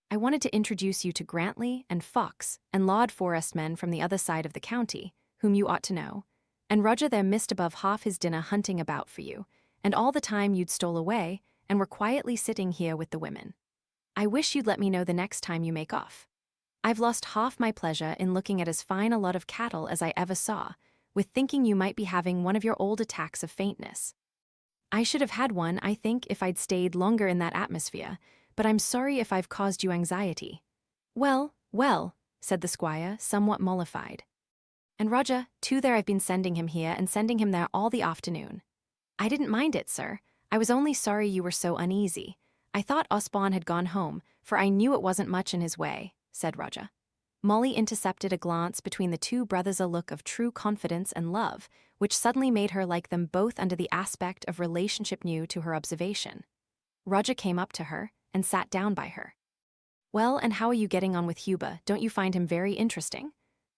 I wanted to introduce you to Grantley and Fox and Laud Forest men from the other side of the county, whom you ought to know, and Roger there missed above half his dinner hunting about for you, and all the time you'd stole away and were quietly sitting here with the women. I wish you'd let me know the next time you make off. I've lost half my pleasure in looking at as fine a lot of cattle as I ever saw, with thinking you might be having one of your old attacks of faintness. I should have had one, I think, if I'd stayed longer in that atmosphere, but I'm sorry if I've caused you anxiety. Well, well, said the squire, somewhat mollified. And Roger, too, there I've been sending him here and sending him there all the afternoon. I didn't mind it, sir. I was only sorry you were so uneasy. I thought Osborne had gone home, for I knew it wasn't much in his way, said Roger. Molly intercepted a glance between the two brothers, a look of true confidence and love, which suddenly made her like them both under the aspect of relationship new to her observation. Roger came up to her and sat down by her. Well, and how are you getting on with Huber? Don't you find him very interesting?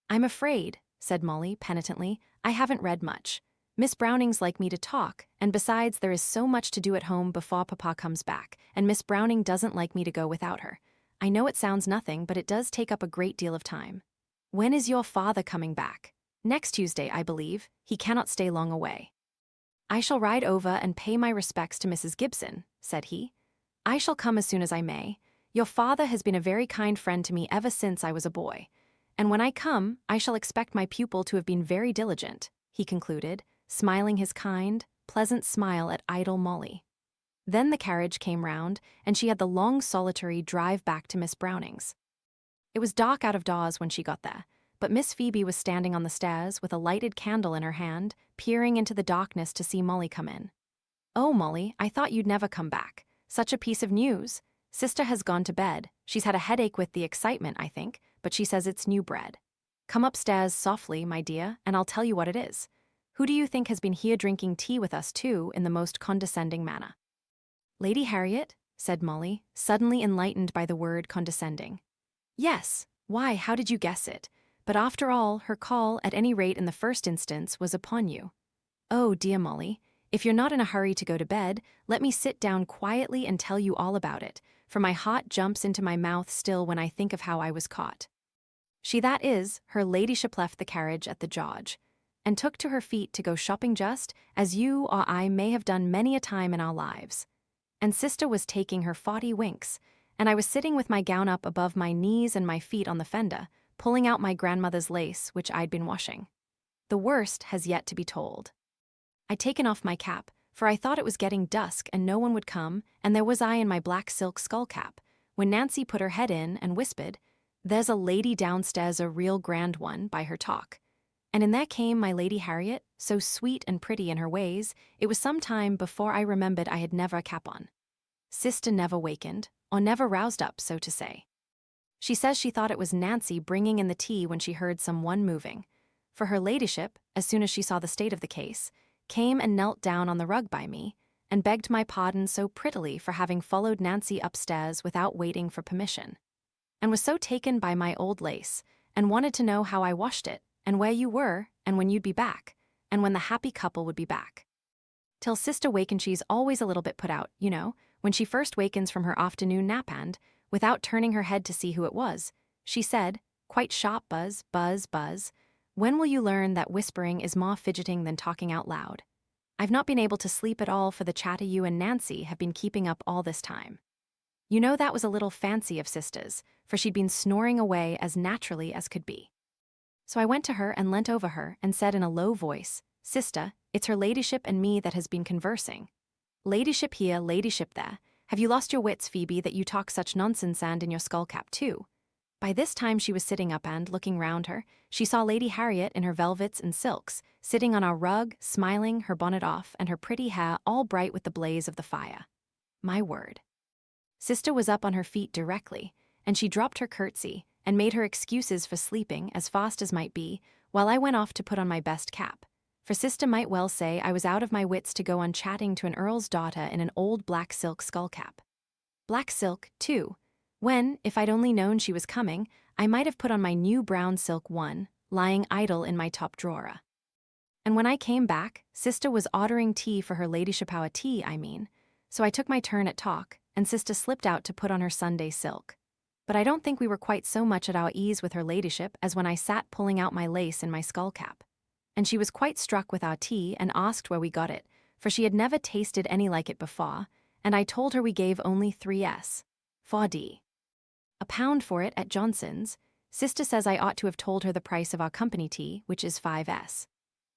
I'm afraid, said Molly penitently, I haven't read much. Miss Browning's like me to talk, and besides there is so much to do at home before Papa comes back, and Miss Browning doesn't like me to go without her. I know it sounds nothing, but it does take up a great deal of time. When is your father coming back? Next Tuesday, I believe. He cannot stay long away. I shall ride over and pay my respects to Mrs. Gibson, said he. I shall come as soon as I may. Your father has been a very kind friend to me ever since I was a boy. And when I come, I shall expect my pupil to have been very diligent, he concluded, smiling his kind, pleasant smile at idle Molly. Then the carriage came round, and she had the long solitary drive back to Miss Browning's. It was dark out of doors when she got there, but Miss Phoebe was standing on the stairs with a lighted candle in her hand, peering into the darkness to see Molly come in. Oh, Molly, I thought you'd never come back. Such a piece of news. Sister has gone to bed. She's had a headache with the excitement, I think, but she says it's new bread. Come upstairs softly, my dear, and I'll tell you what it is. Who do you think has been here drinking tea with us, too, in the most condescending manner? Lady Harriet, said Molly, suddenly enlightened by the word condescending. Yes, why, how did you guess it? But after all, her call, at any rate in the first instance, was upon you. Oh, dear Molly, if you're not in a hurry to go to bed, let me sit down quietly and tell you all about it, for my heart jumps into my mouth still when I think of how I was caught. She that is, her ladyship left the carriage at the George, and took to her feet to go shopping just as you or I may have done many a time in our lives. And sister was taking her 40 winks, and I was sitting with my gown up above my knees and my feet on the fender, pulling out my grandmother's lace, which I'd been washing. The worst has yet to be told. I'd taken off my cap, for I thought it was getting dusk and no one would come, and there was I in my black silk skull cap, when Nancy put her head in and whispered, "There's a lady downstairs, a real grand one, by her talk." And in there came my Lady Harriet, so sweet and pretty in her ways, it was some time before I remembered I had never a cap on. Sister never wakened, or never roused up, so to say. She says she thought it was Nancy bringing in the tea when she heard some one moving, for her ladyship, as soon as she saw the state of the case, came and knelt down on the rug by me, and begged my pardon so prettily for having followed Nancy upstairs without waiting for permission, and was so taken by my old lace, and wanted to know how I washed it, and where you were, and when you'd be back, and when the happy couple would be back. Till sister wakened, she's always a little bit put out, you know, when she first wakens from her afternoon nap and, without turning her head to see who it was, she said, quite sharp, buzz, buzz, buzz, "When will you learn that whispering is more fidgeting than talking out loud? I've not been able to sleep at all for the chatter you and Nancy have been keeping up all this time." You know that was a little fancy of sister's, for she'd been snoring away as naturally as could be. So I went to her and leant over her and said in a low voice, "Sister, it's her ladyship and me that has been conversing. Ladyship here, ladyship there. Have you lost your wits, Phoebe, that you talk such nonsense and in your skullcap too?" By this time she was sitting up and, looking round her, she saw Lady Harriet in her velvets and silks, sitting on our rug, smiling, her bonnet off, and her pretty hair all bright with the blaze of the fire. My word. Sister was up on her feet directly, and she dropped her curtsy, and made her excuses for sleeping as fast as might be, while I went off to put on my best cap, for sister might well say I was out of my wits to go on chatting to an earl's daughter in an old black silk skullcap. Black silk, too, when, if I'd only known she was coming, I might have put on my new brown silk one, lying idle in my top drawer. And when I came back, sister was ordering tea for her ladyship, our tea, I mean, so I took my turn at talk, and sister slipped out to put on her Sunday silk. but I don't think we were quite so much at our ease with her ladyship as when I sat pulling out my lace in my skull-cap. And she was quite struck with our tea and asked where we got it, for she had never tasted any like it before, and I told her we gave only 3s. 4d. A pound for it at Johnson's. Sister says I ought to have told her the price of our company tea, which is 5s.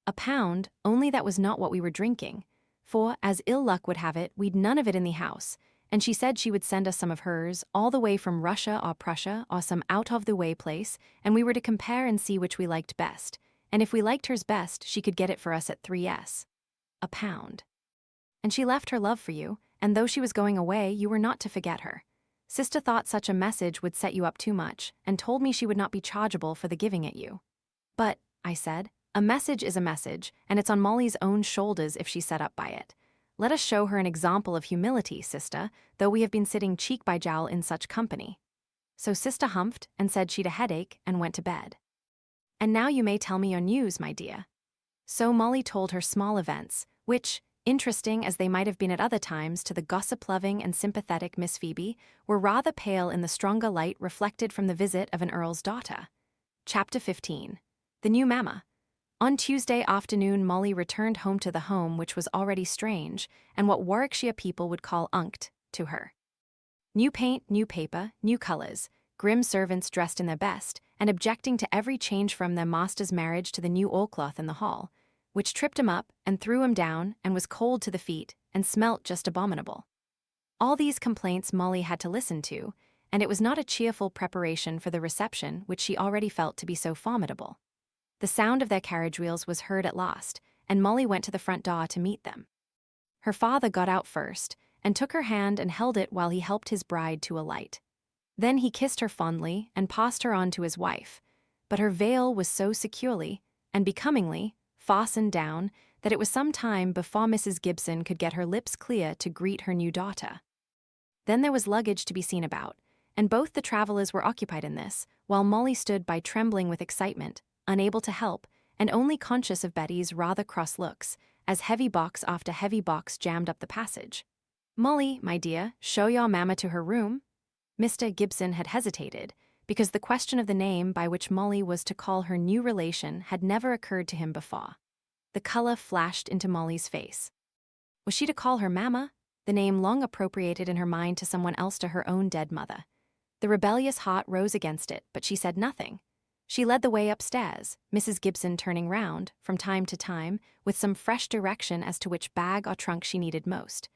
A pound, only that was not what we were drinking, for, as ill luck would have it, we'd none of it in the house, and she said she would send us some of hers, all the way from Russia or Prussia or some out-of-the-way place, and we were to compare and see which we liked best, and if we liked hers best, she could get it for us at 3s. A pound. And she left her love for you, and though she was going away, you were not to forget her. Sister thought such a message would set you up too much, and told me she would not be chargeable for the giving it you. But, I said, a message is a message, and it's on Molly's own shoulders if she's set up by it. Let us show her an example of humility, sister, though we have been sitting cheek by jowl in such company. So sister humphed and said she'd a headache and went to bed. And now you may tell me your news, my dear. So Molly told her small events, which, interesting as they might have been at other times to the gossip-loving and sympathetic Miss Phoebe, were rather pale in the stronger light reflected from the visit of an earl's daughter. Chapter 15. The New Mamma. On Tuesday afternoon, Molly returned home to the home which was already strange, and what Warwickshire people would call unct, to her. New paint, new paper, new colours, grim servants dressed in their best, and objecting to every change from their master's marriage to the new oilcloth in the hall, which tripped him up and threw him down and was cold to the feet and smelt just abominable. All these complaints Molly had to listen to, and it was not a cheerful preparation for the reception which she already felt to be so formidable. The sound of their carriage wheels was heard at last, and Molly went to the front door to meet them. Her father got out first, and took her hand and held it while he helped his bride to alight. Then he kissed her fondly and passed her on to his wife, but her veil was so securely, and becomingly, fastened down that it was some time before Mrs. Gibson could get her lips clear to greet her new daughter. Then there was luggage to be seen about, and both the travellers were occupied in this, while Molly stood by trembling with excitement, unable to help, and only conscious of Betty's rather cross looks, as heavy box after heavy box jammed up the passage. "Molly, my dear, show your mamma to her room." Mr. Gibson had hesitated, because the question of the name by which Molly was to call her new relation had never occurred to him before. The colour flashed into Molly's face. Was she to call her mamma, the name long appropriated in her mind to someone else to her own dead mother? The rebellious heart rose against it, but she said nothing. She led the way upstairs, Mrs. Gibson turning round, from time to time, with some fresh direction as to which bag or trunk she needed most.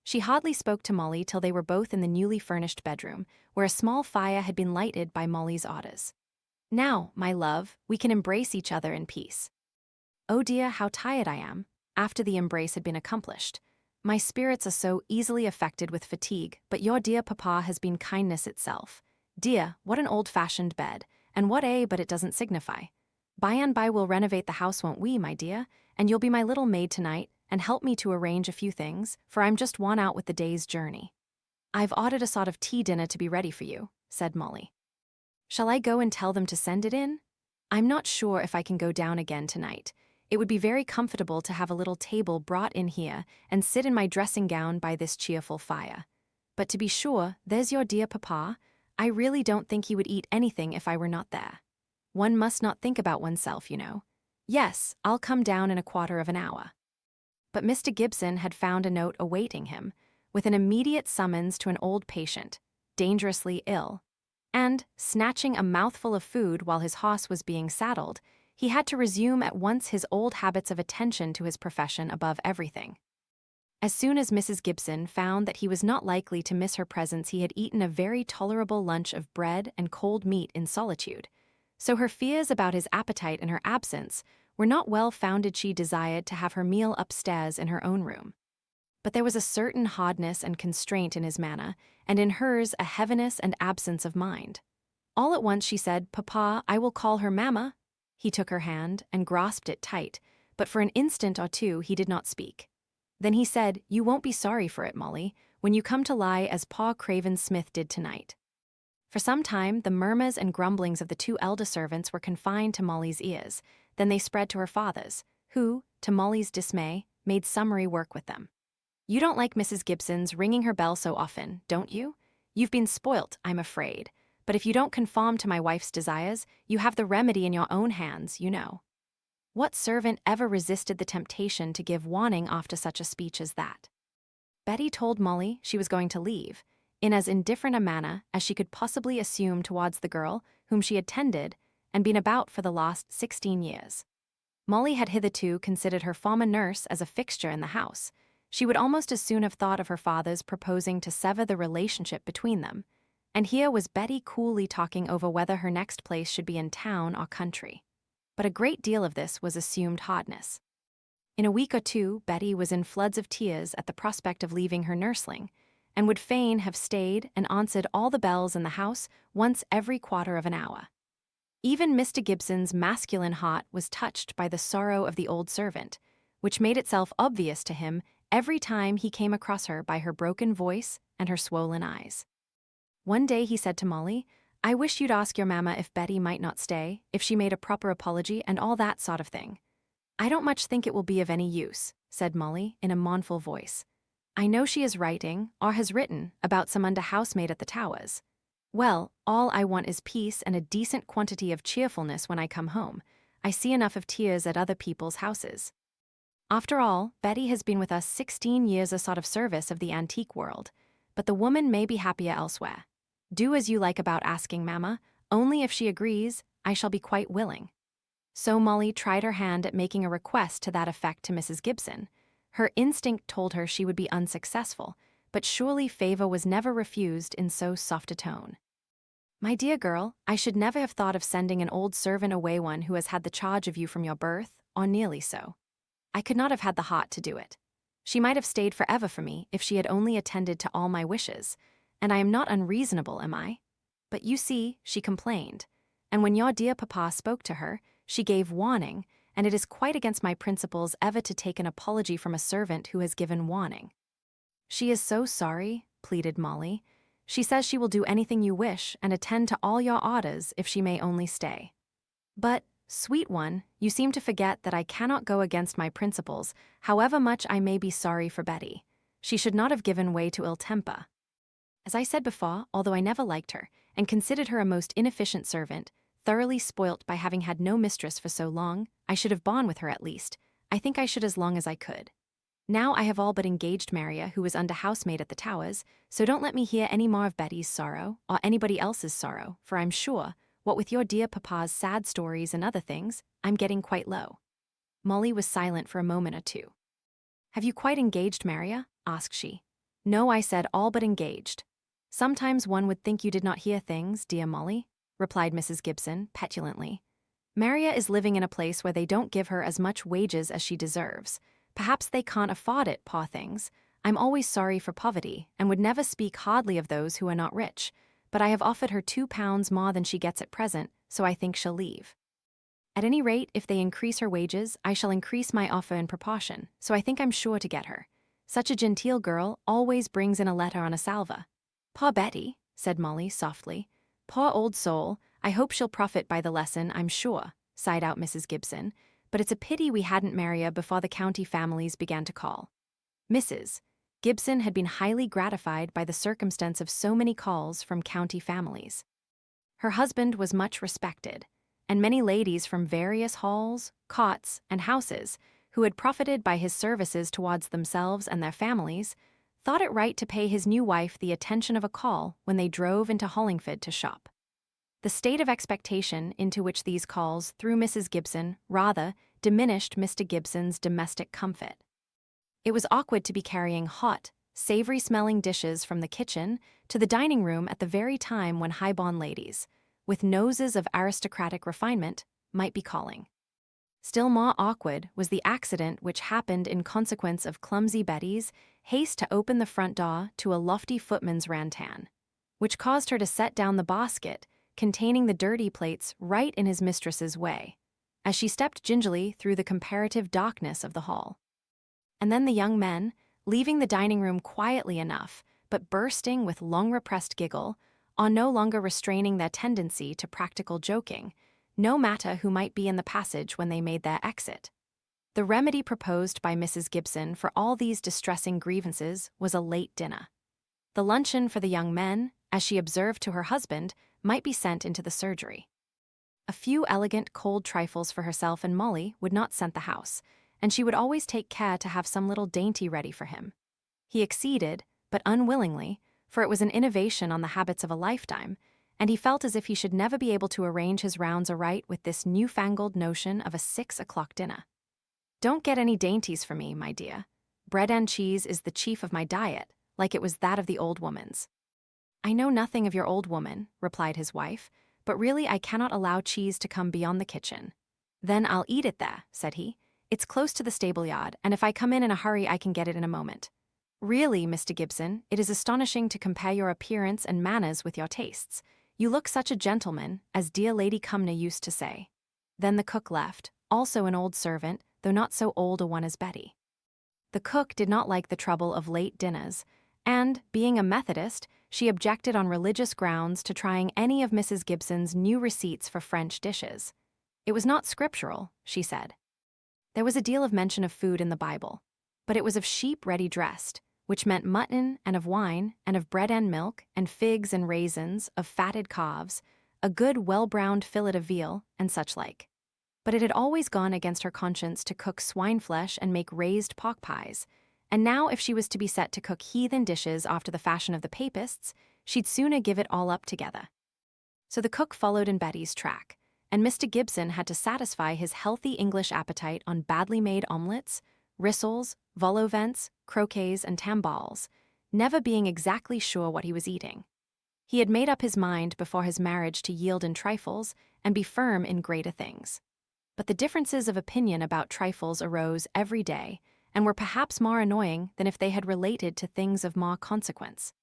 She hardly spoke to Molly till they were both in the newly furnished bedroom, where a small fire had been lighted by Molly's orders. "Now, my love, we can embrace each other in peace." "Oh dear, how tired I am," after the embrace had been accomplished. "My spirits are so easily affected with fatigue, but your dear papa has been kindness itself. Dear, what an old-fashioned bed, and what but it doesn't signify. By and by we'll renovate the house, won't we, my dear? And you'll be my little maid tonight, and help me to arrange a few things, for I'm just worn out with the day's journey." "I've ordered a sort of tea dinner to be ready for you," said Molly. "Shall I go and tell them to send it in? I'm not sure if I can go down again tonight. It would be very comfortable to have a little table brought in here and sit in my dressing gown by this cheerful fire. But to be sure, there's your dear papa. I really don't think he would eat anything if I were not there. One must not think about oneself, you know. Yes, I'll come down in a quarter of an hour." But Mr. Gibson had found a note awaiting him, with an immediate summons to an old patient, dangerously ill, and, snatching a mouthful of food while his horse was being saddled, he had to resume at once his old habits of attention to his profession above everything. As soon as Mrs. Gibson found that he was not likely to miss her presence, he had eaten a very tolerable lunch of bread and cold meat in solitude, so her fears about his appetite in her absence were not well founded. She desired to have her meal upstairs in her own room. But there was a certain hardness and constraint in his manner, and in hers a heaviness and absence of mind. All at once she said, "Papa, I will call her mamma." He took her hand and grasped it tight, but for an instant or two he did not speak. Then he said, "You won't be sorry for it, Molly, when you come to lie as Pa Craven Smith did tonight." For some time the murmurs and grumblings of the two elder servants were confined to Molly's ears, then they spread to her father's, who, to Molly's dismay, made summary work with them. "You don't like Mrs. Gibson's ringing her bell so often, don't you? You've been spoilt, I'm afraid. But if you don't conform to my wife's desires, you have the remedy in your own hands, you know." What servant ever resisted the temptation to give warning after such a speech as that? Betty told Molly she was going to leave, in as indifferent a manner as she could possibly assume towards the girl whom she had tended and been about for the last 16 years. Molly had hitherto considered her former nurse as a fixture in the house. She would almost as soon have thought of her father's proposing to sever the relationship between them. And here was Betty coolly talking over whether her next place should be in town or country. But a great deal of this was assumed hardness. In a week or two, Betty was in floods of tears at the prospect of leaving her nursling, and would fain have stayed and answered all the bells in the house once every quarter of an hour. Even Mr. Gibson's masculine heart was touched by the sorrow of the old servant, which made itself obvious to him every time he came across her by her broken voice and her swollen eyes. One day he said to Molly, "I wish you'd ask your mamma if Betty might not stay, if she made a proper apology and all that sort of thing." "I don't much think it will be of any use," said Molly in a mournful voice. "I know she is writing, or has written, about some under housemaid at the Towers. Well, all I want is peace and a decent quantity of cheerfulness when I come home. I see enough of tears at other people's houses. After all, Betty has been with us 16 years a sort of service of the antique world, but the woman may be happier elsewhere. Do as you like about asking mamma, only if she agrees, I shall be quite willing." So Molly tried her hand at making a request to that effect to Mrs. Gibson. Her instinct told her she would be unsuccessful, but surely favour was never refused in so soft a tone. "My dear girl, I should never have thought of sending an old servant away, one who has had the charge of you from your birth, or nearly so. I could not have had the heart to do it. She might have stayed forever for me if she had only attended to all my wishes, and I am not unreasonable, am I? But you see, she complained, and when your dear papa spoke to her, she gave warning, and it is quite against my principles ever to take an apology from a servant who has given warning." "She is so sorry," pleaded Molly. "She says she will do anything you wish and attend to all your orders if she may only stay." "But, sweet one, you seem to forget that I cannot go against my principles, however much I may be sorry for Betty. She should not have given way to ill temper. As I said before, although I never liked her, and considered her a most inefficient servant, thoroughly spoilt by having had no mistress for so long, I should have borne with her at least. I think I should as long as I could. Now I have all but engaged Maria, who was under housemaid at the Towers, so don't let me hear any more of Betty's sorrow, or anybody else's sorrow, for I'm sure, what with your dear papa's sad stories and other things, I'm getting quite low." Molly was silent for a moment or two. "Have you quite engaged Maria?" asked she. "No," I said, "all but engaged." "Sometimes one would think you did not hear things, dear Molly," replied Mrs. Gibson, petulantly. "Maria is living in a place where they don't give her as much wages as she deserves. Perhaps they can't afford it, poor things. I'm always sorry for poverty, and would never speak hardly of those who are not rich, but I have offered her £2 more than she gets at present, so I think she'll leave. At any rate, if they increase her wages, I shall increase my offer in proportion, so I think I'm sure to get her. Such a genteel girl always brings in a letter on a salver." "Poor Betty," said Molly softly. "Poor old soul, I hope she'll profit by the lesson, I'm sure," sighed out Mrs. Gibson. "But it's a pity we hadn't Maria before the county families began to call." Mrs. Gibson had been highly gratified by the circumstance of so many calls from county families. Her husband was much respected, and many ladies from various halls, cots, and houses, who had profited by his services towards themselves and their families, thought it right to pay his new wife the attention of a call when they drove into Hollingford to shop. The state of expectation into which these calls threw Mrs. Gibson rather diminished Mr. Gibson's domestic comfort. It was awkward to be carrying hot, savory-smelling dishes from the kitchen to the dining room at the very time when high-born ladies, with noses of aristocratic refinement, might be calling. Still more awkward was the accident which happened in consequence of clumsy Betty's haste to open the front door to a lofty footman's rantan, which caused her to set down the basket containing the dirty plates right in his mistress's way, as she stepped gingerly through the comparative darkness of the hall. And then the young men, leaving the dining room quietly enough, but bursting with long-repressed giggle, or no longer restraining their tendency to practical joking, no matter who might be in the passage when they made their exit. The remedy proposed by Mrs. Gibson for all these distressing grievances was a late dinner. The luncheon for the young men, as she observed to her husband, might be sent into the surgery. A few elegant cold trifles for herself and Molly would not scent the house, and she would always take care to have some little dainty ready for him. He acceded, but unwillingly, for it was an innovation on the habits of a lifetime, and he felt as if he should never be able to arrange his rounds aright with this newfangled notion of a 6 o'clock dinner. "Don't get any dainties for me, my dear. Bread and cheese is the chief of my diet, like it was that of the old woman's." "I know nothing of your old woman," replied his wife, "but really I cannot allow cheese to come beyond the kitchen." "Then I'll eat it there," said he. "It's close to the stable-yard, and if I come in a hurry I can get it in a moment. Really, Mr. Gibson, it is astonishing to compare your appearance and manners with your tastes. You look such a gentleman, as dear Lady Cumnor used to say." Then the cook left, also an old servant, though not so old a one as Betty. The cook did not like the trouble of late dinners, and, being a Methodist, she objected on religious grounds to trying any of Mrs. Gibson's new receipts for French dishes. It was not scriptural, she said. There was a deal of mention of food in the Bible, but it was of sheep ready dressed, which meant mutton and of wine, and of bread and milk, and figs and raisins, of fatted calves, a good well-browned fillet of veal, and such like. But it had always gone against her conscience to cook swine flesh and make raised pork pies, and now if she was to be set to cook heathen dishes after the fashion of the papists, she'd sooner give it all up together. So the cook followed in Betty's track, and Mr. Gibson had to satisfy his healthy English appetite on badly made omelettes, rissoles, vol au vents, croquets, and tamballs, never being exactly sure what he was eating. He had made up his mind before his marriage to yield in trifles and be firm in greater things. But the differences of opinion about trifles arose every day, and were perhaps more annoying than if they had related to things of more consequence.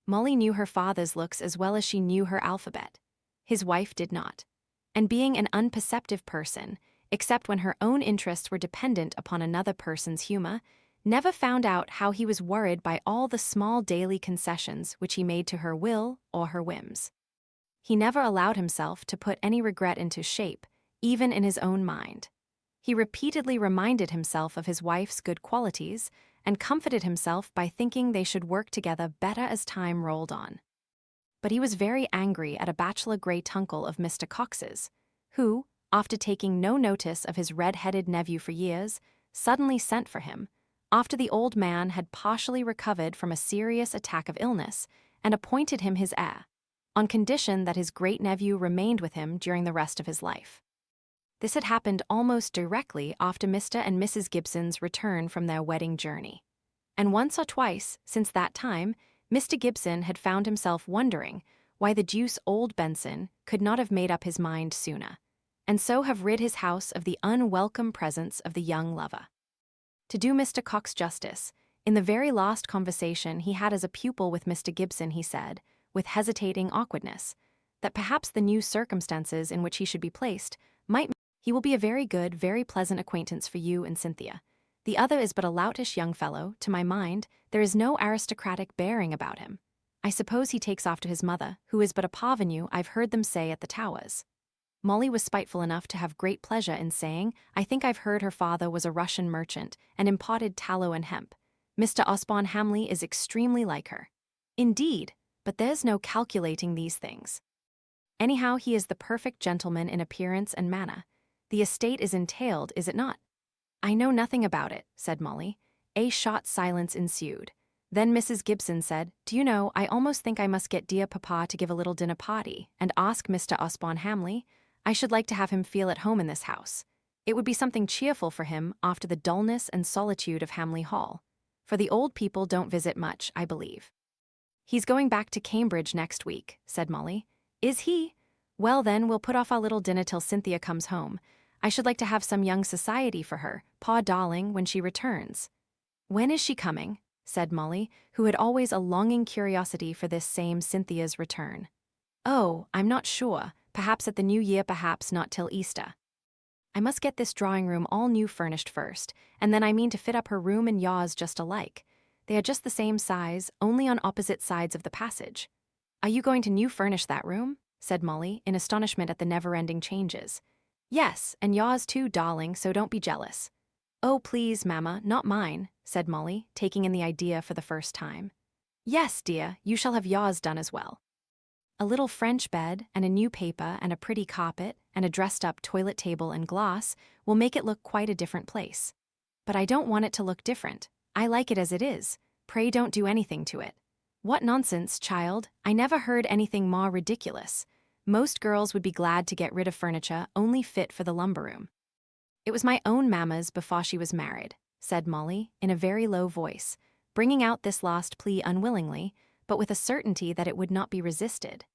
Molly knew her father's looks as well as she knew her alphabet. His wife did not. And being an unperceptive person, except when her own interests were dependent upon another person's humor, never found out how he was worried by all the small daily concessions which he made to her will or her whims. He never allowed himself to put any regret into shape, even in his own mind. He repeatedly reminded himself of his wife's good qualities and comforted himself by thinking they should work together better as time rolled on. But he was very angry at a bachelor great-uncle of Mr. Cox's, who, after taking no notice of his red-headed nephew for years, suddenly sent for him, after the old man had partially recovered from a serious attack of illness, and appointed him his heir, on condition that his great-nephew remained with him during the rest of his life. This had happened almost directly after Mr. and Mrs. Gibson's return from their wedding journey. And once or twice, since that time, Mr. Gibson had found himself wondering why the deuce old Benson could not have made up his mind sooner, and so have rid his house of the unwelcome presence of the young lover. To do Mr. Cox justice, in the very last conversation he had as a pupil with Mr. Gibson, he said, with hesitating awkwardness, that perhaps the new circumstances in which he should be placed might "He will be a very good, very pleasant acquaintance for you and Cynthia. The other is but a loutish young fellow. To my mind, there is no aristocratic bearing about him. I suppose he takes after his mother, who is but a parvenu, I've heard them say at the Towers." Molly was spiteful enough to have great pleasure in saying, "I think I've heard her father was a Russian merchant and imported tallow and hemp. Mr. Osborne Hamley is extremely like her." "Indeed, but there's no calculating these things. Anyhow, he is the perfect gentleman in appearance and manner. The estate is entailed, is it not?" "I know nothing about it," said Molly. A short silence ensued. Then Mrs. Gibson said, "Do you know, I almost think I must get dear papa to give a little dinner party, and ask Mr. Osborne Hamley. I should like to have him feel at home in this house. It would be something cheerful for him after the dullness and solitude of Hamley Hall. For the old people don't visit much, I believe." "He's going back to Cambridge next week," said Molly. "Is he? Well then, we'll put off our little dinner till Cynthia comes home. I should like to have some young society for her, Pa darling, when she returns." "When is she coming?" said Molly, who had always a longing curiosity for this same Cynthia's return. "Oh, I'm not sure. Perhaps at the New Year, perhaps not till Easter. I must get this drawing-room all new furnished first, and then I mean to fit up her room and yours just alike. They are just the same size, only on opposite sides of the passage." "Are you going to new furnish that room?" said Molly, in astonishment at the never-ending changes. "Yes, and yours too, darling, so don't be jealous." "Oh, please, Mamma, not mine," said Molly, taking in the idea for the first time. "Yes, dear, you shall have yours done as well." A little French bed and a new paper and a pretty carpet and a dressed-up toilet table and glass will make it look quite a different place. But I don't want it to look different. I like it as it is. Pray don't do anything to it. What nonsense, child. I never heard anything more ridiculous. Most girls would be glad to get rid of furniture only fit for the lumber room. It was my own mamma's before she was married, said Molly, in a very low voice, bringing out this last plea unwillingly, but with a certainty that it would not be resisted.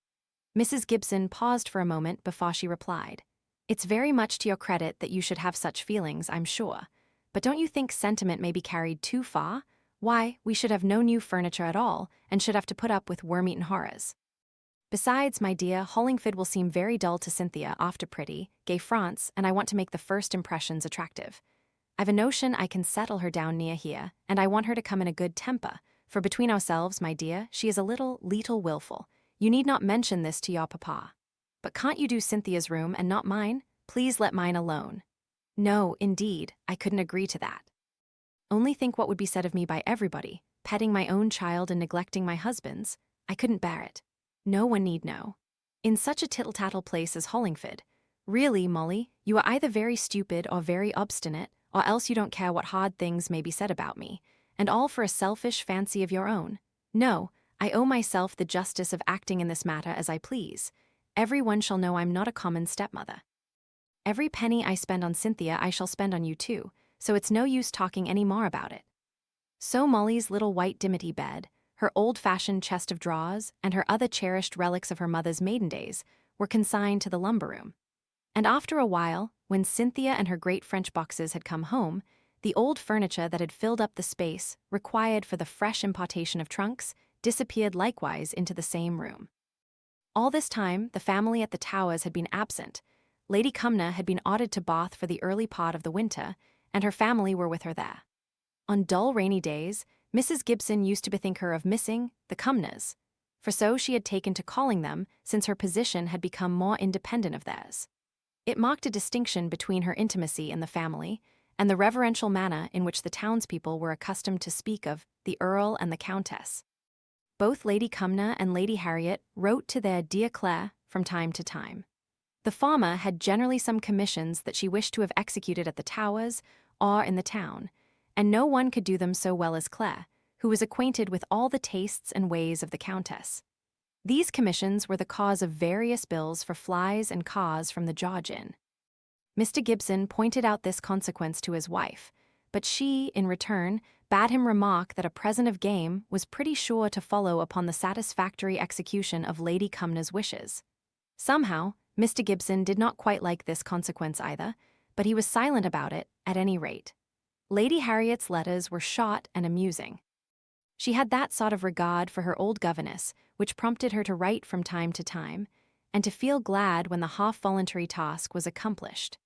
Mrs. Gibson paused for a moment before she replied. It's very much to your credit that you should have such feelings, I'm sure. But don't you think sentiment may be carried too far? Why, we should have no new furniture at all, and should have to put up with worm-eaten horrors. Besides, my dear, Hollingford will seem very dull to Cynthia after pretty, gay France, and I want to make the first impressions attractive. I've a notion I can settle her down near here, and I want her to come in a good temper, for between ourselves, my dear, she is a little willful. You need not mention this to your papa. But can't you do Cynthia's room and not mine? Please let mine alone. No, indeed, I couldn't agree to that. Only think what would be said of me by everybody, petting my own child and neglecting my husband's. I couldn't bear it. No one need know. In such a tittle-tattle place as Hollingford. Really, Molly, you are either very stupid or very obstinate, or else you don't care what hard things may be said about me, and all for a selfish fancy of your own. No, I owe myself the justice of acting in this matter as I please. Every one shall know I'm not a common stepmother. Every penny I spend on Cynthia I shall spend on you too, so it's no use talking any more about it. So Molly's little white dimity bed, her old-fashioned chest of drawers, and her other cherished relics of her mother's maiden days were consigned to the lumber room. And after a while, when Cynthia and her great French boxes had come home, the old furniture that had filled up the space required for the fresh importation of trunks disappeared likewise into the same room. All this time, the family at the Towers had been absent. Lady Cumnor had been ordered to Bath for the early part of the winter, and her family were with her there. On dull rainy days, Mrs. Gibson used to bethink her of missing the Cumnors, for so she had taken to calling them since her position had become more independent of theirs. It marked a distinction between her intimacy in the family and the reverential manner in which the townspeople were accustomed to speak of the Earl and the Countess. Both Lady Cumnor and Lady Harriet wrote to their dear Claire from time to time. The former had generally some commissions that she wished to have executed at the Towers or in the town, and no one could do them so well as Claire, who was acquainted with all the tastes and ways of the Countess. These commissions were the cause of various bills for flies and caws from the George Inn. Mr. Gibson pointed out this consequence to his wife, but she, in return, bade him remark that a present of game was pretty sure to follow upon the satisfactory execution of Lady Cumnor's wishes. Somehow, Mr. Gibson did not quite like this consequence either, but he was silent about it, at any rate. Lady Harriet's letters were short and amusing. She had that sort of regard for her old governess which prompted her to write from time to time, and to feel glad when the half-voluntary task was accomplished.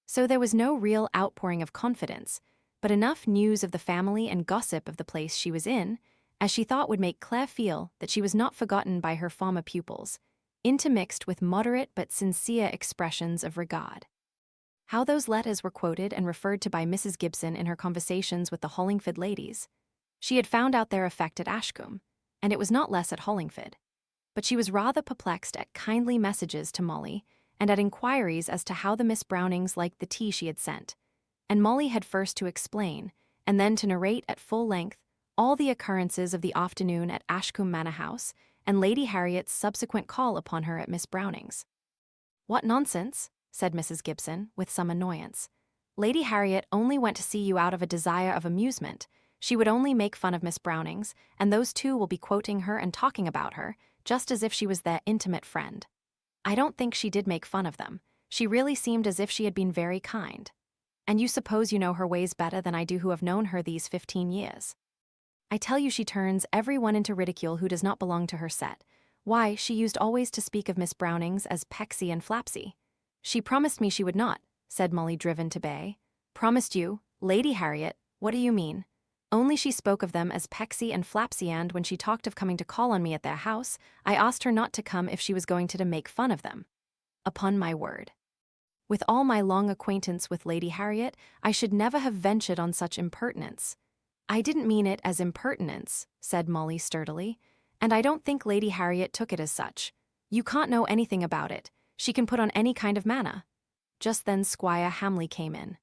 So there was no real outpouring of confidence, but enough news of the family and gossip of the place she was in, as she thought would make Claire feel that she was not forgotten by her former pupils, intermixed with moderate but sincere expressions of regard. How those letters were quoted and referred to by Mrs. Gibson in her conversations with the Hollingford ladies. She had found out their effect at Ashcombe, and it was not less at Hollingford. But she was rather perplexed at kindly messages to Molly, and at inquiries as to how the Miss Brownings liked the tea she had sent, and Molly had first to explain, and then to narrate at full length, all the occurrences of the afternoon at Ashcombe Manor House, and Lady Harriet's subsequent call upon her at Miss Brownings. "What nonsense," said Mrs. Gibson, with some annoyance. "Lady Harriet only went to see you out of a desire of amusement. She would only make fun of Miss Brownings, and those two will be quoting her and talking about her, just as if she was their intimate friend. I don't think she did make fun of them. She really seemed as if she had been very kind. And you suppose you know her ways better than I do who have known her these 15 years. I tell you she turns every one into ridicule who does not belong to her set. Why, she used always to speak of Miss Brownings as Pecksy and Flapsy." "She promised me she would not," said Molly, driven to bay. "Promised you? Lady Harriet, what do you mean? Only she spoke of them as Pecksy and Flapsy, and when she talked of coming to call on me at their house, I asked her not to come if she was going to make fun of them. Upon my word. With all my long acquaintance with Lady Harriet, I should never have ventured on such impertinence." "I didn't mean it as impertinence," said Molly sturdily, "and I don't think Lady Harriet took it as such. You can't know anything about it. She can put on any kind of manner." Just then Squire Hamley came in.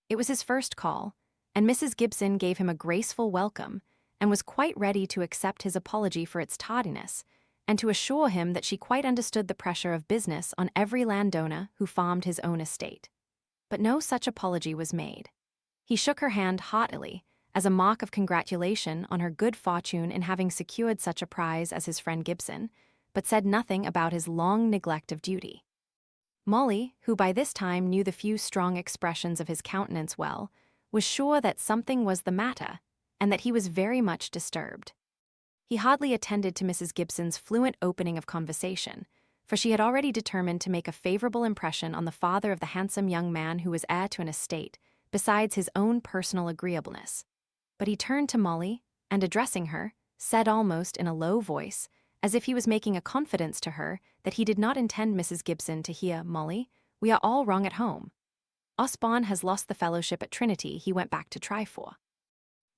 It was his first call, and Mrs. Gibson gave him a graceful welcome and was quite ready to accept his apology for its tardiness and to assure him that she quite understood the pressure of business on every landowner who farmed his own estate. But no such apology was made. He shook her hand heartily as a mark of congratulation on her good fortune in having secured such a prize as his friend Gibson, but said nothing about his long neglect of duty. Molly, who by this time knew the few strong expressions of his countenance well, was sure that something was the matter and that he was very much disturbed. He hardly attended to Mrs. Gibson's fluent opening of conversation, for she had already determined to make a favorable impression on the father of the handsome young man who was heir to an estate, besides his own personal agreeableness. But he turned to Molly, and addressing her, said almost in a low voice, as if he was making a confidence to her, that he did not intend Mrs. Gibson to hear, "Molly, we are all wrong at home. Osborne has lost the fellowship at Trinity he went back to try for.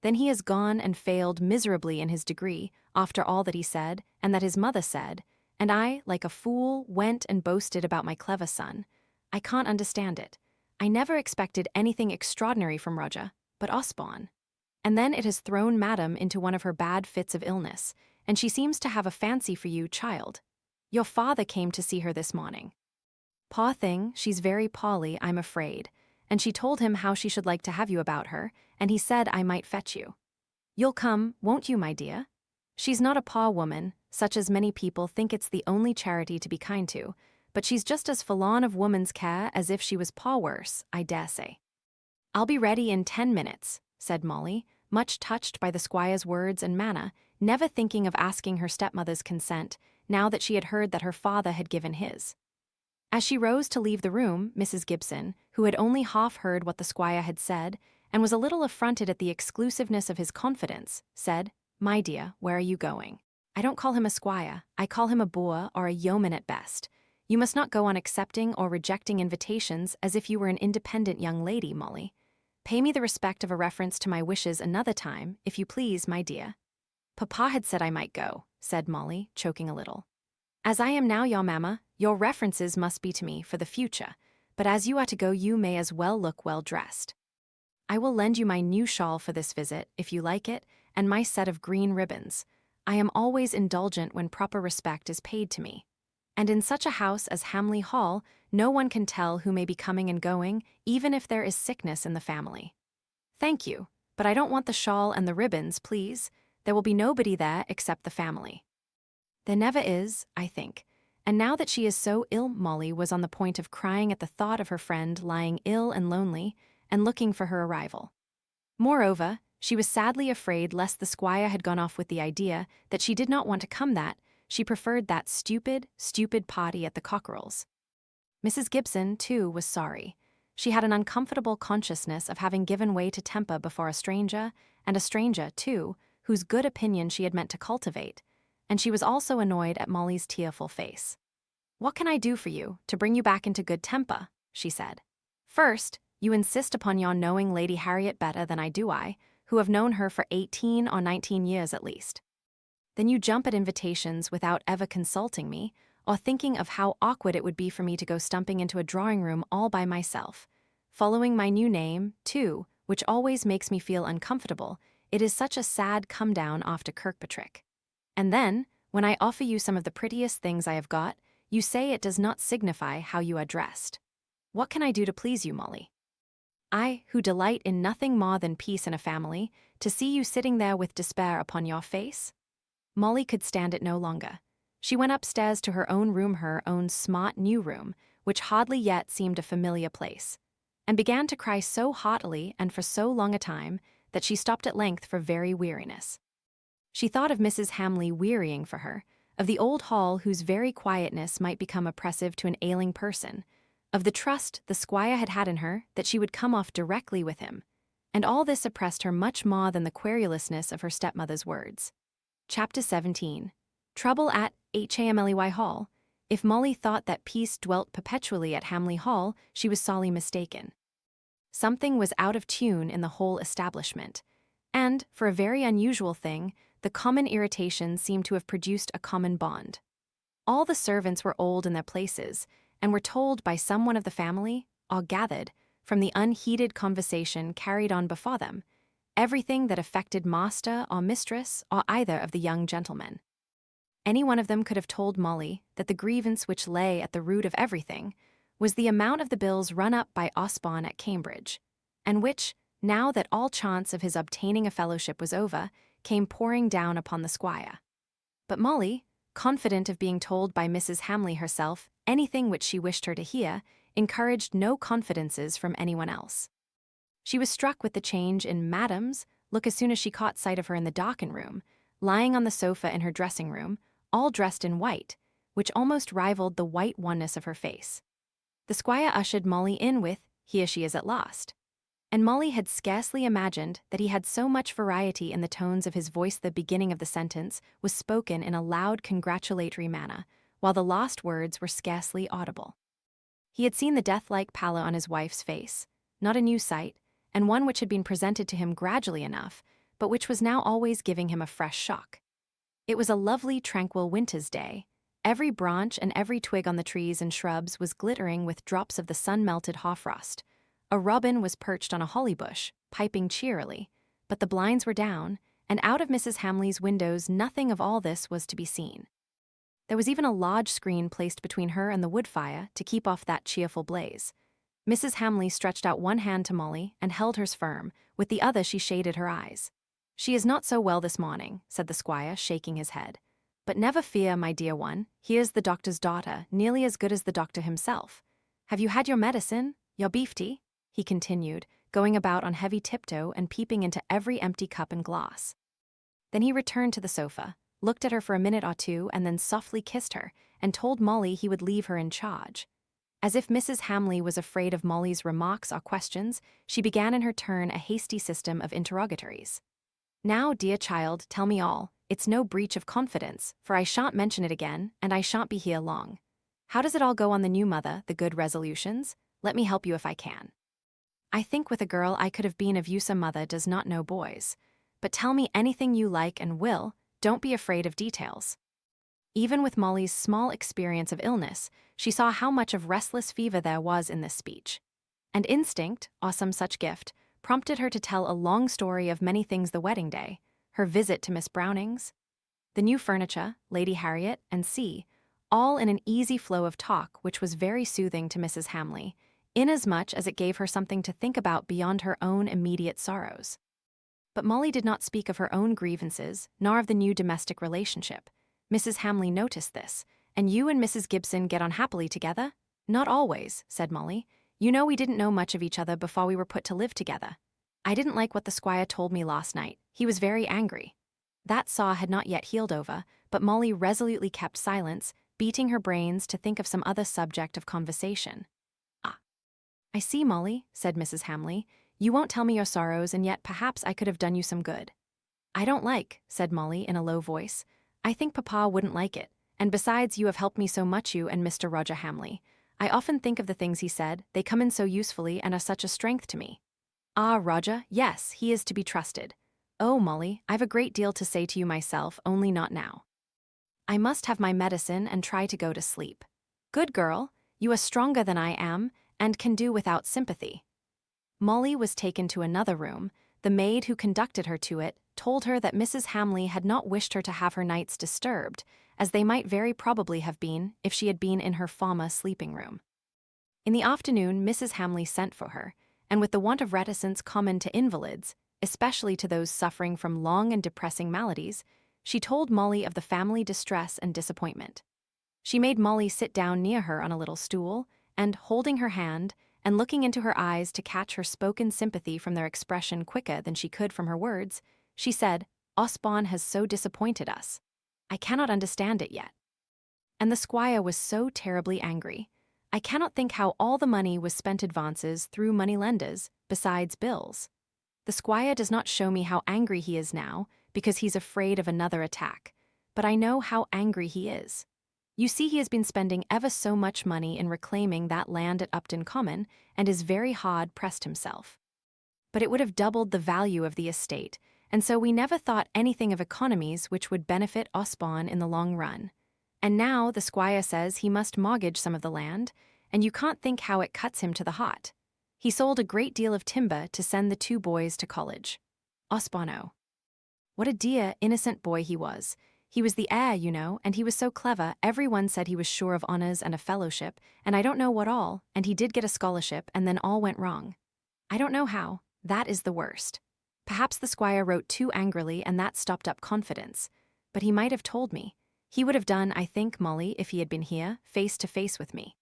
Then he has gone and failed miserably in his degree, after all that he said, and that his mother said, and I, like a fool, went and boasted about my clever son. I can't understand it. I never expected anything extraordinary from Roger, but Osborne. And then it has thrown Madam into one of her bad fits of illness, and she seems to have a fancy for you, child. Your father came to see her this morning. Poor thing, she's very poorly, I'm afraid, and she told him how she should like to have you about her, and he said I might fetch you. You'll come, won't you, my dear? She's not a poor woman, such as many people think it's the only charity to be kind to, but she's just as forlorn of woman's care as if she was poor worse, I dare say." "I'll be ready in 10 minutes, said Molly, much touched by the squire's words and manner, never thinking of asking her stepmother's consent, now that she had heard that her father had given his. As she rose to leave the room, Mrs. Gibson, who had only half heard what the squire had said, and was a little affronted at the exclusiveness of his confidence, said, "My dear, where are you going? I don't call him a squire, I call him a boor or a yeoman at best. You must not go on accepting or rejecting invitations as if you were an independent young lady, Molly. Pay me the respect of a reference to my wishes another time, if you please, my dear." "Papa had said I might go," said Molly, choking a little. "As I am now your mamma, your references must be to me for the future, but as you are to go you may as well look well dressed. I will lend you my new shawl for this visit, if you like it, and my set of green ribbons. I am always indulgent when proper respect is paid to me. And in such a house as Hamley Hall, no one can tell who may be coming and going, even if there is sickness in the family. Thank you, but I don't want the shawl and the ribbons, please. There will be nobody there except the family." "There never is, I think. And now that she is so ill," Molly was on the point of crying at the thought of her friend lying ill and lonely, and looking for her arrival. Moreover, she was sadly afraid lest the squire had gone off with the idea that she did not want to come, that she preferred that stupid party at the Cockerells. Mrs. Gibson, too, was sorry. She had an uncomfortable consciousness of having given way to temper before a stranger, and a stranger, too, whose good opinion she had meant to cultivate, and she was also annoyed at Molly's tearful face. "What can I do for you, to bring you back into good temper?" she said. "First, you insist upon your knowing Lady Harriet better than I do, who have known her for 18 or 19 years at least. Then you jump at invitations without ever consulting me, or thinking of how awkward it would be for me to go stumping into a drawing-room all by myself. Following my new name, too, which always makes me feel uncomfortable, it is such a sad come-down after Kirkpatrick. And then, when I offer you some of the prettiest things I have got, you say it does not signify how you are dressed. What can I do to please you, Molly? I, who delight in nothing more than peace in a family, to see you sitting there with despair upon your face?" Molly could stand it no longer. She went upstairs to her own smart new room, which hardly yet seemed a familiar place, and began to cry so heartily and for so long a time that she stopped at length for very weariness. She thought of Mrs. Hamley wearying for her, of the old hall whose very quietness might become oppressive to an ailing person, of the trust the squire had had in her that she would come off directly with him, and all this oppressed her much more than the querulousness of her stepmother's words. Chapter 17. Trouble at Hamley Hall. If Molly thought that peace dwelt perpetually at Hamley Hall, she was sorely mistaken. Something was out of tune in the whole establishment, and, for a very unusual thing, the common irritation seemed to have produced a common bond. All the servants were old in their places, and were told by someone of the family, or gathered, from the unheeded conversation carried on before them, everything that affected master or mistress or either of the young gentlemen. Any one of them could have told Molly that the grievance which lay at the root of everything was the amount of the bills run up by Osborne at Cambridge, and which, now that all chance of his obtaining a fellowship was over, came pouring down upon the squire. But Molly, confident of being told by Mrs. Hamley herself anything which she wished her to hear, encouraged no confidences from anyone else. She was struck with the change in Madam's look as soon as she caught sight of her in the darkened room, lying on the sofa in her dressing room, all dressed in white, which almost rivaled the white oneness of her face. The squire ushered Molly in with, "Here she is at last." And Molly had scarcely imagined that he had so much variety in the tones of his voice. The beginning of the sentence was spoken in a loud congratulatory manner, while the last words were scarcely audible. He had seen the death-like pallor on his wife's face, not a new sight, and one which had been presented to him gradually enough, but which was now always giving him a fresh shock. It was a lovely, tranquil winter's day. Every branch and every twig on the trees and shrubs was glittering with drops of the sun-melted hoarfrost. A robin was perched on a holly bush, piping cheerily, but the blinds were down, and out of Mrs. Hamley's windows nothing of all this was to be seen. There was even a large screen placed between her and the wood fire to keep off that cheerful blaze. Mrs. Hamley stretched out one hand to Molly and held hers firm, with the other she shaded her eyes. "She is not so well this morning," said the squire, shaking his head. "But never fear, my dear one, here's the doctor's daughter, nearly as good as the doctor himself. Have you had your medicine, your beef tea?" he continued, going about on heavy tiptoe and peeping into every empty cup and glass. Then he returned to the sofa, looked at her for a minute or two, and then softly kissed her, and told Molly he would leave her in charge. As if Mrs. Hamley was afraid of Molly's remarks or questions, she began in her turn a hasty system of interrogatories. "Now, dear child, tell me all. It's no breach of confidence, for I shan't mention it again, and I shan't be here long. How does it all go on the new mother, the good resolutions? Let me help you if I can. I think with a girl I could have been of use. A mother does not know boys. But tell me anything you like and will, don't be afraid of details." Even with Molly's small experience of illness, she saw how much of restless fever there was in this speech. And instinct, or some such gift, prompted her to tell a long story of many things: the wedding day, her visit to Miss Browning's, the new furniture, Lady Harriet, and all in an easy flow of talk which was very soothing to Mrs. Hamley, inasmuch as it gave her something to think about beyond her own immediate sorrows. But Molly did not speak of her own grievances, nor of the new domestic relationship. Mrs. Hamley noticed this. "And you and Mrs. Gibson get on happily together?" "Not always," said Molly. "You know we didn't know much of each other before we were put to live together. I didn't like what the squire told me last night. He was very angry." That saw had not yet healed over, but Molly resolutely kept silence, beating her brains to think of some other subject of conversation. "Ah, I see, Molly," said Mrs. Hamley. "You won't tell me your sorrows, and yet perhaps I could have done you some good." "I don't like," said Molly in a low voice. "I think Papa wouldn't like it, and besides you have helped me so much, you and Mr. Roger Hamley. I often think of the things he said, they come in so usefully and are such a strength to me." "Ah, Roger, yes, he is to be trusted. Oh, Molly, I've a great deal to say to you myself, only not now. I must have my medicine and try to go to sleep. Good girl, you are stronger than I am, and can do without sympathy." Molly was taken to another room. The maid who conducted her to it told her that Mrs. Hamley had not wished her to have her nights disturbed, as they might very probably have been if she had been in her former sleeping room. In the afternoon, Mrs. Hamley sent for her, and with the want of reticence common to invalids, especially to those suffering from long and depressing maladies, she told Molly of the family distress and disappointment. She made Molly sit down near her on a little stool, and, holding her hand, and looking into her eyes to catch her spoken sympathy from their expression quicker than she could from her words, she said, "Osborne has so disappointed us. I cannot understand it yet. And the squire was so terribly angry. I cannot think how all the money was spent advances through money-lenders, besides bills. The squire does not show me how angry he is now, because he's afraid of another attack, but I know how angry he is. You see, he has been spending ever so much money in reclaiming that land at Upton Common, and is very hard pressed himself. But it would have doubled the value of the estate, and so we never thought anything of economies which would benefit Osborne in the long run. And now the squire says he must mortgage some of the land, and you can't think how it cuts him to the heart. He sold a great deal of timber to send the 2 boys to college. Osborne. What a dear, innocent boy he was. He was the heir, you know, and he was so clever. Everyone said he was sure of honors and a fellowship, and I don't know what all, and he did get a scholarship, and then all went wrong. I don't know how. That is the worst. Perhaps the squire wrote too angrily, and that stopped up confidence. But he might have told me. He would have done, I think, Molly, if he had been here, face to face with me.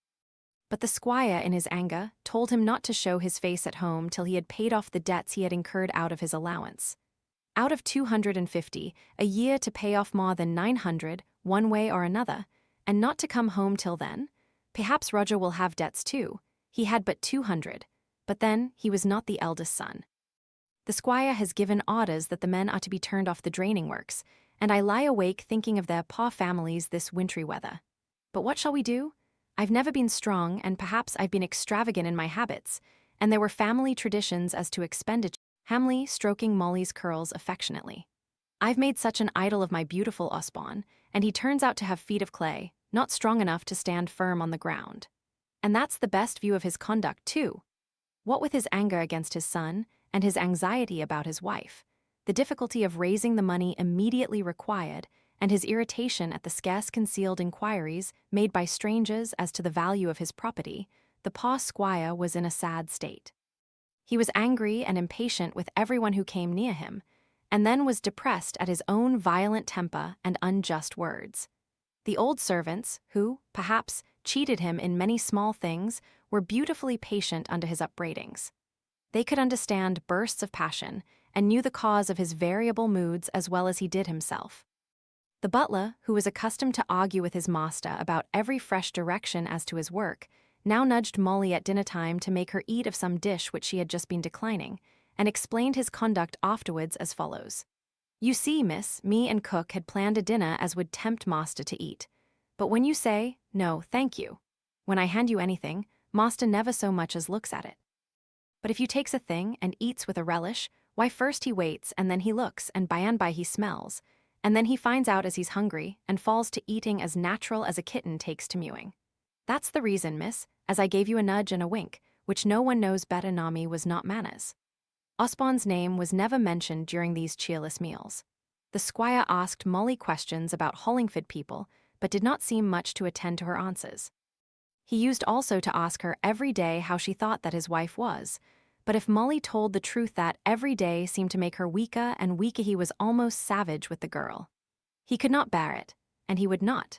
But the squire, in his anger, told him not to show his face at home till he had paid off the debts he had incurred out of his allowance. Out of 250, a year to pay off more than 900, one way or another, and not to come home till then? Perhaps Roger will have debts too. He had but 200, but then he was not the eldest son. The squire has given orders that the men are to be turned off the draining works, and I lie awake thinking of their poor families this wintry weather. But what shall we do? I've never been strong, and perhaps I've been extravagant in my habits, and there were family traditions as to expenditure. Hamley stroking Molly's curls affectionately. I've made such an idol of my beautiful Osborne, and he turns out to have feet of clay, not strong enough to stand firm on the ground. And that's the best view of his conduct, too. What with his anger against his son, and his anxiety about his wife, the difficulty of raising the money immediately required, and his irritation at the scarce concealed inquiries made by strangers as to the value of his property, the poor squire was in a sad state. He was angry and impatient with everyone who came near him, and then was depressed at his own violent temper and unjust words. The old servants, who, perhaps, cheated him in many small things, were beautifully patient under his upbraidings. They could understand bursts of passion, and knew the cause of his variable moods as well as he did himself. The butler, who was accustomed to argue with his master about every fresh direction as to his work, now nudged Molly at dinner-time to make her eat of some dish which she had just been declining, and explained his conduct afterwards as follows. You see, miss, me and cook had planned a dinner as would tempt master to eat. But when you say, no, thank you, when I hand you anything, master never so much as looks at it. But if you takes a thing and eats with a relish, why first he waits, and then he looks, and by and by he smells, and then he finds out as he's hungry, and falls to eating as natural as a kitten takes to mewing. That's the reason, miss, as I gave you a nudge and a wink, which no one knows better nor me was not manners. Osborne's name was never mentioned during these cheerless meals. The squire asked Molly questions about Hollingford people, but did not seem much to attend to her answers. He used also to ask her every day how she thought that his wife was, but if Molly told the truth that every day seemed to make her weaker and weaker, he was almost savage with the girl. He could not bear it, and he would not.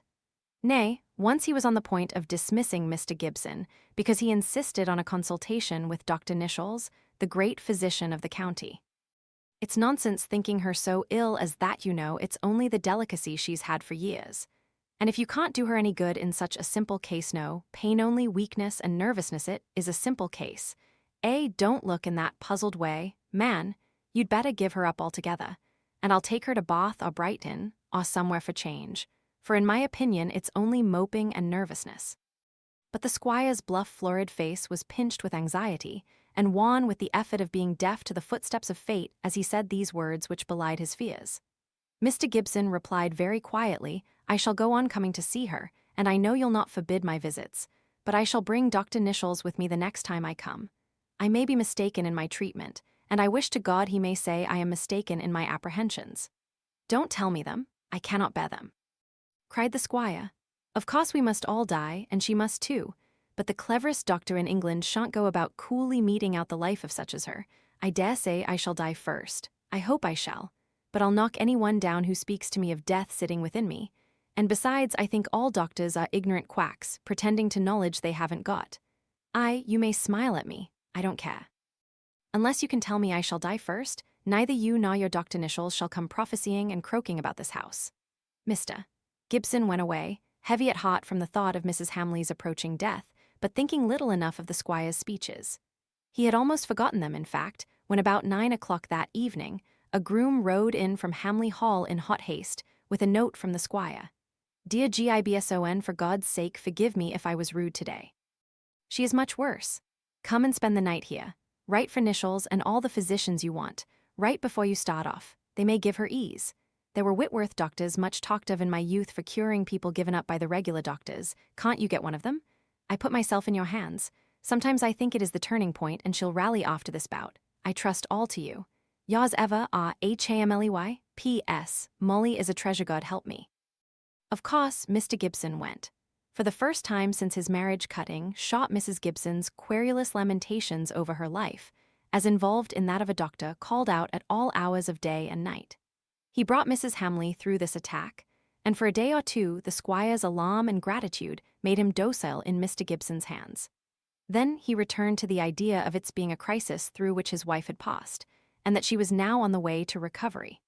Nay, once he was on the point of dismissing Mr. Gibson, because he insisted on a consultation with Dr. Nichols, the great physician of the county. It's nonsense thinking her so ill as that, you know, it's only the delicacy she's had for years. And if you can't do her any good in such a simple case, no, pain only, weakness and nervousness, it is a simple case. Don't look in that puzzled way, man, you'd better give her up altogether, and I'll take her to Bath or Brighton, or somewhere for change. For in my opinion it's only moping and nervousness. But the squire's bluff, florid face was pinched with anxiety, and wan with the effort of being deaf to the footsteps of fate as he said these words which belied his fears. Mr. Gibson replied very quietly, I shall go on coming to see her, and I know you'll not forbid my visits, but I shall bring Dr. Nichols with me the next time I come. I may be mistaken in my treatment, and I wish to God he may say I am mistaken in my apprehensions. Don't tell me them, I cannot bear them. Cried the squire. Of course we must all die, and she must too, but the cleverest doctor in England shan't go about coolly meting out the life of such as her. I dare say I shall die first. I hope I shall, but I'll knock any one down who speaks to me of death sitting within me. And besides, I think all doctors are ignorant quacks, pretending to knowledge they haven't got. You may smile at me, I don't care. Unless you can tell me I shall die first, neither you nor your Dr. Nichols shall come prophesying and croaking about this house. Mr. Gibson went away, heavy at heart from the thought of Mrs. Hamley's approaching death, but thinking little enough of the squire's speeches. He had almost forgotten them, in fact, when about 9 o'clock that evening, a groom rode in from Hamley Hall in hot haste, with a note from the squire. Dear Gibson, for God's sake, forgive me if I was rude today. She is much worse. Come and spend the night here. Write for Nichols and all the physicians you want. Write before you start off. They may give her ease. There were Whitworth doctors much talked of in my youth for curing people given up by the regular doctors. Can't you get one of them? I put myself in your hands. Sometimes I think it is the turning point and she'll rally after this bout. I trust all to you. Yours ever, Hamley. P.S. Molly is a treasure, God help me. Of course, Mr. Gibson went. For the first time since his marriage cutting shot Mrs. Gibson's querulous lamentations over her life, as involved in that of a doctor called out at all hours of day and night. He brought Mrs. Hamley through this attack, and for a day or two the squire's alarm and gratitude made him docile in Mr. Gibson's hands. Then he returned to the idea of its being a crisis through which his wife had passed, and that she was now on the way to recovery.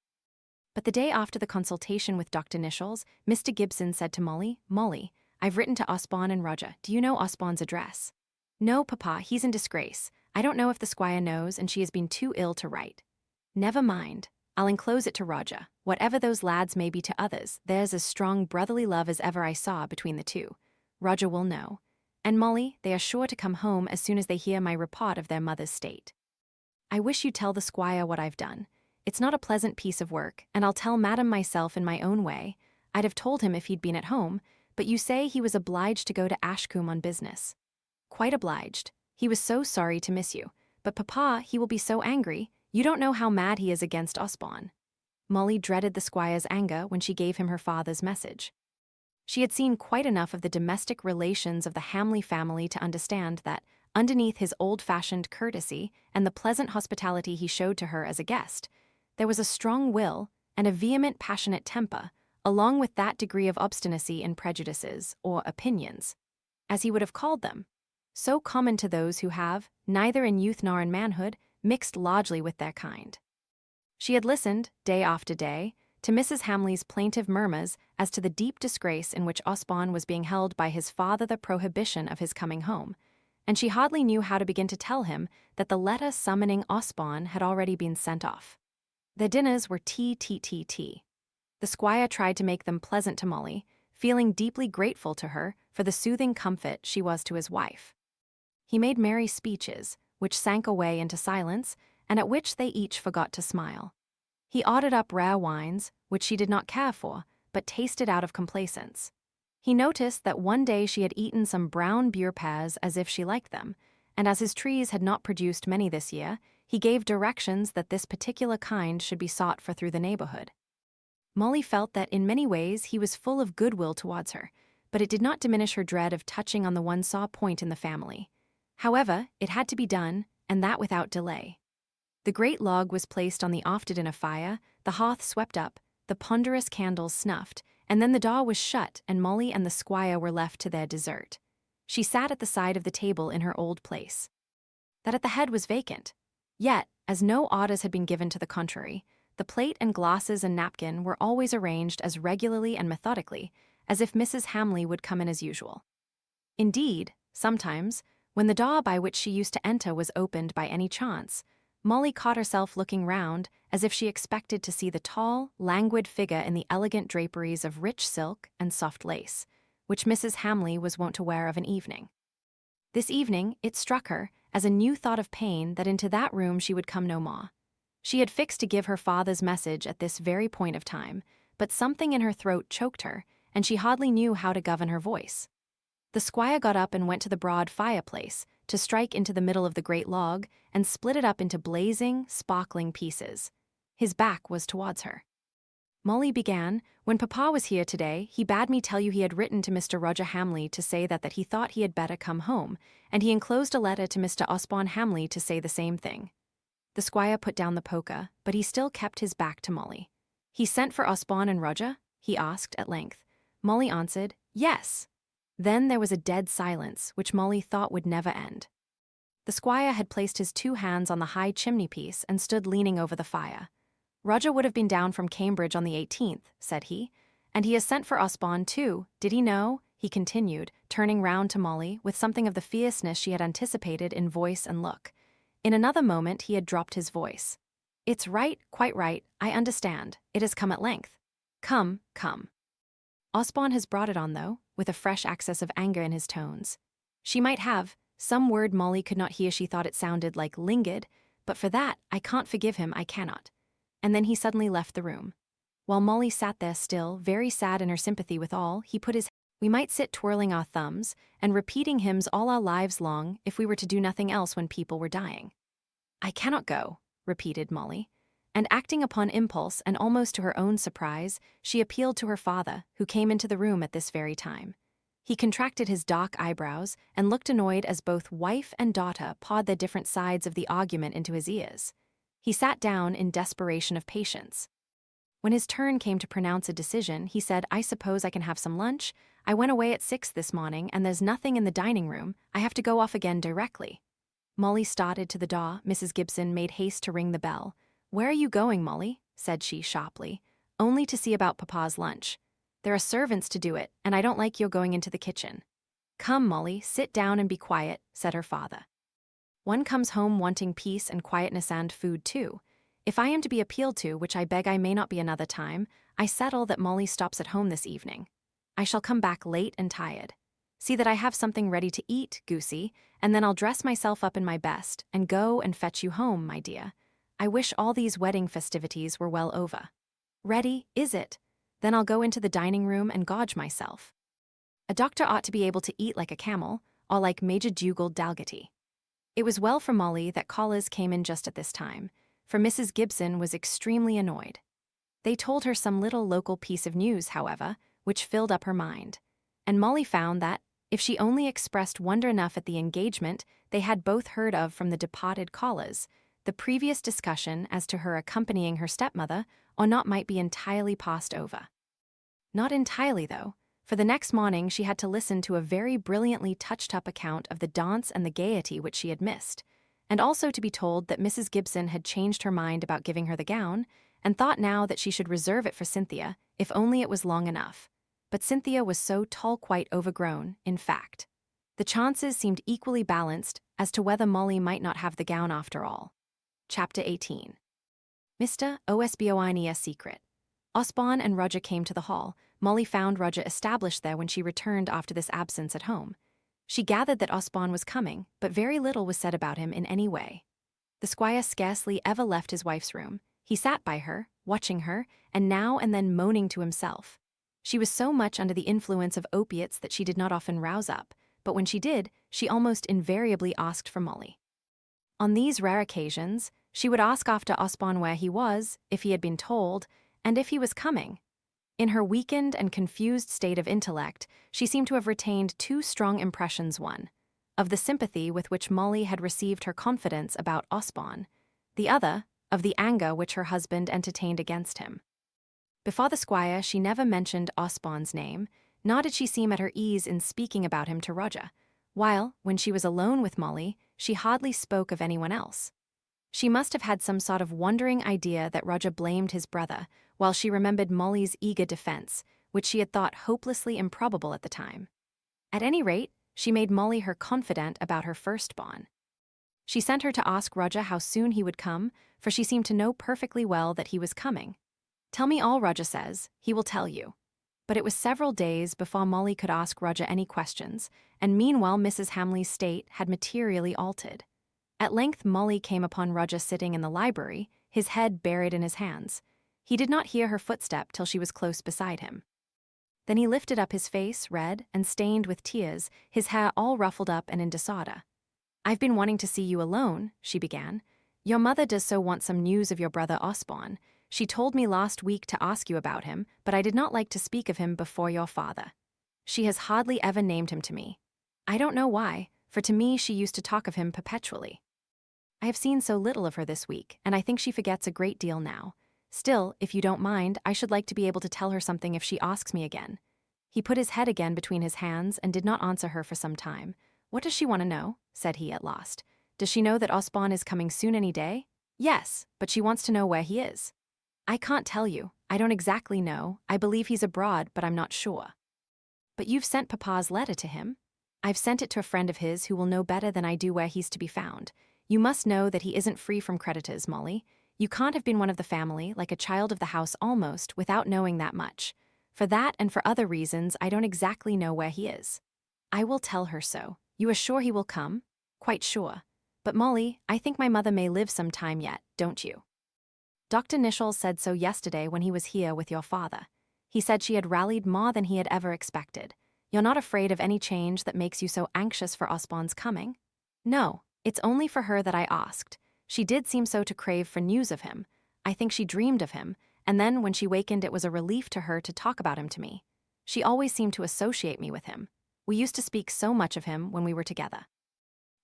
But the day after the consultation with Dr. Nichols, Mr. Gibson said to Molly, "Molly, I've written to Osborne and Roger. Do you know Osborne's address?" "No, Papa, he's in disgrace. I don't know if the squire knows, and she has been too ill to write." "Never mind. I'll enclose it to Roger. Whatever those lads may be to others, there's as strong brotherly love as ever I saw between the two. Roger will know. And Molly, they are sure to come home as soon as they hear my report of their mother's state. I wish you'd tell the squire what I've done. It's not a pleasant piece of work, and I'll tell Madam myself in my own way. I'd have told him if he'd been at home, but you say he was obliged to go to Ashcombe on business." "Quite obliged. He was so sorry to miss you. But Papa, he will be so angry. You don't know how mad he is against Osborne." Molly dreaded the squire's anger when she gave him her father's message. She had seen quite enough of the domestic relations of the Hamley family to understand that, underneath his old-fashioned courtesy and the pleasant hospitality he showed to her as a guest, there was a strong will and a vehement, passionate temper, along with that degree of obstinacy in prejudices, or opinions, as he would have called them, so common to those who have, neither in youth nor in manhood, mixed largely with their kind. She had listened, day after day, to Mrs. Hamley's plaintive murmurs as to the deep disgrace in which Osborne was being held by his father, the prohibition of his coming home, and she hardly knew how to begin to tell him that the letter summoning Osborne had already been sent off. Their dinners were tea. The squire tried to make them pleasant to Molly, feeling deeply grateful to her for the soothing comfort she was to his wife. He made merry speeches, which sank away into silence, and at which they each forgot to smile. He ordered up rare wines, which she did not care for, but tasted out of complacence. He noticed that one day she had eaten some brown beer pears as if she liked them, and as his trees had not produced many this year, he gave directions that this particular kind should be sought for through the neighborhood. Molly felt that in many ways he was full of goodwill towards her, but it did not diminish her dread of touching on the one sore point in the family. However, it had to be done, and that without delay. The great log was placed on the after-dinner fire, the hearth swept up, the ponderous candles snuffed, and then the door was shut and Molly and the squire were left to their dessert. She sat at the side of the table in her old place. That at the head was vacant. Yet, as no orders had been given to the contrary, the plate and glasses and napkin were always arranged as regularly and methodically as if Mrs. Hamley would come in as usual. Indeed, sometimes, when the door by which she used to enter was opened by any chance, Molly caught herself looking round as if she expected to see the tall, languid figure in the elegant draperies of rich silk and soft lace, which Mrs. Hamley was wont to wear of an evening. This evening, it struck her, as a new thought of pain, that into that room she would come no more. She had fixed to give her father's message at this very point of time, but something in her throat choked her, and she hardly knew how to govern her voice. The squire got up and went to the broad fireplace, to strike into the middle of the great log and split it up into blazing, sparkling pieces. His back was towards her. Molly began, "When Papa was here today, he bade me tell you he had written to Mr. Roger Hamley to say that he thought he had better come home, and he enclosed a letter to Mr. Osborne Hamley to say the same thing." The squire put down the poker, but he still kept his back to Molly. "He sent for Osborne and Roger?" he asked at length. Molly answered, "Yes." Then there was a dead silence, which Molly thought would never end. The squire had placed his two hands on the high chimney-piece and stood leaning over the fire. "Roger would have been down from Cambridge on the 18th, said he, "and he has sent for Osborne too. Did he know?" he continued, turning round to Molly with something of the fierceness she had anticipated in voice and look. In another moment he had dropped his voice. "It's right, quite right, I understand. It has come at length. Come. Osborne has brought it on, though," with a fresh access of anger in his tones. She might have, some word Molly could not hear, she thought it sounded like lingered, but for that, I can't forgive him, I cannot. And then he suddenly left the room. While Molly sat there still, very sad in her sympathy with all, he put his we might sit twirling our thumbs and repeating hymns all our lives long if we were to do nothing else when people were dying. I cannot go, repeated Molly. And acting upon impulse and almost to her own surprise, she appealed to her father, who came into the room at this very time. He contracted his dark eyebrows and looked annoyed as both wife and daughter pawed their different sides of the argument into his ears. He sat down in desperation of patience. When his turn came to pronounce a decision, he said, I suppose I can have some lunch? I went away at 6 this morning and there's nothing in the dining room. I have to go off again directly. Molly started to the door. Mrs. Gibson made haste to ring the bell. Where are you going, Molly? Said she sharply. Only to see about Papa's lunch. There are servants to do it, and I don't like your going into the kitchen. Come, Molly, sit down and be quiet, said her father. One comes home wanting peace and quietness and food too. If I am to be appealed to, which I beg I may not be another time, I settle that Molly stops at home this evening. I shall come back late and tired. See that I have something ready to eat, Goosey, and then I'll dress myself up in my best and go and fetch you home, my dear. I wish all these wedding festivities were well over. Ready, is it? Then I'll go into the dining room and gorge myself. A doctor ought to be able to eat like a camel, or like Major Dougal Dalgetty. It was well for Molly that callers came in just at this time, for Mrs. Gibson was extremely annoyed. They told her some little local piece of news, however, which filled up her mind, and Molly found that, if she only expressed wonder enough at the engagement they had both heard of from the departed callers, the previous discussion as to her accompanying her stepmother or not might be entirely passed over. Not entirely, though, for the next morning she had to listen to a very brilliantly touched-up account of the dance and the gaiety which she had missed, and also to be told that Mrs. Gibson had changed her mind about giving her the gown, and thought now that she should reserve it for Cynthia, if only it was long enough. But Cynthia was so tall quite overgrown, in fact. The chances seemed equally balanced as to whether Molly might not have the gown after all. Chapter 18. Mr. Osborne's secret. Osborne and Roger came to the hall. Molly found Roger established there when she returned after this absence at home. She gathered that Osborne was coming, but very little was said about him in any way. The squire scarcely ever left his wife's room. He sat by her, watching her, and now and then moaning to himself. She was so much under the influence of opiates that she did not often rouse up, but when she did, she almost invariably asked for Molly. On these rare occasions, she would ask after Osborne where he was, if he had been told, and if he was coming. In her weakened and confused state of intellect, she seemed to have retained two strong impressions: one, of the sympathy with which Molly had received her confidence about Osborne; the other, of the anger which her husband entertained against him. Before the squire she never mentioned Osborne's name, nor did she seem at her ease in speaking about him to Roger, while, when she was alone with Molly, she hardly spoke of anyone else. She must have had some sort of wondering idea that Roger blamed his brother, while she remembered Molly's eager defense, which she had thought hopelessly improbable at the time. At any rate, she made Molly her confidant about her firstborn. She sent her to ask Roger how soon he would come, for she seemed to know perfectly well that he was coming. Tell me all Roger says, he will tell you. But it was several days before Molly could ask Roger any questions, and meanwhile Mrs. Hamley's state had materially altered. At length Molly came upon Roger sitting in the library, his head buried in his hands. He did not hear her footstep till she was close beside him. Then he lifted up his face, red and stained with tears, his hair all ruffled up and in disorder. I've been wanting to see you alone, she began. Your mother does so want some news of your brother Osborne. She told me last week to ask you about him, but I did not like to speak of him before your father. She has hardly ever named him to me. I don't know why, for to me she used to talk of him perpetually. I have seen so little of her this week, and I think she forgets a great deal now. Still, if you don't mind, I should like to be able to tell her something if she asks me again. He put his head again between his hands and did not answer her for some time. What does she want to know? Said he at last. Does she know that Osborne is coming soon any day? Yes, but she wants to know where he is. I can't tell you. I don't exactly know. I believe he's abroad, but I'm not sure. But you've sent Papa's letter to him? I've sent it to a friend of his who will know better than I do where he's to be found. You must know that he isn't free from creditors, Molly. You can't have been one of the family, like a child of the house almost, without knowing that much. For that and for other reasons, I don't exactly know where he is. I will tell her so. You are sure he will come? Quite sure. But Molly, I think my mother may live some time yet, don't you? Dr. Nichols said so yesterday when he was here with your father. He said she had rallied more than he had ever expected. You're not afraid of any change that makes you so anxious for Osborne's coming? No, it's only for her that I asked. She did seem so to crave for news of him. I think she dreamed of him, and then when she wakened it was a relief to her to talk about him to me. She always seemed to associate me with him. We used to speak so much of him when we were together.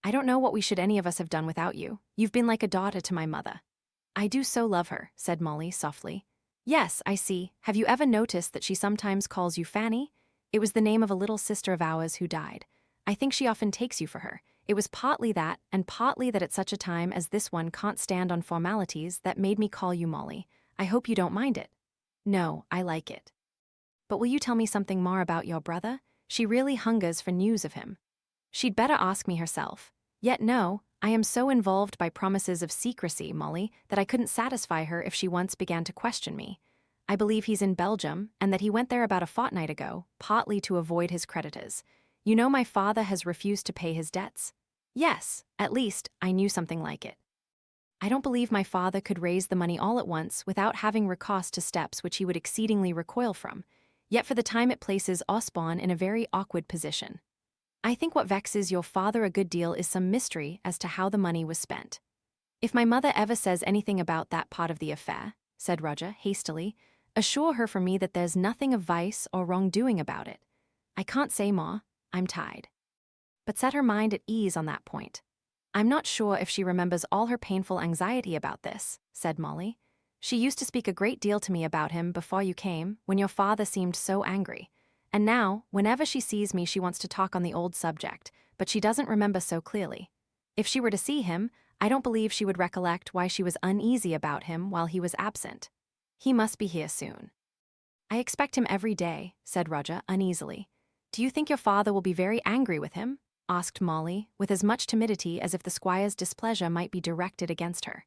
I don't know what we should any of us have done without you. You've been like a daughter to my mother. I do so love her, said Molly softly. Yes, I see. Have you ever noticed that she sometimes calls you Fanny? It was the name of a little sister of ours who died. I think she often takes you for her. It was partly that, and partly that at such a time as this one can't stand on formalities that made me call you Molly. I hope you don't mind it. No, I like it. But will you tell me something more about your brother? She really hungers for news of him. She'd better ask me herself. Yet no, I am so involved by promises of secrecy, Molly, that I couldn't satisfy her if she once began to question me. I believe he's in Belgium, and that he went there about a fortnight ago, partly to avoid his creditors. You know my father has refused to pay his debts? Yes, at least, I knew something like it. I don't believe my father could raise the money all at once without having recourse to steps which he would exceedingly recoil from, yet for the time it places Osborne in a very awkward position. I think what vexes your father a good deal is some mystery as to how the money was spent. If my mother ever says anything about that part of the affair, said Roger hastily, assure her for me that there's nothing of vice or wrongdoing about it. I can't say more, I'm tied. But set her mind at ease on that point. I'm not sure if she remembers all her painful anxiety about this, said Molly. She used to speak a great deal to me about him before you came, when your father seemed so angry. And now, whenever she sees me, she wants to talk on the old subject, but she doesn't remember so clearly. If she were to see him, I don't believe she would recollect why she was uneasy about him while he was absent. He must be here soon. I expect him every day, said Roger uneasily. Do you think your father will be very angry with him? Asked Molly, with as much timidity as if the squire's displeasure might be directed against her.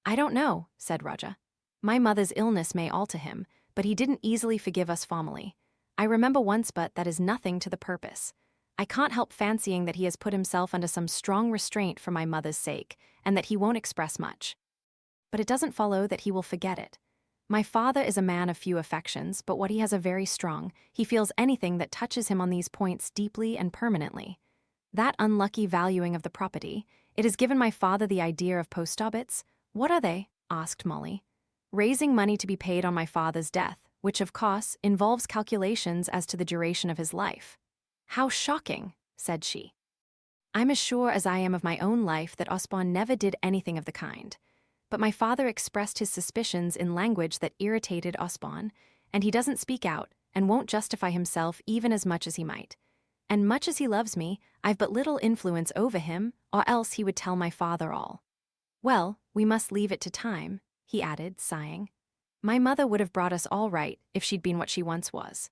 I don't know, said Roger. My mother's illness may alter him, but he didn't easily forgive us formally. I remember once, but that is nothing to the purpose. I can't help fancying that he has put himself under some strong restraint for my mother's sake, and that he won't express much. But it doesn't follow that he will forget it. My father is a man of few affections, but what he has a very strong, he feels anything that touches him on these points deeply and permanently. That unlucky valuing of the property, it has given my father the idea of post-obits. What are they? Asked Molly. Raising money to be paid on my father's death, which of course involves calculations as to the duration of his life. How shocking, said she. I'm as sure as I am of my own life that Osborne never did anything of the kind. But my father expressed his suspicions in language that irritated Osborne, and he doesn't speak out and won't justify himself even as much as he might. And much as he loves me, I've but little influence over him, or else he would tell my father all. Well, we must leave it to time, he added, sighing. My mother would have brought us all right if she'd been what she once was.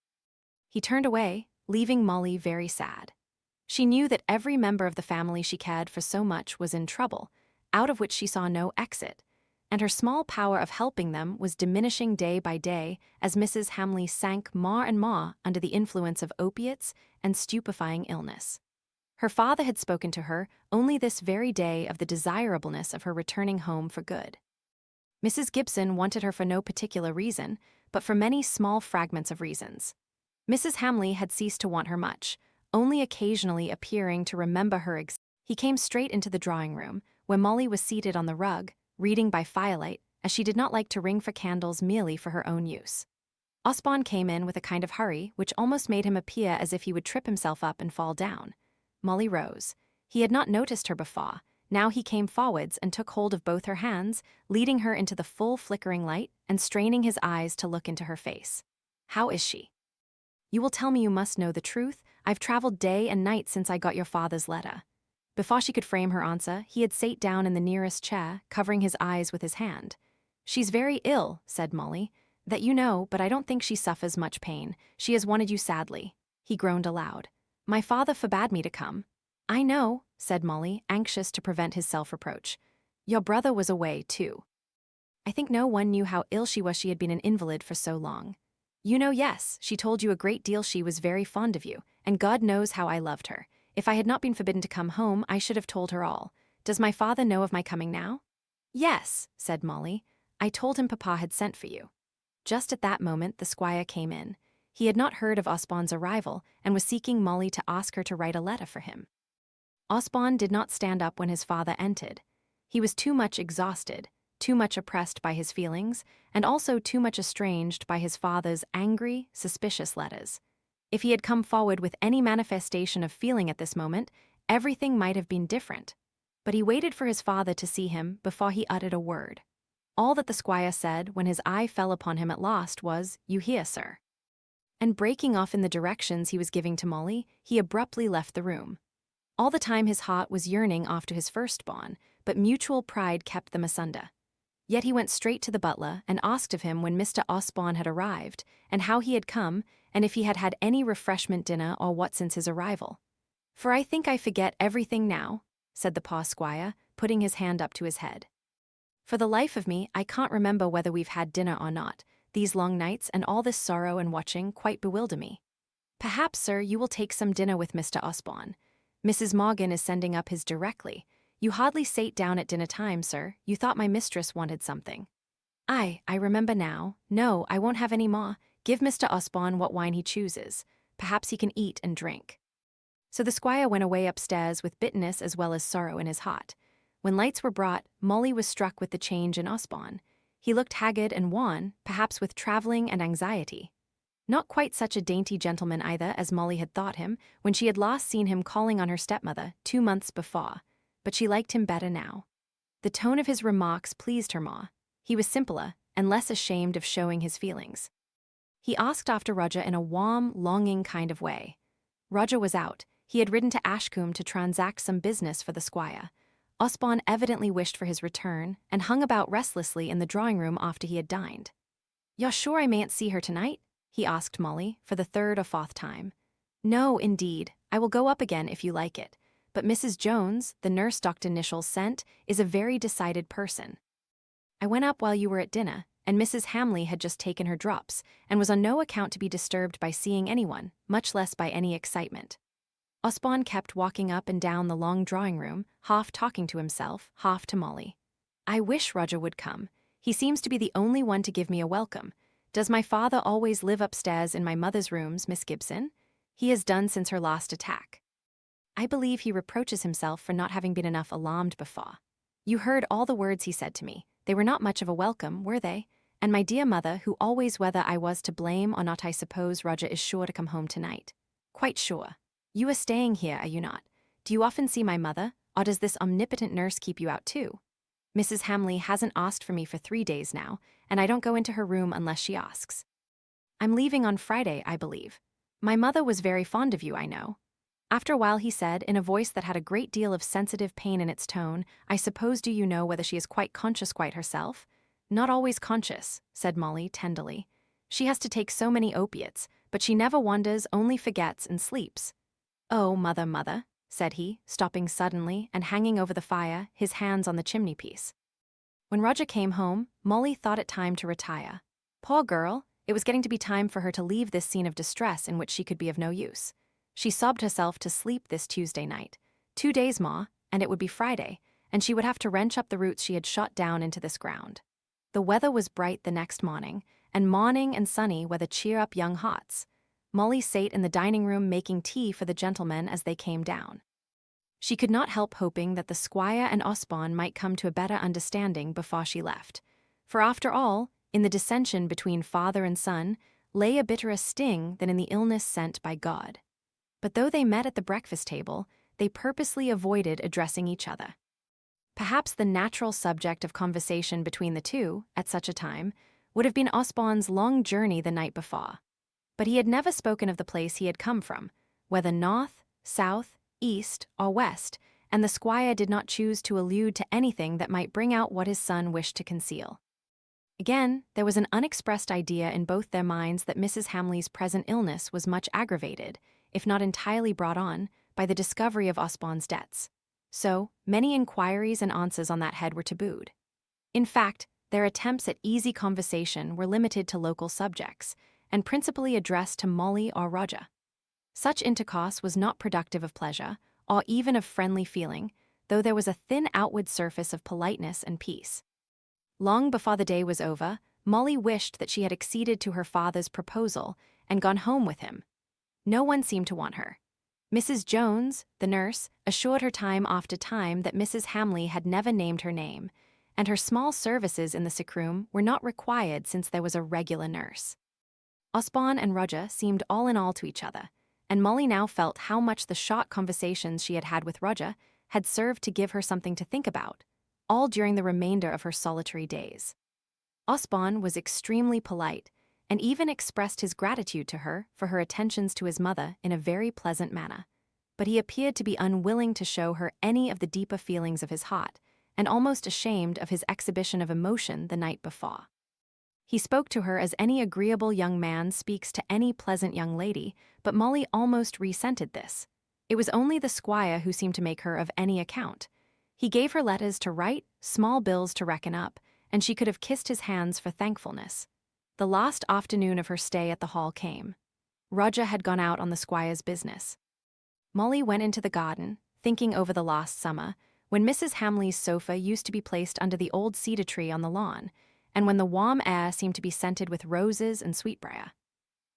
He turned away, leaving Molly very sad. She knew that every member of the family she cared for so much was in trouble, out of which she saw no exit, and her small power of helping them was diminishing day by day as Mrs. Hamley sank more and more under the influence of opiates and stupefying illness. Her father had spoken to her only this very day of the desirableness of her returning home for good. Mrs. Gibson wanted her for no particular reason, but for many small fragments of reasons. Mrs. Hamley had ceased to want her much, only occasionally appearing to remember her He came straight into the drawing room, where Molly was seated on the rug, reading by firelight, as she did not like to ring for candles merely for her own use. Osborne came in with a kind of hurry, which almost made him appear as if he would trip himself up and fall down. Molly rose. He had not noticed her before. Now he came forwards and took hold of both her hands, leading her into the full flickering light and straining his eyes to look into her face. How is she? You will tell me you must know the truth. I've traveled day and night since I got your father's letter. Before she could frame her answer, he had sate down in the nearest chair, covering his eyes with his hand. She's very ill, said Molly. That you know, but I don't think she suffers much pain. She has wanted you sadly. He groaned aloud. My father forbade me to come. I know, said Molly, anxious to prevent his self-reproach. Your brother was away, too. I think no one knew how ill she was. She had been an invalid for so long. You know, yes, she told you a great deal. She was very fond of you, and God knows how I loved her. If I had not been forbidden to come home, I should have told her all. Does my father know of my coming now? Yes, said Molly. I told him Papa had sent for you." Just at that moment, the squire came in. He had not heard of Osborne's arrival and was seeking Molly to ask her to write a letter for him. Osborne did not stand up when his father entered. He was too much exhausted, too much oppressed by his feelings, and also too much estranged by his father's angry, suspicious letters. If he had come forward with any manifestation of feeling at this moment, everything might have been different. But he waited for his father to see him before he uttered a word. All that the squire said when his eye fell upon him at last was, "You hear, sir." And breaking off in the directions he was giving to Molly, he abruptly left the room. All the time his heart was yearning after his firstborn, but mutual pride kept them asunder. Yet he went straight to the butler and asked of him when Mr. Osborne had arrived, and how he had come, and if he had had any refreshment dinner or what since his arrival. "For I think I forget everything now," said the poor squire, putting his hand up to his head. "For the life of me, I can't remember whether we've had dinner or not. These long nights and all this sorrow and watching quite bewilder me. Perhaps, sir, you will take some dinner with Mr. Osborne. Mrs. Morgan is sending up his directly. You hardly sate down at dinner time, sir. You thought my mistress wanted something." "Aye, I remember now. No, I won't have any more. Give Mr. Osborne what wine he chooses. Perhaps he can eat and drink." So the squire went away upstairs with bitterness as well as sorrow in his heart. When lights were brought, Molly was struck with the change in Osborne. He looked haggard and wan, perhaps with travelling and anxiety. Not quite such a dainty gentleman either as Molly had thought him when she had last seen him calling on her stepmother 2 months before, but she liked him better now. The tone of his remarks pleased her more. He was simpler and less ashamed of showing his feelings. He asked after Roger in a warm, longing kind of way. Roger was out. He had ridden to Ashcombe to transact some business for the squire. Osborne evidently wished for his return and hung about restlessly in the drawing-room after he had dined. "You're sure I mayn't see her tonight?" he asked Molly for the 3rd or 4th time. "No, indeed. I will go up again if you like it. But Mrs. Jones, the nurse Dr. Nichols sent, is a very decided person. I went up while you were at dinner, and Mrs. Hamley had just taken her drops and was on no account to be disturbed by seeing anyone, much less by any excitement." Osborne kept walking up and down the long drawing-room, half talking to himself, half to Molly. "I wish Roger would come. He seems to be the only one to give me a welcome. Does my father always live upstairs in my mother's rooms, Miss Gibson? He has done since her last attack. I believe he reproaches himself for not having been enough alarmed before. You heard all the words he said to me. They were not much of a welcome, were they? And my dear mother, who always whether I was to blame or not, I suppose Roger is sure to come home tonight. Quite sure. You are staying here, are you not? Do you often see my mother, or does this omnipotent nurse keep you out too? Mrs. Hamley hasn't asked for me for 3 days now, and I don't go into her room unless she asks. I'm leaving on Friday, I believe. My mother was very fond of you, I know." After a while he said, in a voice that had a great deal of sensitive pain in its tone, "I suppose do you know whether she is quite conscious quite herself?" "Not always conscious," said Molly tenderly. "She has to take so many opiates, but she never wanders, only forgets and sleeps." "Oh, mother, mother," said he, stopping suddenly and hanging over the fire, his hands on the chimney-piece. When Roger came home, Molly thought it time to retire. Poor girl, it was getting to be time for her to leave this scene of distress in which she could be of no use. She sobbed herself to sleep this Tuesday night. 2 days more, and it would be Friday, and she would have to wrench up the roots she had shot down into this ground. The weather was bright the next morning, and morning and sunny were the cheer-up young hearts. Molly sate in the dining-room making tea for the gentlemen as they came down. She could not help hoping that the squire and Osborne might come to a better understanding before she left. For after all, in the dissension between father and son, lay a bitterer sting than in the illness sent by God. But though they met at the breakfast table, they purposely avoided addressing each other. Perhaps the natural subject of conversation between the two, at such a time, would have been Osborne's long journey the night before. But he had never spoken of the place he had come from, whether north, south, east, or west, and the squire did not choose to allude to anything that might bring out what his son wished to conceal. Again, there was an unexpressed idea in both their minds that Mrs. Hamley's present illness was much aggravated, if not entirely brought on, by the discovery of Osborne's debts. So, many inquiries and answers on that head were tabooed. In fact, their attempts at easy conversation were limited to local subjects, and principally addressed to Molly or Roger. Such intercourse was not productive of pleasure, or even of friendly feeling, though there was a thin outward surface of politeness and peace. Long before the day was over, Molly wished that she had acceded to her father's proposal and gone home with him. No one seemed to want her. Mrs. Jones, the nurse, assured her time after time that Mrs. Hamley had never named her name, and her small services in the sick room were not required since there was a regular nurse. Osborne and Roger seemed all in all to each other, and Molly now felt how much the short conversations she had had with Roger had served to give her something to think about, all during the remainder of her solitary days. Osborne was extremely polite, and even expressed his gratitude to her for her attentions to his mother in a very pleasant manner, but he appeared to be unwilling to show her any of the deeper feelings of his heart, and almost ashamed of his exhibition of emotion the night before. He spoke to her as any agreeable young man speaks to any pleasant young lady, but Molly almost resented this. It was only the squire who seemed to make her of any account. He gave her letters to write, small bills to reckon up, and she could have kissed his hands for thankfulness. The last afternoon of her stay at the Hall came. Roger had gone out on the squire's business. Molly went into the garden, thinking over the last summer, when Mrs. Hamley's sofa used to be placed under the old cedar tree on the lawn, and when the warm air seemed to be scented with roses and sweetbriar.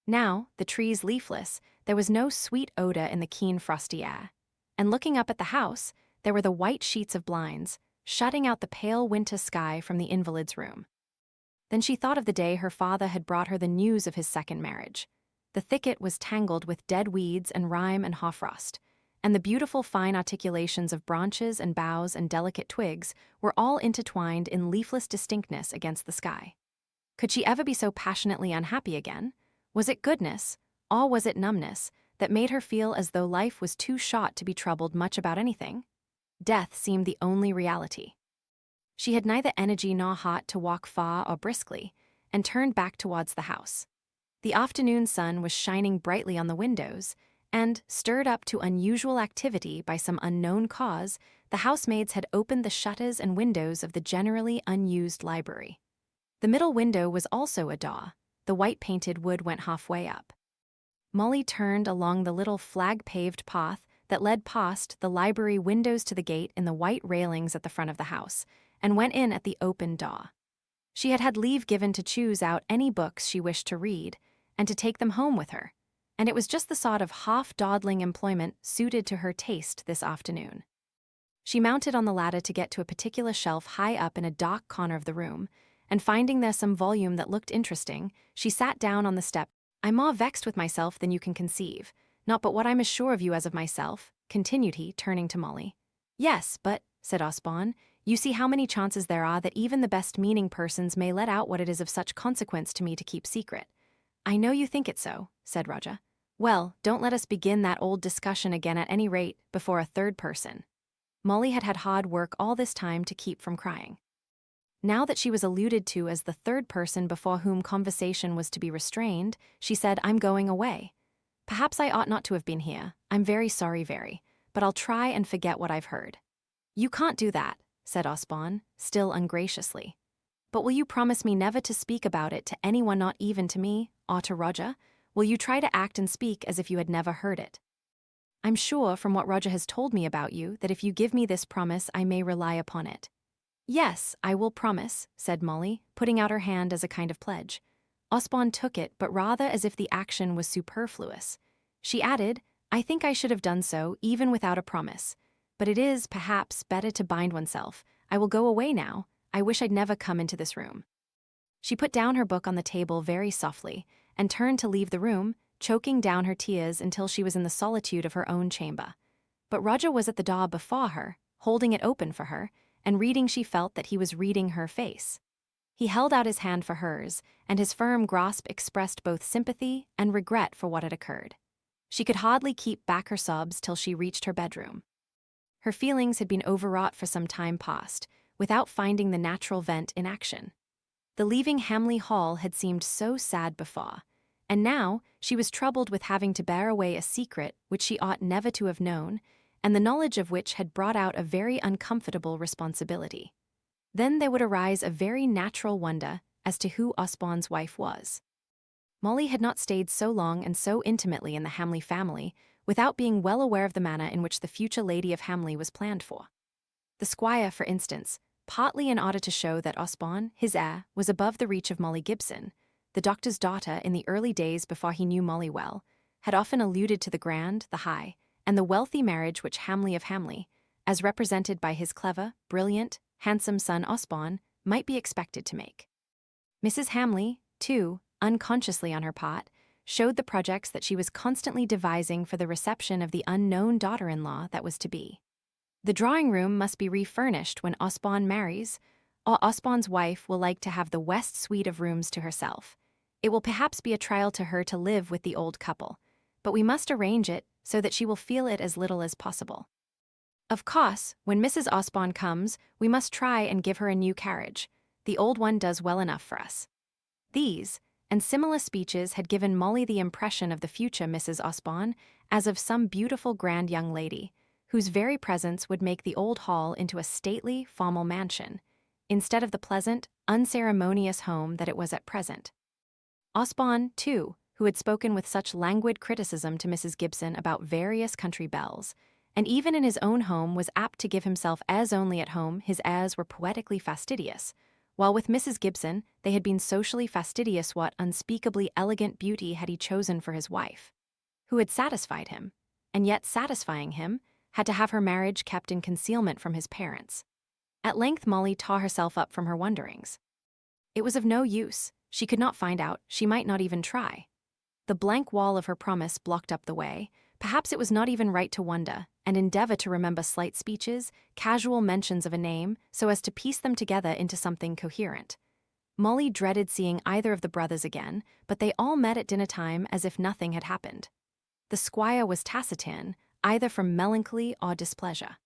Now, the trees leafless, there was no sweet odor in the keen frosty air, and looking up at the house, there were the white sheets of blinds, shutting out the pale winter sky from the invalid's room. Then she thought of the day her father had brought her the news of his second marriage. The thicket was tangled with dead weeds and rime and hoarfrost, and the beautiful fine articulations of branches and boughs and delicate twigs were all intertwined in leafless distinctness against the sky. Could she ever be so passionately unhappy again? Was it goodness, or was it numbness, that made her feel as though life was too short to be troubled much about anything? Death seemed the only reality. She had neither energy nor heart to walk far or briskly, and turned back towards the house. The afternoon sun was shining brightly on the windows, and, stirred up to unusual activity by some unknown cause, the housemaids had opened the shutters and windows of the generally unused library. The middle window was also ajar. The white-painted wood went halfway up. Molly turned along the little flag-paved path that led past the library windows to the gate in the white railings at the front of the house, and went in at the open door. She had had leave given to choose out any books she wished to read, and to take them home with her, and it was just the sort of half-dawdling employment suited to her taste this afternoon. She mounted on the ladder to get to a particular shelf high up in a dark corner of the room, and finding there some volume that looked interesting, she sat down on the step. "I'm more vexed with myself than you can conceive, not but what I'm as sure of you as of myself," continued he, turning to Molly. "Yes, but," said Osborne, "you see how many chances there are that even the best-meaning persons may let out what it is of such consequence to me to keep secret." "I know you think it so," said Roger. "Well, don't let us begin that old discussion again at any rate, before a third person." Molly had had hard work all this time to keep from crying. Now that she was alluded to as the third person before whom conversation was to be restrained, she said, "I'm going away. Perhaps I ought not to have been here. I'm very sorry, but I'll try and forget what I've heard." "You can't do that," said Osborne, still ungraciously. "But will you promise me never to speak about it to anyone, not even to me, or to Roger? Will you try to act and speak as if you had never heard it? I'm sure, from what Roger has told me about you, that if you give me this promise, I may rely upon it." "Yes, I will promise," said Molly, putting out her hand as a kind of pledge. Osborne took it, but rather as if the action was superfluous. She added, "I think I should have done so, even without a promise. But it is, perhaps, better to bind oneself. I will go away now. I wish I'd never come into this room." She put down her book on the table very softly, and turned to leave the room, choking down her tears until she was in the solitude of her own chamber. But Roger was at the door before her, holding it open for her, and reading she felt that he was reading her face. He held out his hand for hers, and his firm grasp expressed both sympathy and regret for what had occurred. She could hardly keep back her sobs till she reached her bedroom. Her feelings had been overwrought for some time past, without finding the natural vent in action. The leaving Hamley Hall had seemed so sad before, and now she was troubled with having to bear away a secret which she ought never to have known, and the knowledge of which had brought out a very uncomfortable responsibility. Then there would arise a very natural wonder as to who Osborne's wife was. Molly had not stayed so long and so intimately in the Hamley family without being well aware of the manner in which the future Lady of Hamley was planned for. The squire, for instance, partly in order to show that Osborne, his heir, was above the reach of Molly Gibson. The doctor's daughter, in the early days before he knew Molly well, had often alluded to the grand, the high, and the wealthy marriage which Hamley of Hamley, as represented by his clever, brilliant, handsome son Osborne, might be expected to make. Mrs. Hamley, too, unconsciously on her part, showed the projects that she was constantly devising for the reception of the unknown daughter-in-law that was to be. The drawing-room must be refurnished when Osborne marries, or Osborne's wife will like to have the west suite of rooms to herself. It will perhaps be a trial to her to live with the old couple, but we must arrange it so that she will feel it as little as possible. Of course, when Mrs. Osborne comes, we must try and give her a new carriage. The old one does well enough for us. These and similar speeches had given Molly the impression of the future Mrs. Osborne as of some beautiful grand young lady, whose very presence would make the old hall into a stately, formal mansion, instead of the pleasant, unceremonious home that it was at present. Osborne, too, who had spoken with such languid criticism to Mrs. Gibson about various country belles, and even in his own home was apt to give himself airs only at home his airs were poetically fastidious, while with Mrs. Gibson they had been socially fastidious. What unspeakably elegant beauty had he chosen for his wife, who had satisfied him, and yet satisfying him, had to have her marriage kept in concealment from his parents. At length Molly tore herself up from her wonderings. It was of no use, she could not find out, she might not even try. The blank wall of her promise blocked up the way. Perhaps it was not even right to wonder, and endeavor to remember slight speeches, casual mentions of a name, so as to piece them together into something coherent. Molly dreaded seeing either of the brothers again, but they all met at dinner time as if nothing had happened. The squire was taciturn, either from melancholy or displeasure.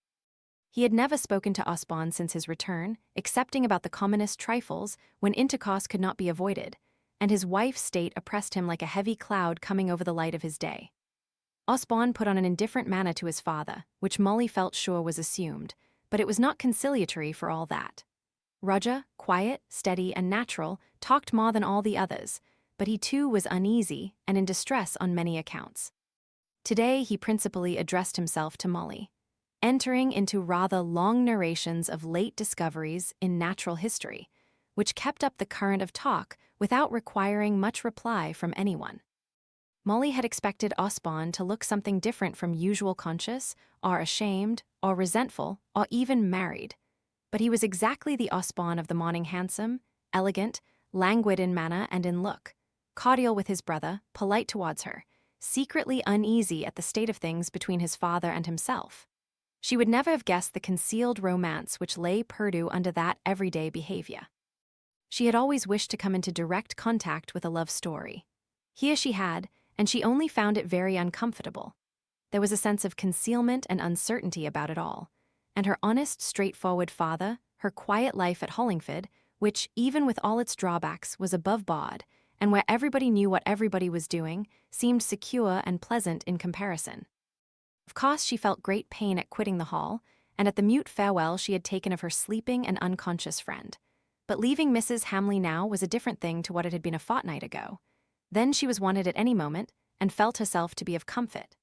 He had never spoken to Osborne since his return, excepting about the commonest trifles when intercourse could not be avoided, and his wife's state oppressed him like a heavy cloud coming over the light of his day. Osborne put on an indifferent manner to his father, which Molly felt sure was assumed, but it was not conciliatory for all that. Roger, quiet, steady, and natural, talked more than all the others, but he too was uneasy and in distress on many accounts. Today he principally addressed himself to Molly, entering into rather long narrations of late discoveries in natural history, which kept up the current of talk without requiring much reply from anyone. Molly had expected Osborne to look something different from usual, conscious, or ashamed, or resentful, or even married. But he was exactly the Osborne of the morning, handsome, elegant, languid in manner and in look, cordial with his brother, polite towards her, secretly uneasy at the state of things between his father and himself. She would never have guessed the concealed romance which lay perdu under that everyday behavior. She had always wished to come into direct contact with a love story. Here she had, and she only found it very uncomfortable. There was a sense of concealment and uncertainty about it all, and her honest, straightforward father, her quiet life at Hollingford, which, even with all its drawbacks, was above board, and where everybody knew what everybody was doing, seemed secure and pleasant in comparison. Of course, she felt great pain at quitting the hall, and at the mute farewell she had taken of her sleeping and unconscious friend. But leaving Mrs. Hamley now was a different thing to what it had been a fortnight ago. Then she was wanted at any moment, and felt herself to be of comfort.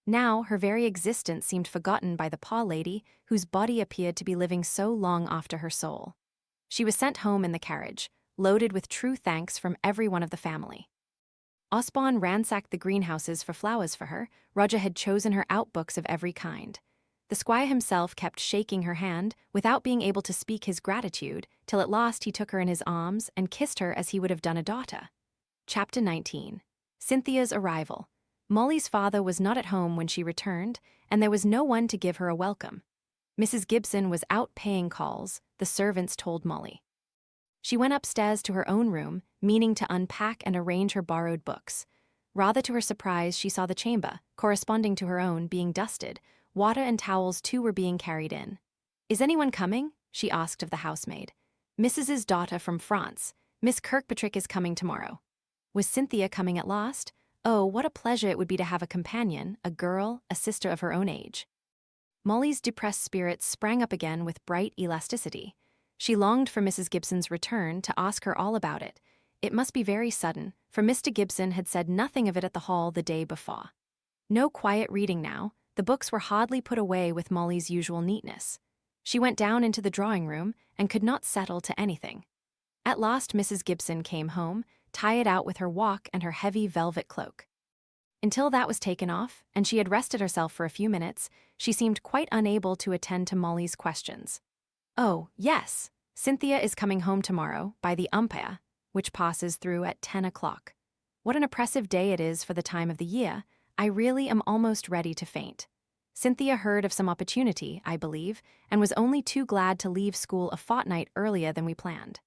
Now her very existence seemed forgotten by the poor lady whose body appeared to be living so long after her soul. She was sent home in the carriage, loaded with true thanks from every one of the family. Osborne ransacked the greenhouses for flowers for her. Roger had chosen her out books of every kind. The squire himself kept shaking her hand without being able to speak his gratitude, till at last he took her in his arms and kissed her as he would have done a daughter. Chapter 19. Cynthia's arrival. Molly's father was not at home when she returned, and there was no one to give her a welcome. Mrs. Gibson was out paying calls, the servants told Molly. She went upstairs to her own room, meaning to unpack and arrange her borrowed books. Rather to her surprise, she saw the chamber, corresponding to her own, being dusted. Water and towels too were being carried in. "Is anyone coming?" she asked of the housemaid. "Mrs.'s daughter from France. Miss Kirkpatrick is coming tomorrow." Was Cynthia coming at last? Oh, what a pleasure it would be to have a companion, a girl, a sister of her own age. Molly's depressed spirits sprang up again with bright elasticity. She longed for Mrs. Gibson's return to ask her all about it. It must be very sudden, for Mr. Gibson had said nothing of it at the hall the day before. No quiet reading now, the books were hardly put away with Molly's usual neatness. She went down into the drawing room and could not settle to anything. At last Mrs. Gibson came home, tired out with her walk and her heavy velvet cloak. Until that was taken off, and she had rested herself for a few minutes, she seemed quite unable to attend to Molly's questions. "Oh, yes, Cynthia is coming home tomorrow by the umpire, which passes through at 10 o'clock. What an oppressive day it is for the time of the year. I really am almost ready to faint. Cynthia heard of some opportunity, I believe, and was only too glad to leave school a fortnight earlier than we planned.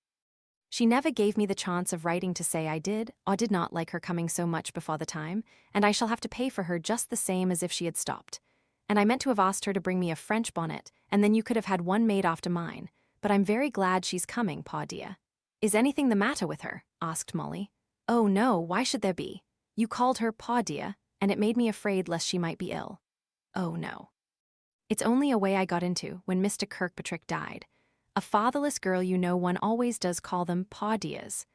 She never gave me the chance of writing to say I did or did not like her coming so much before the time, and I shall have to pay for her just the same as if she had stopped. And I meant to have asked her to bring me a French bonnet, and then you could have had one made after mine, but I'm very glad she's coming, pa dear." "Is anything the matter with her?" asked Molly. "Oh no, why should there be? You called her pa dear, and it made me afraid lest she might be ill." "Oh no. It's only a way I got into when Mr. Kirkpatrick died. A fatherless girl, you know, one always does call them pa dears.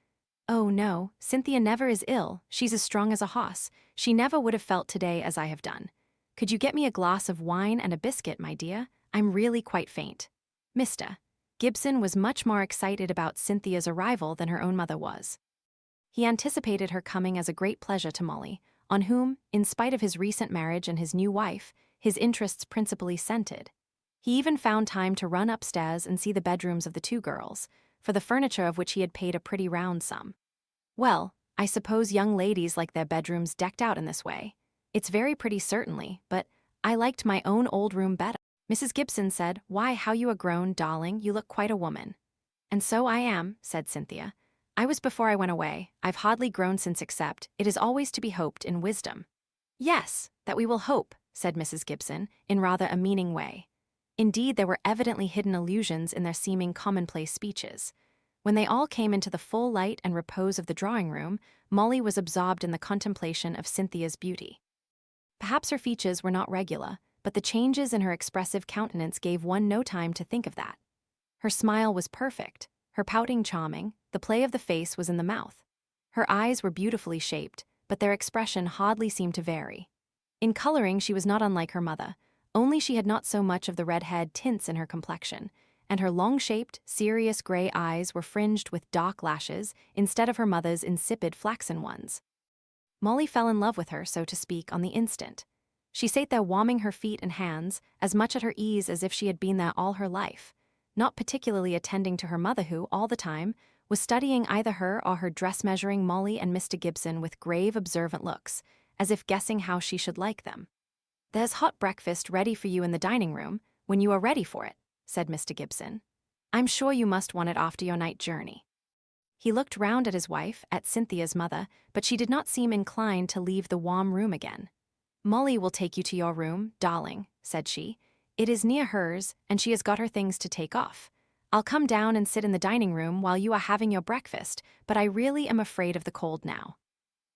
Oh no, Cynthia never is ill, she's as strong as a hoss. She never would have felt today as I have done. Could you get me a glass of wine and a biscuit, my dear? I'm really quite faint." Mr. Gibson was much more excited about Cynthia's arrival than her own mother was. He anticipated her coming as a great pleasure to Molly, on whom, in spite of his recent marriage and his new wife, his interests principally centered. He even found time to run upstairs and see the bedrooms of the two girls, for the furniture of which he had paid a pretty round sum. "Well, I suppose young ladies like their bedrooms decked out in this way. It's very pretty certainly, but I liked my own old room better." Mrs. Gibson said, "Why, how you are grown, darling, you look quite a woman." "And so I am," said Cynthia. "I was before I went away. I've hardly grown since, except it is always to be hoped in wisdom." "Yes, that we will hope," said Mrs. Gibson, in rather a meaning way. Indeed, there were evidently hidden allusions in their seeming commonplace speeches. When they all came into the full light and repose of the drawing-room, Molly was absorbed in the contemplation of Cynthia's beauty. Perhaps her features were not regular, but the changes in her expressive countenance gave one no time to think of that. Her smile was perfect, her pouting charming, the play of the face was in the mouth. Her eyes were beautifully shaped, but their expression hardly seemed to vary. In coloring she was not unlike her mother, only she had not so much of the red-head tints in her complexion, and her long-shaped, serious gray eyes were fringed with dark lashes instead of her mother's insipid flaxen ones. Molly fell in love with her, so to speak, on the instant. She sat there warming her feet and hands, as much at her ease as if she had been there all her life, not particularly attending to her mother who, all the time, was studying either her or her dress-measuring Molly and Mr. Gibson with grave, observant looks, as if guessing how she should like them. "There's hot breakfast ready for you in the dining-room, when you are ready for it," said Mr. Gibson. "I'm sure you must want it after your night journey." He looked round at his wife, at Cynthia's mother, but she did not seem inclined to leave the warm room again. "Molly will take you to your room, darling," said she. "It is near hers, and she has got her things to take off. I'll come down and sit in the dining-room while you are having your breakfast, but I really am afraid of the cold now."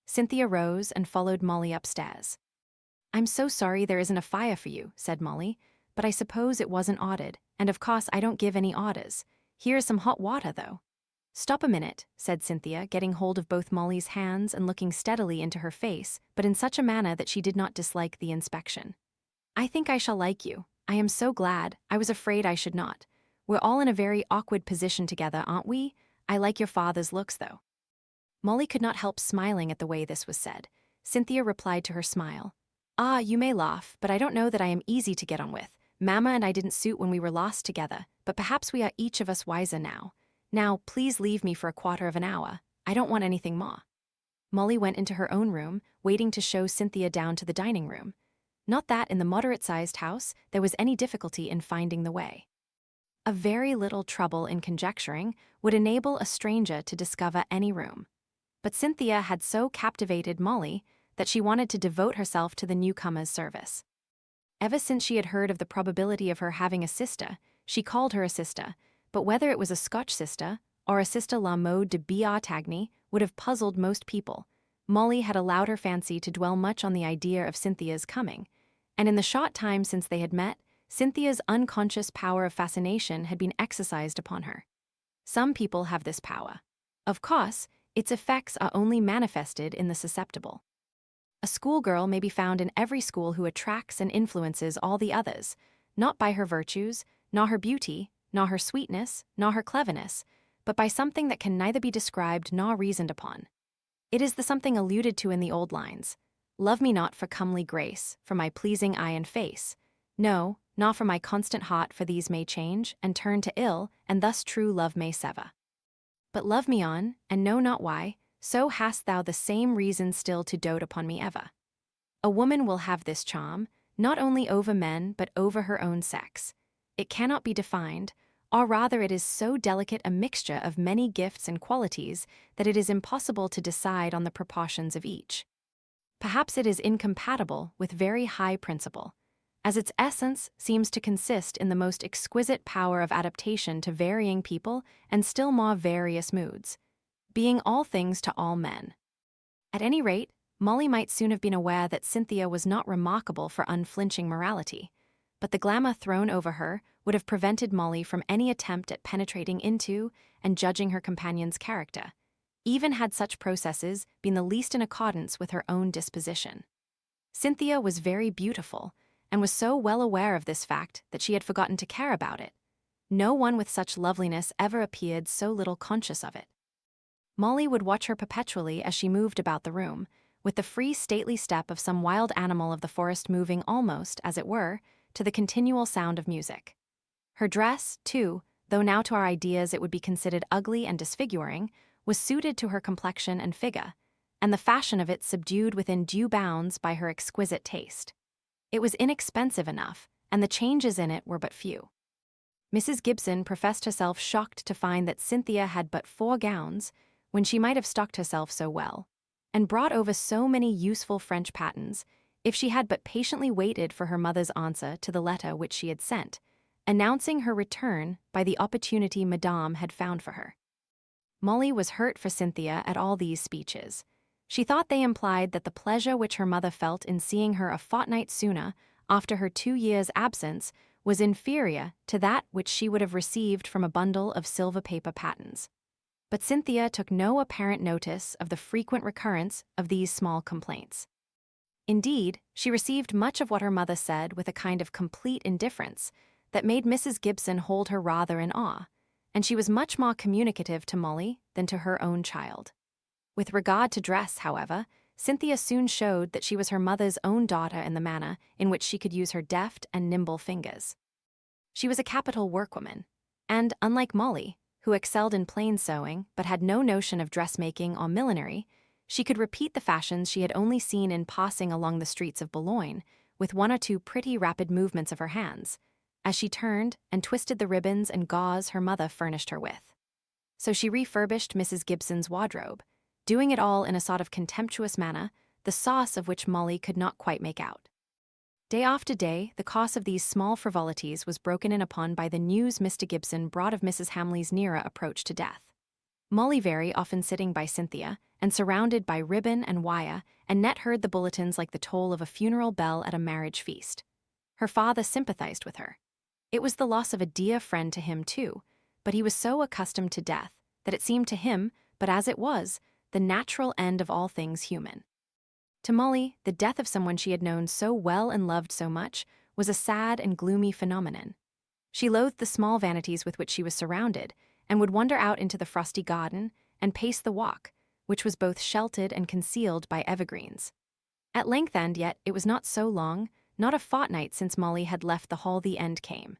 Cynthia rose and followed Molly upstairs. "I'm so sorry there isn't a fire for you," said Molly, "but I suppose it wasn't ordered, and of course I don't give any orders. Here's some hot water, though." "Stop a minute," said Cynthia, getting hold of both Molly's hands and looking steadily into her face, but in such a manner that she did not dislike the inspection. "I think I shall like you. I am so glad. I was afraid I should not. We're all in a very awkward position together, aren't we? I like your father's looks, though." Molly could not help smiling at the way this was said. Cynthia replied to her smile. "Ah, you may laugh, but I don't know that I am easy to get on with. Mamma and I didn't suit when we were lost together, but perhaps we are each of us wiser now. Now, please leave me for a quarter of an hour. I don't want anything more." Molly went into her own room, waiting to show Cynthia down to the dining room. Not that in the moderate-sized house there was any difficulty in finding the way. A very little trouble in conjecturing would enable a stranger to discover any room. But Cynthia had so captivated Molly that she wanted to devote herself to the newcomer's service. Ever since she had heard of the probability of her having a sister, she called her a sister, but whether it was a Scotch sister or a sister la mode de Beauhartagny would have puzzled most people. Molly had allowed her fancy to dwell much on the idea of Cynthia's coming, and in the short time since they had met, Cynthia's unconscious power of fascination had been exercised upon her. Some people have this power. Of course, its effects are only manifested in the susceptible. A schoolgirl may be found in every school who attracts and influences all the others, not by her virtues, nor her beauty, nor her sweetness, nor her cleverness, but by something that can neither be described nor reasoned upon. It is the something alluded to in the old lines. Love me not for comely grace, for my pleasing eye and face. No, nor for my constant heart, for these may change, and turn to ill, and thus true love may sever. But love me on, and know not why, so hast thou the same reason still to dote upon me ever. A woman will have this charm, not only over men but over her own sex. It cannot be defined, or rather it is so delicate a mixture of many gifts and qualities that it is impossible to decide on the proportions of each. Perhaps it is incompatible with very high principle, as its essence seems to consist in the most exquisite power of adaptation to varying people and still more various moods, being all things to all men. At any rate, Molly might soon have been aware that Cynthia was not remarkable for unflinching morality, but the glamour thrown over her would have prevented Molly from any attempt at penetrating into and judging her companion's character, even had such processes been the least in accordance with her own disposition. Cynthia was very beautiful, and was so well aware of this fact that she had forgotten to care about it. No one with such loveliness ever appeared so little conscious of it. Molly would watch her perpetually as she moved about the room, with the free stately step of some wild animal of the forest moving almost, as it were, to the continual sound of music. Her dress, too, though now to our ideas it would be considered ugly and disfiguring, was suited to her complexion and figure, and the fashion of it subdued within due bounds by her exquisite taste. It was inexpensive enough, and the changes in it were but few. Mrs. Gibson professed herself shocked to find that Cynthia had but 4 gowns, when she might have stocked herself so well, and brought over so many useful French patterns, if she had but patiently waited for her mother's answer to the letter which she had sent, announcing her return by the opportunity Madame had found for her. Molly was hurt for Cynthia at all these speeches. She thought they implied that the pleasure which her mother felt in seeing her a fortnight sooner, after her 2 years' absence, was inferior to that which she would have received from a bundle of silver paper patterns. But Cynthia took no apparent notice of the frequent recurrence of these small complaints. Indeed, she received much of what her mother said with a kind of complete indifference that made Mrs. Gibson hold her rather in awe, and she was much more communicative to Molly than to her own child. With regard to dress, however, Cynthia soon showed that she was her mother's own daughter in the manner in which she could use her deft and nimble fingers. She was a capital workwoman, and, unlike Molly, who excelled in plain sewing but had no notion of dressmaking or millinery, she could repeat the fashions she had only seen in passing along the streets of Boulogne, with 1 or 2 pretty rapid movements of her hands, as she turned and twisted the ribbons and gauze her mother furnished her with. So she refurbished Mrs. Gibson's wardrobe, doing it all in a sort of contemptuous manner, the sauce of which Molly could not quite make out. Day after day, the course of these small frivolities was broken in upon by the news Mr. Gibson brought of Mrs. Hamley's nearer approach to death. Molly very often sitting by Cynthia, and surrounded by ribbon and wire, and net heard the bulletins like the toll of a funeral bell at a marriage feast. Her father sympathized with her. It was the loss of a dear friend to him, too, but he was so accustomed to death that it seemed to him, but as it was, the natural end of all things human. To Molly, the death of someone she had known so well and loved so much was a sad and gloomy phenomenon. She loathed the small vanities with which she was surrounded, and would wander out into the frosty garden and pace the walk, which was both sheltered and concealed by evergreens. At length, and yet it was not so long, not a fortnight since Molly had left the hall, the end came.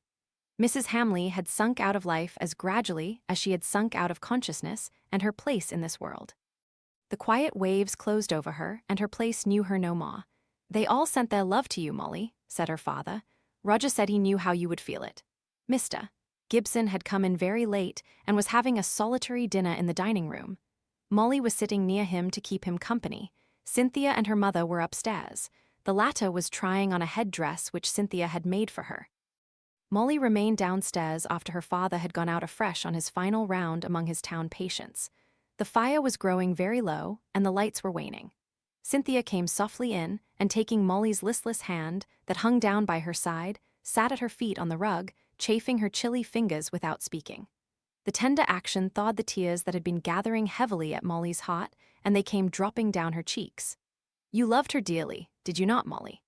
Mrs. Hamley had sunk out of life as gradually as she had sunk out of consciousness and her place in this world. The quiet waves closed over her, and her place knew her no more. "They all sent their love to you, Molly," said her father. "Roger said he knew how you would feel it." Mr. Gibson had come in very late and was having a solitary dinner in the dining-room. Molly was sitting near him to keep him company. Cynthia and her mother were upstairs. The latter was trying on a head-dress which Cynthia had made for her. Molly remained downstairs after her father had gone out afresh on his final round among his town patients. The fire was growing very low, and the lights were waning. Cynthia came softly in, and taking Molly's listless hand, that hung down by her side, sat at her feet on the rug, chafing her chilly fingers without speaking. The tender action thawed the tears that had been gathering heavily at Molly's heart, and they came dropping down her cheeks. "You loved her dearly, did you not, Molly?"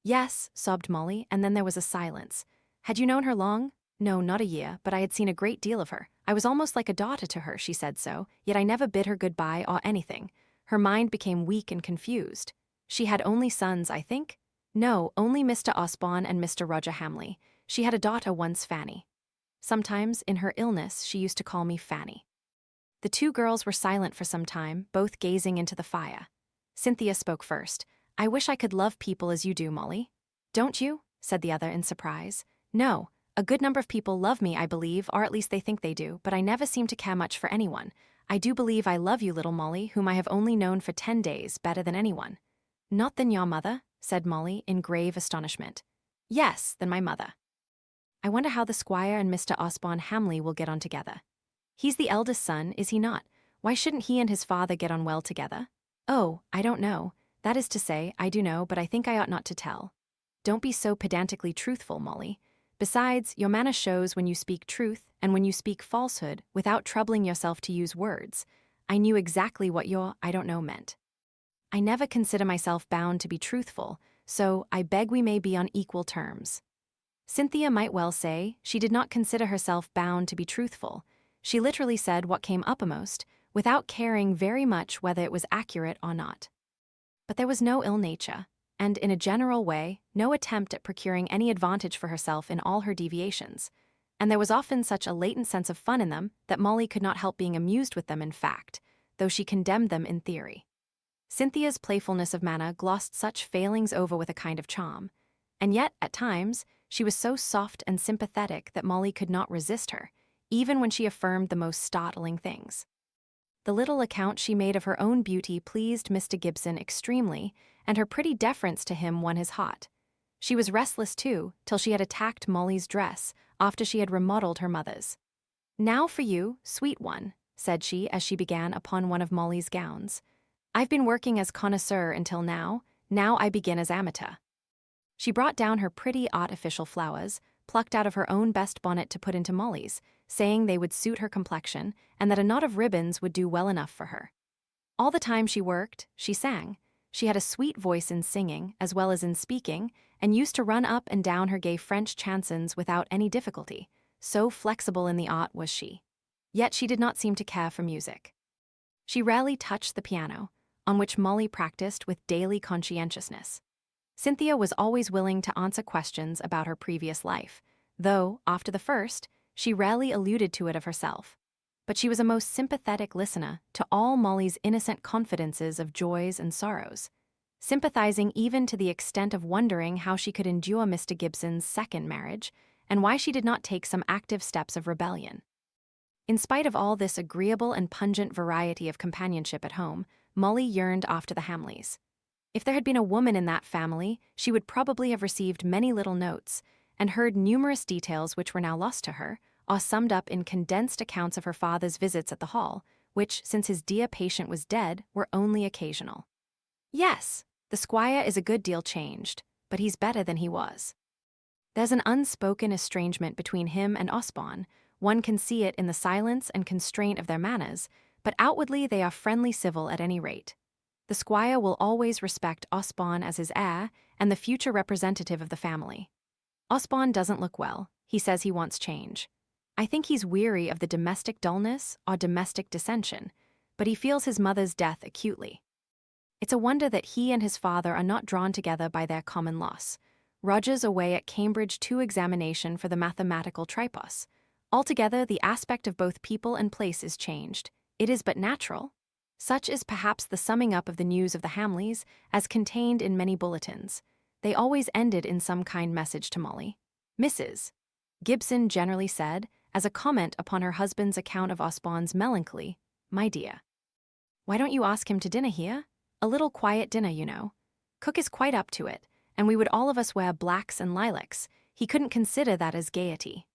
"Yes," sobbed Molly, and then there was a silence. "Had you known her long?" No, not a year, but I had seen a great deal of her. I was almost like a daughter to her, she said so, yet I never bid her goodbye or anything. Her mind became weak and confused. She had only sons, I think? No, only Mr. Osborne and Mr. Roger Hamley. She had a daughter once, Fanny. Sometimes, in her illness, she used to call me Fanny. The two girls were silent for some time, both gazing into the fire. Cynthia spoke first. I wish I could love people as you do, Molly. Don't you? Said the other in surprise. No, a good number of people love me, I believe, or at least they think they do, but I never seem to care much for anyone. I do believe I love you, little Molly, whom I have only known for 10 days, better than anyone. Not than your mother, said Molly in grave astonishment. Yes, than my mother. I wonder how the squire and Mr. Osborne Hamley will get on together. He's the eldest son, is he not? Why shouldn't he and his father get on well together? Oh, I don't know. That is to say, I do know, but I think I ought not to tell. Don't be so pedantically truthful, Molly. Besides, your manner shows when you speak truth and when you speak falsehood without troubling yourself to use words. I knew exactly what your I don't know meant. I never consider myself bound to be truthful, so I beg we may be on equal terms. Cynthia might well say she did not consider herself bound to be truthful. She literally said what came uppermost, without caring very much whether it was accurate or not. But there was no ill nature, and in a general way, no attempt at procuring any advantage for herself in all her deviations, and there was often such a latent sense of fun in them that Molly could not help being amused with them in fact, though she condemned them in theory. Cynthia's playfulness of manner glossed such failings over with a kind of charm, and yet, at times, she was so soft and sympathetic that Molly could not resist her, even when she affirmed the most startling things. The little account she made of her own beauty pleased Mr. Gibson extremely, and her pretty deference to him won his heart. She was restless, too, till she had attacked Molly's dress, after she had remodeled her mother's. Now for you, sweet one, said she as she began upon one of Molly's gowns. I've been working as connoisseur until now I begin as amateur. She brought down her pretty artificial flowers, plucked out of her own best bonnet to put into Molly's, saying they would suit her complexion and that a knot of ribbons would do well enough for her. All the time she worked, she sang. She had a sweet voice in singing as well as in speaking, and used to run up and down her gay French chansons without any difficulty, so flexible in the art was she. Yet she did not seem to care for music. She rarely touched the piano, on which Molly practiced with daily conscientiousness. Cynthia was always willing to answer questions about her previous life, though, after the first, she rarely alluded to it of herself. But she was a most sympathetic listener to all Molly's innocent confidences of joys and sorrows, sympathizing even to the extent of wondering how she could endure Mr. Gibson's second marriage, and why she did not take some active steps of rebellion. In spite of all this agreeable and pungent variety of companionship at home, Molly yearned after the Hamleys. If there had been a woman in that family, she would probably have received many little notes, and heard numerous details which were now lost to her, or summed up in condensed accounts of her father's visits at the Hall, which, since his dear patient was dead, were only occasional. Yes, the squire is a good deal changed, but he's better than he was. There's an unspoken estrangement between him and Osborne. One can see it in the silence and constraint of their manners, but outwardly they are friendly civil at any rate. The squire will always respect Osborne as his heir and the future representative of the family. Osborne doesn't look well. He says he wants change. I think he's weary of the domestic dullness or domestic dissension, but he feels his mother's death acutely. It's a wonder that he and his father are not drawn together by their common loss. Roger's away at Cambridge to examination for the mathematical tripos. Altogether, the aspect of both people and place is changed. It is but natural. Such is perhaps the summing up of the news of the Hamleys, as contained in many bulletins. They always ended in some kind message to Molly. Mrs. Gibson generally said, as a comment upon her husband's account of Osborne's melancholy, "My dear, why don't you ask him to dinner here? A little quiet dinner, you know. Cook is quite up to it, and we would all of us wear blacks and lilacs. He couldn't consider that as gaiety."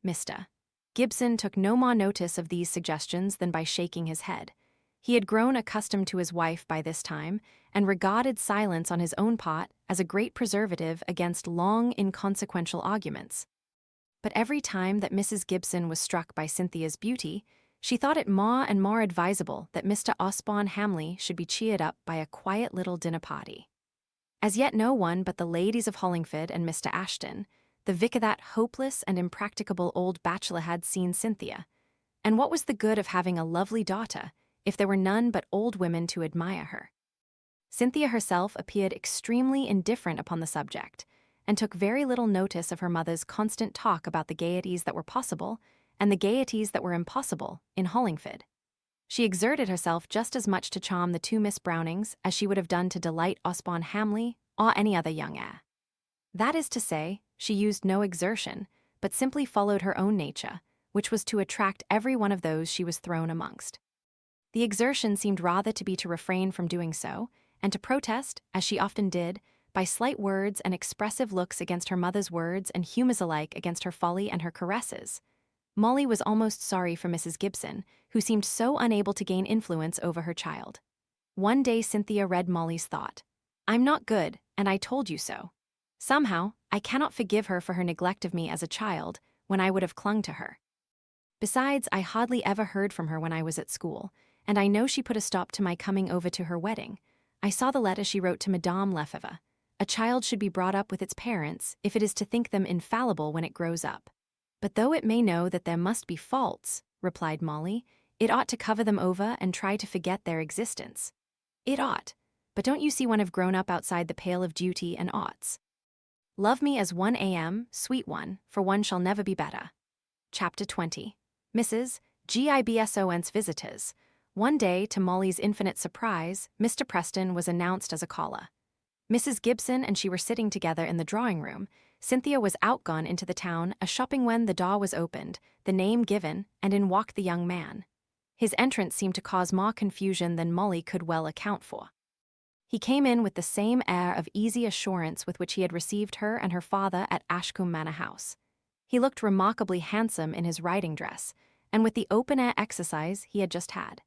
Mr. Gibson took no more notice of these suggestions than by shaking his head. He had grown accustomed to his wife by this time, and regarded silence on his own part as a great preservative against long, inconsequential arguments. But every time that Mrs. Gibson was struck by Cynthia's beauty, she thought it more and more advisable that Mr. Osborne Hamley should be cheered up by a quiet little dinner party. As yet no one but the ladies of Hollingford and Mr. Ashton, the vicar that hopeless and impracticable old bachelor had seen Cynthia. And what was the good of having a lovely daughter if there were none but old women to admire her? Cynthia herself appeared extremely indifferent upon the subject, and took very little notice of her mother's constant talk about the gaieties that were possible and the gaieties that were impossible in Hollingford. She exerted herself just as much to charm the two Miss Brownings as she would have done to delight Osborne Hamley or any other young heir. That is to say, she used no exertion, but simply followed her own nature, which was to attract every one of those she was thrown amongst. The exertion seemed rather to be to refrain from doing so, and to protest, as she often did, by slight words and expressive looks against her mother's words and humours alike against her folly and her caresses. Molly was almost sorry for Mrs. Gibson, who seemed so unable to gain influence over her child. One day Cynthia read Molly's thought. "I'm not good, and I told you so. Somehow, I cannot forgive her for her neglect of me as a child, when I would have clung to her. Besides, I hardly ever heard from her when I was at school, and I know she put a stop to my coming over to her wedding. I saw the letter she wrote to Madame Lefebvre. A child should be brought up with its parents if it is to think them infallible when it grows up. But though it may know that there must be faults," replied Molly, "it ought to cover them over and try to forget their existence." "It ought. But don't you see one have grown up outside the pale of duty and oughts? Love me as one am, sweet one, for one shall never be better." Chapter 20. Mrs. Gibson's visitors. One day, to Molly's infinite surprise, Mr. Preston was announced as a caller. Mrs. Gibson and she were sitting together in the drawing-room. Cynthia was outgone into the town a-shopping when the door was opened, the name given, and in walked the young man. His entrance seemed to cause more confusion than Molly could well account for. He came in with the same air of easy assurance with which he had received her and her father at Ashcombe Manor House. He looked remarkably handsome in his riding dress, and with the open-air exercise he had just had.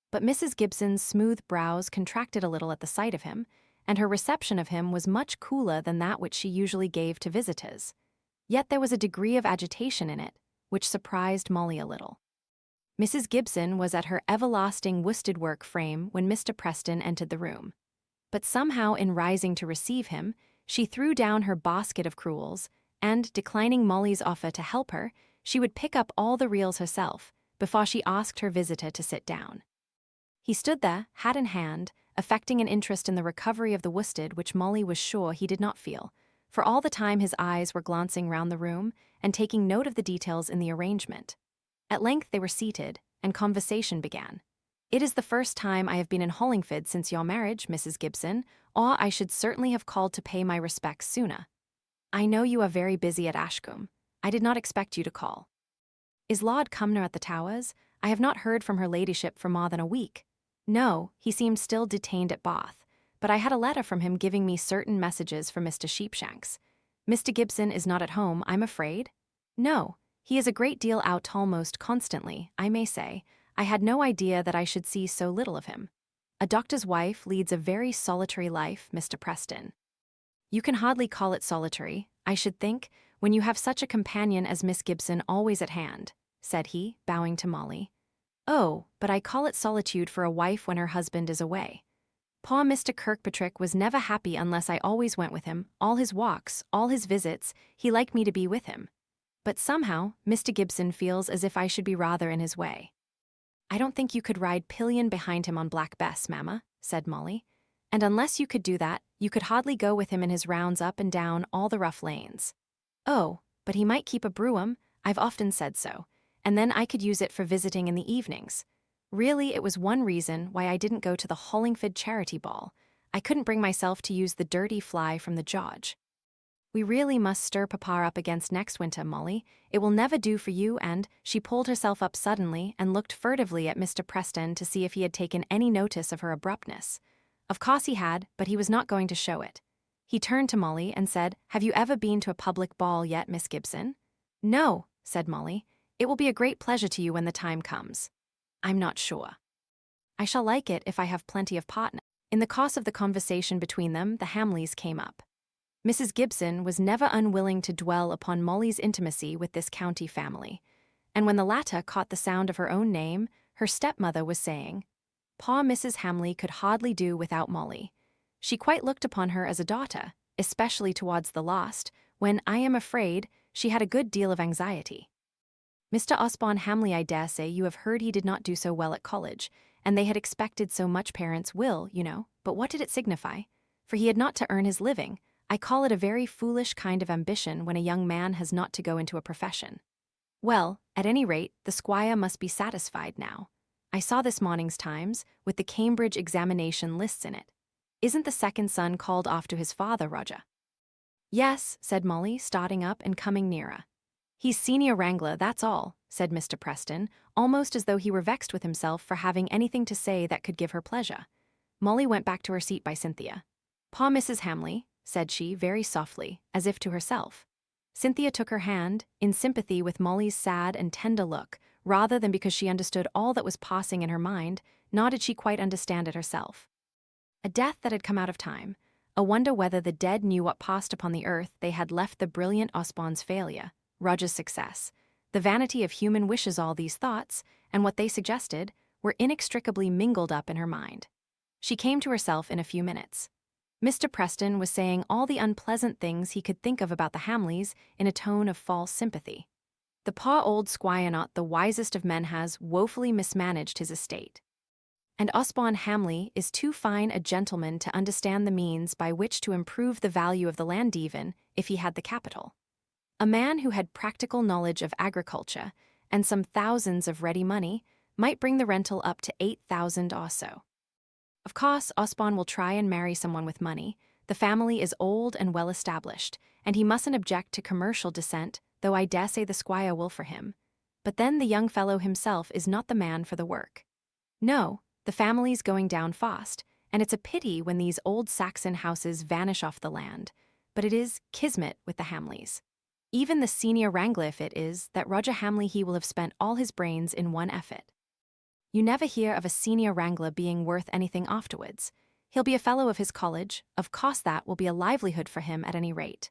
But Mrs. Gibson's smooth brows contracted a little at the sight of him, and her reception of him was much cooler than that which she usually gave to visitors. Yet there was a degree of agitation in it, which surprised Molly a little. Mrs. Gibson was at her everlasting worsted-work frame when Mr. Preston entered the room. But somehow in rising to receive him, she threw down her basket of crewels, and, declining Molly's offer to help her, she would pick up all the reels herself, before she asked her visitor to sit down. He stood there, hat in hand, affecting an interest in the recovery of the worsted which Molly was sure he did not feel, for all the time his eyes were glancing round the room and taking note of the details in the arrangement. At length they were seated, and conversation began. "It is the first time I have been in Hollingford since your marriage, Mrs. Gibson, or I should certainly have called to pay my respects sooner. I know you are very busy at Ashcombe. I did not expect you to call. Is Lord Cumnor at the Towers? I have not heard from her ladyship for more than a week." "No, he seemed still detained at Bath, but I had a letter from him giving me certain messages for Mr. Sheepshanks. Mr. Gibson is not at home, I'm afraid?" "No, he is a great deal out almost constantly, I may say. I had no idea that I should see so little of him. A doctor's wife leads a very solitary life, Mr. Preston." "You can hardly call it solitary, I should think, when you have such a companion as Miss Gibson always at hand," said he, bowing to Molly. "Oh, but I call it solitude for a wife when her husband is away. Poor Mr. Kirkpatrick was never happy unless I always went with him, all his walks, all his visits, he liked me to be with him. But somehow, Mr. Gibson feels as if I should be rather in his way." "I don't think you could ride pillion behind him on Black Bess, mamma," said Molly. "And unless you could do that, you could hardly go with him in his rounds up and down all the rough lanes." "Oh, but he might keep a brougham, I've often said so, and then I could use it for visiting in the evenings. Really, it was one reason why I didn't go to the Hollingford charity ball. I couldn't bring myself to use the dirty fly from the George. We really must stir Papa up against next winter, Molly. It will never do for you, and—" She pulled herself up suddenly and looked furtively at Mr. Preston to see if he had taken any notice of her abruptness. Of course he had, but he was not going to show it. He turned to Molly and said, "Have you ever been to a public ball yet, Miss Gibson?" "No," said Molly. "It will be a great pleasure to you when the time comes." "I'm not sure. I shall like it if I have plenty of partners." In the course of the conversation between them, the Hamleys came up. Mrs. Gibson was never unwilling to dwell upon Molly's intimacy with this county family, and when the latter caught the sound of her own name, her stepmother was saying, "Poor Mrs. Hamley could hardly do without Molly. She quite looked upon her as a daughter, especially towards the last, when, I am afraid, she had a good deal of anxiety. Mr. Osborne Hamley, I dare say you have heard he did not do so well at college, and they had expected so much parents will, you know, but what did it signify? For he had not to earn his living. I call it a very foolish kind of ambition when a young man has not to go into a profession. Well, at any rate, the squire must be satisfied now. I saw this morning's Times, with the Cambridge examination lists in it. Isn't the second son called off to his father, Roger? Yes, said Molly, starting up and coming nearer. He's senior wrangler, that's all, said Mr. Preston, almost as though he were vexed with himself for having anything to say that could give her pleasure. Molly went back to her seat by Cynthia. "Poor Mrs. Hamley," said she, very softly, as if to herself. Cynthia took her hand, in sympathy with Molly's sad and tender look, rather than because she understood all that was passing in her mind, nor did she quite understand it herself. A death that had come out of time, a wonder whether the dead knew what passed upon the earth they had left the brilliant Osborne's failure, Roger's success, the vanity of human wishes, all these thoughts, and what they suggested, were inextricably mingled up in her mind. She came to herself in a few minutes. Mr. Preston was saying all the unpleasant things he could think of about the Hamleys in a tone of false sympathy. The poor old squire, not the wisest of men, has woefully mismanaged his estate. And Osborne Hamley is too fine a gentleman to understand the means by which to improve the value of the land, even if he had the capital. A man who had practical knowledge of agriculture and some thousands of ready money might bring the rental up to 8,000 or so. Of course, Osborne will try and marry someone with money. The family is old and well established, and he mustn't object to commercial descent, though I dare say the squire will for him. But then the young fellow himself is not the man for the work. No, the family's going down fast, and it's a pity when these old Saxon houses vanish off the land, but it is kismet with the Hamleys. Even the senior wrangler, if it is, that Roger Hamley, he will have spent all his brains in one effort. You never hear of a senior wrangler being worth anything afterwards. He'll be a fellow of his college, of course that will be a livelihood for him at any rate.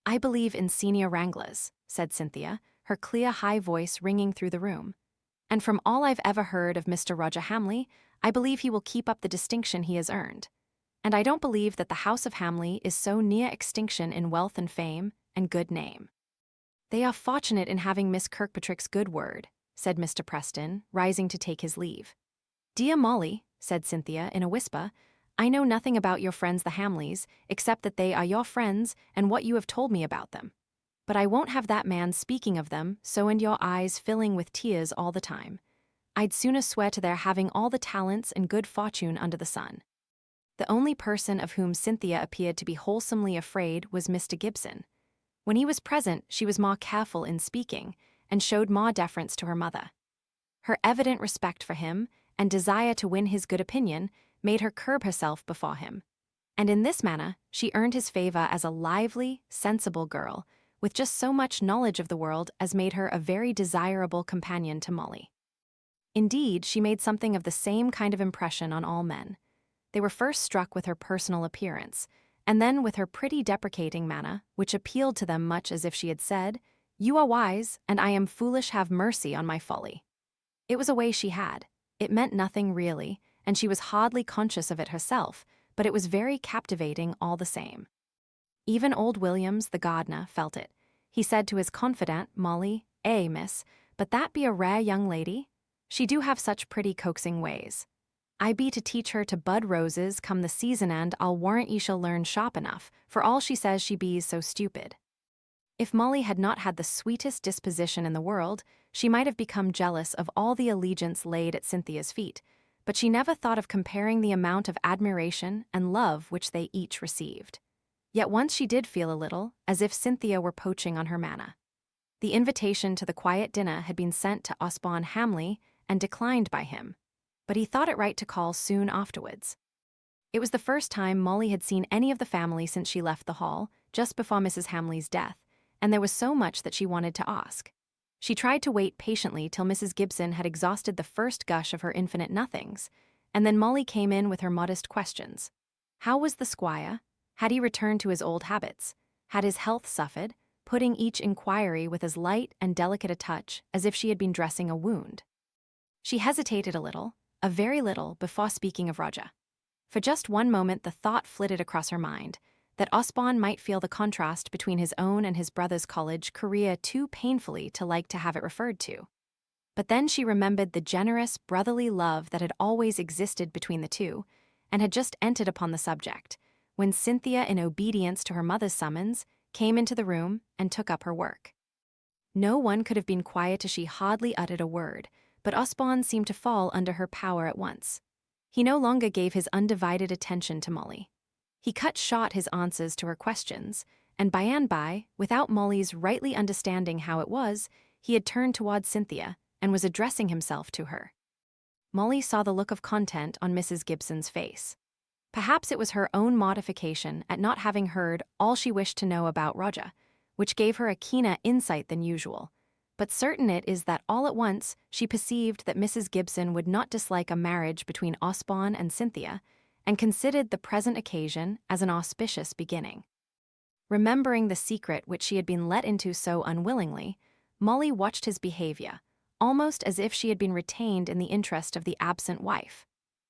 I believe in senior wranglers, said Cynthia, her clear high voice ringing through the room. And from all I've ever heard of Mr. Roger Hamley, I believe he will keep up the distinction he has earned. And I don't believe that the house of Hamley is so near extinction in wealth and fame and good name. They are fortunate in having Miss Kirkpatrick's good word, said Mr. Preston, rising to take his leave. Dear Molly, said Cynthia in a whisper, I know nothing about your friends the Hamleys, except that they are your friends and what you have told me about them. But I won't have that man speaking of them so and your eyes filling with tears all the time. I'd sooner swear to their having all the talents and good fortune under the sun. The only person of whom Cynthia appeared to be wholesomely afraid was Mr. Gibson. When he was present, she was more careful in speaking, and showed more deference to her mother. Her evident respect for him and desire to win his good opinion made her curb herself before him, and in this manner she earned his favor as a lively, sensible girl, with just so much knowledge of the world as made her a very desirable companion to Molly. Indeed, she made something of the same kind of impression on all men. They were first struck with her personal appearance, and then with her pretty deprecating manner, which appealed to them much as if she had said, You are wise, and I am foolish, have mercy on my folly. It was a way she had. It meant nothing really, and she was hardly conscious of it herself, but it was very captivating all the same. Even old Williams, the gardener, felt it. He said to his confidante, Molly, miss, but that be a rare young lady? She do have such pretty coaxing ways. I be to teach her to bud roses come the season end, I'll warrant ye shall learn sharp enough, for all she says she be's so stupid. If Molly had not had the sweetest disposition in the world, she might have become jealous of all the allegiance laid at Cynthia's feet, but she never thought of comparing the amount of admiration and love which they each received. Yet once she did feel a little, as if Cynthia were poaching on her manna. The invitation to the quiet dinner had been sent to Osborne Hamley and declined by him, but he thought it right to call soon afterwards. It was the first time Molly had seen any of the family since she left the hall, just before Mrs. Hamley's death, and there was so much that she wanted to ask. She tried to wait patiently till Mrs. Gibson had exhausted the first gush of her infinite nothings, and then Molly came in with her modest questions. How was the squire? Had he returned to his old habits? Had his health suffered? Putting each inquiry with as light and delicate a touch as if she had been dressing a wound. She hesitated a very little, before speaking of Roger. For just one moment the thought flitted across her mind, that Osborne might feel the contrast between his own and his brother's college career too painfully to like to have it referred to. But then she remembered the generous, brotherly love that had always existed between the two, and had just entered upon the subject, when Cynthia, in obedience to her mother's summons, came into the room and took up her work. No one could have been quiet as she hardly uttered a word, but Osborne seemed to fall under her power at once. He no longer gave his undivided attention to Molly. He cut short his answers to her questions, and by and by, without Molly's rightly understanding how it was, he had turned toward Cynthia and was addressing himself to her. Molly saw the look of content on Mrs. Gibson's face. Perhaps it was her own mortification at not having heard all she wished to know about Roger, which gave her a keener insight than usual. But certain it is that all at once she perceived that Mrs. Gibson would not dislike a marriage between Osborne and Cynthia, and considered the present occasion as an auspicious beginning. Remembering the secret which she had been let into so unwillingly, Molly watched his behavior, almost as if she had been retained in the interest of the absent wife.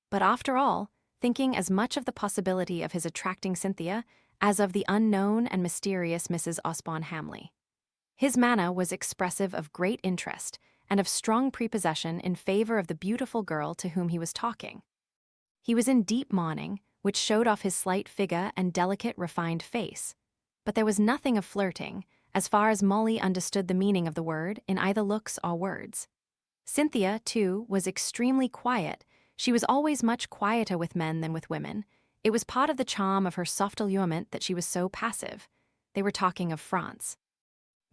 But after all, thinking as much of the possibility of his attracting Cynthia as of the unknown and mysterious Mrs. Osborne Hamley. His manner was expressive of great interest and of strong prepossession in favor of the beautiful girl to whom he was talking. He was in deep mourning, which showed off his slight figure and delicate, refined face. But there was nothing of flirting, as far as Molly understood the meaning of the word, in either looks or words. Cynthia, too, was extremely quiet. She was always much quieter with men than with women. It was part of the charm of her soft allurement that she was so passive. They were talking of France.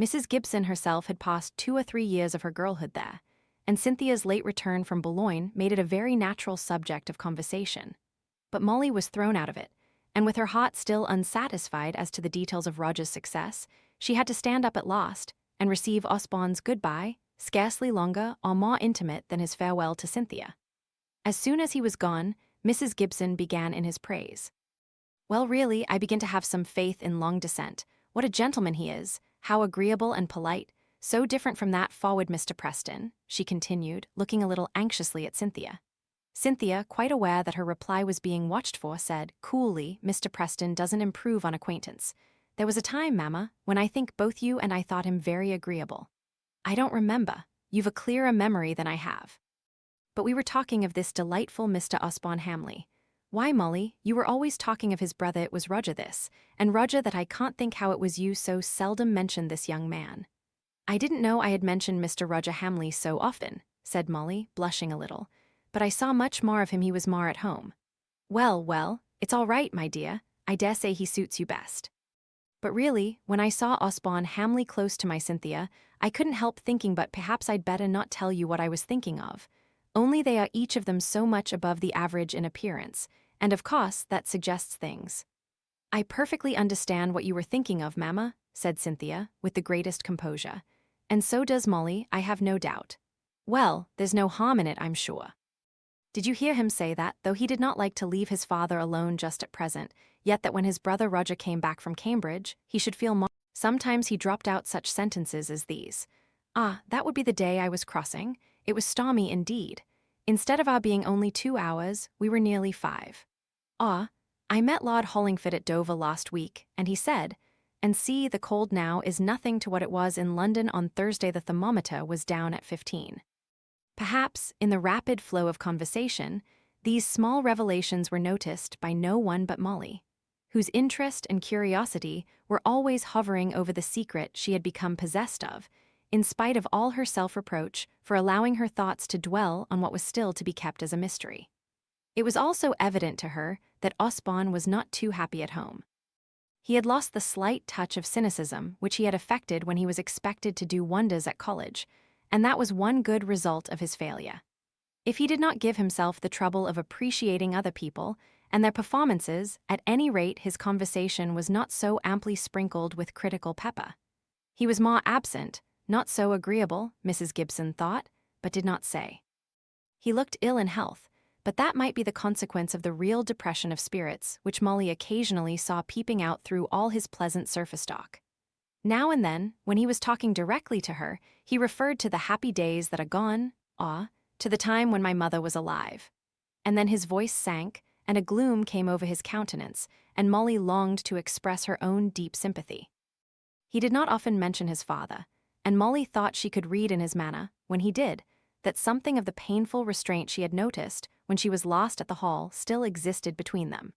Mrs. Gibson herself had passed 2 or 3 years of her girlhood there, and Cynthia's late return from Boulogne made it a very natural subject of conversation. But Molly was thrown out of it, and with her heart still unsatisfied as to the details of Roger's success, she had to stand up at last and receive Osborne's goodbye, scarcely longer or more intimate than his farewell to Cynthia. As soon as he was gone, Mrs. Gibson began in his praise. "Well, really, I begin to have some faith in long descent. What a gentleman he is, how agreeable and polite, so different from that forward Mr. Preston," she continued, looking a little anxiously at Cynthia. Cynthia, quite aware that her reply was being watched for, said, coolly, "Mr. Preston doesn't improve on acquaintance. There was a time, mamma, when I think both you and I thought him very agreeable." "I don't remember. You've a clearer memory than I have." "But we were talking of this delightful Mr. Osborne Hamley. Why, Molly, you were always talking of his brother it was Roger this, and Roger that I can't think how it was you so seldom mentioned this young man." "I didn't know I had mentioned Mr. Roger Hamley so often," said Molly, blushing a little, "but I saw much more of him he was more at home." Well, well, it's all right, my dear. I dare say he suits you best." But really, when I saw Osborne Hamley close to my Cynthia, I couldn't help thinking but perhaps I'd better not tell you what I was thinking of. Only they are each of them so much above the average in appearance, and of course that suggests things. "I perfectly understand what you were thinking of, mamma," said Cynthia, with the greatest composure. "And so does Molly, I have no doubt. Well, there's no harm in it, I'm sure." Did you hear him say that, though he did not like to leave his father alone just at present, yet that when his brother Roger came back from Cambridge, he should feel more? Sometimes he dropped out such sentences as these. "Ah, that would be the day I was crossing. It was stormy indeed. Instead of our being only 2 hours, we were nearly 5. Ah, I met Lord Hollingford at Dover last week, and he said, 'And see, the cold now is nothing to what it was in London on Thursday. The thermometer was down at 15. Perhaps, in the rapid flow of conversation, these small revelations were noticed by no one but Molly, whose interest and curiosity were always hovering over the secret she had become possessed of, in spite of all her self-reproach for allowing her thoughts to dwell on what was still to be kept as a mystery. It was also evident to her that Osborne was not too happy at home. He had lost the slight touch of cynicism which he had affected when he was expected to do wonders at college, and that was one good result of his failure. If he did not give himself the trouble of appreciating other people and their performances, at any rate his conversation was not so amply sprinkled with critical pepper. He was more absent, not so agreeable, Mrs. Gibson thought, but did not say. He looked ill in health, but that might be the consequence of the real depression of spirits which Molly occasionally saw peeping out through all his pleasant surface talk. Now and then, when he was talking directly to her, he referred to the happy days that are gone, to the time when my mother was alive. And then his voice sank, and a gloom came over his countenance, and Molly longed to express her own deep sympathy. He did not often mention his father, and Molly thought she could read in his manner, when he did, that something of the painful restraint she had noticed when she was lost at the Hall still existed between them.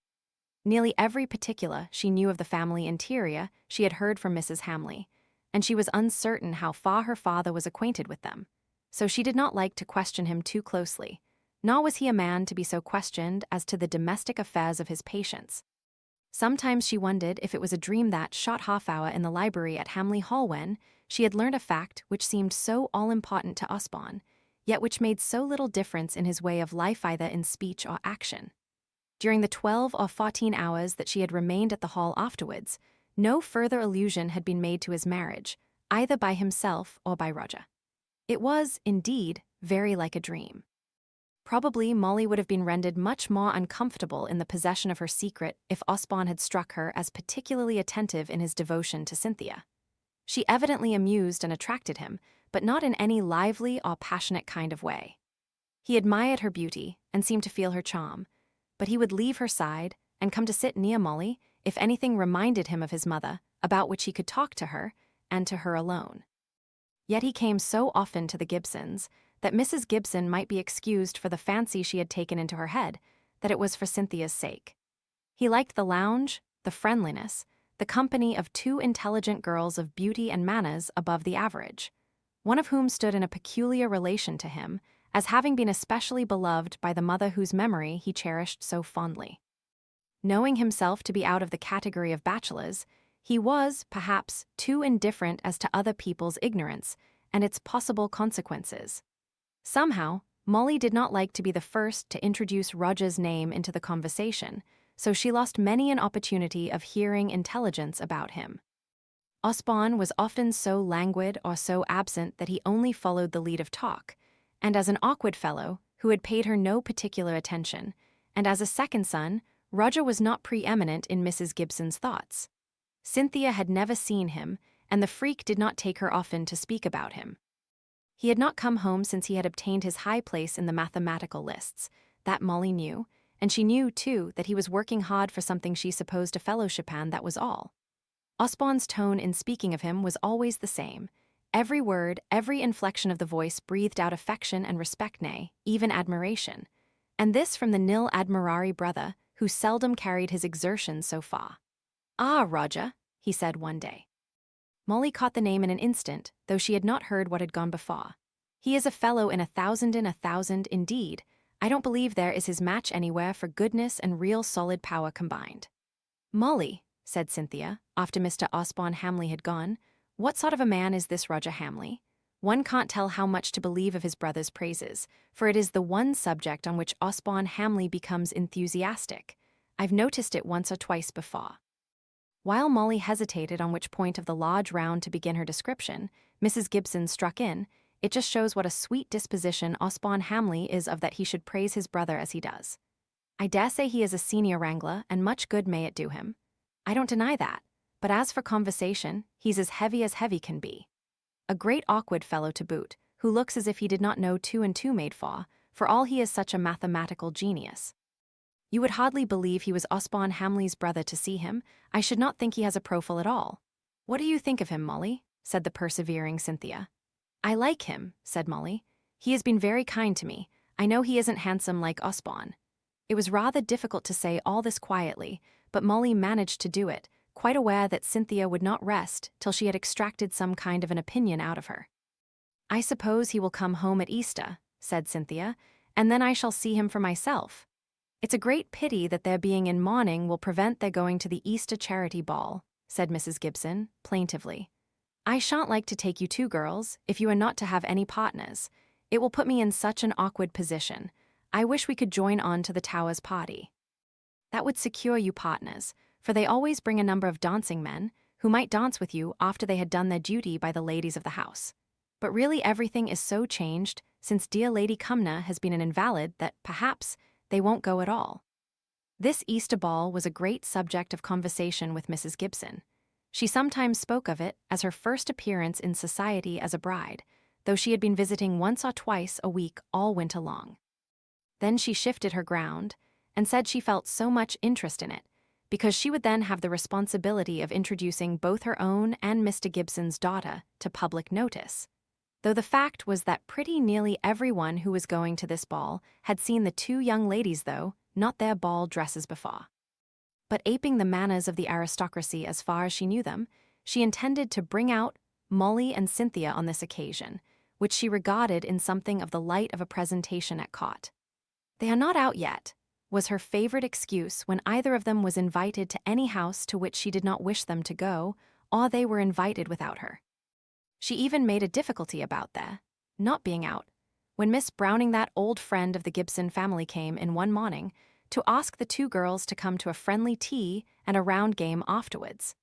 Nearly every particular she knew of the family interior she had heard from Mrs. Hamley, and she was uncertain how far her father was acquainted with them, so she did not like to question him too closely, nor was he a man to be so questioned as to the domestic affairs of his patients. Sometimes she wondered if it was a dream that shot half-hour in the library at Hamley Hall when she had learned a fact which seemed so all-important to Osborne, yet which made so little difference in his way of life either in speech or action. During the 12 or 14 hours that she had remained at the Hall afterwards, no further allusion had been made to his marriage, either by himself or by Roger. It was, indeed, very like a dream. Probably Molly would have been rendered much more uncomfortable in the possession of her secret if Osborne had struck her as particularly attentive in his devotion to Cynthia. She evidently amused and attracted him, but not in any lively or passionate kind of way. He admired her beauty and seemed to feel her charm, but he would leave her side and come to sit near Molly if anything reminded him of his mother, about which he could talk to her, and to her alone. Yet he came so often to the Gibsons that Mrs. Gibson might be excused for the fancy she had taken into her head, that it was for Cynthia's sake. He liked the lounge, the friendliness, the company of two intelligent girls of beauty and manners above the average, one of whom stood in a peculiar relation to him, as having been especially beloved by the mother whose memory he cherished so fondly. Knowing himself to be out of the category of bachelors, he was, perhaps, too indifferent as to other people's ignorance and its possible consequences. Somehow, Molly did not like to be the first to introduce Roger's name into the conversation, so she lost many an opportunity of hearing intelligence about him. Osborne was often so languid or so absent that he only followed the lead of talk, and as an awkward fellow who had paid her no particular attention, and as a second son, Roger was not preeminent in Mrs. Gibson's thoughts. Cynthia had never seen him, and the freak did not take her often to speak about him. He had not come home since he had obtained his high place in the mathematical lists, that Molly knew, and she knew, too, that he was working hard for something she supposed a fellowship, and that was all. Osborne's tone in speaking of him was always the same. Every word, every inflection of the voice breathed out affection and respect, nay, even admiration. And this from the nil admirari brother, who seldom carried his exertions so far. "Ah, Roger," he said one day. Molly caught the name in an instant, though she had not heard what had gone before. "He is a fellow in 1,000 indeed. I don't believe there is his match anywhere for goodness and real solid power combined." "Molly," said Cynthia, after Mr. Osborne Hamley had gone, "what sort of a man is this Roger Hamley? One can't tell how much to believe of his brother's praises, for it is the one subject on which Osborne Hamley becomes enthusiastic. I've noticed it once or twice before." While Molly hesitated on which point of the large round to begin her description, Mrs. Gibson struck in. "It just shows what a sweet disposition Osborne Hamley is of that he should praise his brother as he does. I dare say he is a senior wrangler, and much good may it do him. I don't deny that, but as for conversation, he's as heavy can be. A great awkward fellow to boot, who looks as if he did not know 2 and 2 made for all he is such a mathematical genius. You would hardly believe he was Osborne Hamley's brother to see him. I should not think he has a profile at all. What do you think of him, Molly?" said the persevering Cynthia. "I like him," said Molly. "He has been very kind to me. I know he isn't handsome like Osborne." It was rather difficult to say all this quietly, but Molly managed to do it, quite aware that Cynthia would not rest till she had extracted some kind of an opinion out of her. "I suppose he will come home at Easter," said Cynthia, "and then I shall see him for myself. It's a great pity that their being in mourning will prevent their going to the Easter charity ball," said Mrs. Gibson, plaintively. "I shan't like to take you 2 girls, if you are not to have any partners. It will put me in such an awkward position. I wish we could join on to the Towers party." "That would secure you partners, for they always bring a number of dancing men, who might dance with you after they had done their duty by the ladies of the house. But really everything is so changed since dear Lady Cumnor has been an invalid that, perhaps, they won't go at all." This Easter ball was a great subject of conversation with Mrs. Gibson. She sometimes spoke of it as her first appearance in society as a bride, though she had been visiting once or twice a week all winter long. Then she shifted her ground, and said she felt so much interest in it, because she would then have the responsibility of introducing both her own and Mr. Gibson's daughter to public notice. Though the fact was that pretty nearly everyone who was going to this ball had seen the two young ladies, though not their ball dresses before. But aping the manners of the aristocracy as far as she knew them, she intended to bring out Molly and Cynthia on this occasion, which she regarded in something of the light of a presentation at court. "They are not out yet," was her favorite excuse when either of them was invited to any house to which she did not wish them to go, or they were invited without her. She even made a difficulty about their not being out, when Miss Browning, that old friend of the Gibson family, came in one morning to ask the two girls to come to a friendly tea and a round game afterwards.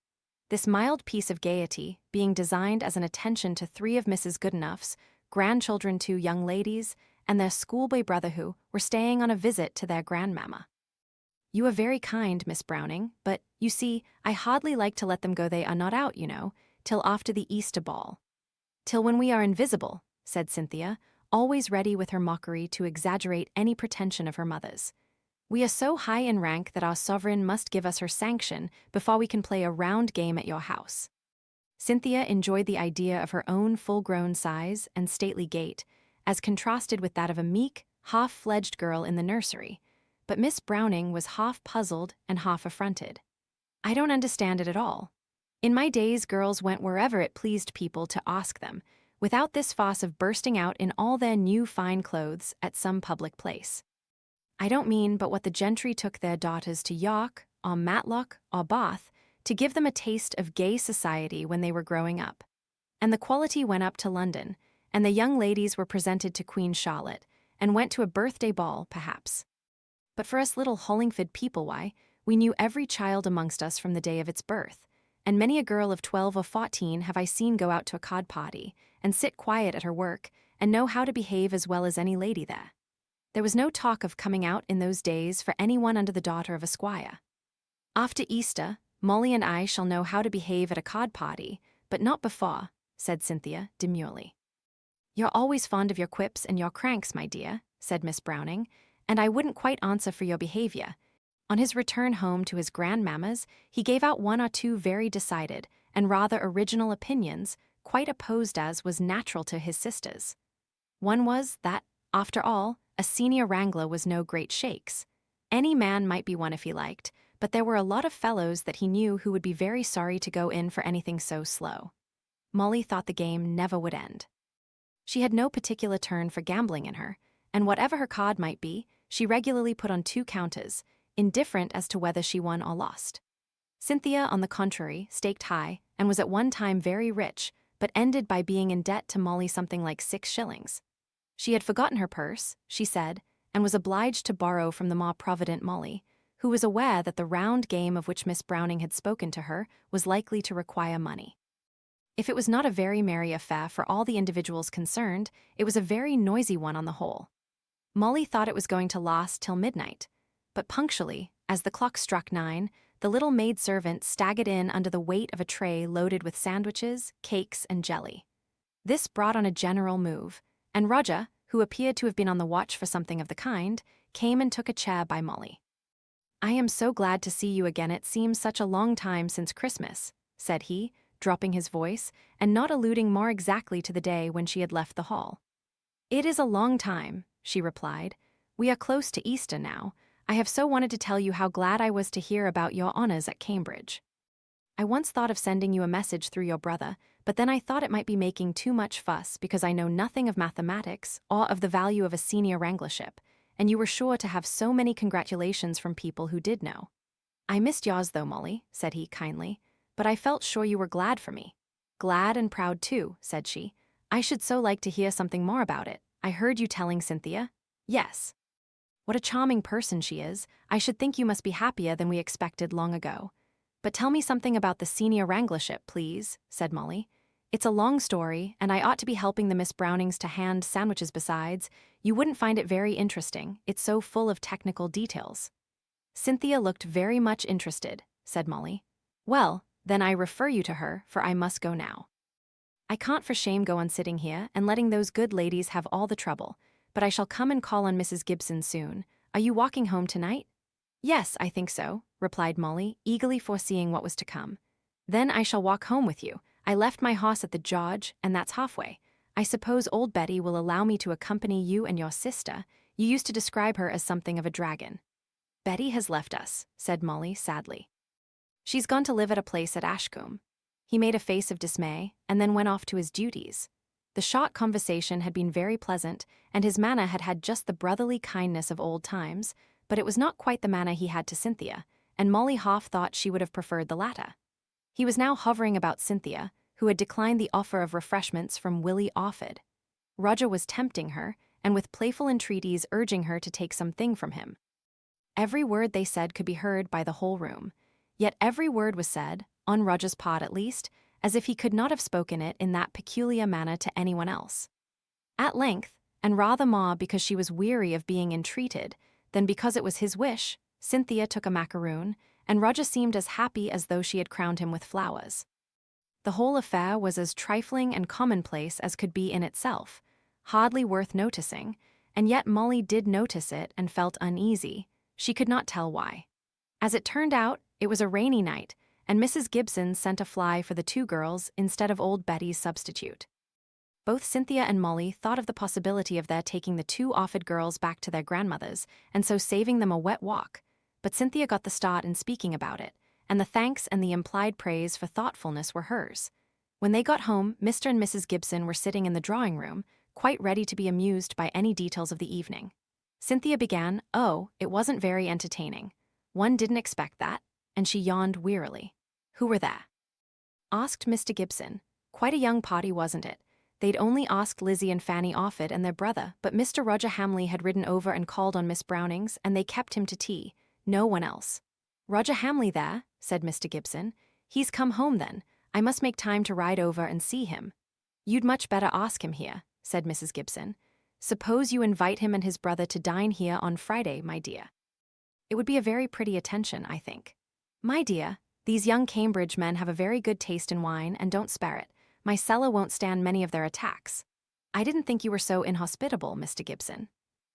This mild piece of gaiety being designed as an attention to three of Mrs. Goodenough's grandchildren, two young ladies, and their schoolboy brother who were staying on a visit to their grandmamma. "You are very kind, Miss Browning, but, you see, I hardly like to let them go. They are not out, you know, till after the Easter ball." "Till when we are invisible," said Cynthia, always ready with her mockery to exaggerate any pretension of her mother's. "We are so high in rank that our sovereign must give us her sanction before we can play a round game at your house." Cynthia enjoyed the idea of her own full-grown size and stately gait, as contrasted with that of a meek, half-fledged girl in the nursery, but Miss Browning was half puzzled and half affronted. "I don't understand it at all. In my days, girls went wherever it pleased people to ask them, without this fuss of bursting out in all their new fine clothes at some public place. I don't mean but what the gentry took their daughters to York, or Matlock, or Bath, to give them a taste of gay society when they were growing up. And the quality went up to London, and the young ladies were presented to Queen Charlotte, and went to a birthday ball, perhaps. But for us little Hollingford people, why, we knew every child amongst us from the day of its birth, and many a girl of 12 or 14 have I seen go out to a card party, and sit quiet at her work, and know how to behave as well as any lady there. There was no talk of coming out in those days for anyone under the daughter of a squire. After Easter, Molly and I shall know how to behave at a card party, but not before," said Cynthia demurely. "You're always fond of your quips and your cranks, my dear," said Miss Browning, "and I wouldn't quite answer for your behavior." On his return home to his grandmamma's, he gave out one or two very decided and rather original opinions, quite opposed as was natural to his sisters. One was that, after all, a senior wrangler was no great shakes. Any man might be one if he liked, but there were a lot of fellows that he knew who would be very sorry to go in for anything so slow. Molly thought the game never would end. She had no particular turn for gambling in her, and whatever her card might be, she regularly put on 2 counters, indifferent as to whether she won or lost. Cynthia, on the contrary, staked high, and was at one time very rich, but ended by being in debt to Molly something like 6 shillings. She had forgotten her purse, she said, and was obliged to borrow from the more provident Molly, who was aware that the round game of which Miss Browning had spoken to her was likely to require money. If it was not a very merry affair for all the individuals concerned, it was a very noisy one on the whole. Molly thought it was going to last till midnight, but punctually, as the clock struck 9, the little maid-servant staggered in under the weight of a tray loaded with sandwiches, cakes, and jelly. This brought on a general move, and Roger, who appeared to have been on the watch for something of the kind, came and took a chair by Molly. "I am so glad to see you again. It seems such a long time since Christmas," said he, dropping his voice, and not alluding more exactly to the day when she had left the hall. "It is a long time," she replied. "We are close to Easter now. I have so wanted to tell you how glad I was to hear about your honours at Cambridge. I once thought of sending you a message through your brother, but then I thought it might be making too much fuss because I know nothing of mathematics or of the value of a senior wranglership, and you were sure to have so many congratulations from people who did know. I missed yours though, Molly," said he kindly, "but I felt sure you were glad for me." "Glad and proud too," said she. "I should so like to hear something more about it. I heard you telling Cynthia." "Yes." "What a charming person she is. I should think you must be happier than we expected long ago. But tell me something about the senior wranglership, please," said Molly. "It's a long story, and I ought to be helping the Miss Brownings to hand sandwiches besides. You wouldn't find it very interesting. It's so full of technical details." Cynthia looked very much interested, said Molly. "Well, then I refer you to her, for I must go now. I can't for shame go on sitting here and letting those good ladies have all the trouble, but I shall come and call on Mrs. Gibson soon. Are you walking home tonight?" Yes, I think so, replied Molly, eagerly foreseeing what was to come. Then I shall walk home with you. I left my horse at the George, and that's halfway. I suppose old Betty will allow me to accompany you and your sister. You used to describe her as something of a dragon. Betty has left us, said Molly sadly. She's gone to live at a place at Ashcombe. He made a face of dismay, and then went off to his duties. The short conversation had been very pleasant, and his manner had had just the brotherly kindness of old times, but it was not quite the manner he had to Cynthia, and Molly half thought she would have preferred the latter. He was now hovering about Cynthia, who had declined the offer of refreshments from Willie Offord. Roger was tempting her, and with playful entreaties urging her to take something from him. Every word they said could be heard by the whole room, yet every word was said, on Roger's part at least, as if he could not have spoken it in that peculiar manner to anyone else. At length, and rather more because she was weary of being entreated than because it was his wish, Cynthia took a macaroon, and Roger seemed as happy as though she had crowned him with flowers. The whole affair was as trifling and commonplace as could be in itself, hardly worth noticing, and yet Molly did notice it and felt uneasy. She could not tell why. As it turned out, it was a rainy night, and Mrs. Gibson sent a fly for the two girls instead of old Betty's substitute. Both Cynthia and Molly thought of the possibility of their taking the two Offord girls back to their grandmother's and so saving them a wet walk, but Cynthia got the start in speaking about it, and the thanks and the implied praise for thoughtfulness were hers. When they got home, Mr. and Mrs. Gibson were sitting in the drawing room, quite ready to be amused by any details of the evening. Cynthia began, "Oh, it wasn't very entertaining. One didn't expect that," and she yawned wearily. "Who were there?" asked Mr. Gibson. "Quite a young party, wasn't it? They'd only asked Lizzie and Fanny Offord and their brother, but Mr. Roger Hamley had ridden over and called on Miss Brownings, and they kept him to tea. No one else." "Roger Hamley there?" said Mr. Gibson. "He's come home then. I must make time to ride over and see him." "You'd much better ask him here," said Mrs. Gibson. "Suppose you invite him and his brother to dine here on Friday, my dear. It would be a very pretty attention, I think." "My dear, these young Cambridge men have a very good taste in wine and don't spare it. My cellar won't stand many of their attacks." "I didn't think you were so inhospitable, Mr. Gibson."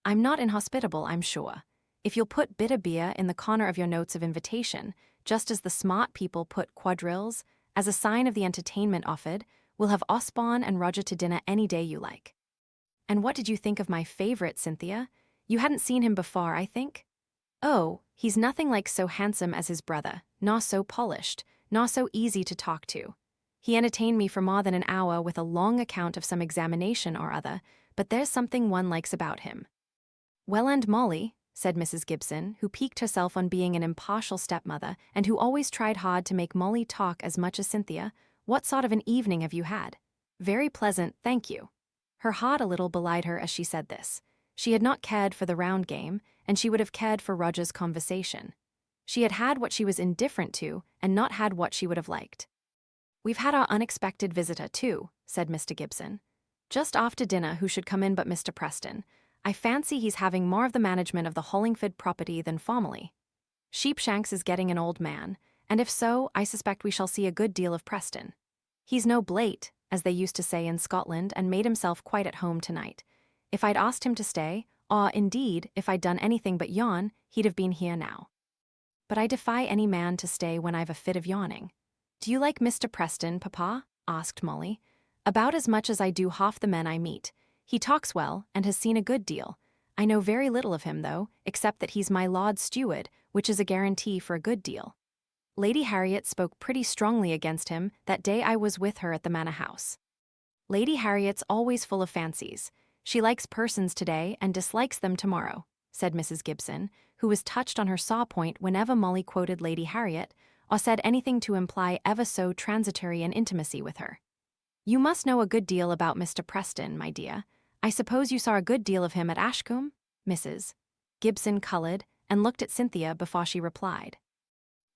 "I'm not inhospitable, I'm sure. If you'll put bitter beer in the corner of your notes of invitation, just as the smart people put quadrilles, as a sign of the entertainment offered, we'll have Osborne and Roger to dinner any day you like." "And what did you think of my favorite, Cynthia? You hadn't seen him before, I think?" "Oh, he's nothing like so handsome as his brother, nor so polished, nor so easy to talk to. He entertained me for more than an hour with a long account of some examination or other, but there's something one likes about him." "Well, and Molly," said Mrs. Gibson, who piqued herself on being an impartial stepmother and who always tried hard to make Molly talk as much as Cynthia, "what sort of an evening have you had?" "Very pleasant, thank you." Her heart a little belied her as she said this. She had not cared for the round game, and she would have cared for Roger's conversation. She had had what she was indifferent to, and not had what she would have liked. "We've had our unexpected visitor, too," said Mr. Gibson. "Just after dinner, who should come in but Mr. Preston. I fancy he's having more of the management of the Hollingford property than formerly. Sheepshanks is getting an old man, and if so, I suspect we shall see a good deal of Preston. He's no blate, as they used to say in Scotland, and made himself quite at home tonight. If I'd asked him to stay, or, indeed, if I'd done anything but yawn, he'd have been here now. But I defy any man to stay when I've a fit of yawning." "Do you like Mr. Preston, Papa?" asked Molly. "About as much as I do half the men I meet. He talks well, and has seen a good deal. I know very little of him, though, except that he's my Lord's steward, which is a guarantee for a good deal. Lady Harriet spoke pretty strongly against him that day I was with her at the Manor House." "Lady Harriet's always full of fancies. She likes persons today and dislikes them tomorrow," said Mrs. Gibson, who was touched on her saw point whenever Molly quoted Lady Harriet, or said anything to imply ever so transitory an intimacy with her. "You must know a good deal about Mr. Preston, my dear. I suppose you saw a good deal of him at Ashcombe?" Mrs. Gibson colored and looked at Cynthia before she replied.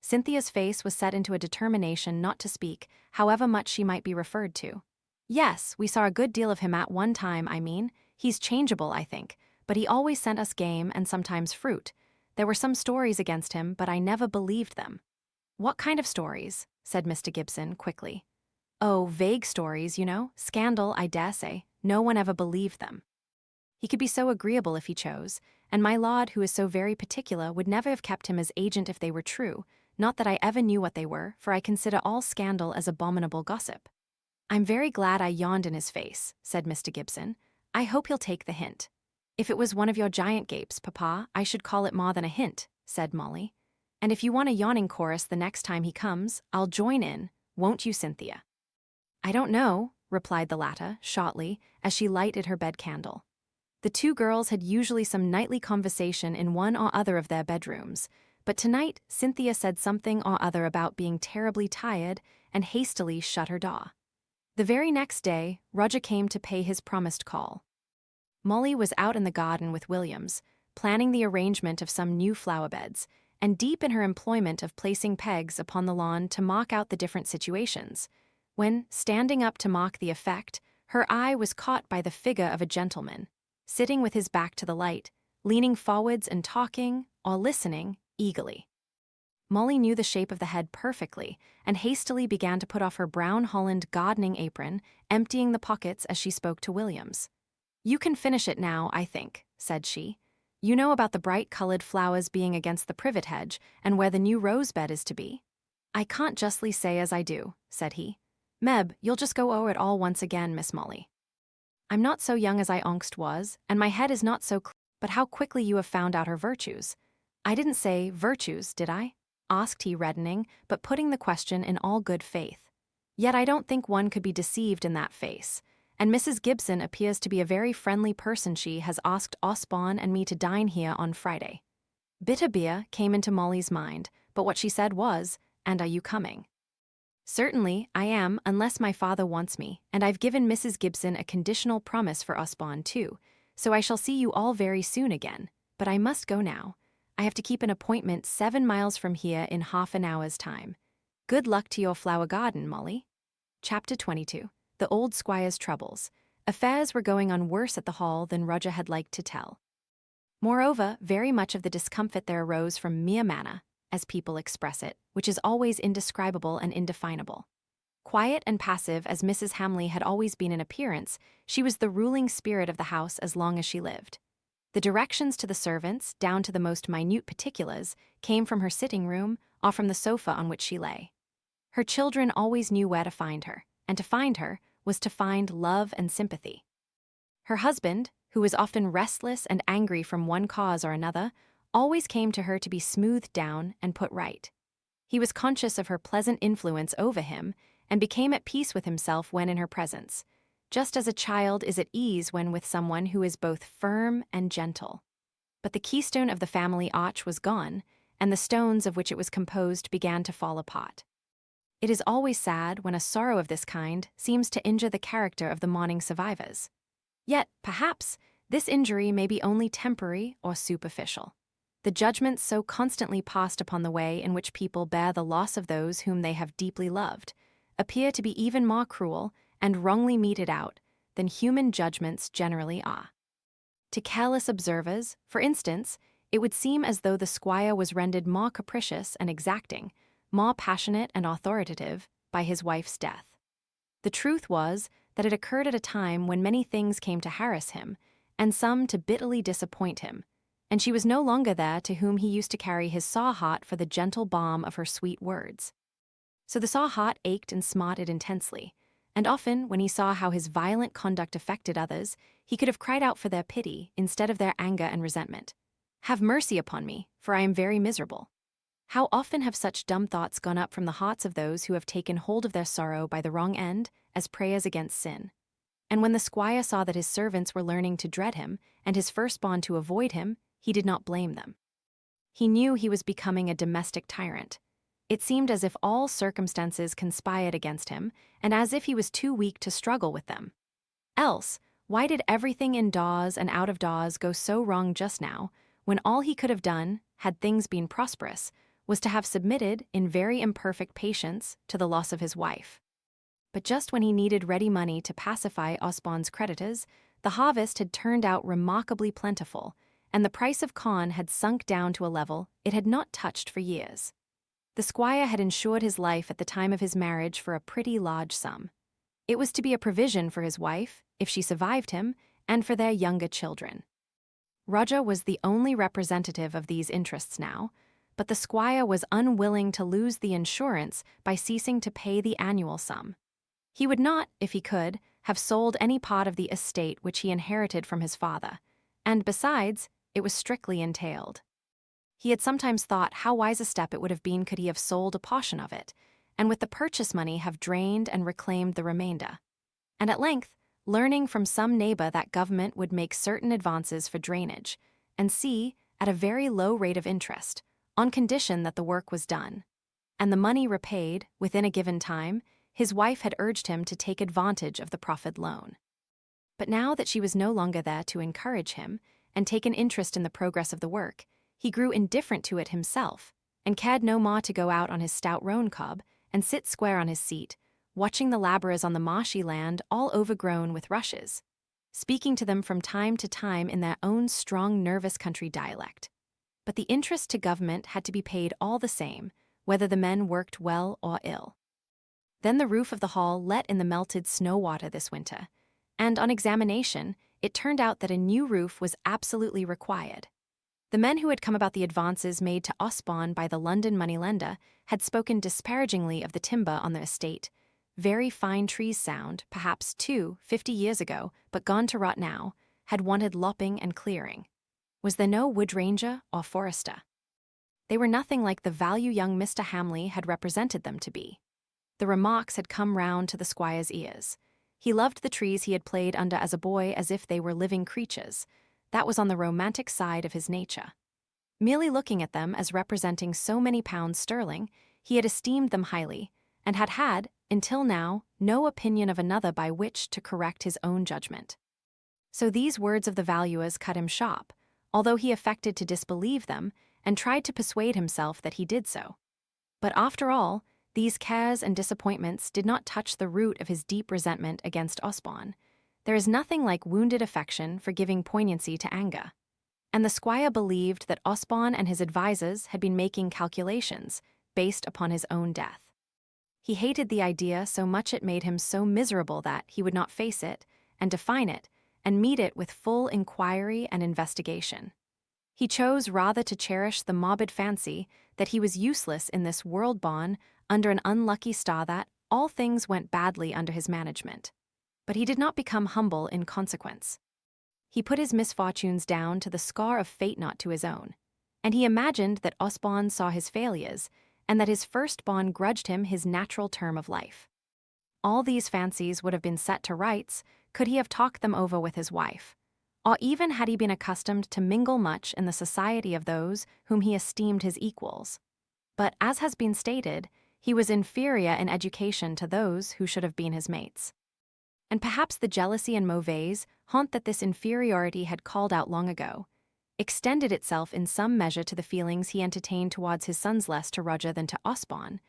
Cynthia's face was set into a determination not to speak, however much she might be referred to. "Yes, we saw a good deal of him at one time, I mean. He's changeable, I think, but he always sent us game and sometimes fruit. There were some stories against him, but I never believed them." "What kind of stories?" said Mr. Gibson, quickly. "Oh, vague stories, you know. Scandal, I dare say. No one ever believed them. He could be so agreeable if he chose, and my lord, who is so very particular, would never have kept him as agent if they were true, not that I ever knew what they were, for I consider all scandal as abominable gossip." "I'm very glad I yawned in his face," said Mr. Gibson. "I hope he'll take the hint." "If it was one of your giant gapes, Papa, I should call it more than a hint," said Molly. "And if you want a yawning chorus the next time he comes, I'll join in, won't you, Cynthia?" "I don't know," replied the latter, shortly, as she lighted her bed candle. The two girls had usually some nightly conversation in one or other of their bedrooms, but tonight Cynthia said something or other about being terribly tired and hastily shut her door. The very next day, Roger came to pay his promised call. Molly was out in the garden with Williams, planning the arrangement of some new flower beds, and deep in her employment of placing pegs upon the lawn to mark out the different situations, when, standing up to mark the effect, her eye was caught by the figure of a gentleman, sitting with his back to the light, leaning forwards and talking, or listening, eagerly. Molly knew the shape of the head perfectly, and hastily began to put off her brown holland gardening apron, emptying the pockets as she spoke to Williams. "You can finish it now, I think," said she. "You know about the bright-colored flowers being against the privet hedge, and where the new rose-bed is to be?" "I can't justly say as I do," said he. "Meb, you'll just go o'er it all once again, Miss Molly." "I'm not so young as I onct was, and my head is not so but how quickly you have found out her virtues." "I didn't say virtues, did I?" asked he, reddening, but putting the question in all good faith. "Yet I don't think one could be deceived in that face, and Mrs. Gibson appears to be a very friendly person. She has asked Osborne and me to dine here on Friday." Bitter beer came into Molly's mind, but what she said was, "And are you coming?" "Certainly, I am, unless my father wants me, and I've given Mrs. Gibson a conditional promise for Osborne too, so I shall see you all very soon again, but I must go now. I have to keep an appointment 7 miles from here in half an hour's time. Good luck to your flower garden, Molly." Chapter 22. The Old Squire's Troubles. Affairs were going on worse at the Hall than Roger had liked to tell. Moreover, very much of the discomfort there arose from mere manner, as people express it, which is always indescribable and indefinable. Quiet and passive as Mrs. Hamley had always been in appearance, she was the ruling spirit of the house as long as she lived. The directions to the servants, down to the most minute particulars, came from her sitting room or from the sofa on which she lay. Her children always knew where to find her, and to find her was to find love and sympathy. Her husband, who was often restless and angry from one cause or another, always came to her to be smoothed down and put right. He was conscious of her pleasant influence over him and became at peace with himself when in her presence, just as a child is at ease when with someone who is both firm and gentle. But the keystone of the family arch was gone, and the stones of which it was composed began to fall apart. It is always sad when a sorrow of this kind seems to injure the character of the mourning survivors. Yet, perhaps, this injury may be only temporary or superficial. The judgments so constantly passed upon the way in which people bear the loss of those whom they have deeply loved appear to be even more cruel and wrongly meted out than human judgments generally are. To careless observers, for instance, it would seem as though the squire was rendered more capricious and exacting, more passionate and authoritative, by his wife's death. The truth was that it occurred at a time when many things came to harass him, and some to bitterly disappoint him, and she was no longer there to whom he used to carry his saw-heart for the gentle balm of her sweet words. So the saw-heart ached and smarted intensely, and often, when he saw how his violent conduct affected others, he could have cried out for their pity instead of their anger and resentment. "Have mercy upon me, for I am very miserable." How often have such dumb thoughts gone up from the hearts of those who have taken hold of their sorrow by the wrong end, as prayers against sin? And when the squire saw that his servants were learning to dread him, and his firstborn to avoid him, he did not blame them. He knew he was becoming a domestic tyrant. It seemed as if all circumstances conspired against him, and as if he was too weak to struggle with them. Else, why did everything indoors and out of doors go so wrong just now, when all he could have done, had things been prosperous, was to have submitted in very imperfect patience to the loss of his wife? But just when he needed ready money to pacify Osborne's creditors, the harvest had turned out remarkably plentiful, and the price of corn had sunk down to a level it had not touched for years. The squire had insured his life at the time of his marriage for a pretty large sum. It was to be a provision for his wife, if she survived him, and for their younger children. Roger was the only representative of these interests now, but the squire was unwilling to lose the insurance by ceasing to pay the annual sum. He would not, if he could, have sold any part of the estate which he inherited from his father, and besides, it was strictly entailed. He had sometimes thought how wise a step it would have been could he have sold a portion of it, and with the purchase money have drained and reclaimed the remainder. And at length, learning from some neighbor that government would make certain advances for drainage, and see, at a very low rate of interest, on condition that the work was done, and the money repaid within a given time, his wife had urged him to take advantage of the proffered loan. But now that she was no longer there to encourage him and take an interest in the progress of the work, he grew indifferent to it himself, and cared no more to go out on his stout roan cob and sit square on his seat, watching the labourers on the marshy land all overgrown with rushes, speaking to them from time to time in their own strong nervous country dialect. But the interest to government had to be paid all the same, whether the men worked well or ill. Then the roof of the hall let in the melted snow water this winter, and on examination, it turned out that a new roof was absolutely required. The men who had come about the advances made to Osborne by the London moneylender had spoken disparagingly of the timber on the estate. Very fine trees sound, perhaps 50 years ago, but gone to rot now, had wanted lopping and clearing. Was there no woodranger or forester? They were nothing like the value young Mr. Hamley had represented them to be. The remarks had come round to the squire's ears. He loved the trees he had played under as a boy as if they were living creatures. That was on the romantic side of his nature. Merely looking at them as representing so many pounds sterling, he had esteemed them highly, and had, until now, no opinion of another by which to correct his own judgment. So these words of the valuers cut him sharp, although he affected to disbelieve them and tried to persuade himself that he did so. But after all, these cares and disappointments did not touch the root of his deep resentment against Osborne. There is nothing like wounded affection for giving poignancy to anger. And the squire believed that Osborne and his advisers had been making calculations based upon his own death. He hated the idea so much it made him so miserable that he would not face it and define it and meet it with full inquiry and investigation. He chose rather to cherish the morbid fancy that he was useless in this world born under an unlucky star, that all things went badly under his management. But he did not become humble in consequence. He put his misfortunes down to the scar of fate, not to his own, and he imagined that Osborne saw his failures and that his firstborn grudged him his natural term of life. All these fancies would have been set to rights could he have talked them over with his wife, or even had he been accustomed to mingle much in the society of those whom he esteemed his equals. But, as has been stated, he was inferior in education to those who should have been his mates. And perhaps the jealousy and mauvaise honte that this inferiority had called out long ago extended itself in some measure to the feelings he entertained towards his sons less to Roger than to Osborne,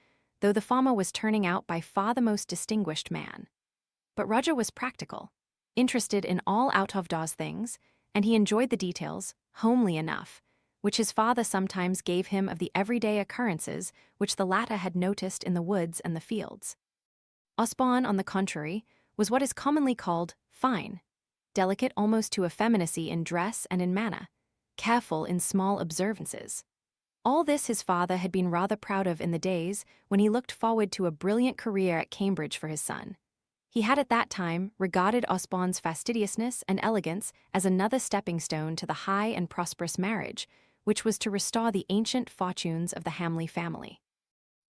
though the former was turning out by far the most distinguished man. But Roger was practical, interested in all out-of-doors things, and he enjoyed the details, homely enough, which his father sometimes gave him of the everyday occurrences which the latter had noticed in the woods and the fields. Osborne, on the contrary, was what is commonly called fine, delicate almost to effeminacy in dress and in manner, careful in small observances. All this his father had been rather proud of in the days when he looked forward to a brilliant career at Cambridge for his son. He had at that time regarded Osborne's fastidiousness and elegance as another stepping stone to the high and prosperous marriage, which was to restore the ancient fortunes of the Hamley family.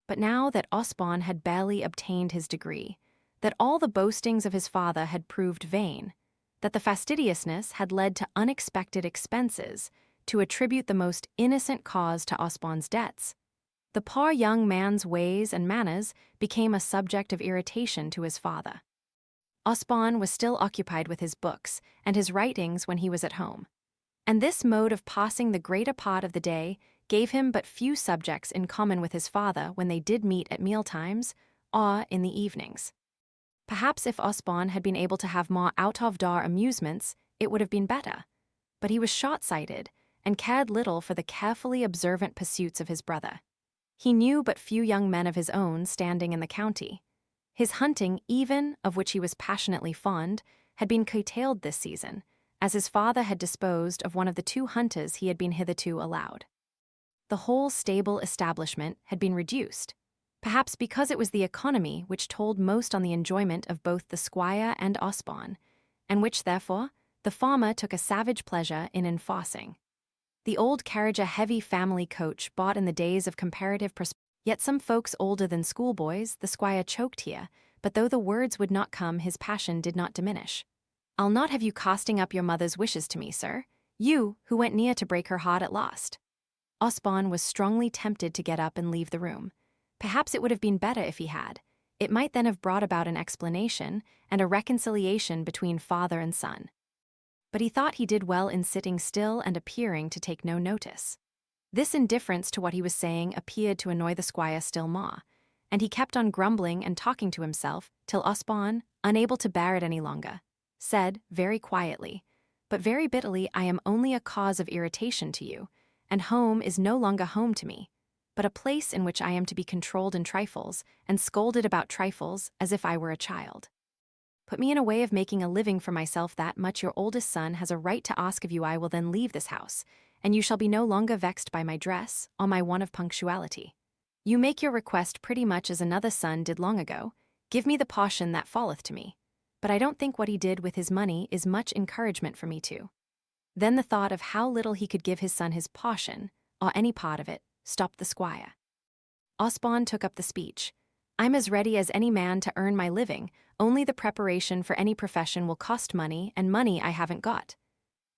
But now that Osborne had barely obtained his degree, that all the boastings of his father had proved vain, that the fastidiousness had led to unexpected expenses, to attribute the most innocent cause to Osborne's debts, the poor young man's ways and manners became a subject of irritation to his father. Osborne was still occupied with his books and his writings when he was at home, and this mode of passing the greater part of the day gave him but few subjects in common with his father when they did meet at mealtimes or in the evenings. Perhaps if Osborne had been able to have more out-of-door amusements, it would have been better, but he was short-sighted and cared little for the carefully observant pursuits of his brother. He knew but few young men of his own standing in the county. His hunting, even, of which he was passionately fond, had been curtailed this season, as his father had disposed of one of the 2 hunters he had been hitherto allowed. The whole stable establishment had been reduced, perhaps because it was the economy which told most on the enjoyment of both the squire and Osborne, and which, therefore, the farmer took a savage pleasure in enforcing. The old carriage, a heavy family coach bought in the days of comparative prosperity. Yet some folks older than schoolboys, the squire choked here, but though the words would not come, his passion did not diminish. "I'll not have you casting up your mother's wishes to me, sir, you who went near to break her heart at last." Osborne was strongly tempted to get up and leave the room. Perhaps it would have been better if he had. It might then have brought about an explanation and a reconciliation between father and son. But he thought he did well in sitting still and appearing to take no notice. This indifference to what he was saying appeared to annoy the squire still more, and he kept on grumbling and talking to himself till Osborne, unable to bear it any longer, said, very quietly, but very bitterly, "I am only a cause of irritation to you, and home is no longer home to me, but a place in which I am to be controlled in trifles and scolded about trifles as if I were a child. Put me in a way of making a living for myself, that much your oldest son has a right to ask of you. I will then leave this house, and you shall be no longer vexed by my dress or my want of punctuality. You make your request pretty much as another son did long ago. Give me the portion that falleth to me. But I don't think what he did with his money is much encouragement for me to." Then the thought of how little he could give his son his portion, or any part of it, stopped the squire. Osborne took up the speech. "I'm as ready as any man to earn my living, only the preparation for any profession will cost money, and money I haven't got."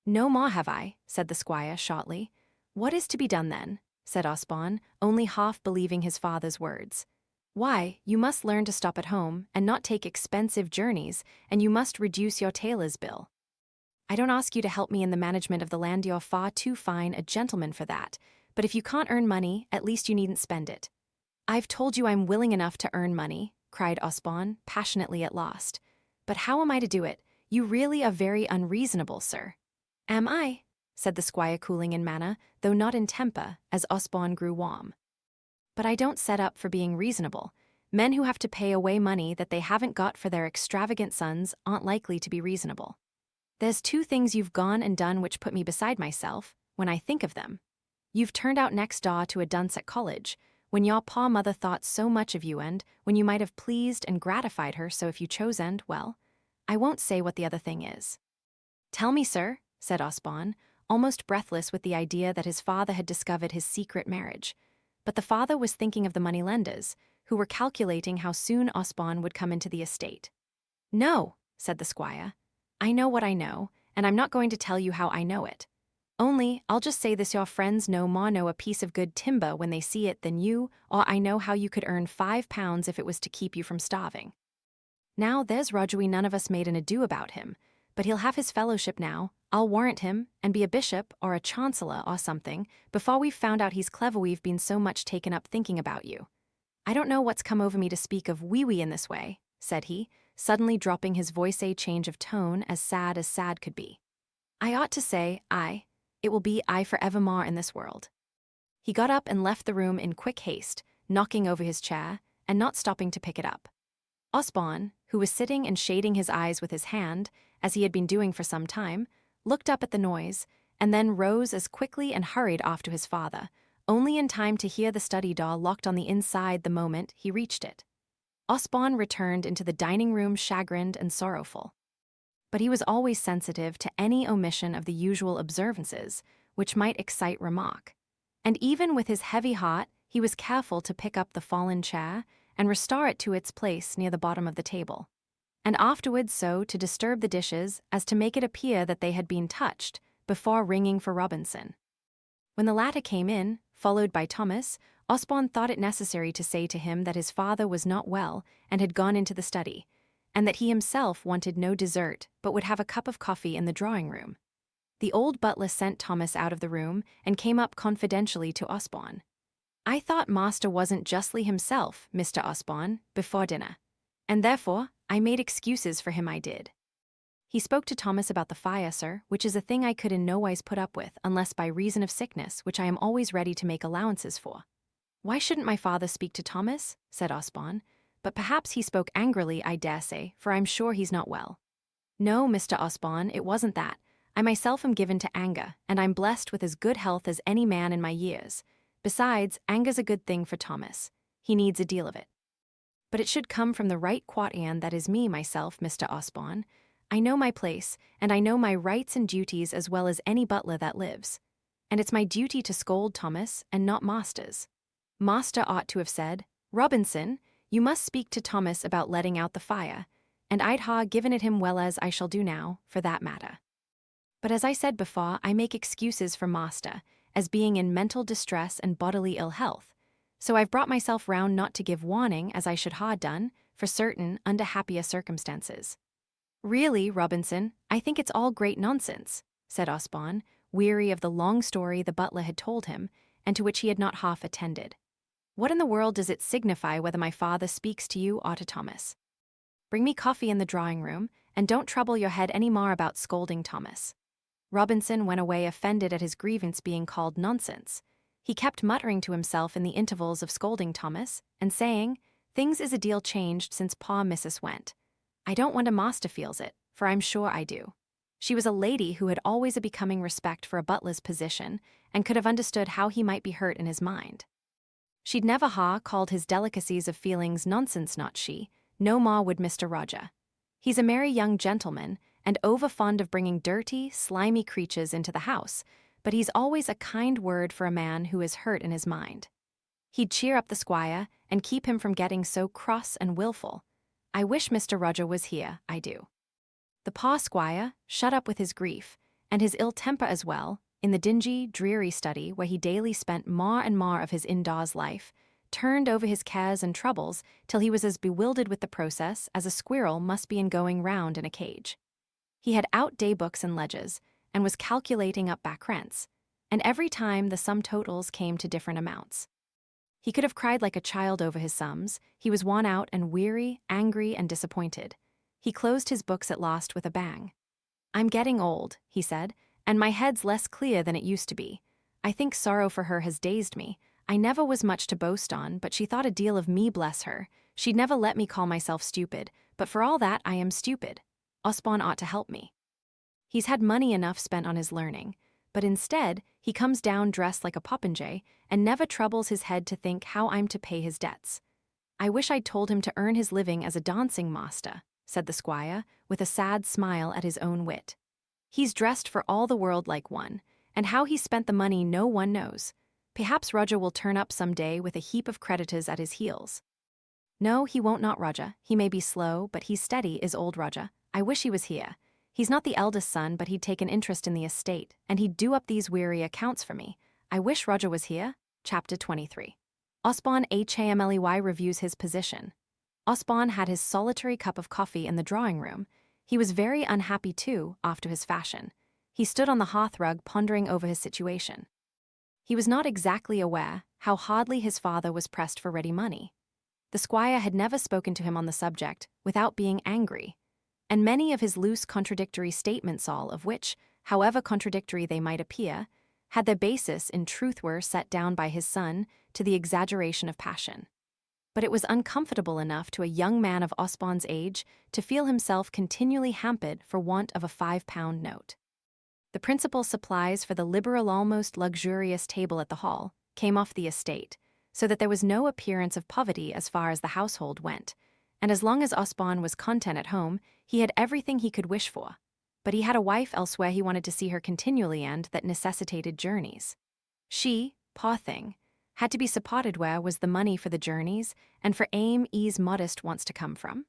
"No more have I," said the squire shortly. "What is to be done then?" said Osborne, only half believing his father's words. "Why, you must learn to stop at home and not take expensive journeys, and you must reduce your tailor's bill. I don't ask you to help me in the management of the land, you're far too fine a gentleman for that, but if you can't earn money, at least you needn't spend it." "I've told you I'm willing enough to earn money," cried Osborne, passionately at last. "But how am I to do it? You really are very unreasonable, sir." "Am I?" said the squire, cooling in manner, though not in temper, as Osborne grew warm. "But I don't set up for being reasonable. Men who have to pay away money that they haven't got for their extravagant sons aren't likely to be reasonable. There's 2 things you've gone and done which put me beside myself, when I think of them. You've turned out next door to a dunce at college, when your poor mother thought so much of you, and when you might have pleased and gratified her so if you chose, and, well, I won't say what the other thing is." "Tell me, sir," said Osborne, almost breathless with the idea that his father had discovered his secret marriage. But the father was thinking of the moneylenders, who were calculating how soon Osborne would come into the estate. "No," said the squire. "I know what I know, and I'm not going to tell you how I know it. Only, I'll just say this, your friends no more know a piece of good timber when they see it than you, or I know how you could earn £5 if it was to keep you from starving. Now, there's Roger, we none of us made an ado about him, but he'll have his fellowship now, I'll warrant him, and be a bishop or a chancellor or something, before we've found out he's clever. We've been so much taken up thinking about you. I don't know what's come over me to speak of wee-wee in this way," said he, suddenly dropping his voice, a change of tone as sad could be. "I ought to say, I. It will be I forevermore in this world." He got up and left the room in quick haste, knocking over his chair, and not stopping to pick it up. Osborne, who was sitting and shading his eyes with his hand, as he had been doing for some time, looked up at the noise, and then rose as quickly and hurried off to his father, only in time to hear the study door locked on the inside the moment he reached it. Osborne returned into the dining room chagrined and sorrowful. But he was always sensitive to any omission of the usual observances, which might excite remark. And even with his heavy heart, he was careful to pick up the fallen chair and restore it to its place near the bottom of the table, and afterwards so to disturb the dishes as to make it appear that they had been touched, before ringing for Robinson. When the latter came in, followed by Thomas, Osborne thought it necessary to say to him that his father was not well and had gone into the study, and that he himself wanted no dessert but would have a cup of coffee in the drawing-room. The old butler sent Thomas out of the room and came up confidentially to Osborne. "I thought master wasn't justly himself, Mr. Osborne, before dinner, and therefore I made excuses for him, I did. He spoke to Thomas about the fire, sir, which is a thing I could in no wise put up with, unless by reason of sickness, which I am always ready to make allowances for." "Why shouldn't my father speak to Thomas?" said Osborne. "But perhaps he spoke angrily, I dare say, for I'm sure he's not well." "No, Mr. Osborne, it wasn't that. I myself am given to anger, and I'm blessed with as good health as any man in my years. Besides, anger's a good thing for Thomas. He needs a deal of it. But it should come from the right quat-an that is me, myself, Mr. Osborne. I know my place, and I know my rights and duties as well as any butler that lives. And it's my duty to scold Thomas, and not master's. Master ought to have said, "Robinson, you must speak to Thomas about letting out the fire," and I'd ha given it him well as I shall do now, for that matter. But as I said before, I make excuses for master, as being in mental distress and bodily ill health, so I've brought myself round not to give warning as I should ha done, for certain, under happier circumstances. "Really, Robinson, I think it's all great nonsense," said Osborne, weary of the long story the butler had told him, and to which he had not half attended. "What in the world does it signify whether my father speaks to you or to Thomas? Bring me coffee in the drawing-room, and don't trouble your head any more about scolding Thomas." Robinson went away offended at his grievance being called nonsense. He kept muttering to himself in the intervals of scolding Thomas, and saying, "Things is a deal changed since poor missus went. I don't wonder master feels it, for I'm sure I do." She was a lady who had always a becoming respect for a butler's position, and could have understood how he might be hurt in his mind. She'd never called his delicacies of feelings nonsense, not she, no more would Mr. Roger. He's a merry young gentleman, and over fond of bringing dirty, slimy creatures into the house, but he's always a kind word for a man who is hurt in his mind. He'd cheer up the squire, and keep him from getting so cross and wilful. I wish Mr. Roger was here, I do. The poor squire, shut up with his grief, and his ill temper as well, in the dingy, dreary study where he daily spent more and more of his indoors life, turned over his cares and troubles till he was as bewildered with the process as a squirrel must be in going round in a cage. He had out day books and ledgers, and was calculating up back rents, and every time the sum totals came to different amounts. He could have cried like a child over his sums. He was worn out and weary, angry and disappointed. He closed his books at last with a bang. "I'm getting old," he said, "and my head's less clear than it used to be. I think sorrow for her has dazed me. I never was much to boast on, but she thought a deal of me, bless her. She'd never let me call myself stupid, but for all that I am stupid. Osborne ought to help me. He's had money enough spent on his learning, but instead he comes down dressed like a popinjay and never troubles his head to think how I'm to pay his debts. I wish I'd told him to earn his living as a dancing master," said the squire, with a sad smile at his own wit. "He's dressed for all the world like one, and how he spent the money no one knows. Perhaps Roger will turn up some day with a heap of creditors at his heels." "No, he won't, not Roger. He may be slow, but he's steady, is old Roger. I wish he was here. He's not the eldest son, but he'd take an interest in the estate, and he'd do up these weary accounts for me. I wish Roger was here." Chapter 23. Osborne Hamley reviews his position. Osborne had his solitary cup of coffee in the drawing-room. He was very unhappy too, after his fashion. He stood on the hearthrug pondering over his situation. He was not exactly aware how hardly his father was pressed for ready money. The squire had never spoken to him on the subject without being angry, and many of his loose contradictory statements, all of which, however contradictory they might appear, had their basis in truth were set down by his son to the exaggeration of passion. But it was uncomfortable enough to a young man of Osborne's age to feel himself continually hampered for want of a £5 note. The principal supplies for the liberal, almost luxurious table at the hall came off the estate, so that there was no appearance of poverty as far as the household went, and as long as Osborne was content at home, he had everything he could wish for. But he had a wife elsewhere he wanted to see her continually, and that necessitated journeys. She, poor thing, had to be supported. Where was the money for the journeys, and for ease modest wants to come from?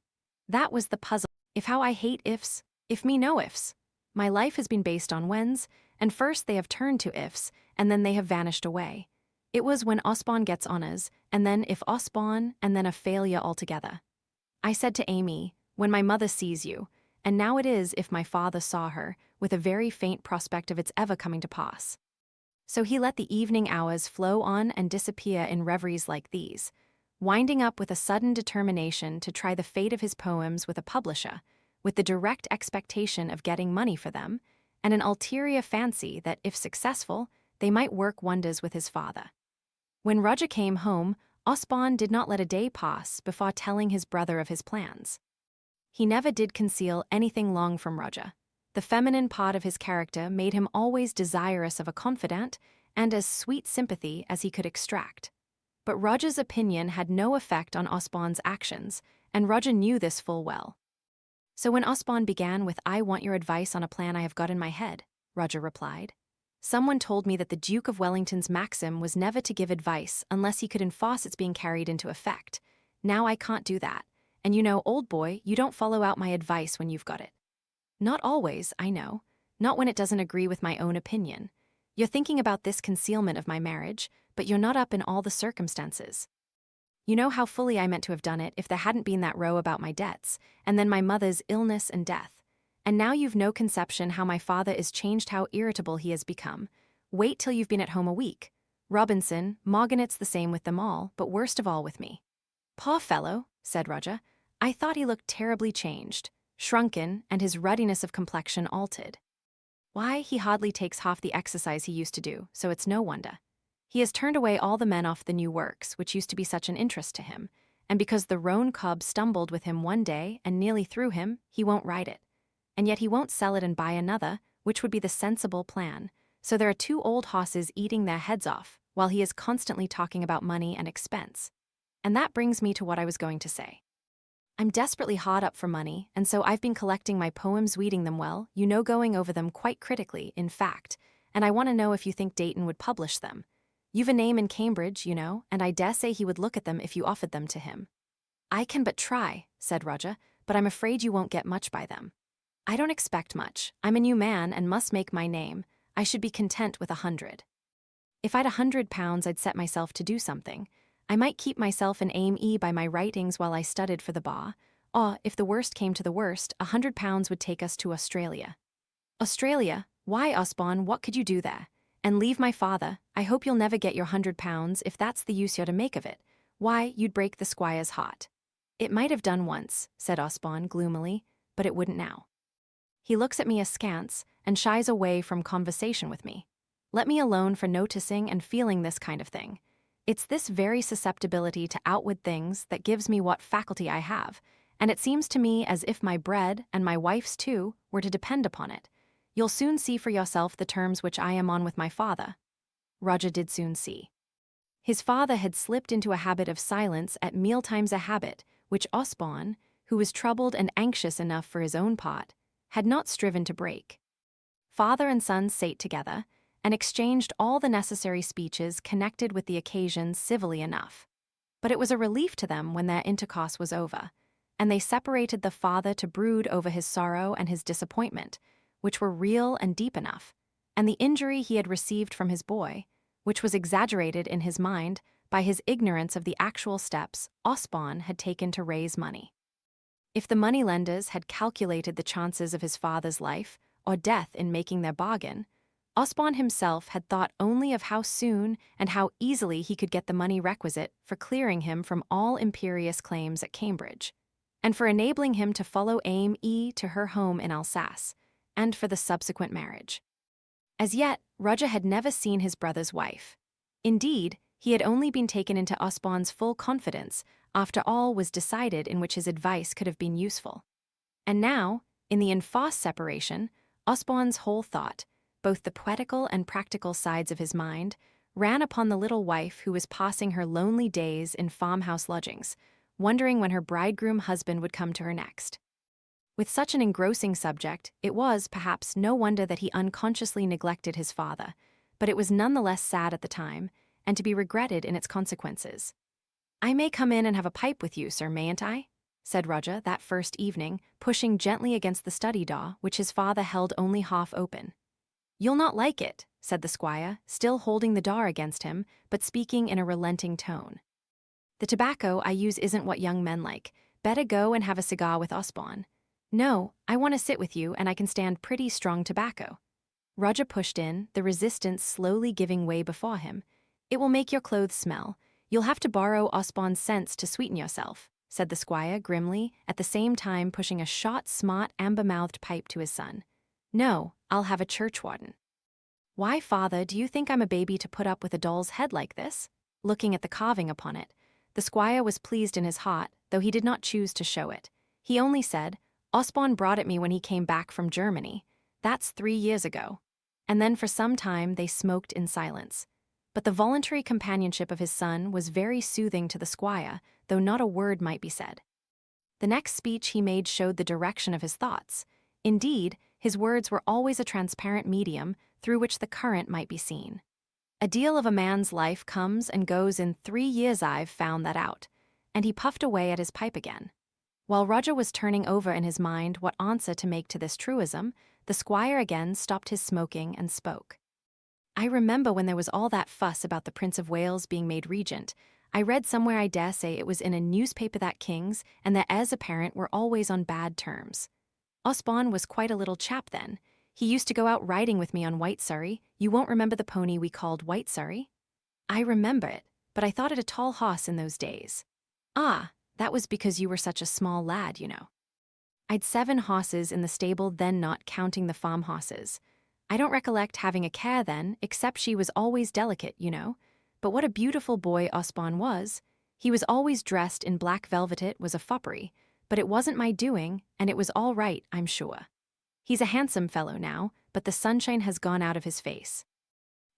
That was the puzzle. If how I hate ifs, if me no ifs. My life has been based on whens, and first they have turned to ifs, and then they have vanished away. It was when Osborne gets honours, and then if Osborne, and then a failure altogether. I said to Amy, "When my mother sees you," and now it is if my father saw her, with a very faint prospect of its ever coming to pass. So he let the evening hours flow on and disappear in reveries like these, winding up with a sudden determination to try the fate of his poems with a publisher, with the direct expectation of getting money for them, and an ulterior fancy that, if successful, they might work wonders with his father. When Roger came home, Osborne did not let a day pass before telling his brother of his plans. He never did conceal anything long from Roger. The feminine part of his character made him always desirous of a confidant and as sweet sympathy as he could extract. But Roger's opinion had no effect on Osborne's actions, and Roger knew this full well. So when Osborne began with, "I want your advice on a plan I have got in my head," Roger replied, "Someone told me that the Duke of Wellington's maxim was never to give advice unless he could enforce its being carried into effect. Now I can't do that, and you know, old boy, you don't follow out my advice when you've got it." "Not always, I know. Not when it doesn't agree with my own opinion. You're thinking about this concealment of my marriage, but you're not up in all the circumstances. You know how fully I meant to have done it if there hadn't been that row about my debts, and then my mother's illness and death. And now you've no conception how my father is changed, how irritable he has become. Wait till you've been at home a week. Robinson, Morganet's the same with them all, but worst of all with me." "Poor fellow," said Roger. "I thought he looked terribly changed, shrunken, and his ruddiness of complexion altered. Why, he hardly takes half the exercise he used to do, so it's no wonder. He has turned away all the men off the new works, which used to be such an interest to him, and because the roan cob stumbled with him one day and nearly threw him, he won't ride it. And yet he won't sell it and buy another, which would be the sensible plan, so there are two old horses eating their heads off, while he is constantly talking about money and expense. And that brings me to what I was going to say. I'm desperately hard up for money, and so I've been collecting my poems, reading them well, you know, going over them quite critically, in fact, and I want to know if you think Dayton would publish them. You've a name in Cambridge, you know, and I dare say he would look at them if you offered them to him." "I can but try," said Roger, "but I'm afraid you won't get much by them." "I don't expect much. I'm a new man and must make my name. I should be content with 100. If I'd £100, I'd set myself to do something. I might keep myself an aim by my writings while I studied for the bar, or, if the worst came to the worst, £100 would take us to Australia." "Australia? Why, Osborne, what could you do there? And leave my father? I hope you'll never get your £100 if that's the use you're to make of it. Why, you'd break the squire's heart." "It might have done once," said Osborne gloomily, "but it wouldn't now. He looks at me askance and shies away from conversation with me. Let me alone for noticing and feeling this kind of thing. It's this very susceptibility to outward things that gives me what faculty I have, and it seems to me as if my bread, and my wife's too, were to depend upon it. You'll soon see for yourself the terms which I am on with my father." Roger did soon see. His father had slipped into a habit of silence at mealtimes, a habit which Osborne, who was troubled and anxious enough for his own part, had not striven to break. Father and son sate together, and exchanged all the necessary speeches connected with the occasion civilly enough. But it was a relief to them when their intercourse was over, and they separated, the father to brood over his sorrow and his disappointment, which were real and deep enough, and the injury he had received from his boy, which was exaggerated in his mind by his ignorance of the actual steps Osborne had taken to raise money. If the moneylenders had calculated the chances of his father's life or death in making their bargain, Osborne himself had thought only of how soon and how easily he could get the money requisite for clearing him from all imperious claims at Cambridge, and for enabling him to follow Ame to her home in Alsace, and for the subsequent marriage. As yet, Roger had never seen his brother's wife. Indeed, he had only been taken into Osborne's full confidence after all was decided in which his advice could have been useful. And now, in the enforced separation, Osborne's whole thought, both the poetical and practical sides of his mind, ran upon the little wife who was passing her lonely days in farmhouse lodgings, wondering when her bridegroom husband would come to her next. With such an engrossing subject, it was, perhaps, no wonder that he unconsciously neglected his father, but it was none the less sad at the time, and to be regretted in its consequences. "I may come in and have a pipe with you, sir, mayn't I?" said Roger that first evening, pushing gently against the study door, which his father held only half open. "You'll not like it," said the squire, still holding the door against him, but speaking in a relenting tone. "The tobacco I use isn't what young men like. Better go and have a cigar with Osborne." "No, I want to sit with you, and I can stand pretty strong tobacco." Roger pushed in, the resistance slowly giving way before him. "It will make your clothes smell. You'll have to borrow Osborne's scents to sweeten yourself," said the squire grimly, at the same time pushing a short, smart, amber-mouthed pipe to his son. "No, I'll have a churchwarden." "Why, father, do you think I'm a baby to put up with a doll's head like this?" Looking at the carving upon it, the squire was pleased in his heart, though he did not choose to show it. He only said, "Osborne brought it me when he came back from Germany. That's 3 years ago. And then for some time they smoked in silence. But the voluntary companionship of his son was very soothing to the squire, though not a word might be said. The next speech he made showed the direction of his thoughts. Indeed, his words were always a transparent medium through which the current might be seen. A deal of a man's life comes and goes in 3 years, I've found that out. And he puffed away at his pipe again. While Roger was turning over in his mind what answer to make to this truism, the squire again stopped his smoking and spoke. I remember when there was all that fuss about the Prince of Wales being made regent. I read somewhere, I dare say it was in a newspaper, that kings and their heirs apparent were always on bad terms. Osborne was quite a little chap then. He used to go out riding with me on White Surrey. You won't remember the pony we called White Surrey? I remember it, but I thought it a tall hoss in those days. Ah, that was because you were such a small lad, you know. I'd 7 hosses in the stable then, not counting the farm hosses. I don't recollect having a care then, except she was always delicate, you know. But what a beautiful boy Osborne was. He was always dressed in black velvet. It was a foppery, but it wasn't my doing, and it was all right, I'm sure. He's a handsome fellow now, but the sunshine has gone out of his face.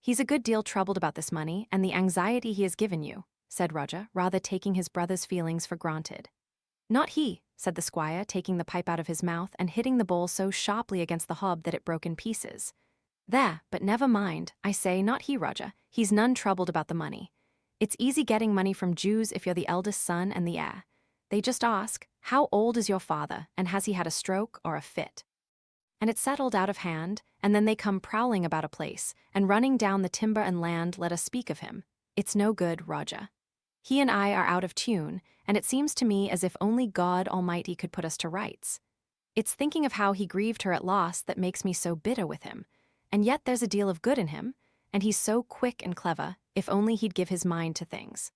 He's a good deal troubled about this money and the anxiety he has given you, said Roger, rather taking his brother's feelings for granted. Not he, said the squire, taking the pipe out of his mouth and hitting the bowl so sharply against the hob that it broke in pieces. There, but never mind, I say, not he, Roger. He's none troubled about the money. It's easy getting money from Jews if you're the eldest son and the heir. They just ask, how old is your father, and has he had a stroke or a fit? And it's settled out of hand, and then they come prowling about a place, and running down the timber and land let us speak of him. It's no good, Roger. He and I are out of tune, and it seems to me as if only God Almighty could put us to rights. It's thinking of how he grieved her at last that makes me so bitter with him. And yet there's a deal of good in him, and he's so quick and clever, if only he'd give his mind to things.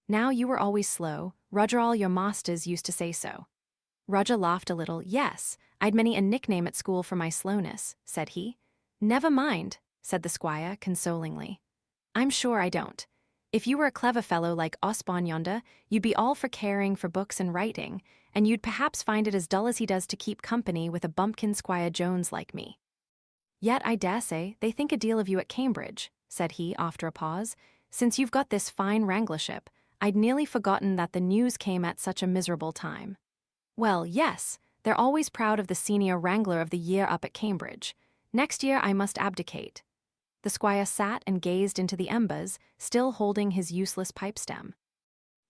Now you were always slow, Roger, all your masters used to say so. Roger laughed a little. Yes, I'd many a nickname at school for my slowness, said he. Never mind, said the squire consolingly. I'm sure I don't. If you were a clever fellow like Osborne yonder, you'd be all for caring for books and writing, and you'd perhaps find it as dull as he does to keep company with a bumpkin Squire Jones like me. Yet I dare say they think a deal of you at Cambridge, said he after a pause. Since you've got this fine wranglership, I'd nearly forgotten that the news came at such a miserable time. Well, yes, they're always proud of the senior wrangler of the year up at Cambridge. Next year I must abdicate. The squire sat and gazed into the embers, still holding his useless pipe stem.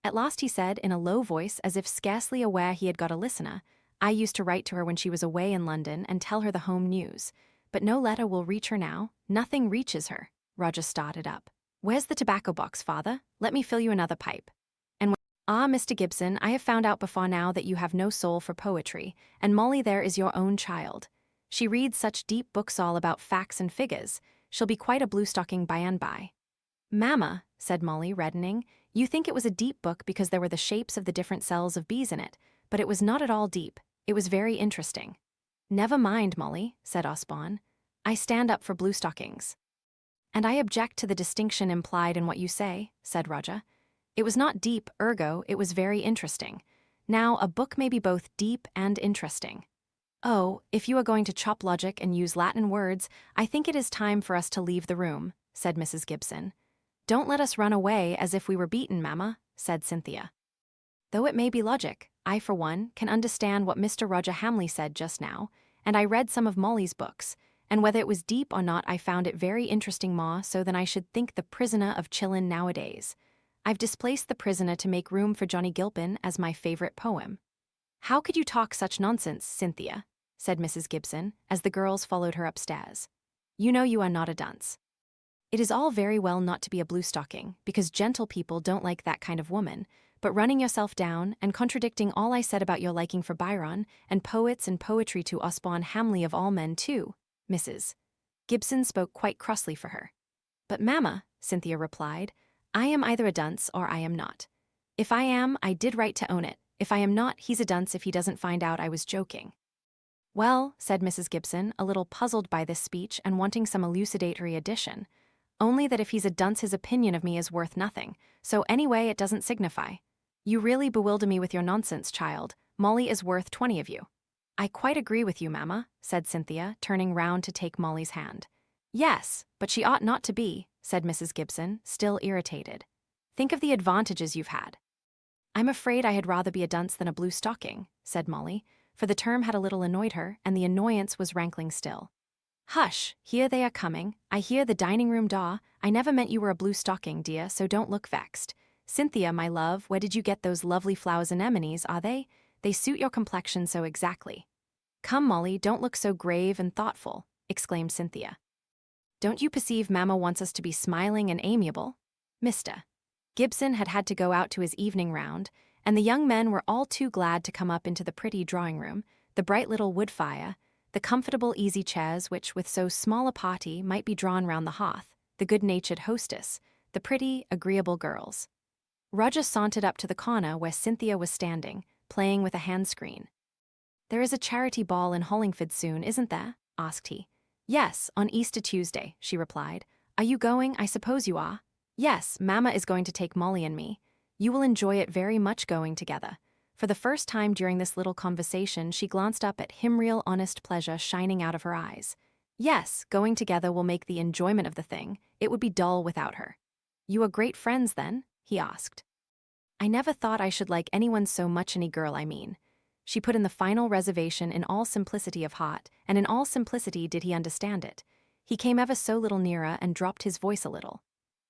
At last he said in a low voice, as if scarcely aware he had got a listener, I used to write to her when she was away in London and tell her the home news. But no letter will reach her now. Nothing reaches her. Roger started up. Where's the tobacco box, father? Let me fill you another pipe. Mr. Gibson, I have found out before now that you have no soul for poetry, and Molly there is your own child. She reads such deep books all about facts and figures. She'll be quite a bluestocking by and by. Mamma, said Molly, reddening, you think it was a deep book because there were the shapes of the different cells of bees in it, but it was not at all deep. It was very interesting. Never mind, Molly, said Osborne. I stand up for bluestockings. And I object to the distinction implied in what you say, said Roger. It was not deep, ergo, it was very interesting. Now, a book may be both deep and interesting. Oh, if you are going to chop logic and use Latin words, I think it is time for us to leave the room, said Mrs. Gibson. Don't let us run away as if we were beaten, mamma, said Cynthia. Though it may be logic, I, for one, can understand what Mr. Roger Hamley said just now, and I read some of Molly's books, and whether it was deep or not I found it very interesting, ma, so then I should think The Prisoner of Chillon nowadays. I've displaced The Prisoner to make room for Johnny Gilpin as my favorite poem. How could you talk such nonsense, Cynthia? Said Mrs. Gibson, as the girls followed her upstairs. You know you are not a dunce. It is all very well not to be a bluestocking, because gentle people don't like that kind of woman, but running yourself down and contradicting all I said about your liking for Byron and poets and poetry to Osborne Hamley of all men too, Mrs. Gibson spoke quite crossly for her. But mamma, Cynthia replied, I am either a dunce or I am not. If I am, I did right to own it. If I am not, he's a dunce if he doesn't find out I was joking. Well, said Mrs. Gibson, a little puzzled by this speech and wanting some elucidatory addition, only that if he's a dunce his opinion of me is worth nothing, so anyway it doesn't signify. You really bewilder me with your nonsense, child. Molly is worth 20 of you. I quite agree with you, Mamma, said Cynthia, turning round to take Molly's hand. Yes, but she ought not to be, said Mrs. Gibson, still irritated. Think of the advantages you've had. I'm afraid I had rather be a dunce than a blue stocking, said Molly, for the term had a little annoyed her, and the annoyance was rankling still. Hush, here they are coming. I hear the dining-room door. I never meant you were a blue stocking, dear, so don't look vexed. Cynthia, my love, where did you get those lovely flowers anemones, are they? They suit your complexion so exactly. Come, Molly, don't look so grave and thoughtful, exclaimed Cynthia. Don't you perceive Mamma wants us to be smiling and amiable? Mr. Gibson had had to go out to his evening round, and the young men were all too glad to come up into the pretty drawing-room, the bright little wood fire, the comfortable easy chairs which with so small a party might be drawn round the hearth, the good-natured hostess, the pretty, agreeable girls. Roger sauntered up to the corner where Cynthia was standing, playing with a hand-screen. There is a charity ball in Hollingford soon, isn't there? Asked he. Yes, on Easter Tuesday, she replied. Are you going? I suppose you are. Yes, Mamma is going to take Molly and me. You will enjoy it very much going together. For the first time during this little conversation, she glanced up at him, real honest pleasure shining out of her eyes. Yes, going together will make the enjoyment of the thing. It would be dull without her. You are great friends, then? He asked. I never thought I should like anyone so much, any girl, I mean. She put in the final reservation in all simplicity of heart, and in all simplicity did he understand it. He came ever so little nearer and dropped his voice a little.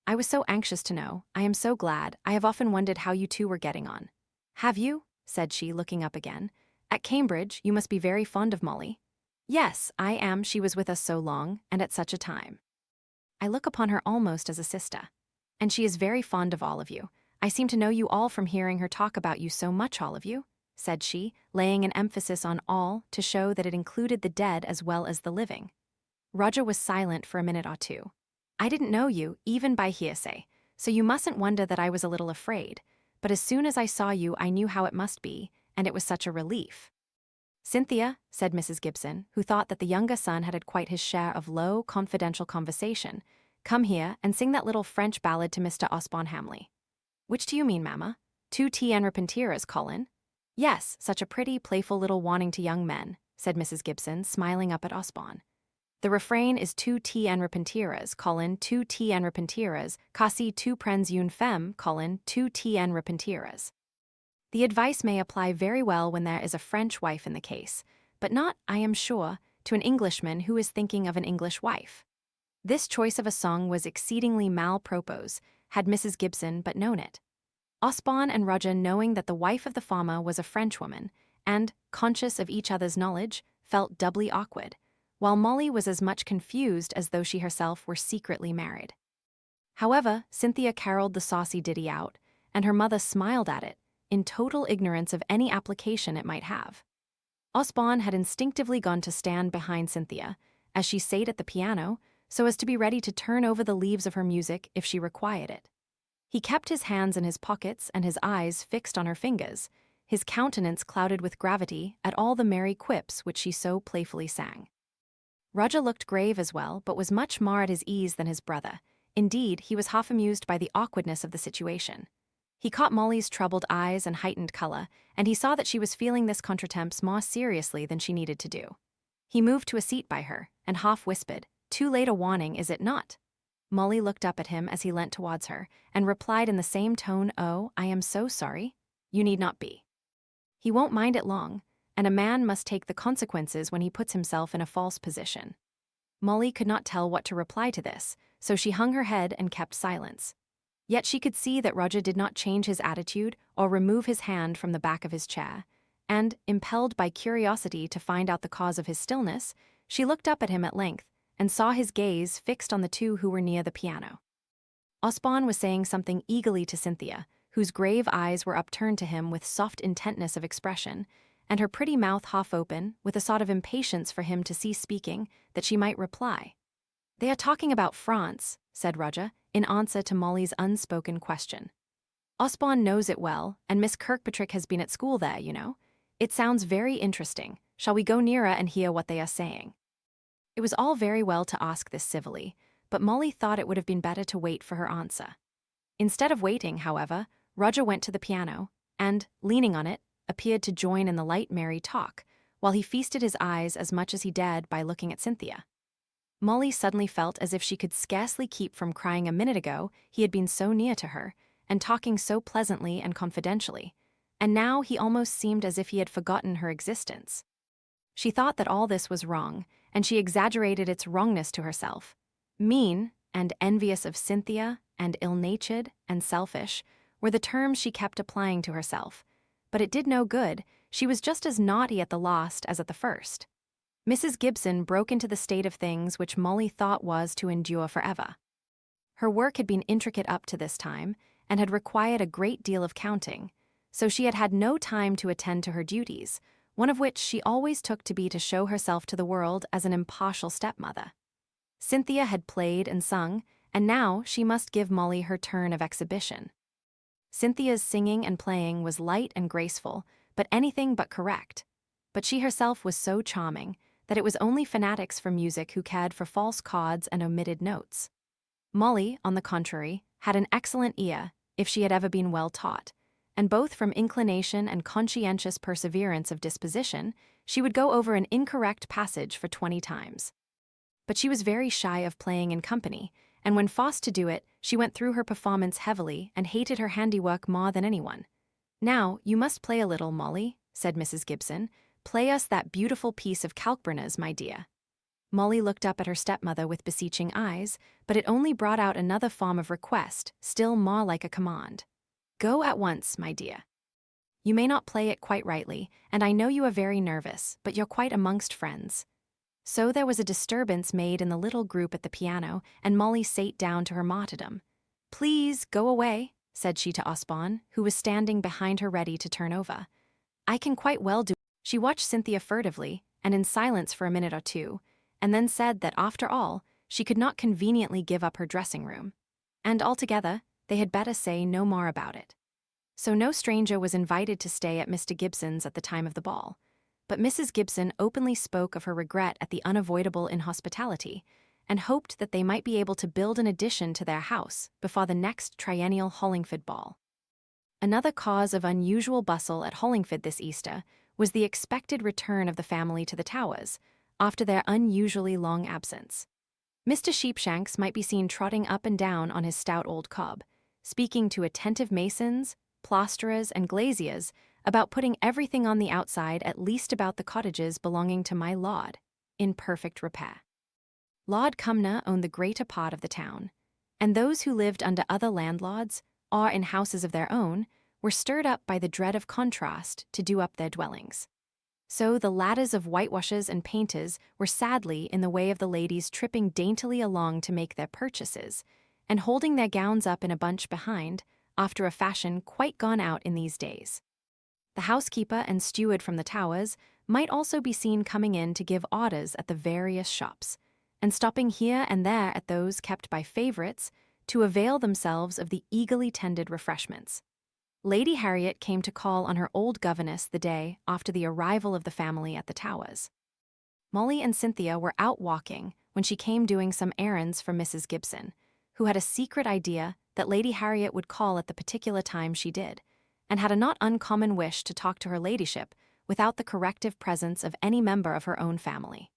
I was so anxious to know. I am so glad. I have often wondered how you two were getting on. Have you? Said she, looking up again. At Cambridge, you must be very fond of Molly. Yes, I am. She was with us so long, and at such a time. I look upon her almost as a sister. And she is very fond of all of you. I seem to know you all from hearing her talk about you so much, all of you, said she, laying an emphasis on all to show that it included the dead as well as the living. Roger was silent for a minute or two. I didn't know you, even by hearsay, so you mustn't wonder that I was a little afraid, but as soon as I saw you I knew how it must be, and it was such a relief. Cynthia, said Mrs. Gibson, who thought that the younger son had had quite his share of low, confidential conversation, come here and sing that little French ballad to Mr. Osborne Hamley. Which do you mean, Mamma? Two tea and repentiras, Colin? Yes, such a pretty, playful little warning to young men, said Mrs. Gibson, smiling up at Osborne. The refrain is two tea and repentiras, Colin, two tea and repentiras, casi tu prends une femme, Colin, two tea and repentiras. The advice may apply very well when there is a French wife in the case, but not, I am sure, to an Englishman who is thinking of an English wife. This choice of a song was exceedingly mal-propos, had Mrs. Gibson but known it. Osborne and Roger, knowing that the wife of the farmer was a Frenchwoman, and, conscious of each other's knowledge, felt doubly awkward, while Molly was as much confused as though she herself were secretly married. However, Cynthia caroled the saucy ditty out, and her mother smiled at it, in total ignorance of any application it might have. Osborne had instinctively gone to stand behind Cynthia, as she sate at the piano, so as to be ready to turn over the leaves of her music if she required it. He kept his hands in his pockets and his eyes fixed on her fingers, his countenance clouded with gravity at all the merry quips which she so playfully sang. Roger looked grave as well, but was much more at his ease than his brother. Indeed, he was half amused by the awkwardness of the situation. He caught Molly's troubled eyes and heightened color, and he saw that she was feeling this contretemps more seriously than she needed to do. He moved to a seat by her, and half whispered, "Too late a warning, is it not?" Molly looked up at him as he leant towards her, and replied in the same tone, "Oh, I am so sorry. You need not be. He won't mind it long, and a man must take the consequences when he puts himself in a false position." Molly could not tell what to reply to this, so she hung her head and kept silence. Yet she could see that Roger did not change his attitude or remove his hand from the back of his chair, and, impelled by curiosity to find out the cause of his stillness, she looked up at him at length and saw his gaze fixed on the two who were near the piano. Osborne was saying something eagerly to Cynthia, whose grave eyes were upturned to him with soft intentness of expression, and her pretty mouth half open, with a sort of impatience for him to cease speaking, that she might reply. "They are talking about France," said Roger, in answer to Molly's unspoken question. "Osborne knows it well, and Miss Kirkpatrick has been at school there, you know. It sounds very interesting. Shall we go nearer and hear what they are saying?" It was all very well to ask this civilly, but Molly thought it would have been better to wait for her answer. Instead of waiting, however, Roger went to the piano, and, leaning on it, appeared to join in the light merry talk, while he feasted his eyes as much as he dared by looking at Cynthia. Molly suddenly felt as if she could scarcely keep from crying a minute ago he had been so near to her, and talking so pleasantly and confidentially, and now he almost seemed as if he had forgotten her existence. She thought that all this was wrong, and she exaggerated its wrongness to herself. Mean, and envious of Cynthia, and ill-natured, and selfish, were the terms she kept applying to herself, but it did no good. She was just as naughty at the last as at the first. Mrs. Gibson broke into the state of things which Molly thought was to endure forever. Her work had been intricate up to this time, and had required a great deal of counting, so she had had no time to attend to her duties, one of which she always took to be to show herself to the world as an impartial stepmother. Cynthia had played and sung, and now she must give Molly her turn of exhibition. Cynthia's singing and playing was light and graceful, but anything but correct. But she herself was so charming that it was only fanatics for music who cared for false chords and omitted notes. Molly, on the contrary, had an excellent ear, if she had ever been well taught, and both from inclination and conscientious perseverance of disposition, she would go over an incorrect passage for 20 times. But she was very shy of playing in company, and when forced to do it, she went through her performance heavily and hated her handiwork more than anyone. "Now, you must play a little, Molly," said Mrs. Gibson. "Play us that beautiful piece of Kalkbrenner's, my dear." Molly looked up at her stepmother with beseeching eyes, but it only brought out another form of request, still more like a command. "Go at once, my dear. You may not play it quite rightly, and I know you are very nervous, but you're quite amongst friends." So there was a disturbance made in the little group at the piano, and Molly sate down to her martyrdom. "Please, go away," said she to Osborne, who was standing behind her ready to turn over. "I can quite well do." She watched Cynthia furtively, and in silence for a minute or two, and then said that, after all, she could not conveniently give up her dressing-room, and altogether, they had better say no more about it. So no stranger was invited to stay at Mr. Gibson's at the time of the ball, but Mrs. Gibson openly spoke of her regret at the unavoidable inhospitality, and hoped that they might be able to build an addition to their house before the next triennial Hollingford ball. Another cause of unusual bustle at Hollingford this Easter was the expected return of the family to the Towers, after their unusually long absence. Mr. Sheepshanks might be seen trotting up and down on his stout old cob, speaking to attentive masons, plasterers, and glaziers about putting everything on the outside at least about the cottages belonging to my lord, in perfect repair. Lord Cumnor owned the greater part of the town, and those who lived under other landlords, or in houses of their own, were stirred up by the dread of contrast to do up their dwellings. So the ladders of whitewashers and painters were sadly in the way of the ladies tripping daintily along to make their purchases, and holding their gowns up in a bunch behind, after a fashion quite gone out in these days. The housekeeper and steward from the Towers might also be seen coming in to give orders at the various shops, and stopping here and there at those kept by favourites to avail themselves of the eagerly tended refreshments. Lady Harriet came to call on her old governess the day after the arrival of the family at the Towers. Molly and Cynthia were out walking when she came doing some errands for Mrs. Gibson, who had a secret idea that Lady Harriet would call at the particular time she did, and had a not uncommon wish to talk to her ladyship without the corrective presence of any member of her own family.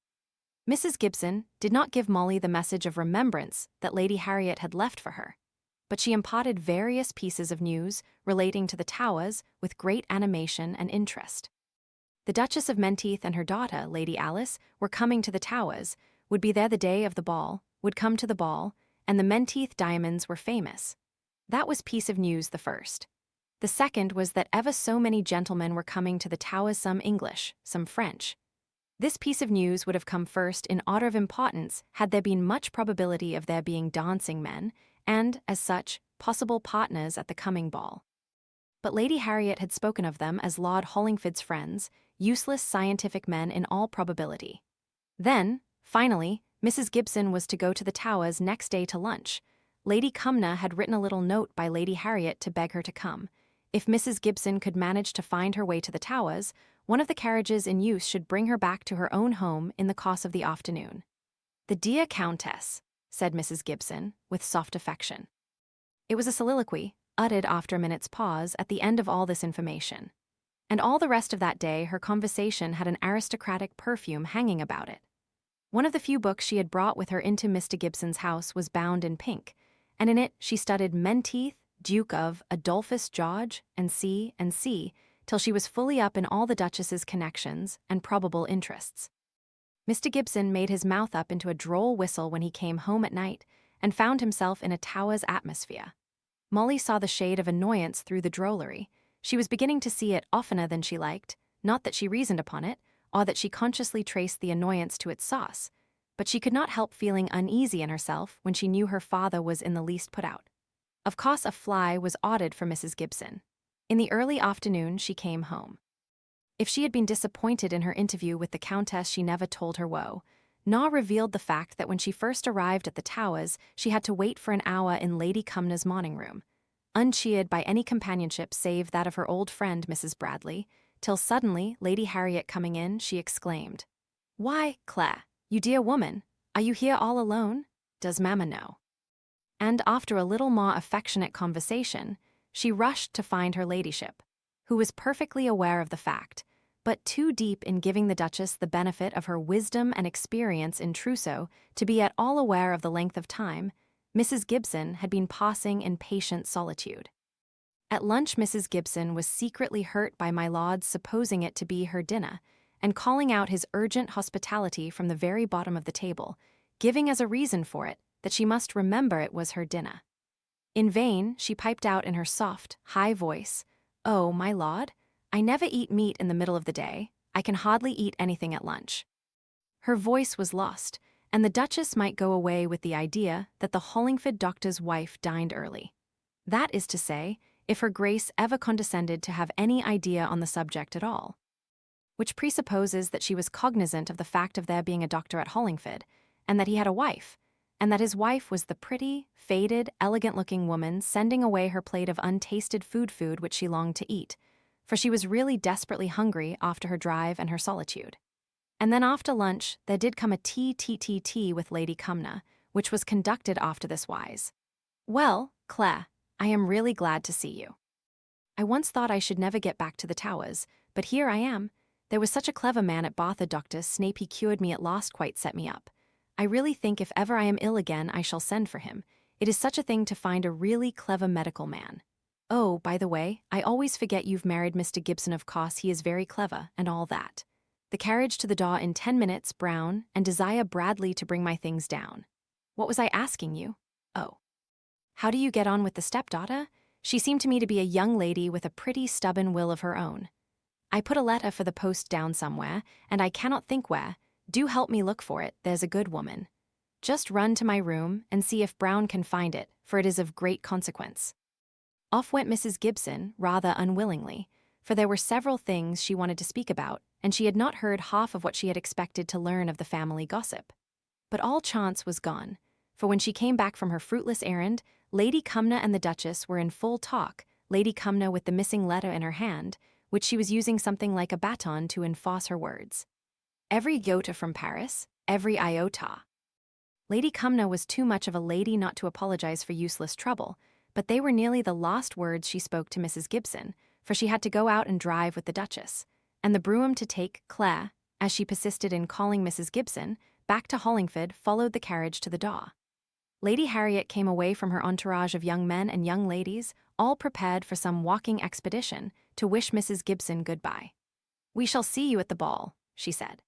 Mrs. Gibson did not give Molly the message of remembrance that Lady Harriet had left for her, but she imparted various pieces of news relating to the Towers with great animation and interest. The Duchess of Menteith and her daughter, Lady Alice, were coming to the Towers, would be there the day of the ball, would come to the ball, and the Menteith diamonds were famous. That was piece of news the first. The second was that ever so many gentlemen were coming to the Towers, some English, some French. This piece of news would have come first in order of importance had there been much probability of their being dancing men, and, as such, possible partners at the coming ball. But Lady Harriet had spoken of them as Lord Hollingford's friends, useless scientific men in all probability. Then, finally, Mrs. Gibson was to go to the Towers next day to lunch. Lady Cumnor had written a little note by Lady Harriet to beg her to come. If Mrs. Gibson could manage to find her way to the Towers, one of the carriages in use should bring her back to her own home in the course of the afternoon. "The dear Countess," said Mrs. Gibson, with soft affection. It was a soliloquy, uttered after a minute's pause at the end of all this information. And all the rest of that day, her conversation had an aristocratic perfume hanging about it. One of the few books she had brought with her into Mr. Gibson's house was bound in pink, and in it she studied Menteith, Duke of Adolphus George, and C, till she was fully up in all the Duchess's connections and probable interests. Mr. Gibson made his mouth up into a droll whistle when he came home at night and found himself in a Towers atmosphere. Molly saw the shade of annoyance through the drollery. She was beginning to see it oftener than she liked, not that she reasoned upon it, or that she consciously traced the annoyance to its source, but she could not help feeling uneasy in herself when she knew her father was in the least put out. Of course, a fly was ordered for Mrs. Gibson. In the early afternoon, she came home. If she had been disappointed in her interview with the Countess, she never told her woe, nor revealed the fact that when she first arrived at the Towers, she had to wait for an hour in Lady Cumnor's morning room, uncheered by any companionship save that of her old friend Mrs. Bradley, till suddenly, Lady Harriet coming in, she exclaimed, "Why, Claire, you dear woman, are you here all alone? Does Mamma know?" And after a little more affectionate conversation, she rushed to find her ladyship, who was perfectly aware of the fact, but too deep in giving the Duchess the benefit of her wisdom and experience in trousseau to be at all aware of the length of time Mrs. Gibson had been passing in patient solitude. At lunch, Mrs. Gibson was secretly hurt by my lord's supposing it to be her dinner, and calling out his urgent hospitality from the very bottom of the table, giving as a reason for it that she must remember it was her dinner. In vain, she piped out in her soft, high voice, "Oh, my lord, I never eat meat in the middle of the day. I can hardly eat anything at lunch." Her voice was lost, and the Duchess might go away with the idea that the Hollingford doctor's wife dined early. That is to say, if her Grace ever condescended to have any idea on the subject at all. Which presupposes that she was cognizant of the fact of there being a doctor at Hollingford, and that he had a wife, and that his wife was the pretty, faded, elegant-looking woman sending away her plate of untasted food which she longed to eat, for she was really desperately hungry after her drive and her solitude. And then after lunch, there did come a tea with Lady Cumnor, which was conducted after this wise. "Well, Claire, I am really glad to see you. I once thought I should never get back to the Towers, but here I am. There was such a clever man at Bath, Dr. Snape, he cured me at last, quite set me up. I really think if ever I am ill again, I shall send for him. It is such a thing to find a really clever medical man. Oh, by the way, I always forget you've married Mr. Gibson, of course he is very clever, and all that. The carriage to the door in 10 minutes, Brown, and desire Bradley to bring my things down. What was I asking you? Oh. How do you get on with the stepdaughter? She seemed to me to be a young lady with a pretty stubborn will of her own. I put a letter for the post down somewhere, and I cannot think where. Do help me look for it, there's a good woman. Just run to my room and see if Brown can find it, for it is of great consequence." Off went Mrs. Gibson, rather unwillingly, for there were several things she wanted to speak about, and she had not heard half of what she had expected to learn of the family gossip. But all chance was gone, for when she came back from her fruitless errand, Lady Cumnor and the Duchess were in full talk, Lady Cumnor with the missing letter in her hand, which she was using something like a baton to enforce her words. Every iota from Paris, every iota. Lady Cumnor was too much of a lady not to apologize for useless trouble, but they were nearly the last words she spoke to Mrs. Gibson, for she had to go out and drive with the Duchess, and the brougham to take Claire, as she persisted in calling Mrs. Gibson, back to Hollingford followed the carriage to the door. Lady Harriet came away from her entourage of young men and young ladies, all prepared for some walking expedition, to wish Mrs. Gibson goodbye. "We shall see you at the ball," she said.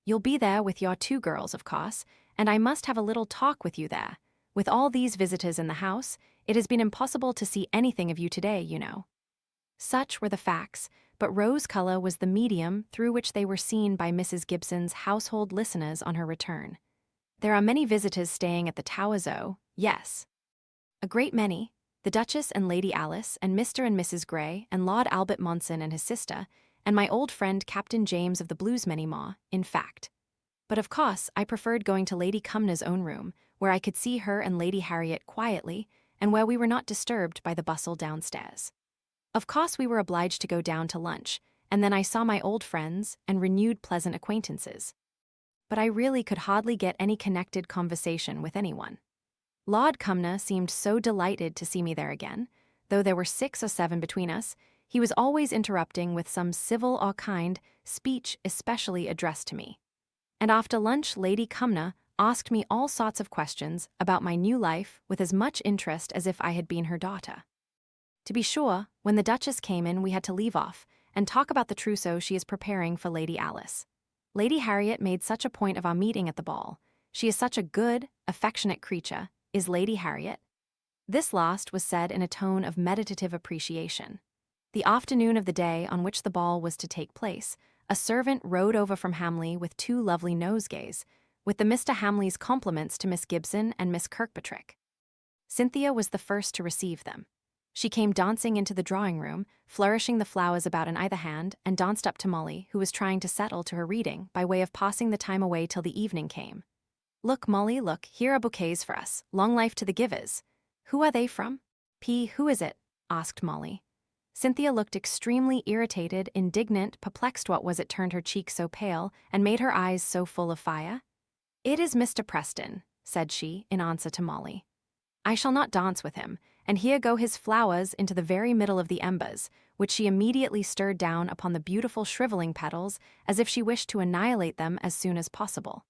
"You'll be there with your 2 girls, of course, and I must have a little talk with you there. With all these visitors in the house, it has been impossible to see anything of you today, you know." Such were the facts, but rose color was the medium through which they were seen by Mrs. Gibson's household listeners on her return. There are many visitors staying at the Towers, yes. A great many, the Duchess and Lady Alice, and Mr. and Mrs. Grey, and Lord Albert Monson and his sister, and my old friend Captain James of the Blues, many more, in fact. But of course, I preferred going to Lady Cumnor's own room, where I could see her and Lady Harriet quietly, and where we were not disturbed by the bustle downstairs. Of course, we were obliged to go down to lunch, and then I saw my old friends and renewed pleasant acquaintances. But I really could hardly get any connected conversation with anyone. Lord Cumnor seemed so delighted to see me there again. Though there were 6 or 7 between us, He was always interrupting with some civil or kind speech especially addressed to me. And after lunch, Lady Cumnor asked me all sorts of questions about my new life with as much interest as if I had been her daughter. To be sure, when the Duchess came in, we had to leave off and talk about the trousseau she is preparing for Lady Alice. Lady Harriet made such a point of our meeting at the ball. She is such a good, affectionate creature, is Lady Harriet. This last was said in a tone of meditative appreciation. The afternoon of the day on which the ball was to take place, a servant rode over from Hamley with 2 lovely nosegays, with the Mr. Hamley's compliments to Miss Gibson and Miss Kirkpatrick. Cynthia was the first to receive them. She came dancing into the drawing-room, flourishing the flowers about in either hand, and danced up to Molly, who was trying to settle to her reading by way of passing the time away till the evening came. "Look, Molly, look, here are bouquets for us. Long life to the givers." "Who are they from?" "Who is it?" asked Molly. Cynthia looked extremely irritated, indignant, perplexed. What was it turned her cheek so pale and made her eyes so full of fire? "It is Mr. Preston," said she, in answer to Molly. "I shall not dance with him, and here go his flowers into the very middle of the embers, which she immediately stirred down upon the beautiful shriveling petals as if she wished to annihilate them as soon as possible."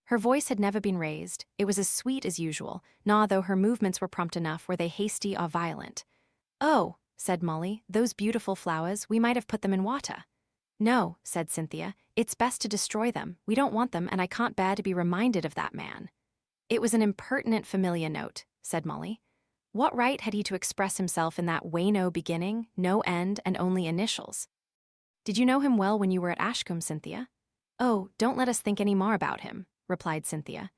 Her voice had never been raised. It was as sweet as usual, nor though her movements were prompt enough were they hasty or violent. "Oh," said Molly, "those beautiful flowers, we might have put them in water." "No," said Cynthia, "it's best to destroy them. We don't want them, and I can't bear to be reminded of that man." "It was an impertinent familiar note," said Molly. "What right had he to express himself in that way? No beginning, no end, and only initials?" "Did you know him well when you were at Ashcombe, Cynthia?" "Oh, don't let us think any more about him," replied Cynthia.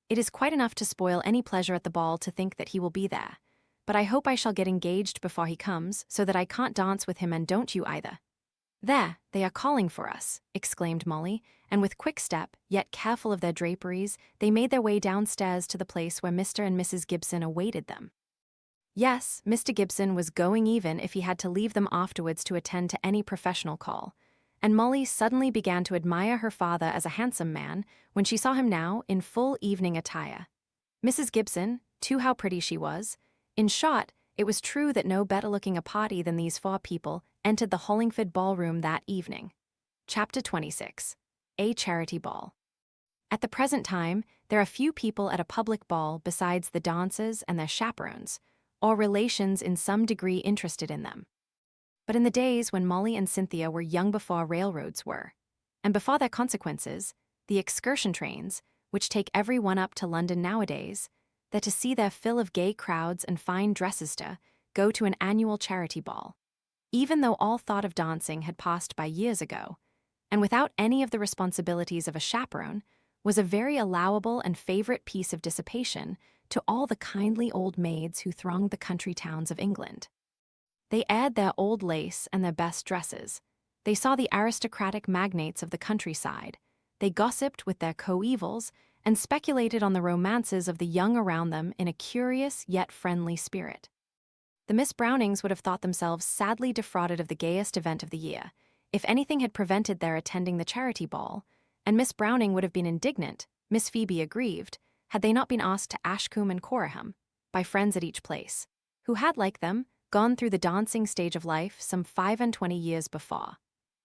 "It is quite enough to spoil any pleasure at the ball to think that he will be there. But I hope I shall get engaged before he comes, so that I can't dance with him, and don't you either." "There, they are calling for us," exclaimed Molly, and with quick step, yet careful of their draperies, they made their way downstairs to the place where Mr. and Mrs. Gibson awaited them. Yes, Mr. Gibson was going even if he had to leave them afterwards to attend to any professional call, and Molly suddenly began to admire her father as a handsome man when she saw him now in full evening attire. Mrs. Gibson, too, how pretty she was. In short, it was true that no better-looking a party than these 4 people entered the Hollingford ballroom that evening. Chapter 26. A Charity Ball. At the present time, there are few people at a public ball besides the dancers and their chaperones, or relations in some degree interested in them. But in the days when Molly and Cynthia were young before railroads were, and before their consequences, the excursion trains, which take every one up to London nowadays, that to see their fill of gay crowds and fine dresses to go to an annual charity ball, even though all thought of dancing had passed by years ago, and without any of the responsibilities of a chaperone, was a very allowable and favorite piece of dissipation to all the kindly old maids who thronged the country towns of England. They aired their old lace and their best dresses. They saw the aristocratic magnates of the countryside. They gossiped with their coevals and speculated on the romances of the young around them in a curious yet friendly spirit. The Miss Brownings would have thought themselves sadly defrauded of the gayest event of the year if anything had prevented their attending the charity ball, and Miss Browning would have been indignant, Miss Phoebe aggrieved, had they not been asked to Ashcombe and Coraham, by friends at each place, who had, like them, gone through the dancing stage of life some 25 years before,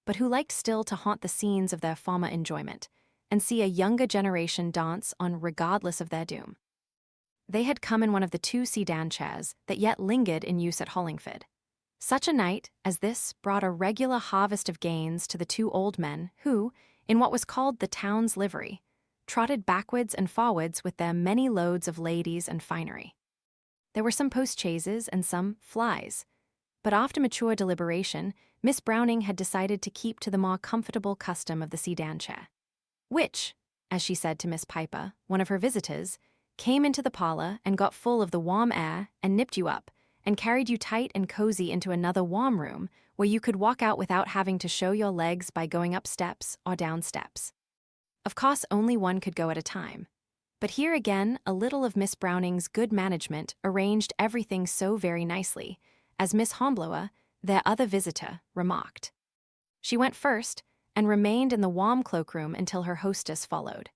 but who liked still to haunt the scenes of their former enjoyment, and see a younger generation dance on regardless of their doom. They had come in one of the 2 sedan chairs that yet lingered in use at Hollingford. Such a night as this brought a regular harvest of gains to the 2 old men who, in what was called the town's livery, trotted backwards and forwards with their many loads of ladies and finery. There were some post-chaises and some flies, but after mature deliberation, Miss Browning had decided to keep to the more comfortable custom of the sedan chair, which, as she said to Miss Piper, one of her visitors, came into the parlor and got full of the warm air and nipped you up and carried you tight and cozy into another warm room where you could walk out without having to show your legs by going up steps or down steps. Of course, only one could go at a time. But here again, a little of Miss Browning's good management arranged everything so very nicely, as Miss Hornblower, their other visitor, remarked. She went first and remained in the warm cloakroom until her hostess followed.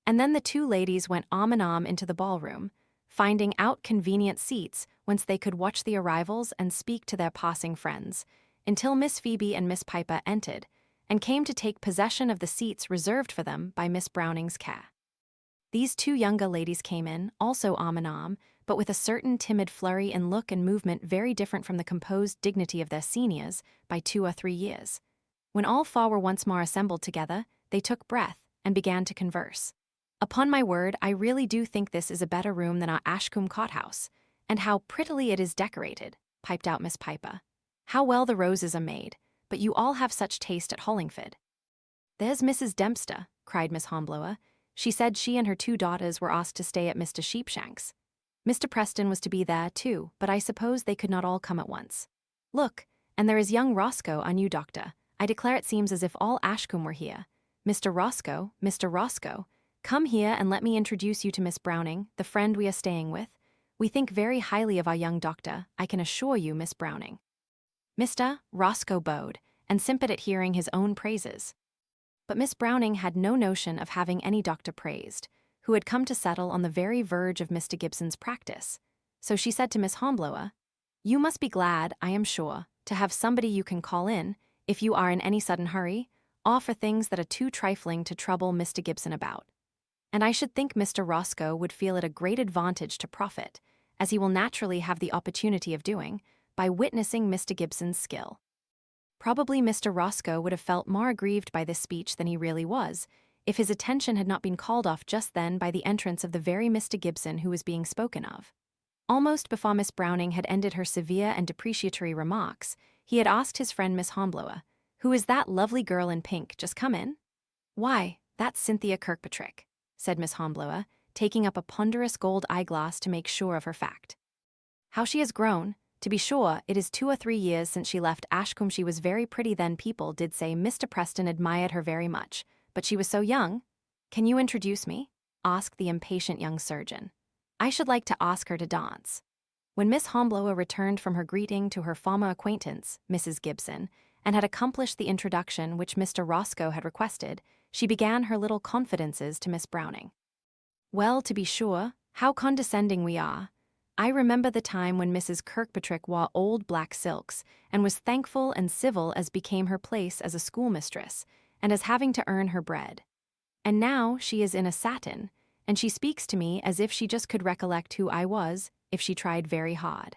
And then the 2 ladies went arm in arm into the ballroom, finding out convenient seats whence they could watch the arrivals and speak to their passing friends, until Miss Phoebe and Miss Piper entered, and came to take possession of the seats reserved for them by Miss Browning's care. These two younger ladies came in, also arm in arm, but with a certain timid flurry in look and movement very different from the composed dignity of their seniors by 2 or 3 years. When all four were once more assembled together, they took breath and began to converse. "Upon my word, I really do think this is a better room than our Ashcombe cot-house, and how prettily it is decorated," piped out Miss Piper. "How well the roses are made, but you all have such taste at Hollingford." "There's Mrs. Dempster," cried Miss Hornblower. "She said she and her 2 daughters were asked to stay at Mr. Sheepshanks. Mr. Preston was to be there, too, but I suppose they could not all come at once. Look, and there is young Roscoe, our new doctor. I declare it seems as if all Ashcombe were here. Mr. Roscoe, come here and let me introduce you to Miss Browning, the friend we are staying with. We think very highly of our young doctor, I can assure you, Miss Browning." Mr. Roscoe bowed, and simpered at hearing his own praises. But Miss Browning had no notion of having any doctor praised, who had come to settle on the very verge of Mr. Gibson's practice. So she said to Miss Hornblower, "You must be glad, I am sure, to have somebody you can call in, if you are in any sudden hurry, or for things that are too trifling to trouble Mr. Gibson about. And I should think Mr. Roscoe would feel it a great advantage to profit, as he will naturally have the opportunity of doing, by witnessing Mr. Gibson's skill." Probably Mr. Roscoe would have felt more aggrieved by this speech than he really was, if his attention had not been called off just then by the entrance of the very Mr. Gibson who was being spoken of. Almost before Miss Browning had ended her severe and depreciatory remarks, he had asked his friend Miss Hornblower, "Who is that lovely girl in pink just come in?" "Why, that's Cynthia Kirkpatrick," said Miss Hornblower, taking up a ponderous gold eyeglass to make sure of her fact. "How she has grown! To be sure, it is 2 or 3 years since she left Ashcombe. She was very pretty then. People did say Mr. Preston admired her very much, but she was so young." "Can you introduce me?" asked the impatient young surgeon. "I should like to ask her to dance." When Miss Hornblower returned from her greeting to her former acquaintance, Mrs. Gibson, and had accomplished the introduction which Mr. Roscoe had requested, she began her little confidences to Miss Browning. "Well, to be sure, how condescending we are. I remember the time when Mrs. Kirkpatrick wore old black silks, and was thankful and civil as became her place as a schoolmistress, and as having to earn her bread. And now she is in a satin, and she speaks to me as if she just could recollect who I was, if she tried very hard.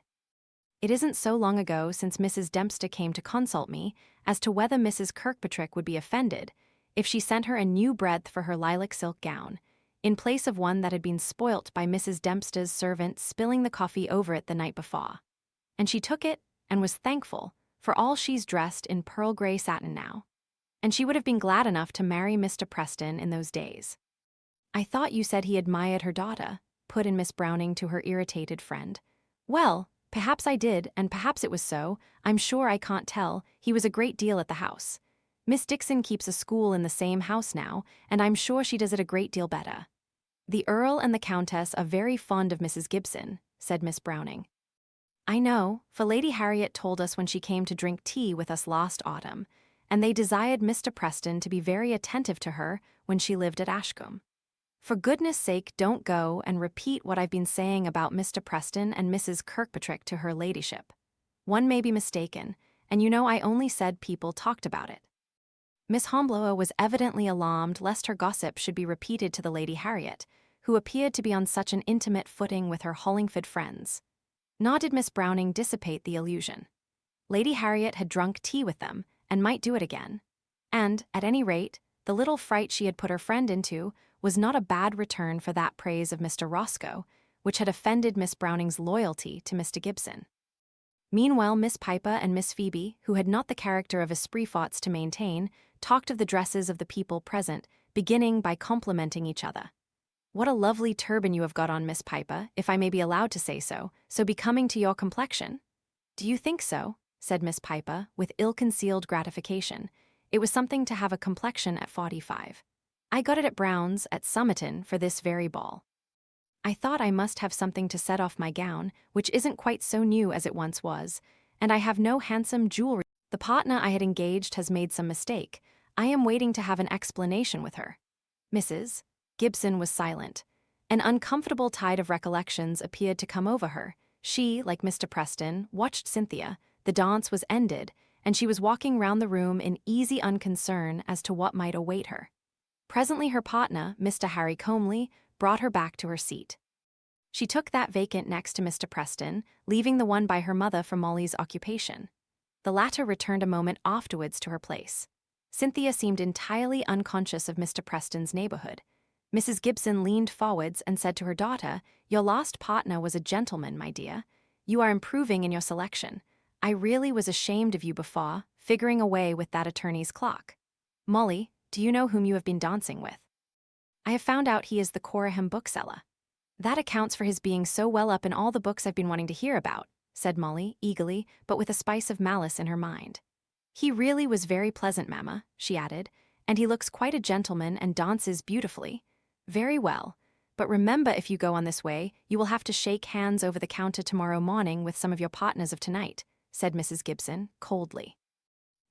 It isn't so long ago since Mrs. Dempster came to consult me as to whether Mrs. Kirkpatrick would be offended if she sent her a new breadth for her lilac silk gown, in place of one that had been spoilt by Mrs. Dempster's servant spilling the coffee over it the night before. And she took it and was thankful, for all she's dressed in pearl gray satin now. And she would have been glad enough to marry Mr. Preston in those days." "I thought you said he admired her daughter," put in Miss Browning to her irritated friend. "Well, perhaps I did, and perhaps it was so. I'm sure I can't tell. He was a great deal at the house. Miss Dixon keeps a school in the same house now, and I'm sure she does it a great deal better." "The Earl and the Countess are very fond of Mrs. Gibson," said Miss Browning. "I know, for Lady Harriet told us when she came to drink tea with us last autumn, and they desired Mr. Preston to be very attentive to her when she lived at Ashcombe. For goodness' sake, don't go and repeat what I've been saying about Mr. Preston and Mrs. Kirkpatrick to her ladyship. One may be mistaken, and you know I only said people talked about it." Miss Hornblower was evidently alarmed lest her gossip should be repeated to the Lady Harriet, who appeared to be on such an intimate footing with her Hollingford friends. Nor did Miss Browning dissipate the illusion. Lady Harriet had drunk tea with them, and might do it again. And, at any rate, the little fright she had put her friend into was not a bad return for that praise of Mr. Roscoe, which had offended Miss Browning's loyalty to Mr. Gibson. Meanwhile, Miss Piper and Miss Phoebe, who had not the character of esprit-forts to maintain, talked of the dresses of the people present, beginning by complimenting each other. "What a lovely turban you have got on, Miss Piper, if I may be allowed to say so becoming to your complexion." "Do you think so?" said Miss Piper, with ill-concealed gratification. It was something to have a complexion at 45. "I got it at Brown's, at Somerton, for this very ball. I thought I must have something to set off my gown, which isn't quite so new as it once was, and I have no handsome jewelry. The partner I had engaged has made some mistake. I am waiting to have an explanation with her." Mrs. Gibson was silent. An uncomfortable tide of recollections appeared to come over her. She, like Mr. Preston, watched Cynthia. The dance was ended, and she was walking round the room in easy unconcern as to what might await her. Presently her partner, Mr. Harry Comely, brought her back to her seat. She took that vacant next to Mr. Preston, leaving the one by her mother for Molly's occupation. The latter returned a moment afterwards to her place. Cynthia seemed entirely unconscious of Mr. Preston's neighborhood. Mrs. Gibson leaned forwards and said to her daughter, "Your last partner was a gentleman, my dear. You are improving in your selection. I really was ashamed of you before, figuring away with that attorney's clock. Molly, do you know whom you have been dancing with?" "I have found out he is the Coraham bookseller." "That accounts for his being so well up in all the books I've been wanting to hear about," said Molly, eagerly, but with a spice of malice in her mind. "He really was very pleasant, mamma," she added, "and he looks quite a gentleman and dances beautifully. Very well, but remember, if you go on this way, you will have to shake hands over the counter tomorrow morning with some of your partners of tonight," said Mrs. Gibson, coldly.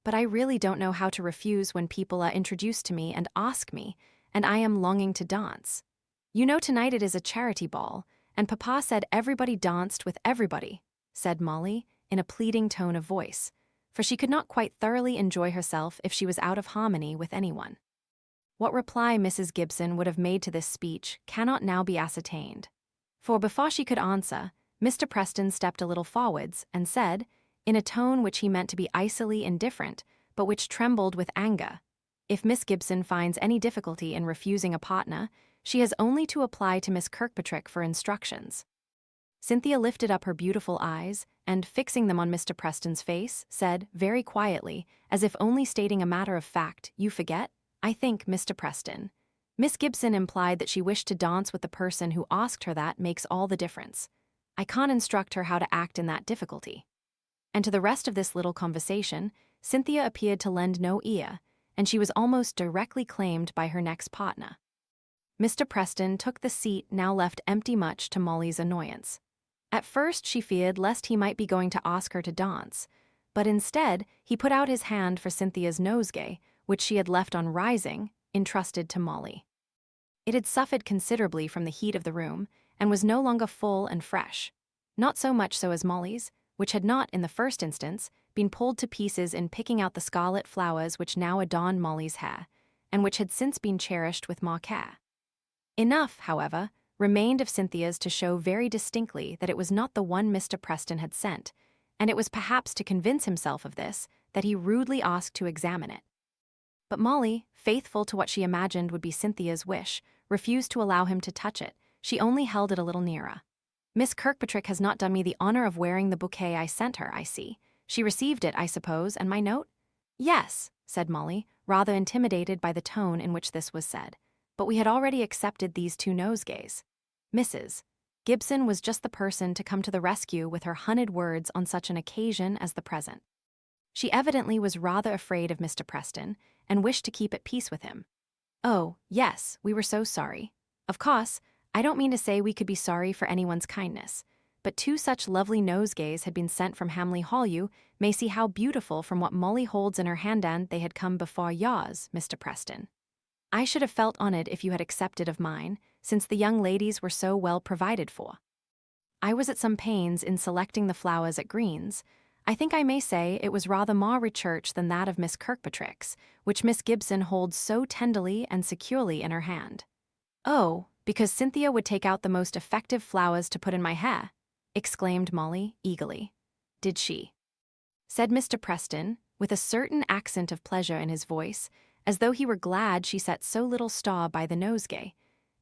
"But I really don't know how to refuse when people are introduced to me and ask me, and I am longing to dance. You know tonight it is a charity ball, and Papa said everybody danced with everybody," said Molly, in a pleading tone of voice, for she could not quite thoroughly enjoy herself if she was out of harmony with anyone. What reply Mrs. Gibson would have made to this speech cannot now be ascertained, for before she could answer, Mr. Preston stepped a little forwards and said, in a tone which he meant to be icily indifferent, but which trembled with anger, "If Miss Gibson finds any difficulty in refusing a partner, she has only to apply to Miss Kirkpatrick for instructions." Cynthia lifted up her beautiful eyes and, fixing them on Mr. Preston's face, said, very quietly, as if only stating a matter of fact, "You forget, I think, Mr. Preston. Miss Gibson implied that she wished to dance with the person who asked her. That makes all the difference. I can't instruct her how to act in that difficulty." And to the rest of this little conversation, Cynthia appeared to lend no ear, and she was almost directly claimed by her next partner. Mr. Preston took the seat now left empty, much to Molly's annoyance. At first she feared lest he might be going to ask her to dance, but instead he put out his hand for Cynthia's nosegay, which she had left on rising, entrusted to Molly. It had suffered considerably from the heat of the room, and was no longer full and fresh. Not so much so as Molly's, which had not, in the first instance, been pulled to pieces in picking out the scarlet flowers which now adorned Molly's hair, and which had since been cherished with more care. Enough, however, remained of Cynthia's to show very distinctly that it was not the one Mr. Preston had sent, and it was perhaps to convince himself of this that he rudely asked to examine it. But Molly, faithful to what she imagined would be Cynthia's wish, refused to allow him to touch it. She only held it a little nearer. "Miss Kirkpatrick has not done me the honor of wearing the bouquet I sent her, I see. She received it, I suppose, and my note?" "Yes," said Molly, rather intimidated by the tone in which this was said. "But we had already accepted these 2 nosegays." Mrs. Gibson was just the person to come to the rescue with her honeyed words on such an occasion as the present. She evidently was rather afraid of Mr. Preston, and wished to keep at peace with him. "Oh, yes, we were so sorry. Of course, I don't mean to say we could be sorry for anyone's kindness, but 2 such lovely nosegays had been sent from Hamley Hall. You may see how beautiful from what Molly holds in her hand they had come before yours, Mr. Preston. I should have felt honored if you had accepted of mine, since the young ladies were so well provided for. I was at some pains in selecting the flowers at Green's. I think I may say it was rather more recherche than that of Miss Kirkpatrick's, which Miss Gibson holds so tenderly and securely in her hand." "Oh, because Cynthia would take out the most effective flowers to put in my hair," exclaimed Molly, eagerly. "Did she?" said Mr. Preston, with a certain accent of pleasure in his voice, as though he were glad she set so little store by the nosegay,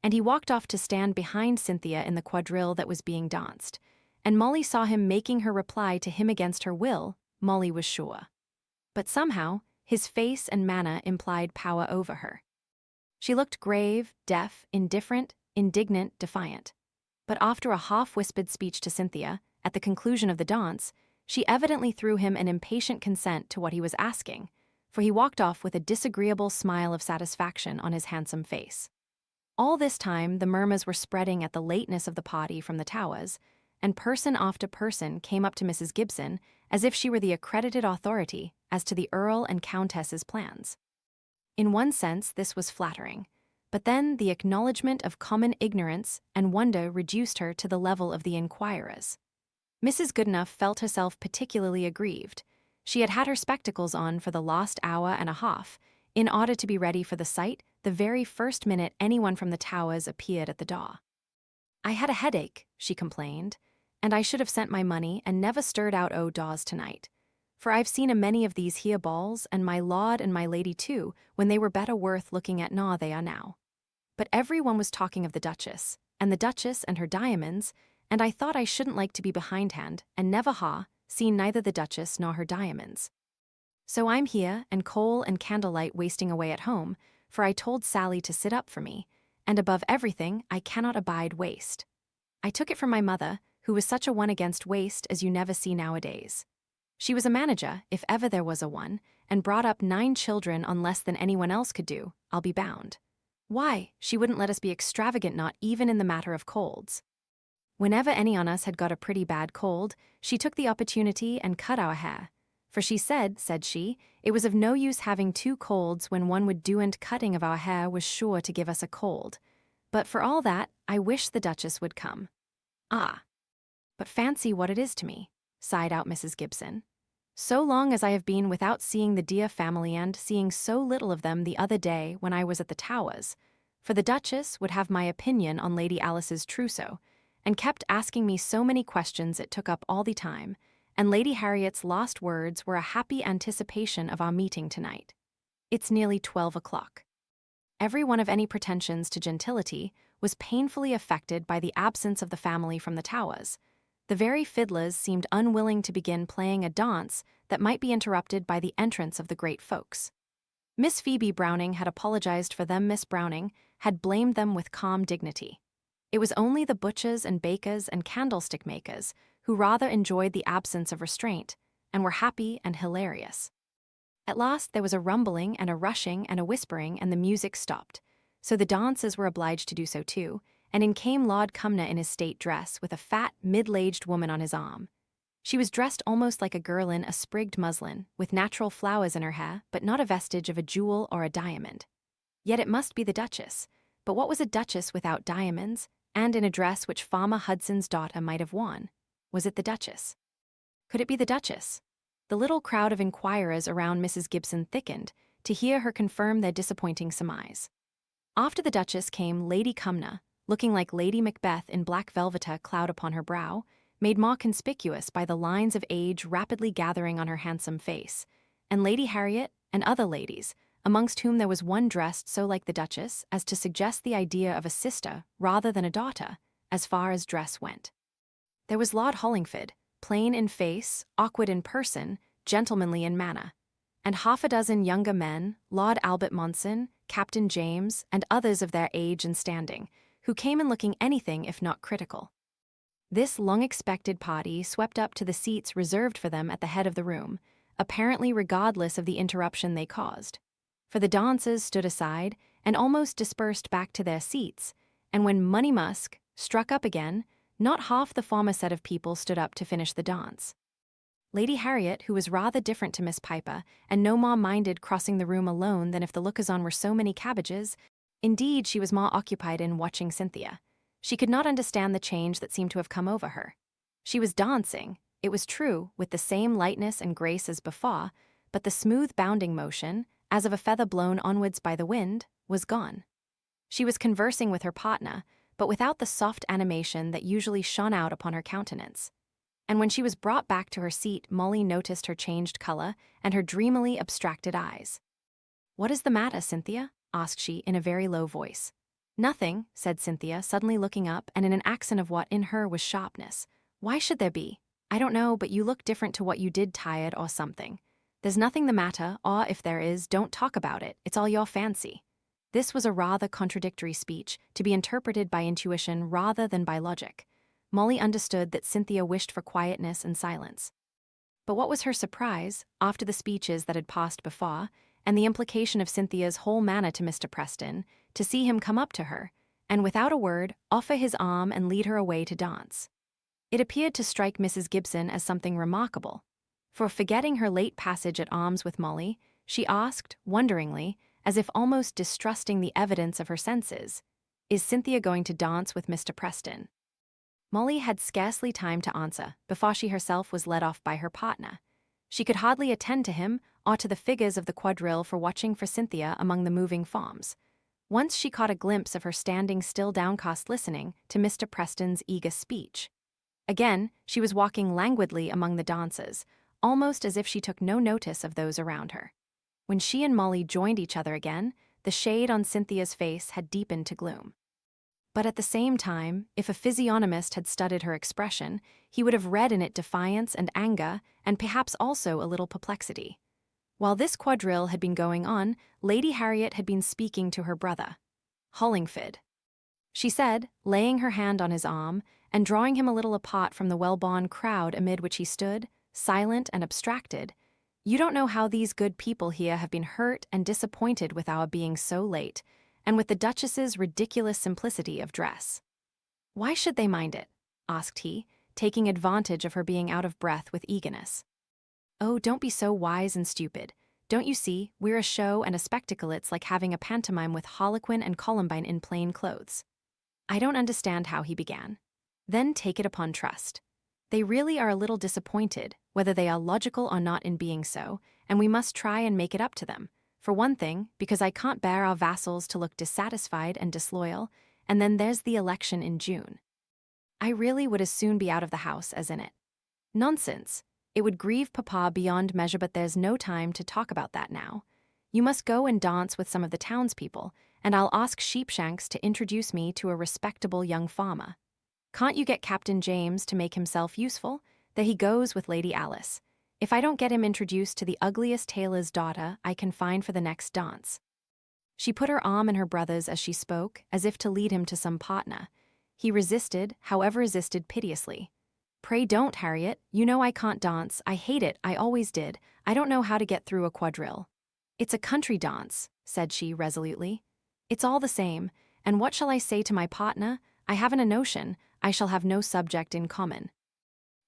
and he walked off to stand behind Cynthia in the quadrille that was being danced, and Molly saw him making her reply to him against her will, Molly was sure. But somehow, his face and manner implied power over her. She looked grave, deaf, indifferent, indignant, defiant. But after a half-whispered speech to Cynthia, at the conclusion of the dance, she evidently threw him an impatient consent to what he was asking, for he walked off with a disagreeable smile of satisfaction on his handsome face. All this time the murmurs were spreading at the lateness of the party from the towers, and person after person came up to Mrs. Gibson as if she were the accredited authority as to the Earl and Countess's plans. In one sense this was flattering, but then the acknowledgement of common ignorance and wonder reduced her to the level of the inquirers. Mrs. Goodenough felt herself particularly aggrieved. She had had her spectacles on for the last hour and a half, in order to be ready for the sight the very first minute anyone from the Towers appeared at the door. "I had a headache," she complained, "and I should have sent my money and never stirred out o' doors tonight. For I've seen a many of these here balls, and my lord and my lady too, when they were better worth looking at nor they are now. But every one was talking of the Duchess and her diamonds, and I thought I shouldn't like to be behindhand, and never seen neither the Duchess nor her diamonds. So I'm here, and coal and candlelight wasting away at home, for I told Sally to sit up for me, and above everything I cannot abide waste. I took it from my mother, who was such a one against waste as you never see nowadays. She was a manager, if ever there was a one, and brought up 9 children on less than anyone else could do, I'll be bound. Why, she wouldn't let us be extravagant, not even in the matter of colds. Whenever any on us had got a pretty bad cold, she took the opportunity and cut our hair. For she said she, it was of no use having 2 colds when one would do, and cutting of our hair was sure to give us a cold. But for all that, I wish the Duchess would come." "Ah, but fancy what it is to me," sighed out Mrs. Gibson. "So long as I have been without seeing the dear family, and seeing so little of them the other day when I was at the Towers, for the Duchess would have my opinion on Lady Alice's trousseau, and kept asking me so many questions it took up all the time, and Lady Harriet's last words were a happy anticipation of our meeting tonight. It's nearly 12 o'clock. Every one of any pretensions to gentility was painfully affected by the absence of the family from the Towers. The very fiddlers seemed unwilling to begin playing a dance that might be interrupted by the entrance of the great folks. Miss Phoebe Browning had apologized for them. Miss Browning had blamed them with calm dignity. It was only the butchers and bakers and candlestick makers who rather enjoyed the absence of restraint, and were happy and hilarious. At last there was a rumbling and a rushing and a whispering, and the music stopped, so the dancers were obliged to do so too, and in came Lord Cumnor in his state dress, with a fat, middle-aged woman on his arm. She was dressed almost like a girl in a sprigged muslin, with natural flowers in her hair, but not a vestige of a jewel or a diamond. Yet it must be the Duchess. But what was a Duchess without diamonds, and in a dress which Farmer Hudson's daughter might have worn? Was it the Duchess? Could it be the Duchess? The little crowd of inquirers around Mrs. Gibson thickened to hear her confirm their disappointing surmise. After the Duchess came Lady Cumnor, looking like Lady Macbeth in black velveter cloud upon her brow, made more conspicuous by the lines of age rapidly gathering on her handsome face, and Lady Harriet and other ladies, amongst whom there was one dressed so like the Duchess as to suggest the idea of a sister rather than a daughter, as far as dress went. There was Lord Hollingford, plain in face, awkward in person, gentlemanly in manner, and 6 younger men, Lord Albert Monson, Captain James, and others of their age and standing, who came in looking anything if not critical. This long-expected party swept up to the seats reserved for them at the head of the room, apparently regardless of the interruption they caused. For the dancers stood aside and almost dispersed back to their seats, and when Money Musk struck up again, not half the former set of people stood up to finish the dance. Lady Harriet, who was rather different to Miss Piper, and no more minded crossing the room alone than if the lookers-on were so many cabbages, indeed she was more occupied in watching Cynthia. She could not understand the change that seemed to have come over her. She was dancing, it was true, with the same lightness and grace as before, but the smooth bounding motion, as of a feather blown onwards by the wind, was gone. She was conversing with her partner, but without the soft animation that usually shone out upon her countenance. And when she was brought back to her seat, Molly noticed her changed color and her dreamily abstracted eyes. "What is the matter, Cynthia?" asked she in a very low voice. "Nothing," said Cynthia, suddenly looking up and in an accent of what in her was sharpness. "Why should there be? I don't know, but you look different to what you did, tired or something. There's nothing the matter, or if there is, don't talk about it. It's all your fancy." This was a rather contradictory speech, to be interpreted by intuition rather than by logic. Molly understood that Cynthia wished for quietness and silence. But what was her surprise, after the speeches that had passed before, and the implication of Cynthia's whole manner to Mr. Preston, to see him come up to her, and without a word, offer his arm and lead her away to dance. It appeared to strike Mrs. Gibson as something remarkable, for forgetting her late passage at arms with Molly, she asked, wonderingly, as if almost distrusting the evidence of her senses, "Is Cynthia going to dance with Mr. Preston?" Molly had scarcely time to answer before she herself was led off by her partner. She could hardly attend to him or to the figures of the quadrille for watching for Cynthia among the moving forms. Once she caught a glimpse of her standing still downcast listening to Mr. Preston's eager speech. Again, she was walking languidly among the dancers, almost as if she took no notice of those around her. When she and Molly joined each other again, the shade on Cynthia's face had deepened to gloom. But at the same time, if a physiognomist had studied her expression, he would have read in it defiance and anger, and perhaps also a little perplexity. While this quadrille had been going on, Lady Harriet had been speaking to her brother, Hollingford. She said, laying her hand on his arm, and drawing him a little apart from the well-born crowd amid which he stood, silent and abstracted, "You don't know how these good people here have been hurt and disappointed with our being so late, and with the Duchess's ridiculous simplicity of dress." "Why should they mind it?" asked he, taking advantage of her being out of breath with eagerness. "Oh, don't be so wise and stupid. Don't you see, we're a show and a spectacle. It's like having a pantomime with Harlequin and Columbine in plain clothes." "I don't understand how," he began. "Then take it upon trust. They really are a little disappointed, whether they are logical or not in being so, and we must try and make it up to them. For one thing, because I can't bear our vassals to look dissatisfied and disloyal, and then there's the election in June. I really would as soon be out of the house as in it." "Nonsense. It would grieve Papa beyond measure, but there's no time to talk about that now. You must go and dance with some of the townspeople, and I'll ask Sheepshanks to introduce me to a respectable young farmer. Can't you get Captain James to make himself useful? There he goes with Lady Alice. If I don't get him introduced to the ugliest tailor's daughter I can find for the next dance." She put her arm in her brother's as she spoke, as if to lead him to some partner. He resisted, however resisted piteously. "Pray don't, Harriet. You know I can't dance. I hate it. I always did. I don't know how to get through a quadrille." "It's a country dance," said she resolutely. "It's all the same, and what shall I say to my partner? I haven't a notion. I shall have no subject in common.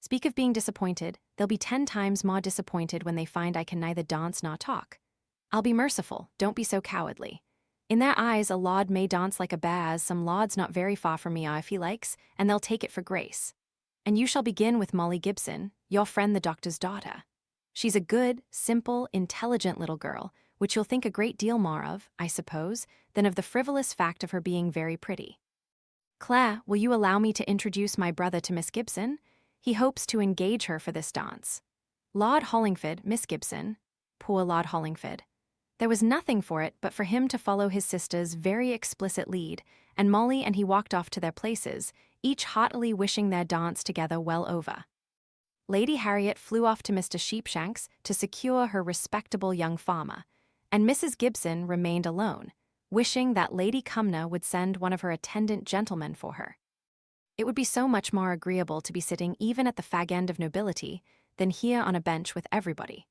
Speak of being disappointed, they'll be 10 times more disappointed when they find I can neither dance nor talk. I'll be merciful, don't be so cowardly. In their eyes a lord may dance like a bear, as some lords not very far from me are if he likes, and they'll take it for grace. And you shall begin with Molly Gibson, your friend the doctor's daughter. She's a good, simple, intelligent little girl, which you'll think a great deal more of, I suppose, than of the frivolous fact of her being very pretty. Claire, will you allow me to introduce my brother to Miss Gibson? He hopes to engage her for this dance. Lord Hollingford, Miss Gibson." Poor Lord Hollingford. There was nothing for it but for him to follow his sister's very explicit lead, and Molly and he walked off to their places, each heartily wishing their dance together well over. Lady Harriet flew off to Mr. Sheepshanks to secure her respectable young farmer, and Mrs. Gibson remained alone, wishing that Lady Cumnor would send one of her attendant gentlemen for her. It would be so much more agreeable to be sitting even at the fag end of nobility than here on a bench with everybody.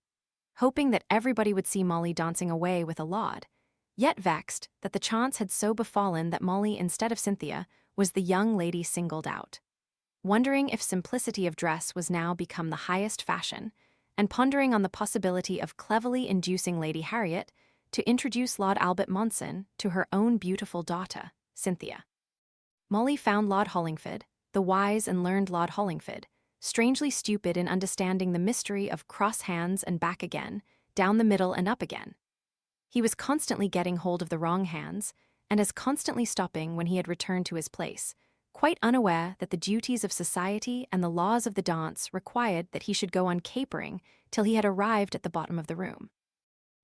Hoping that everybody would see Molly dancing away with a lord, yet vexed that the chance had so befallen that Molly, instead of Cynthia, was the young lady singled out. Wondering if simplicity of dress was now become the highest fashion, and pondering on the possibility of cleverly inducing Lady Harriet to introduce Lord Albert Monson to her own beautiful daughter, Cynthia. Molly found Lord Hollingford, the wise and learned Lord Hollingford, strangely stupid in understanding the mystery of cross hands and back again, down the middle and up again. He was constantly getting hold of the wrong hands, and as constantly stopping when he had returned to his place, quite unaware that the duties of society and the laws of the dance required that he should go on capering till he had arrived at the bottom of the room.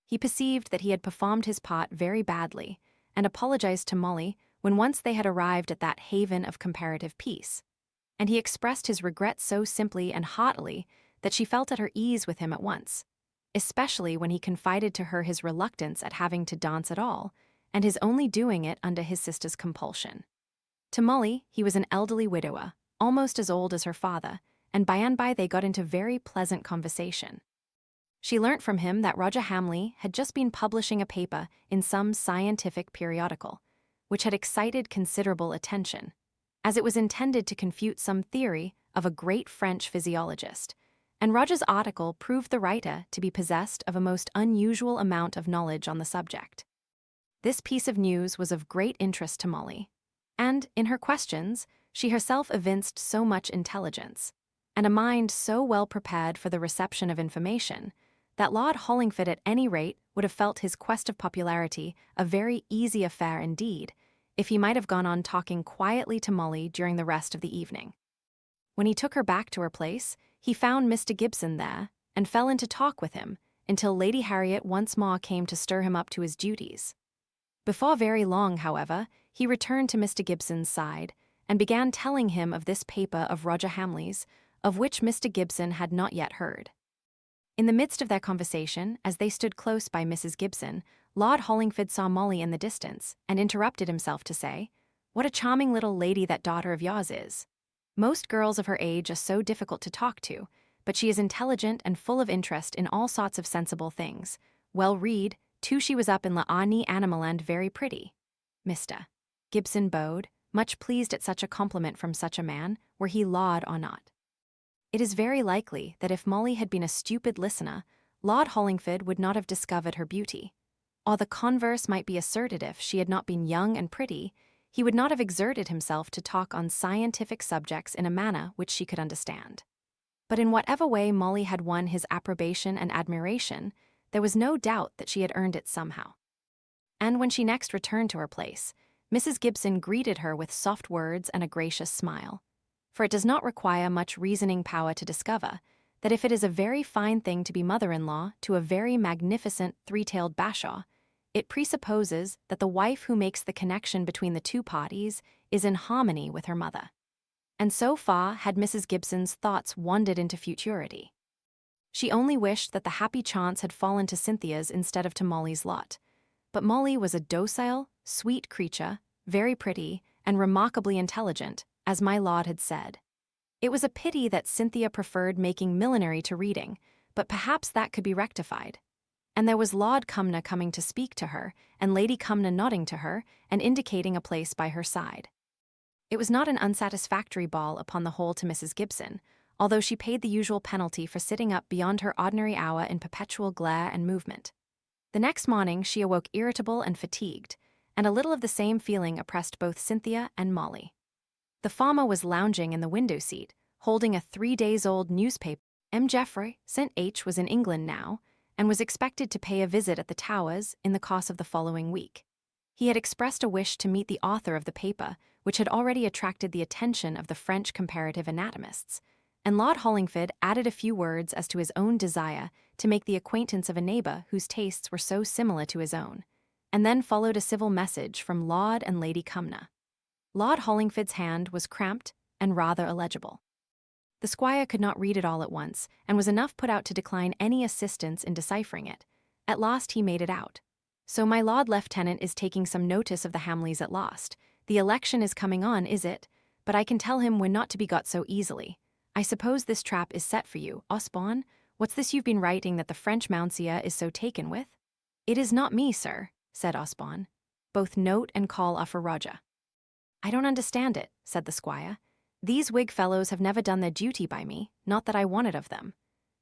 He perceived that he had performed his part very badly, and apologized to Molly when once they had arrived at that haven of comparative peace, and he expressed his regret so simply and heartily that she felt at her ease with him at once, especially when he confided to her his reluctance at having to dance at all, and his only doing it under his sister's compulsion. To Molly, he was an elderly widower, almost as old as her father, and by and by they got into very pleasant conversation. She learnt from him that Roger Hamley had just been publishing a paper in some scientific periodical, which had excited considerable attention, as it was intended to confute some theory of a great French physiologist, and Roger's article proved the writer to be possessed of a most unusual amount of knowledge on the subject. This piece of news was of great interest to Molly, and, in her questions, she herself evinced so much intelligence, and a mind so well prepared for the reception of information that Lord Hollingford at any rate would have felt his quest of popularity a very easy affair indeed, if he might have gone on talking quietly to Molly during the rest of the evening. When he took her back to her place, he found Mr. Gibson there, and fell into talk with him, until Lady Harriet once more came to stir him up to his duties. Before very long, however, he returned to Mr. Gibson's side, and began telling him of this paper of Roger Hamley's, of which Mr. Gibson had not yet heard. In the midst of their conversation, as they stood close by Mrs. Gibson, Lord Hollingford saw Molly in the distance, and interrupted himself to say, "What a charming little lady that daughter of yours is. Most girls of her age are so difficult to talk to, but she is intelligent and full of interest in all sorts of sensible things. Well read, too she was up in La Arnie Animaland very pretty." Mr. Gibson bowed, much pleased at such a compliment from such a man, were he lord or not. It is very likely that if Molly had been a stupid listener, Lord Hollingford would not have discovered her beauty. Or the converse might be asserted if she had not been young and pretty, he would not have exerted himself to talk on scientific subjects in a manner which she could understand. But in whatever way Molly had won his approbation and admiration, there was no doubt that she had earned it somehow. And when she next returned to her place, Mrs. Gibson greeted her with soft words and a gracious smile. For it does not require much reasoning power to discover that if it is a very fine thing to be mother-in-law to a very magnificent three-tailed bashaw, it presupposes that the wife who makes the connection between the two parties is in harmony with her mother. And so far had Mrs. Gibson's thoughts wandered into futurity. She only wished that the happy chance had fallen to Cynthia's instead of to Molly's lot. But Molly was a docile, sweet creature, very pretty, and remarkably intelligent, as my lord had said. It was a pity that Cynthia preferred making millinery to reading, but perhaps that could be rectified. And there was Lord Cumnor coming to speak to her, and Lady Cumnor nodding to her and indicating a place by her side. It was not an unsatisfactory ball upon the whole to Mrs. Gibson, although she paid the usual penalty for sitting up beyond her ordinary hour in perpetual glare and movement. The next morning she awoke irritable and fatigued, and a little of the same feeling oppressed both Cynthia and Molly. The farmer was lounging in the window seat, holding a 3-days-old newspaper. M. Geoffrey, St. H. was in England now, and was expected to pay a visit at the Towers in the course of the following week. He had expressed a wish to meet the author of the paper, which had already attracted the attention of the French comparative anatomists, and Lord Hollingford added a few words as to his own desire to make the acquaintance of a neighbour whose tastes were so similar to his own, and then followed a civil message from Lord and Lady Cumnor. Lord Hollingford's hand was cramped and rather illegible. The squire could not read it all at once, and was enough put out to decline any assistance in deciphering it. At last he made it out. "So my Lord Lieutenant is taking some notice of the Hamleys at last. The election is coming on, is it? But I can tell him we're not to be got so easily. I suppose this trap is set for you, Osborne? What's this you've been writing that the French Mounseer is so taken with?" "It is not me, sir," said Osborne. "Both note and call are for Roger." "I don't understand it," said the squire. "These Whig fellows have never done their duty by me, not that I want it of them.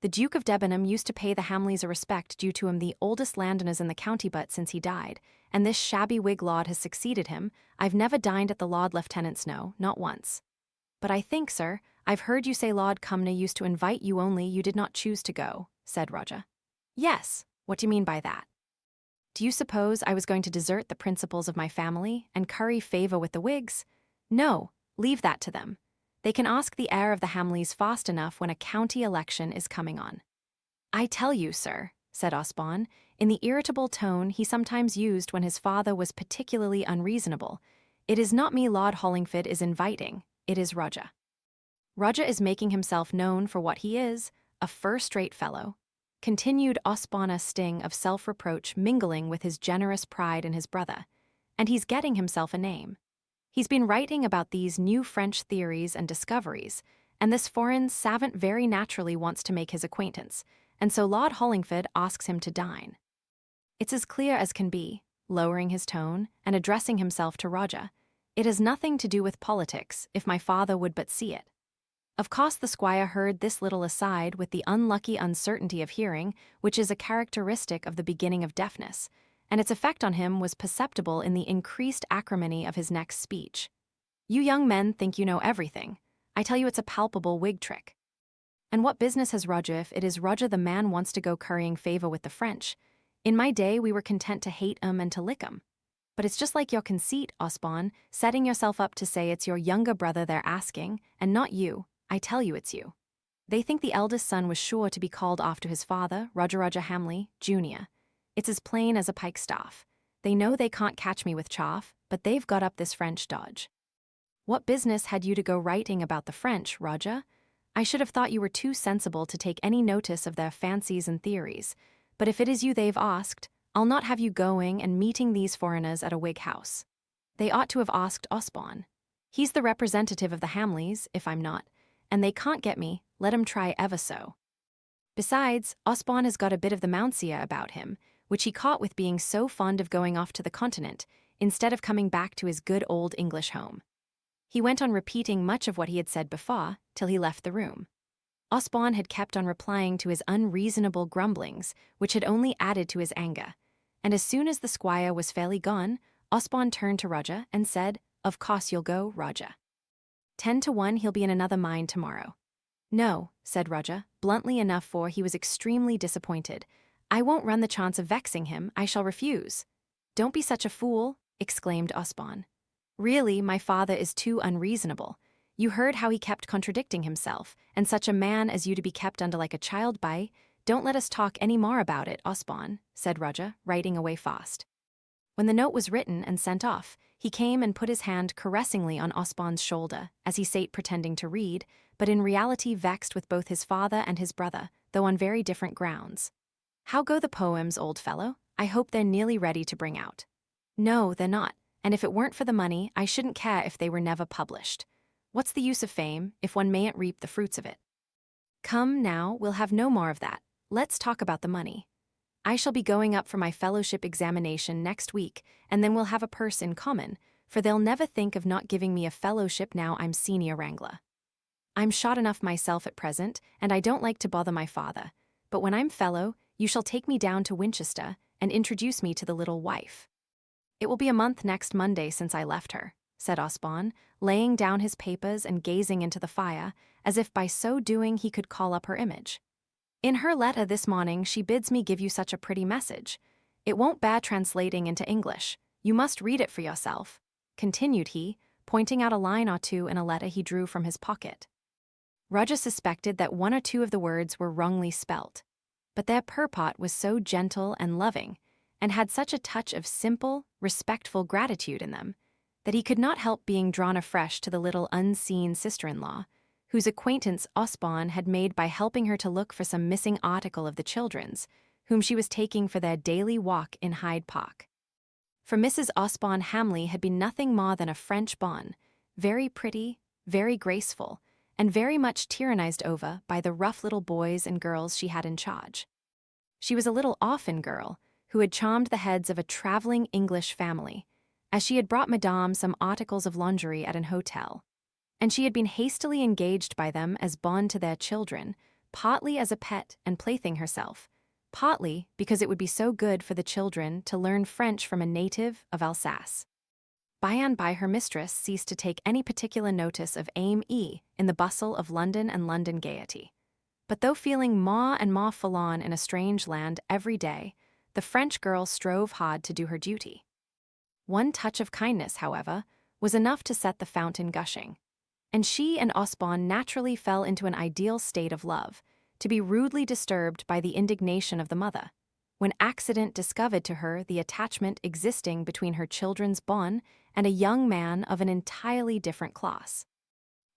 The Duke of Debenham used to pay the Hamleys a respect due to him, the oldest landowners in the county but since he died, and this shabby Whig lord has succeeded him. I've never dined at the Lord Lieutenant's, no, not once. But I think, sir, I've heard you say Lord Cumnor used to invite you only you did not choose to go," said Roger. "Yes, what do you mean by that? Do you suppose I was going to desert the principles of my family and curry favour with the Whigs? No, leave that to them. They can ask the heir of the Hamleys fast enough when a county election is coming on." "I tell you, sir," said Osborne, in the irritable tone he sometimes used when his father was particularly unreasonable, "it is not me Lord Hollingford is inviting, it is Roger. Roger is making himself known for what he is, a first-rate fellow," continued Osborne, a sting of self-reproach mingling with his generous pride in his brother, "and he's getting himself a name. He's been writing about these new French theories and discoveries, and this foreign savant very naturally wants to make his acquaintance, and so Lord Hollingford asks him to dine. It's as clear as can be," lowering his tone and addressing himself to Roger. "It has nothing to do with politics, if my father would but see it." Of course the squire heard this little aside with the unlucky uncertainty of hearing, which is a characteristic of the beginning of deafness, and its effect on him was perceptible in the increased acrimony of his next speech. "You young men think you know everything. I tell you it's a palpable Whig trick. And what business has Roger if it is Roger the man wants to go currying favor with the French? In my day we were content to hate 'em and to lick 'em. But it's just like your conceit, Osborne, setting yourself up to say it's your younger brother they're asking, and not you. I tell you it's you. They think the eldest son was sure to be called after his father, Roger Hamley, Jr. It's as plain as a pikestaff. They know they can't catch me with chaff, but they've got up this French dodge. What business had you to go writing about the French, Roger? I should have thought you were too sensible to take any notice of their fancies and theories, but if it is you they've asked, I'll not have you going and meeting these foreigners at a Whig house. They ought to have asked Osborne. He's the representative of the Hamleys, if I'm not, and they can't get me, let 'em try ever so. Besides, Osborne has got a bit of the Mounseer about him, which he caught with being so fond of going off to the continent, instead of coming back to his good old English home. He went on repeating much of what he had said before, till he left the room. Osborne had kept on replying to his unreasonable grumblings, which had only added to his anger, and as soon as the squire was fairly gone, Osborne turned to Roger and said, "Of course you'll go, Roger. 10 to 1 he'll be in another mine tomorrow." "No," said Roger, bluntly enough, for he was extremely disappointed. "I won't run the chance of vexing him, I shall refuse." "Don't be such a fool," exclaimed Osborne. "Really, my father is too unreasonable. You heard how he kept contradicting himself, and such a man as you to be kept under like a child by— Don't let us talk any more about it, Osborne," said Roger, writing away fast. When the note was written and sent off, he came and put his hand caressingly on Osborne's shoulder, as he sate pretending to read, but in reality vexed with both his father and his brother, though on very different grounds. "How go the poems, old fellow? I hope they're nearly ready to bring out." "No, they're not, and if it weren't for the money, I shouldn't care if they were never published. What's the use of fame, if one mayn't reap the fruits of it? Come, now, we'll have no more of that. Let's talk about the money. I shall be going up for my fellowship examination next week, and then we'll have a purse in common, for they'll never think of not giving me a fellowship now I'm senior wrangler. I'm shot enough myself at present, and I don't like to bother my father, but when I'm fellow, you shall take me down to Winchester and introduce me to the little wife." "It will be a month next Monday since I left her," said Osborne, laying down his papers and gazing into the fire, as if by so doing he could call up her image. "In her letter this morning she bids me give you such a pretty message. It won't bear translating into English. You must read it for yourself," continued he, pointing out a line or two in a letter he drew from his pocket. Roger suspected that one or two of the words were wrongly spelt, but their purport was so gentle and loving, and had such a touch of simple, respectful gratitude in them, that he could not help being drawn afresh to the little unseen sister-in-law, whose acquaintance Osborne had made by helping her to look for some missing article of the children's, whom she was taking for their daily walk in Hyde Park. For Mrs. Osborne Hamley had been nothing more than a French bonne, very pretty, very graceful, and very much tyrannized over by the rough little boys and girls she had in charge. She was a little orphan girl, who had charmed the heads of a traveling English family, as she had brought Madame some articles of lingerie at an hotel, and she had been hastily engaged by them as bonne to their children, partly as a pet and plaything herself, partly because it would be so good for the children to learn French from a native of Alsace. By and by her mistress ceased to take any particular notice of Ame in the bustle of London and London gaiety. But though feeling more and more forlorn in a strange land every day, the French girl strove hard to do her duty. One touch of kindness, however, was enough to set the fountain gushing, and she and Osborne naturally fell into an ideal state of love, to be rudely disturbed by the indignation of the mother, when accident discovered to her the attachment existing between her children's bonne and a young man of an entirely different class.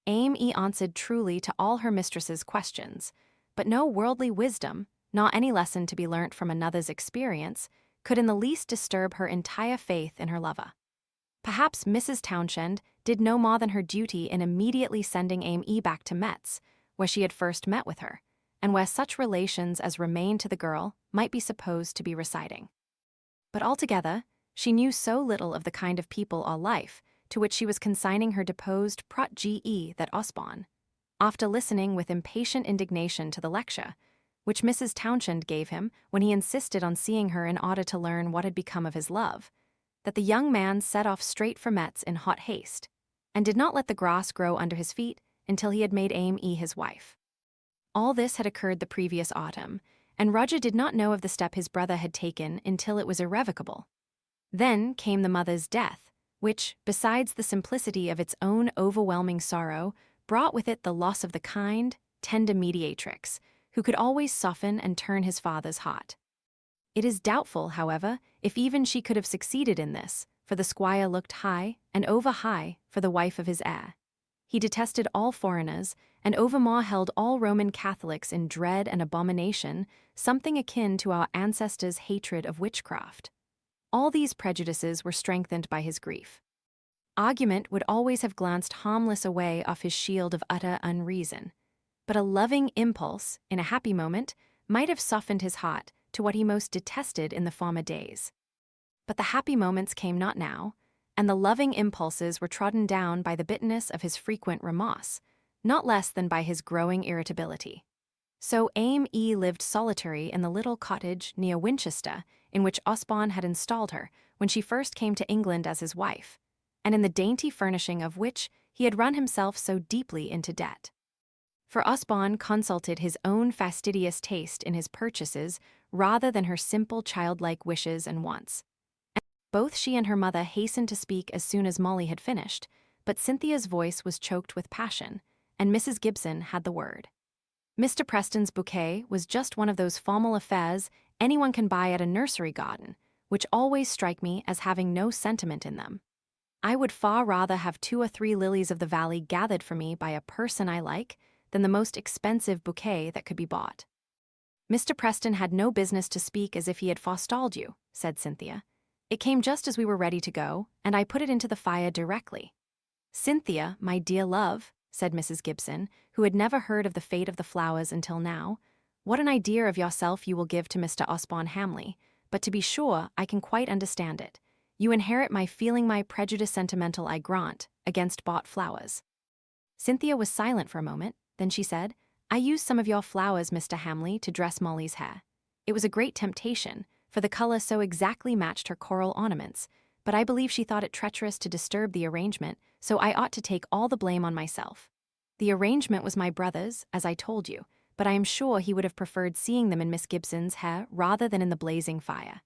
Ame answered truly to all her mistress's questions, but no worldly wisdom, nor any lesson to be learnt from another's experience, could in the least disturb her entire faith in her lover. Perhaps Mrs. Townshend did no more than her duty in immediately sending Ame back to Metz, where she had first met with her, and where such relations as remained to the girl might be supposed to be residing. But altogether, she knew so little of the kind of people or life to which she was consigning her deposed protégé that Osborne, after listening with impatient indignation to the lecture, which Mrs. Townshend gave him when he insisted on seeing her in order to learn what had become of his love, that the young man set off straight for Metz in hot haste, and did not let the grass grow under his feet until he had made Ame his wife. All this had occurred the previous autumn, and Roger did not know of the step his brother had taken until it was irrevocable. Then came the mother's death, which, besides the simplicity of its own overwhelming sorrow, brought with it the loss of the kind, tender mediatrix, who could always soften and turn his father's heart. It is doubtful, however, if even she could have succeeded in this, for the squire looked high and over high for the wife of his heir. He detested all foreigners, and overmore held all Roman Catholics in dread and abomination, something akin to our ancestors' hatred of witchcraft. All these prejudices were strengthened by his grief. Argument would always have glanced harmless away off his shield of utter unreason, but a loving impulse, in a happy moment, might have softened his heart to what he most detested in the former days. But the happy moments came not now, and the loving impulses were trodden down by the bitterness of his frequent remorse, not less than by his growing irritability. So Ame lived solitary in the little cottage near Winchester in which Osborne had installed her when she first came to England as his wife, and in the dainty furnishing of which he had run himself so deeply into debt. For Osborne consulted his own fastidious taste in his purchases rather than her simple childlike wishes and wants. Both she and her mother hastened to speak as soon as Molly had finished, but Cynthia's voice was choked with passion, and Mrs. Gibson had the word. Mr. Preston's bouquet was just one of those formal affairs anyone can buy at a nursery garden, which always strike me as having no sentiment in them. I would far rather have 2 or 3 lilies of the valley gathered for me by a person I like than the most expensive bouquet that could be bought. Mr. Preston had no business to speak as if he had forestalled you, said Cynthia. It came just as we were ready to go, and I put it into the fire directly. Cynthia, my dear love, said Mrs. Gibson, who had never heard of the fate of the flowers until now, what an idea of yourself you will give to Mr. Osborne Hamley, but to be sure I can quite understand it. You inherit my feeling my prejudice sentimental I grant, against bought flowers. Cynthia was silent for a moment, then she said, I used some of your flowers, Mr. Hamley, to dress Molly's hair. It was a great temptation, for the color so exactly matched her coral ornaments, but I believe she thought it treacherous to disturb the arrangement, so I ought to take all the blame on myself. The arrangement was my brother's, as I told you, but I am sure he would have preferred seeing them in Miss Gibson's hair rather than in the blazing fire.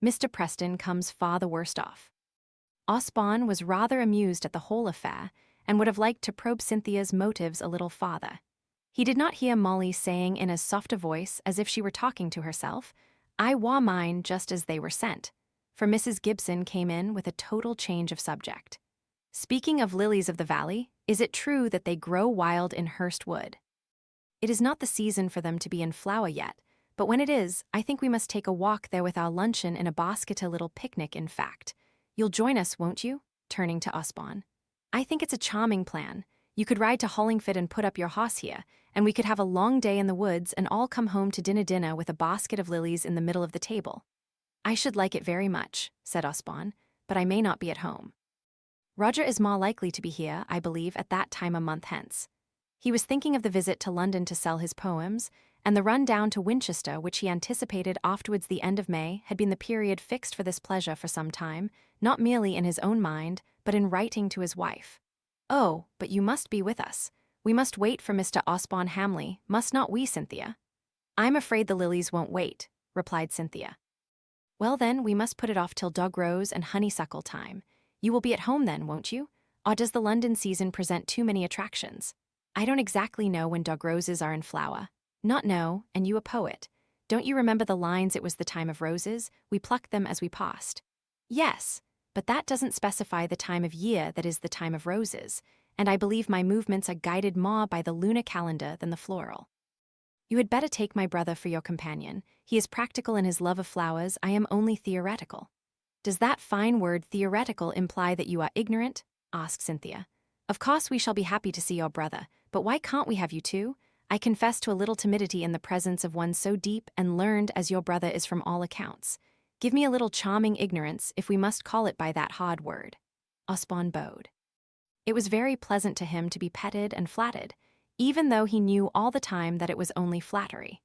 Mr. Preston comes far the worst off. Osborne was rather amused at the whole affair, and would have liked to probe Cynthia's motives a little farther. He did not hear Molly saying in as soft a voice as if she were talking to herself, I wore mine just as they were sent, for Mrs. Gibson came in with a total change of subject. Speaking of lilies of the valley, is it true that they grow wild in Hurst Wood? It is not the season for them to be in flower yet, but when it is, I think we must take a walk there with our luncheon in a basket, a little picnic, in fact. You'll join us, won't you? Turning to Osborne. I think it's a charming plan. You could ride to Hollingford and put up your horse here, and we could have a long day in the woods and all come home to dinner with a basket of lilies in the middle of the table. I should like it very much, said Osborne, but I may not be at home. Roger is more likely to be here, I believe, at that time a month hence. He was thinking of the visit to London to sell his poems, and the run down to Winchester, which he anticipated afterwards the end of May, had been the period fixed for this pleasure for some time, not merely in his own mind, but in writing to his wife. Oh, but you must be with us. We must wait for Mr. Osborne Hamley, must not we, Cynthia? I'm afraid the lilies won't wait, replied Cynthia. Well then, we must put it off till dog rose and honeysuckle time. You will be at home then, won't you? Or does the London season present too many attractions? I don't exactly know when dog roses are in flower. Not know, and you a poet. Don't you remember the lines, it was the time of roses, we plucked them as we passed? Yes, but that doesn't specify the time of year that is the time of roses, and I believe my movements are guided more by the lunar calendar than the floral. You had better take my brother for your companion. He is practical in his love of flowers, I am only theoretical. Does that fine word theoretical imply that you are ignorant? Asked Cynthia. Of course we shall be happy to see your brother, but why can't we have you too? I confess to a little timidity in the presence of one so deep and learned as your brother is from all accounts. Give me a little charming ignorance, if we must call it by that hard word. Osborne bowed. It was very pleasant to him to be petted and flattered, even though he knew all the time that it was only flattery.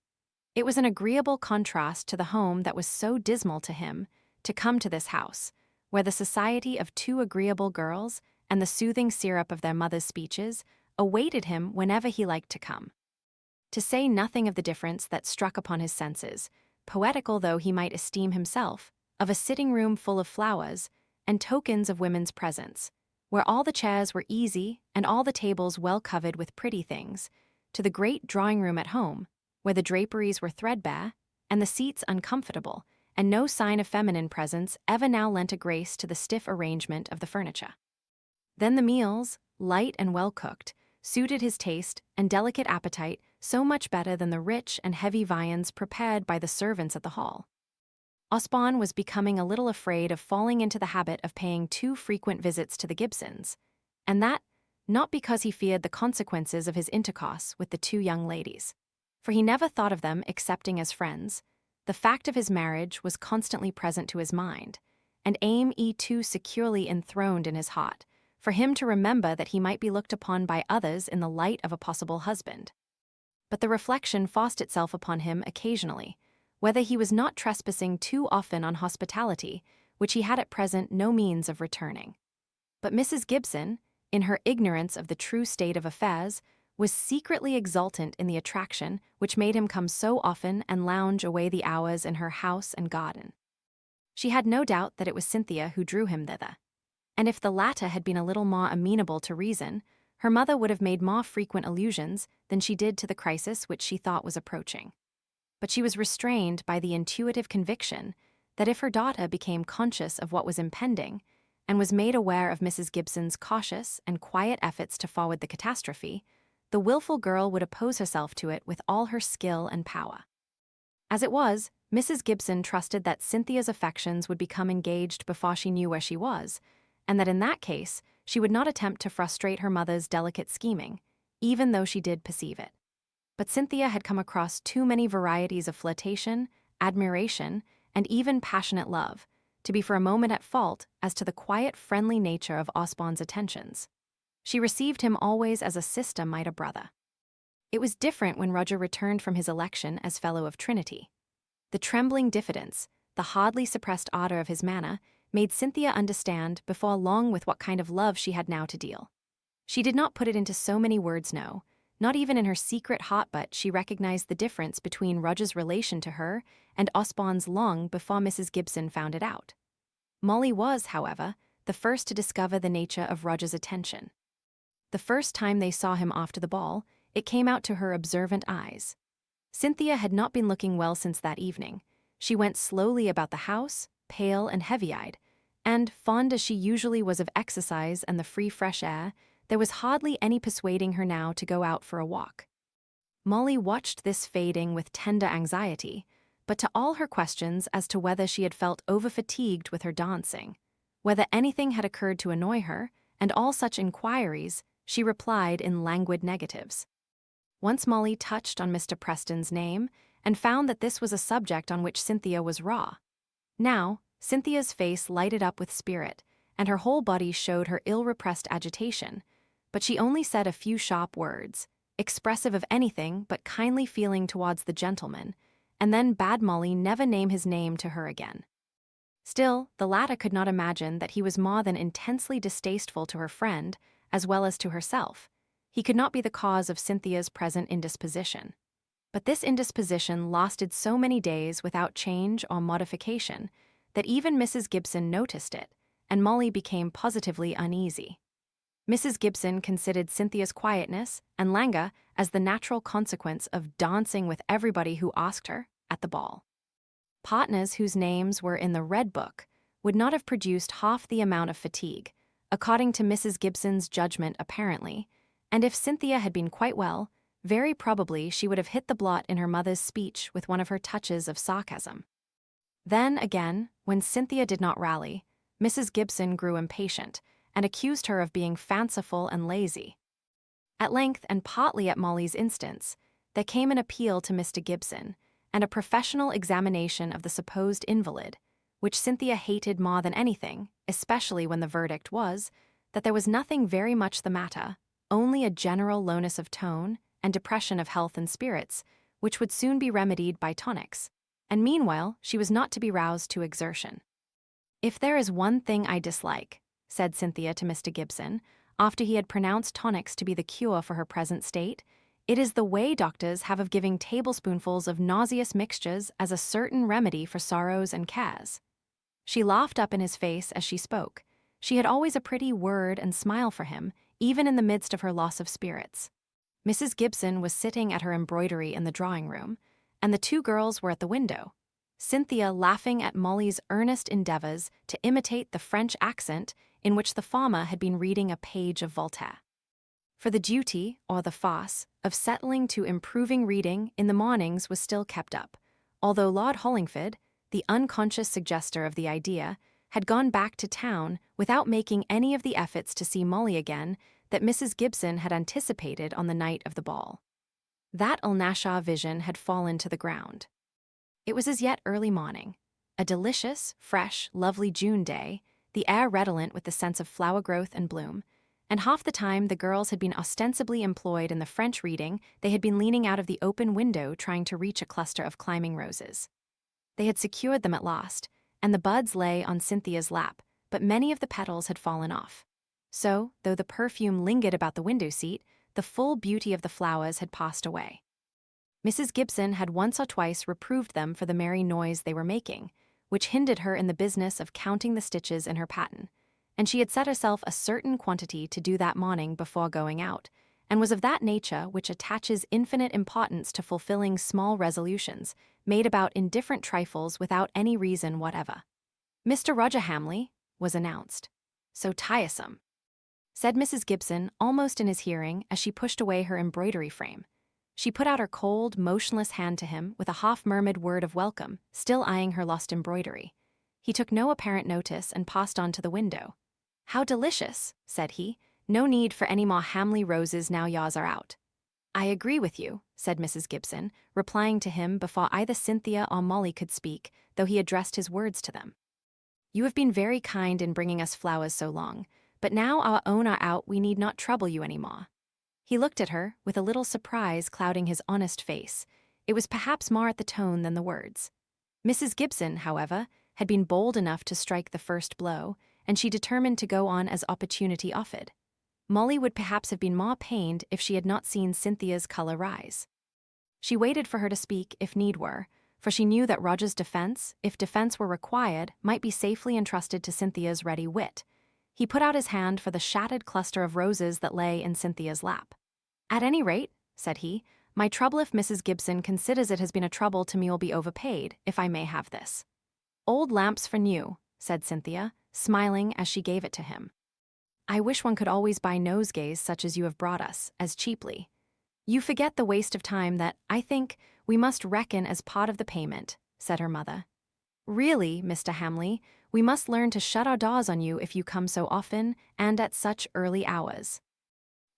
It was an agreeable contrast to the home that was so dismal to him to come to this house, where the society of 2 agreeable girls and the soothing syrup of their mother's speeches awaited him whenever he liked to come. To say nothing of the difference that struck upon his senses, poetical though he might esteem himself, of a sitting room full of flowers and tokens of women's presence, where all the chairs were easy and all the tables well covered with pretty things, to the great drawing-room at home, where the draperies were threadbare and the seats uncomfortable, and no sign of feminine presence ever now lent a grace to the stiff arrangement of the furniture. Then the meals, light and well-cooked, suited his taste and delicate appetite so much better than the rich and heavy viands prepared by the servants at the hall. Osborne was becoming a little afraid of falling into the habit of paying too frequent visits to the Gibsons, and that, not because he feared the consequences of his intercourse with the two young ladies, for he never thought of them excepting as friends. The fact of his marriage was constantly present to his mind, and aim too securely enthroned in his heart, for him to remember that he might be looked upon by others in the light of a possible husband. But the reflection forced itself upon him occasionally, whether he was not trespassing too often on hospitality, which he had at present no means of returning. But Mrs. Gibson, in her ignorance of the true state of affairs, was secretly exultant in the attraction which made him come so often and lounge away the hours in her house and garden. She had no doubt that it was Cynthia who drew him thither, and if the latter had been a little more amenable to reason, her mother would have made more frequent allusions than she did to the crisis which she thought was approaching. But she was restrained by the intuitive conviction that if her daughter became conscious of what was impending, and was made aware of Mrs. Gibson's cautious and quiet efforts to forward the catastrophe, the willful girl would oppose herself to it with all her skill and power. As it was, Mrs. Gibson trusted that Cynthia's affections would become engaged before she knew where she was, and that in that case she would not attempt to frustrate her mother's delicate scheming, even though she did perceive it. But Cynthia had come across too many varieties of flirtation, admiration, and even passionate love, to be for a moment at fault as to the quiet, friendly nature of Osborne's attentions. She received him always as a sister might a brother. It was different when Roger returned from his election as Fellow of Trinity. The trembling diffidence, the hardly suppressed ardor of his manner, made Cynthia understand before long with what kind of love she had now to deal. She did not put it into so many words, no. Not even in her secret heart but she recognized the difference between Roger's relation to her and Osborne's long before Mrs. Gibson found it out. Molly was, however, the first to discover the nature of Roger's attention. The first time they saw him after the ball, it came out to her observant eyes. Cynthia had not been looking well since that evening. She went slowly about the house, pale and heavy-eyed, and, fond as she usually was of exercise and the free fresh air, there was hardly any persuading her now to go out for a walk. Molly watched this fading with tender anxiety, but to all her questions as to whether she had felt over-fatigued with her dancing, whether anything had occurred to annoy her, and all such inquiries, she replied in languid negatives. Once Molly touched on Mr. Preston's name, and found that this was a subject on which Cynthia was raw. Now, Cynthia's face lighted up with spirit, and her whole body showed her ill-repressed agitation, but she only said a few sharp words, expressive of anything but kindly feeling towards the gentleman, and then bade Molly never name his name to her again. Still, the latter could not imagine that he was more than intensely distasteful to her friend, as well as to herself. He could not be the cause of Cynthia's present indisposition. But this indisposition lasted so many days without change or modification that even Mrs. Gibson noticed it, and Molly became positively uneasy. Mrs. Gibson considered Cynthia's quietness and languor as the natural consequence of dancing with everybody who asked her at the ball. Partners whose names were in the Red Book would not have produced half the amount of fatigue, according to Mrs. Gibson's judgment apparently, and if Cynthia had been quite well, very probably she would have hit the blot in her mother's speech with one of her touches of sarcasm. Then, again, when Cynthia did not rally, Mrs. Gibson grew impatient, and accused her of being fanciful and lazy. At length, and partly at Molly's instance, there came an appeal to Mr. Gibson, and a professional examination of the supposed invalid, which Cynthia hated more than anything, especially when the verdict was that there was nothing very much the matter, only a general lowness of tone and depression of health and spirits, which would soon be remedied by tonics, and meanwhile she was not to be roused to exertion. "If there is one thing I dislike," said Cynthia to Mr. Gibson, after he had pronounced tonics to be the cure for her present state, It is the way doctors have of giving tablespoonfuls of nauseous mixtures as a certain remedy for sorrows and cares. She laughed up in his face as she spoke. She had always a pretty word and smile for him, even in the midst of her loss of spirits. Mrs. Gibson was sitting at her embroidery in the drawing-room, and the two girls were at the window, Cynthia laughing at Molly's earnest endeavours to imitate the French accent in which the farmer had been reading a page of Voltaire. For the duty, or the farce, of settling to improving reading in the mornings was still kept up, although Lord Hollingford, the unconscious suggester of the idea, had gone back to town without making any of the efforts to see Molly again that Mrs. Gibson had anticipated on the night of the ball. That Ulnashaw vision had fallen to the ground. It was as yet early morning, a delicious, fresh, lovely June day, the air redolent with the sense of flower growth and bloom, and half the time the girls had been ostensibly employed in the French reading they had been leaning out of the open window trying to reach a cluster of climbing roses. They had secured them at last, and the buds lay on Cynthia's lap, but many of the petals had fallen off. So, though the perfume lingered about the window seat, the full beauty of the flowers had passed away. Mrs. Gibson had once or twice reproved them for the merry noise they were making, which hindered her in the business of counting the stitches in her pattern, and she had set herself a certain quantity to do that morning before going out, and was of that nature which attaches infinite importance to fulfilling small resolutions, made about indifferent trifles without any reason whatever. "Mr. Roger Hamley," was announced. "So tiresome," said Mrs. Gibson, almost in his hearing, as she pushed away her embroidery frame. She put out her cold, motionless hand to him with a half-murmured word of welcome, still eyeing her lost embroidery. He took no apparent notice and passed on to the window. "How delicious," said he. "No need for any more Hamley roses now yours are out." "I agree with you," said Mrs. Gibson, replying to him before either Cynthia or Molly could speak, though he addressed his words to them. "You have been very kind in bringing us flowers so long, but now our own are out we need not trouble you any more." He looked at her, with a little surprise clouding his honest face. It was perhaps more at the tone than the words. Mrs. Gibson, however, had been bold enough to strike the first blow, and she determined to go on as opportunity offered. Molly would perhaps have been more pained if she had not seen Cynthia's colour rise. She waited for her to speak, if need were, for she knew that Roger's defence, if defence were required, might be safely entrusted to Cynthia's ready wit. He put out his hand for the shattered cluster of roses that lay in Cynthia's lap. "At any rate," said he, "my trouble if Mrs. Gibson considers it has been a trouble to me will be overpaid, if I may have this." "Old lamps for new," said Cynthia, smiling as she gave it to him. "I wish one could always buy nosegays such as you have brought us, as cheaply. You forget the waste of time that, I think, we must reckon as part of the payment," said her mother. "Really, Mr. Hamley, we must learn to shut our doors on you if you come so often and at such early hours.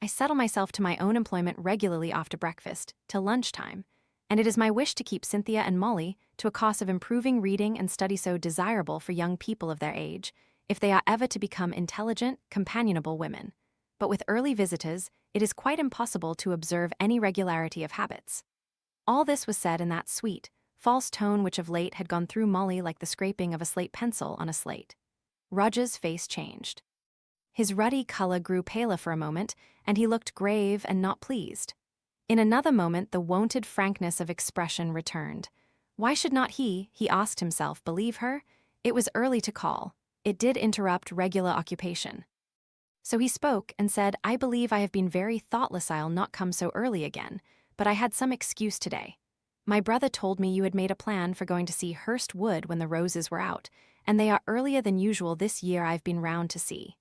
I settle myself to my own employment regularly after breakfast, till lunchtime, and it is my wish to keep Cynthia and Molly to a cause of improving reading and study so desirable for young people of their age, if they are ever to become intelligent, companionable women. But with early visitors, it is quite impossible to observe any regularity of habits." All this was said in that sweet, false tone which of late had gone through Molly like the scraping of a slate pencil on a slate. Roger's face changed. His ruddy colour grew paler for a moment, and he looked grave and not pleased. In another moment the wonted frankness of expression returned. Why should not he asked himself, believe her? It was early to call. It did interrupt regular occupation. So he spoke and said, "I believe I have been very thoughtless I'll not come so early again, but I had some excuse today. My brother told me you had made a plan for going to see Hurst Wood when the roses were out, and they are earlier than usual this year I've been round to see."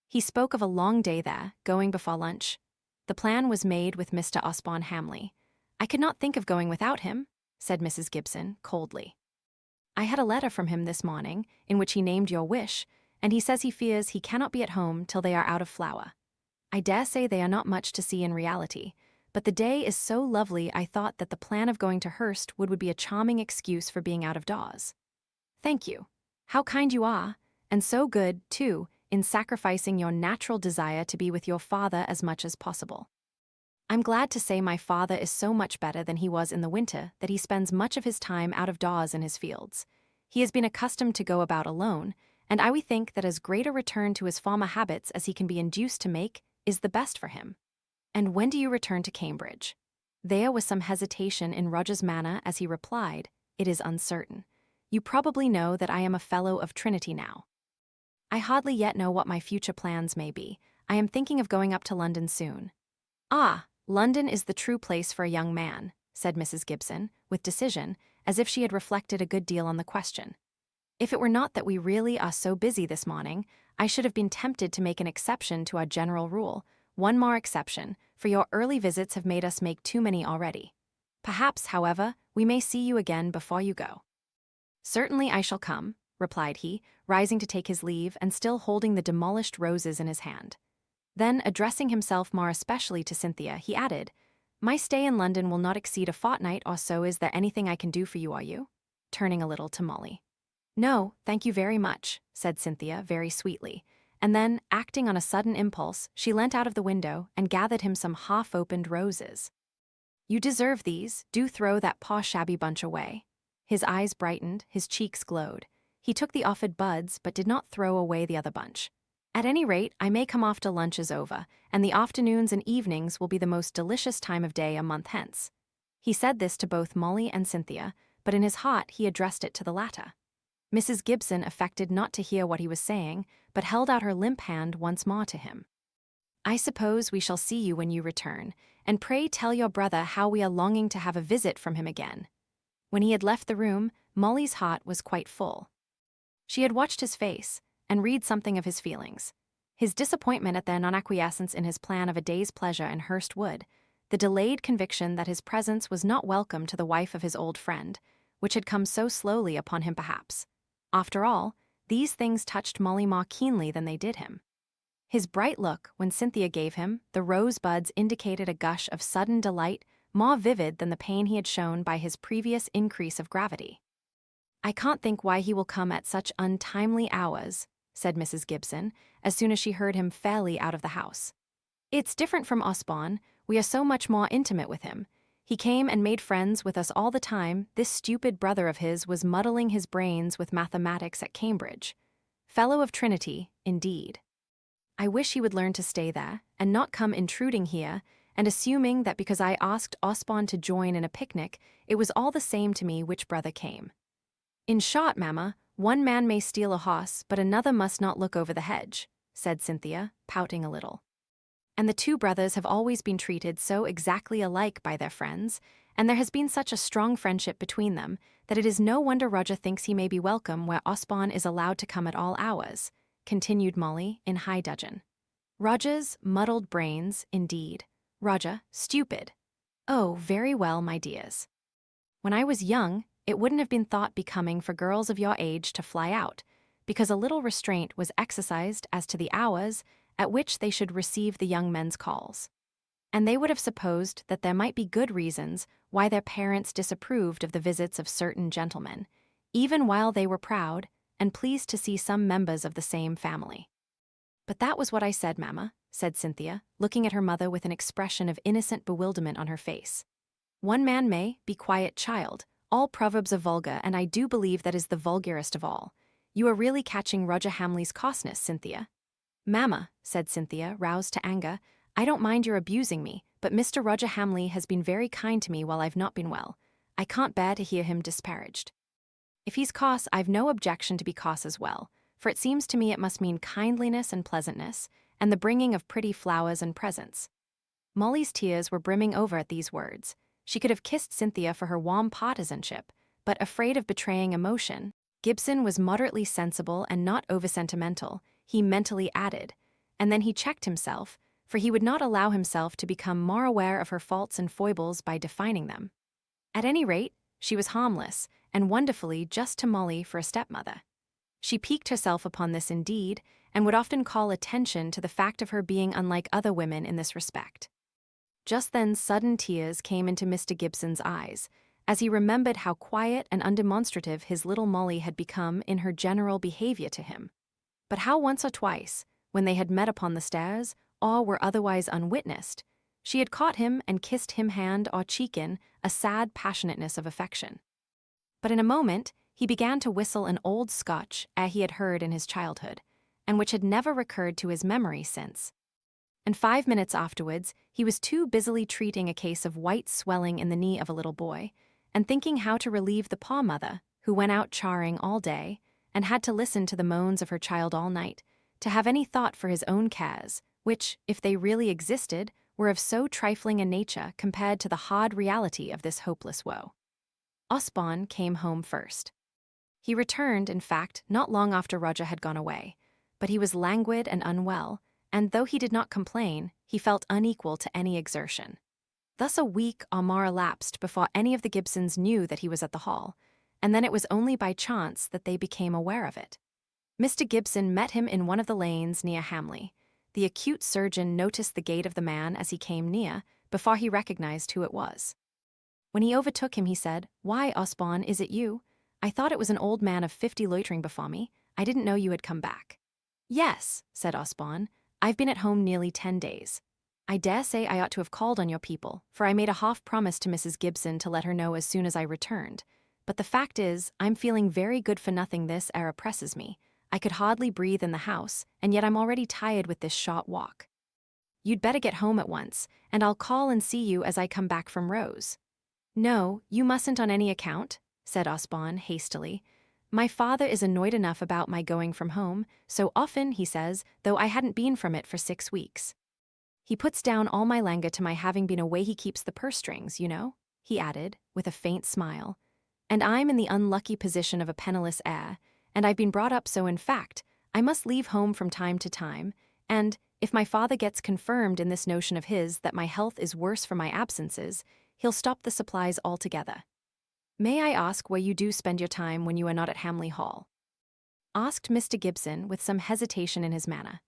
He spoke of a long day there, going before lunch. The plan was made with Mr. Osborne Hamley. "I could not think of going without him," said Mrs. Gibson, coldly. "I had a letter from him this morning, in which he named your wish, and he says he fears he cannot be at home till they are out of flower. I dare say they are not much to see in reality, but the day is so lovely I thought that the plan of going to Hurst would be a charming excuse for being out of doors." "Thank you. How kind you are, and so good, too, in sacrificing your natural desire to be with your father as much as possible. I'm glad to say my father is so much better than he was in the winter that he spends much of his time out of doors in his fields. He has been accustomed to go about alone, and I think that as great a return to his former habits as he can be induced to make is the best for him." "And when do you return to Cambridge?" There was some hesitation in Roger's manner as he replied, "It is uncertain. You probably know that I am a fellow of Trinity now. I hardly yet know what my future plans may be. I am thinking of going up to London soon." "Ah, London is the true place for a young man," said Mrs. Gibson, with decision, as if she had reflected a good deal on the question. "If it were not that we really are so busy this morning, I should have been tempted to make an exception to our general rule. One more exception, for your early visits have made us make too many already. Perhaps, however, we may see you again before you go." "Certainly I shall come," replied he, rising to take his leave and still holding the demolished roses in his hand. Then, addressing himself more especially to Cynthia, he added, "My stay in London will not exceed a fortnight or so. Is there anything I can do for you, are you?" turning a little to Molly. "No, thank you very much," said Cynthia very sweetly, and then, acting on a sudden impulse, she leant out of the window and gathered him some half-opened roses. "You deserve these. Do throw that poor shabby bunch away." His eyes brightened, his cheeks glowed. He took the offered buds but did not throw away the other bunch. "At any rate, I may come after lunch is over, and the afternoons and evenings will be the most delicious time of day a month hence." He said this to both Molly and Cynthia, but in his heart he addressed it to the latter. Mrs. Gibson affected not to hear what he was saying, but held out her limp hand once more to him. "I suppose we shall see you when you return, and pray tell your brother how we are longing to have a visit from him again." When he had left the room, Molly's heart was quite full. She had watched his face, and read something of his feelings. His disappointment at their non-acquiescence in his plan of a day's pleasure in Hurst Wood, the delayed conviction that his presence was not welcome to the wife of his old friend, which had come so slowly upon him perhaps. After all, these things touched Molly more keenly than they did him. His bright look, when Cynthia gave him, the rosebuds indicated a gush of sudden delight more vivid than the pain he had shown by his previous increase of gravity. "I can't think why he will come at such untimely hours," said Mrs. Gibson, as soon as she heard him fairly out of the house. "It's different from Osborne. We are so much more intimate with him. He came and made friends with us all the time. This stupid brother of his was muddling his brains with mathematics at Cambridge. Fellow of Trinity, indeed. I wish he would learn to stay there, and not come intruding here, and assuming that because I asked Osborne to join in a picnic, it was all the same to me which brother came. In short, mamma, one man may steal a horse, but another must not look over the hedge," said Cynthia, pouting a little. "And the two brothers have always been treated so exactly alike by their friends, and there has been such a strong friendship between them, that it is no wonder Roger thinks he may be welcome where Osborne is allowed to come at all hours," continued Molly in high dudgeon. "Roger's muddled brains, indeed. Roger, stupid. Oh, very well, my dears. When I was young, it wouldn't have been thought becoming for girls of your age to fly out, because a little restraint was exercised as to the hours at which they should receive the young men's calls. And they would have supposed that there might be good reasons why their parents disapproved of the visits of certain gentlemen, even while they were proud and pleased to see some members of the same family." "But that was what I said, mamma," said Cynthia, looking at her mother with an expression of innocent bewilderment on her face. "One man may be quiet, child. All proverbs are vulgar, and I do believe that is the vulgarest of all. You are really catching Roger Hamley's coarseness, Cynthia." "Mamma," said Cynthia, roused to anger, "I don't mind your abusing me, but Mr. Roger Hamley has been very kind to me while I've not been well. I can't bear to hear him disparaged. If he's coarse, I've no objection to be coarse as well, for it seems to me it must mean kindliness and pleasantness, and the bringing of pretty flowers and presents." Molly's tears were brimming over at these words. She could have kissed Cynthia for her warm partisanship, but afraid of betraying emotion, Gibson was moderately sensible and not over-sentimental, he mentally added, and then he checked himself, for he would not allow himself to become more aware of her faults and foibles by defining them. At any rate, she was harmless, and wonderfully just to Molly for a stepmother. She piqued herself upon this indeed, and would often call attention to the fact of her being unlike other women in this respect. Just then sudden tears came into Mr. Gibson's eyes, as he remembered how quiet and undemonstrative his little Molly had become in her general behavior to him. But how once or twice, when they had met upon the stairs, or were otherwise unwitnessed, she had caught him and kissed him hand or cheek in a sad passionateness of affection. But in a moment he began to whistle an old Scotch air he had heard in his childhood, and which had never recurred to his memory since. and 5 minutes afterwards, he was too busily treating a case of white swelling in the knee of a little boy, and thinking how to relieve the poor mother, who went out charring all day, and had to listen to the moans of her child all night, to have any thought for his own cares, which, if they really existed, were of so trifling a nature compared to the hard reality of this hopeless woe. Osborne came home first. He returned, in fact, not long after Roger had gone away, but he was languid and unwell, and though he did not complain, he felt unequal to any exertion. Thus a week or more elapsed before any of the Gibsons knew that he was at the Hall, and then it was only by chance that they became aware of it. Mr. Gibson met him in one of the lanes near Hamley. The acute surgeon noticed the gait of the man as he came near, before he recognized who it was. When he overtook him, he said, "Why, Osborne, is it you? I thought it was an old man of 50 loitering before me. I didn't know you had come back." "Yes," said Osborne, "I've been at home nearly 10 days. I dare say I ought to have called on your people, for I made a half promise to Mrs. Gibson to let her know as soon as I returned. But the fact is, I'm feeling very good for nothing. This air oppresses me. I could hardly breathe in the house, and yet I'm already tired with this short walk. You'd better get home at once, and I'll call and see you as I come back from Rose." "No, you mustn't on any account," said Osborne hastily. "My father is annoyed enough about my going from home, so often, he says, though I hadn't been from it for 6 weeks. He puts down all my languor to my having been away. He keeps the purse strings, you know," he added, with a faint smile. "And I'm in the unlucky position of a penniless heir, and I've been brought up so. In fact, I must leave home from time to time, and, if my father gets confirmed in this notion of his that my health is worse for my absences, he'll stop the supplies altogether. May I ask where you do spend your time when you are not at Hamley Hall?" asked Mr. Gibson with some hesitation in his manner.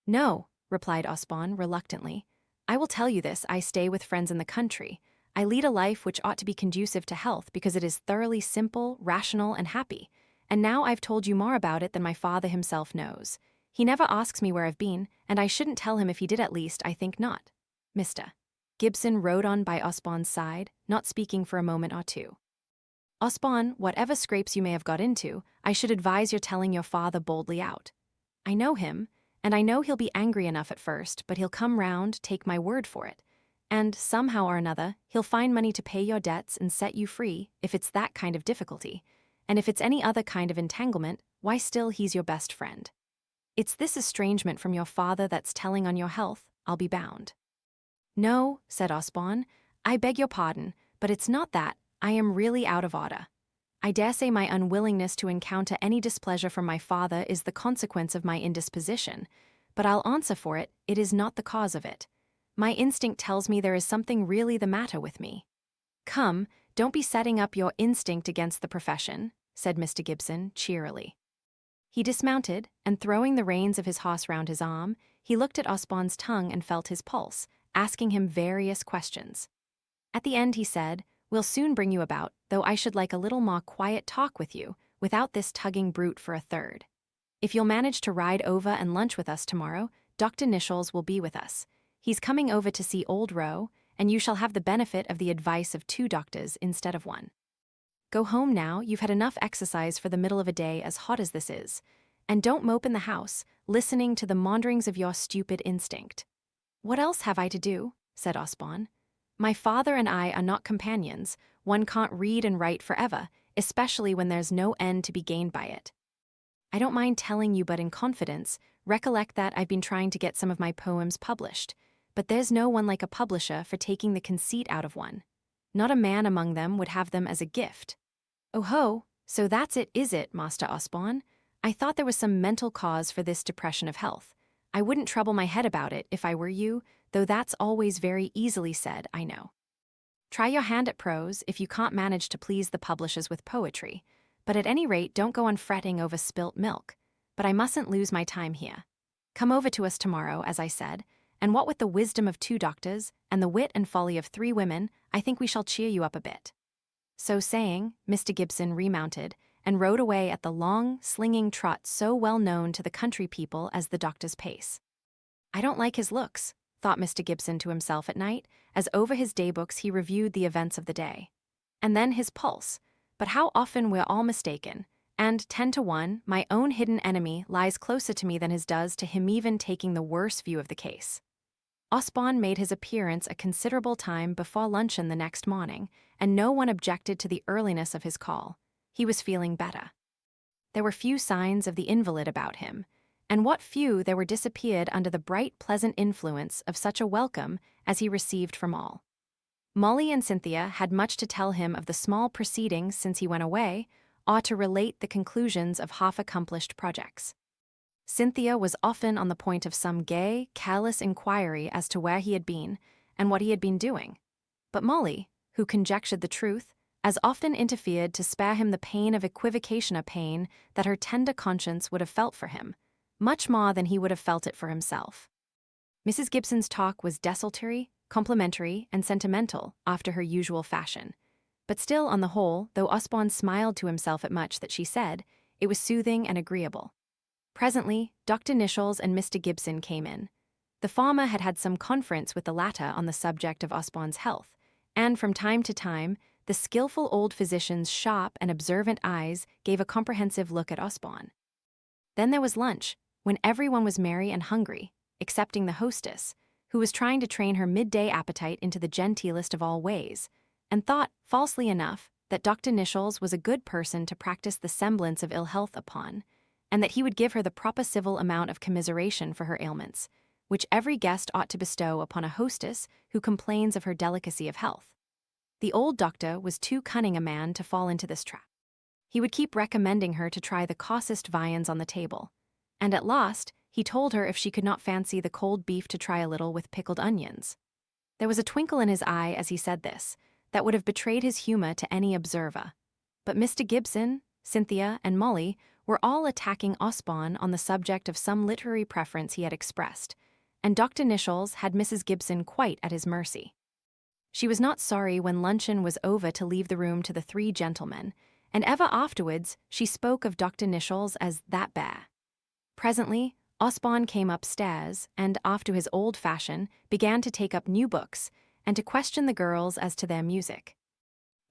"No," replied Osborne reluctantly. "I will tell you this. I stay with friends in the country. I lead a life which ought to be conducive to health because it is thoroughly simple, rational, and happy. And now I've told you more about it than my father himself knows. He never asks me where I've been, and I shouldn't tell him if he did. At least, I think not." Mr. Gibson rode on by Osborne's side, not speaking for a moment or two. "Osborne, whatever scrapes you may have got into, I should advise your telling your father boldly out. I know him, and I know he'll be angry enough at first, but he'll come round, take my word for it. And, somehow or another, he'll find money to pay your debts and set you free, if it's that kind of difficulty. And if it's any other kind of entanglement, why still he's your best friend. It's this estrangement from your father that's telling on your health, I'll be bound." "No," said Osborne, "I beg your pardon, but it's not that. I am really out of order. I dare say my unwillingness to encounter any displeasure from my father is the consequence of my indisposition, but I'll answer for it, it is not the cause of it. My instinct tells me there is something really the matter with me." "Come, don't be setting up your instinct against the profession," said Mr. Gibson cheerily. He dismounted, and throwing the reins of his horse round his arm, he looked at Osborne's tongue and felt his pulse, asking him various questions. At the end he said, "We'll soon bring you about, though I should like a little more quiet talk with you, without this tugging brute for a third. If you'll manage to ride over and lunch with us tomorrow, Dr. Nichols will be with us. He's coming over to see Old Row, and you shall have the benefit of the advice of 2 doctors instead of 1. Go home now, you've had enough exercise for the middle of a day as hot as this is, and don't mope in the house, listening to the maunderings of your stupid instinct." "What else have I to do?" said Osborne. "My father and I are not companions. One can't read and write forever, especially when there's no end to be gained by it. I don't mind telling you, but in confidence, recollect that I've been trying to get some of my poems published, but there's no one like a publisher for taking the conceit out of one. Not a man among them would have them as a gift." "Oh ho, so that's it, is it, Master Osborne? I thought there was some mental cause for this depression of health. I wouldn't trouble my head about it if I were you, though that's always very easily said, I know. Try your hand at prose if you can't manage to please the publishers with poetry, but at any rate don't go on fretting over spilt milk. But I mustn't lose my time here. Come over to us tomorrow, as I said, and what with the wisdom of 2 doctors and the wit and folly of 3 women, I think we shall cheer you up a bit." So saying, Mr. Gibson remounted and rode away at the long, slinging trot so well known to the country people as the doctor's pace. "I don't like his looks," thought Mr. Gibson to himself at night, as over his daybooks he reviewed the events of the day. And then his pulse. But how often we're all mistaken, and 10 to 1, my own hidden enemy lies closer to me than his does to him, even taking the worse view of the case. Osborne made his appearance a considerable time before luncheon the next morning, and no one objected to the earliness of his call. He was feeling better. There were few signs of the invalid about him, and what few there were disappeared under the bright, pleasant influence of such a welcome as he received from all. Molly and Cynthia had much to tell him of the small proceedings since he went away, or to relate the conclusions of half-accomplished projects. Cynthia was often on the point of some gay, careless inquiry as to where he had been and what he had been doing. But Molly, who conjectured the truth, as often interfered to spare him the pain of equivocation, a pain that her tender conscience would have felt for him, much more than he would have felt it for himself. Mrs. Gibson's talk was desultory, complimentary, and sentimental after her usual fashion. But still, on the whole, though Osborne smiled to himself at much that she said, it was soothing and agreeable. Presently, Dr. Nichols and Mr. Gibson came in. The former had had some conference with the latter on the subject of Osborne's health, and from time to time, the skillful old physician's sharp and observant eyes gave a comprehensive look at Osborne. Then there was lunch, when everyone was merry and hungry, excepting the hostess, who was trying to train her midday appetite into the genteelest of all ways, and thought, falsely enough, that Dr. Nichols was a good person to practice the semblance of ill health upon, and that he would give her the proper civil amount of commiseration for her ailments, which every guest ought to bestow upon a hostess who complains of her delicacy of health. The old doctor was too cunning a man to fall into this trap. He would keep recommending her to try the coarsest viands on the table, and at last he told her if she could not fancy the cold beef to try a little with pickled onions. There was a twinkle in his eye as he said this that would have betrayed his humor to any observer. But Mr. Gibson, Cynthia, and Molly were all attacking Osborne on the subject of some literary preference he had expressed, and Dr. Nichols had Mrs. Gibson quite at his mercy. She was not sorry when luncheon was over to leave the room to the three gentlemen, and ever afterwards she spoke of Dr. Nichols as that bear. Presently, Osborne came upstairs and, after his old fashion, began to take up new books and to question the girls as to their music.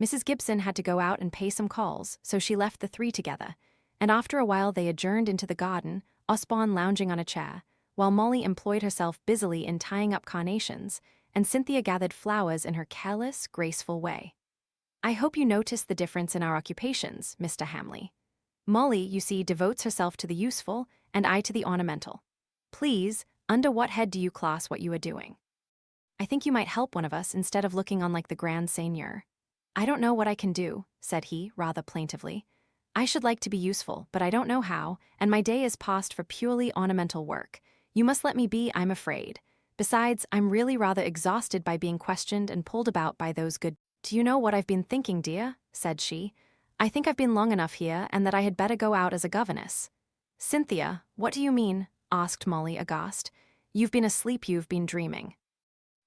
Mrs. Gibson had to go out and pay some calls, so she left the three together, and after a while they adjourned into the garden, Osborne lounging on a chair, while Molly employed herself busily in tying up carnations, and Cynthia gathered flowers in her careless, graceful way. "I hope you notice the difference in our occupations, Mr. Hamley. Molly, you see, devotes herself to the useful, and I to the ornamental. Please, under what head do you class what you are doing? I think you might help one of us instead of looking on like the grand seigneur." "I don't know what I can do," said he, rather plaintively. "I should like to be useful, but I don't know how, and my day is past for purely ornamental work. You must let me be, I'm afraid. Besides, I'm really rather exhausted by being questioned and pulled about by those good—" "Do you know what I've been thinking, dear?" said she. "I think I've been long enough here, and that I had better go out as a governess." "Cynthia, what do you mean?" asked Molly, aghast. "You've been asleep, you've been dreaming."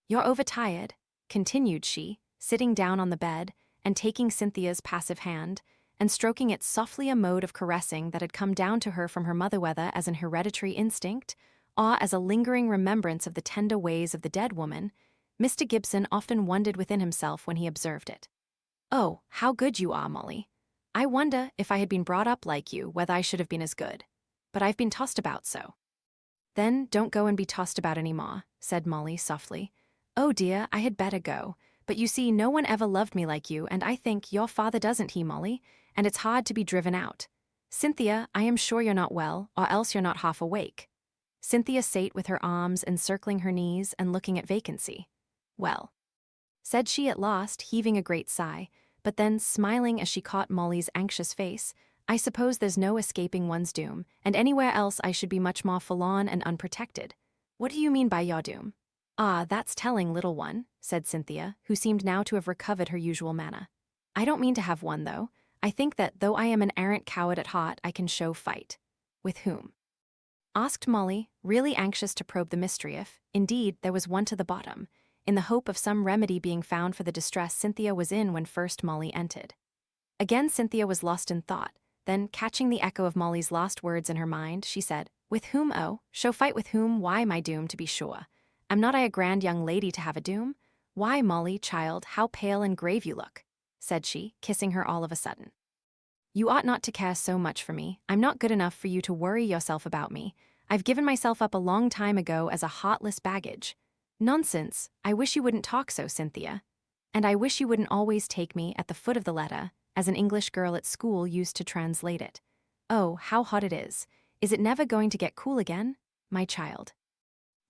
"You're overtired," continued she, sitting down on the bed and taking Cynthia's passive hand, and stroking it softly, a mode of caressing that had come down to her from her mother, whether as an hereditary instinct, or as a lingering remembrance of the tender ways of the dead woman. Mr. Gibson often wondered within himself when he observed it. "Oh, how good you are, Molly. I wonder, if I had been brought up like you, whether I should have been as good. But I've been tossed about so." "Then don't go and be tossed about any more," said Molly softly. "Oh dear, I had better go. But you see, no one ever loved me like you, and I think your father doesn't, he, Molly, and it's hard to be driven out. Cynthia, I am sure you're not well, or else you're not half awake." Cynthia sate with her arms encircling her knees and looking at vacancy. "Well," said she at last, heaving a great sigh, but then, smiling as she caught Molly's anxious face, "I suppose there's no escaping one's doom, and anywhere else I should be much more forlorn and unprotected." "What do you mean by your doom?" "Ah, that's telling, little one," said Cynthia, who seemed now to have recovered her usual manner. "I don't mean to have one, though. I think that, though I am an arrant coward at heart, I can show fight." "With whom?" asked Molly, really anxious to probe the mystery if, indeed, there was one to the bottom, in the hope of some remedy being found for the distress Cynthia was in when first Molly entered. Again Cynthia was lost in thought, then, catching the echo of Molly's last words in her mind, she said, "With whom, oh? Show fight with whom? Why, my doom, to be sure. Am not I a grand young lady to have a doom? Why, Molly, child, how pale and grave you look," said she, kissing her all of a sudden. "You ought not to care so much for me. I'm not good enough for you to worry yourself about me. I've given myself up a long time ago as a heartless baggage. Nonsense, I wish you wouldn't talk so, Cynthia. And I wish you wouldn't always take me at the foot of the letter, as an English girl at school used to translate it. Oh, how hot it is. Is it never going to get cool again, my child?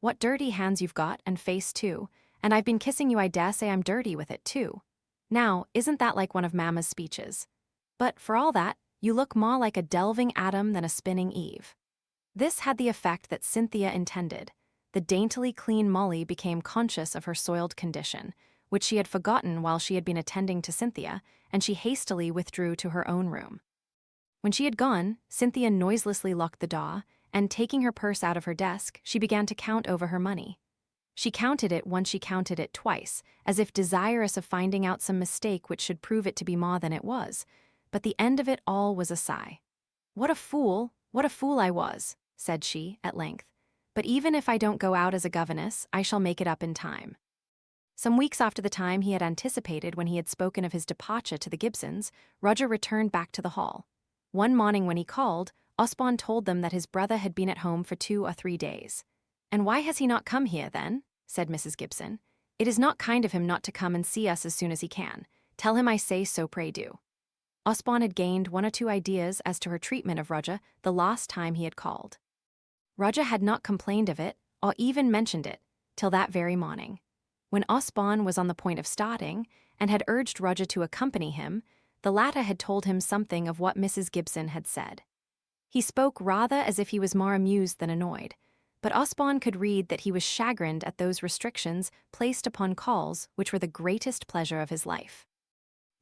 What dirty hands you've got, and face too, and I've been kissing you. I dare say I'm dirty with it too. Now, isn't that like one of Mamma's speeches? But for all that, you look more like a delving Adam than a spinning Eve. This had the effect that Cynthia intended. The daintily clean Molly became conscious of her soiled condition, which she had forgotten while she had been attending to Cynthia, and she hastily withdrew to her own room. When she had gone, Cynthia noiselessly locked the door, and taking her purse out of her desk, she began to count over her money. She counted it once, she counted it twice, as if desirous of finding out some mistake which should prove it to be more than it was, but the end of it all was a sigh. What a fool I was, said she, at length. But even if I don't go out as a governess, I shall make it up in time. Some weeks after the time he had anticipated when he had spoken of his departure to the Gibsons, Roger returned back to the Hall. One morning when he called, Osborne told them that his brother had been at home for 2 or 3 days. "And why has he not come here, then?" said Mrs. Gibson. "It is not kind of him not to come and see us as soon as he can. Tell him I say so, pray do." Osborne had gained 1 or 2 ideas as to her treatment of Roger the last time he had called. Roger had not complained of it, or even mentioned it, till that very morning. When Osborne was on the point of starting, and had urged Roger to accompany him, the latter had told him something of what Mrs. Gibson had said. He spoke rather as if he was more amused than annoyed, but Osborne could read that he was chagrined at those restrictions placed upon calls which were the greatest pleasure of his life.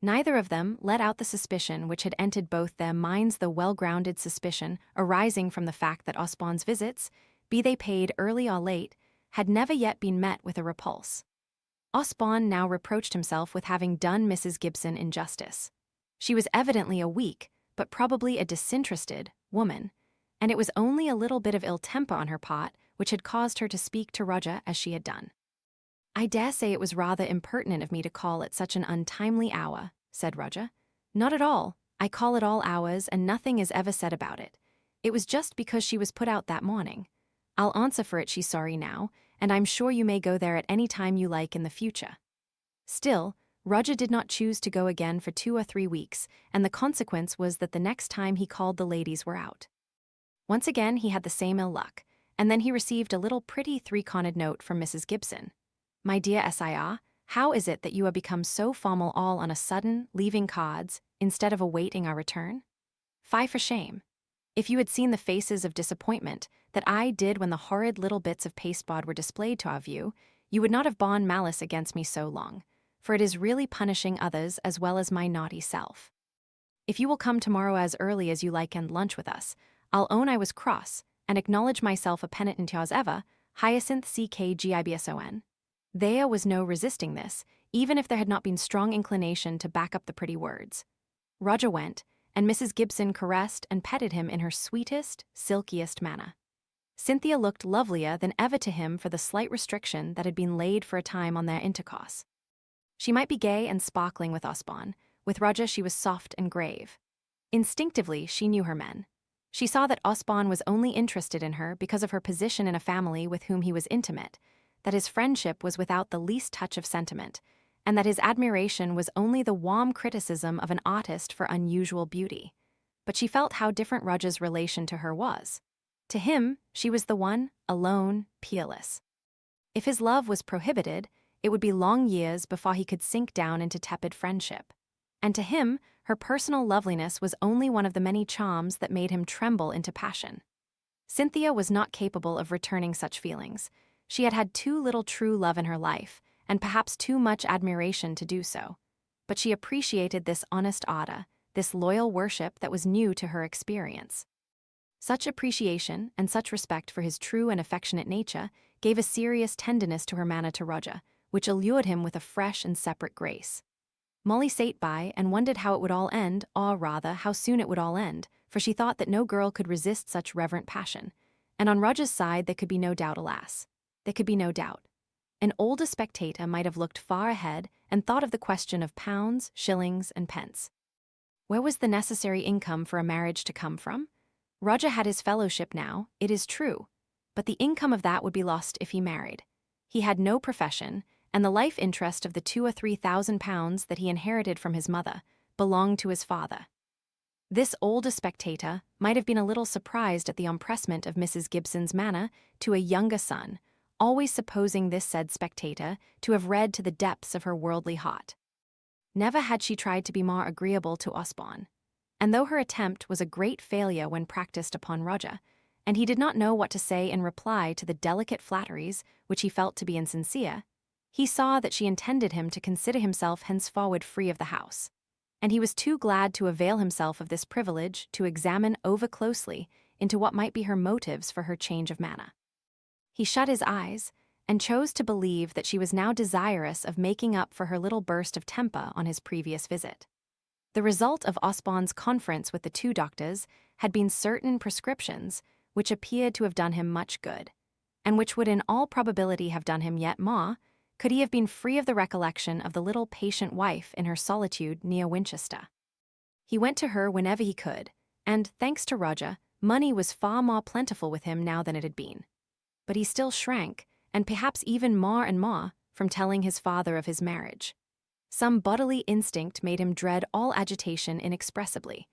Neither of them let out the suspicion which had entered both their minds, the well-grounded suspicion arising from the fact that Osborne's visits, be they paid early or late, had never yet been met with a repulse. Osborne now reproached himself with having done Mrs. Gibson injustice. She was evidently a weak, but probably a disinterested, woman, and it was only a little bit of ill temper on her part which had caused her to speak to Roger as she had done. "I dare say it was rather impertinent of me to call at such an untimely hour," said Roger. "Not at all. I call at all hours, and nothing is ever said about it. It was just because she was put out that morning. I'll answer for it she's sorry now, and I'm sure you may go there at any time you like in the future." Still, Roger did not choose to go again for 2 or 3 weeks, and the consequence was that the next time he called the ladies were out. Once again he had the same ill luck, and then he received a little pretty 3-cornered note from Mrs. Gibson. "My dear Sir, how is it that you are become so formal all on a sudden, leaving cards, instead of awaiting our return? Fie for shame. If you had seen the faces of disappointment that I did when the horrid little bits of pasteboard were displayed to our view, you would not have borne malice against me so long, for it is really punishing others as well as my naughty self. If you will come tomorrow as early as you like and lunch with us, I'll own I was cross, and acknowledge myself a penitent yours ever, Hyacinth Kirkpatrick." There was no resisting this, even if there had not been strong inclination to back up the pretty words. Roger went, and Mrs. Gibson caressed and petted him in her sweetest, silkiest manner. Cynthia looked lovelier than ever to him for the slight restriction that had been laid for a time on their intercourse. She might be gay and sparkling with Osborne. With Roger she was soft and grave. Instinctively she knew her men. She saw that Osborne was only interested in her because of her position in a family with whom he was intimate, that his friendship was without the least touch of sentiment, and that his admiration was only the warm criticism of an artist for unusual beauty. But she felt how different Roger's relation to her was. To him, she was the one, alone, peerless. If his love was prohibited, it would be long years before he could sink down into tepid friendship. And to him, her personal loveliness was only one of the many charms that made him tremble into passion. Cynthia was not capable of returning such feelings. She had had too little true love in her life, and perhaps too much admiration to do so. But she appreciated this honest ardor, this loyal worship that was new to her experience. Such appreciation and such respect for his true and affectionate nature gave a serious tenderness to her manner to Roger, which allured him with a fresh and separate grace. Molly sate by and wondered how it would all end, or rather, how soon it would all end, for she thought that no girl could resist such reverent passion. And on Roger's side there could be no doubt, alas. There could be no doubt. An older spectator might have looked far ahead and thought of the question of pounds, shillings, and pence. Where was the necessary income for a marriage to come from? Roger had his fellowship now, it is true, but the income of that would be lost if he married. He had no profession, and the life interest of the £2,000 or £3,000 that he inherited from his mother belonged to his father. This older spectator might have been a little surprised at the empressement of Mrs. Gibson's manner to a younger son, always supposing this said spectator to have read to the depths of her worldly heart. Never had she tried to be more agreeable to Osborne, and though her attempt was a great failure when practiced upon Roger, and he did not know what to say in reply to the delicate flatteries which he felt to be insincere, he saw that she intended him to consider himself henceforward free of the house, and he was too glad to avail himself of this privilege to examine over closely into what might be her motives for her change of manner. He shut his eyes and chose to believe that she was now desirous of making up for her little burst of temper on his previous visit. The result of Osborne's conference with the two doctors had been certain prescriptions which appeared to have done him much good, and which would in all probability have done him yet more, could he have been free of the recollection of the little patient wife in her solitude near Winchester. He went to her whenever he could, and, thanks to Roger, money was far more plentiful with him now than it had been. But he still shrank, and perhaps even more and more, from telling his father of his marriage. Some bodily instinct made him dread all agitation inexpressibly.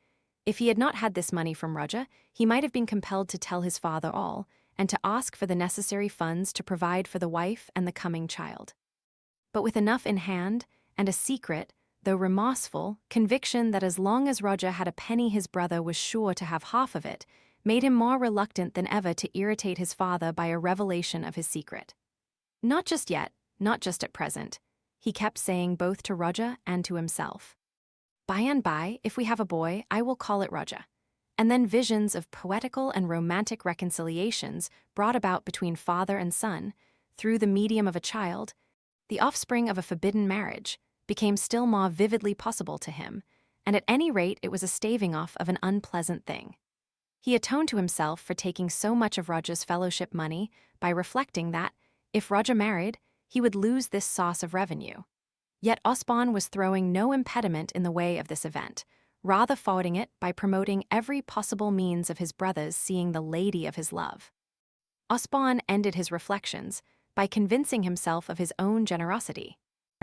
If he had not had this money from Roger, he might have been compelled to tell his father all, and to ask for the necessary funds to provide for the wife and the coming child. But with enough in hand, and a secret, though remorseful, conviction that as long as Roger had a penny his brother was sure to have half of it, made him more reluctant than ever to irritate his father by a revelation of his secret. Not just yet, not just at present, he kept saying both to Roger and to himself. By and by, if we have a boy, I will call it Roger. And then visions of poetical and romantic reconciliations brought about between father and son, through the medium of a child, the offspring of a forbidden marriage, became still more vividly possible to him, and at any rate it was a staving off of an unpleasant thing. He atoned to himself for taking so much of Roger's fellowship money by reflecting that, if Roger married, he would lose this source of revenue. Yet Osborne was throwing no impediment in the way of this event, rather forwarding it by promoting every possible means of his brother's seeing the lady of his love. Osborne ended his reflections by convincing himself of his own generosity.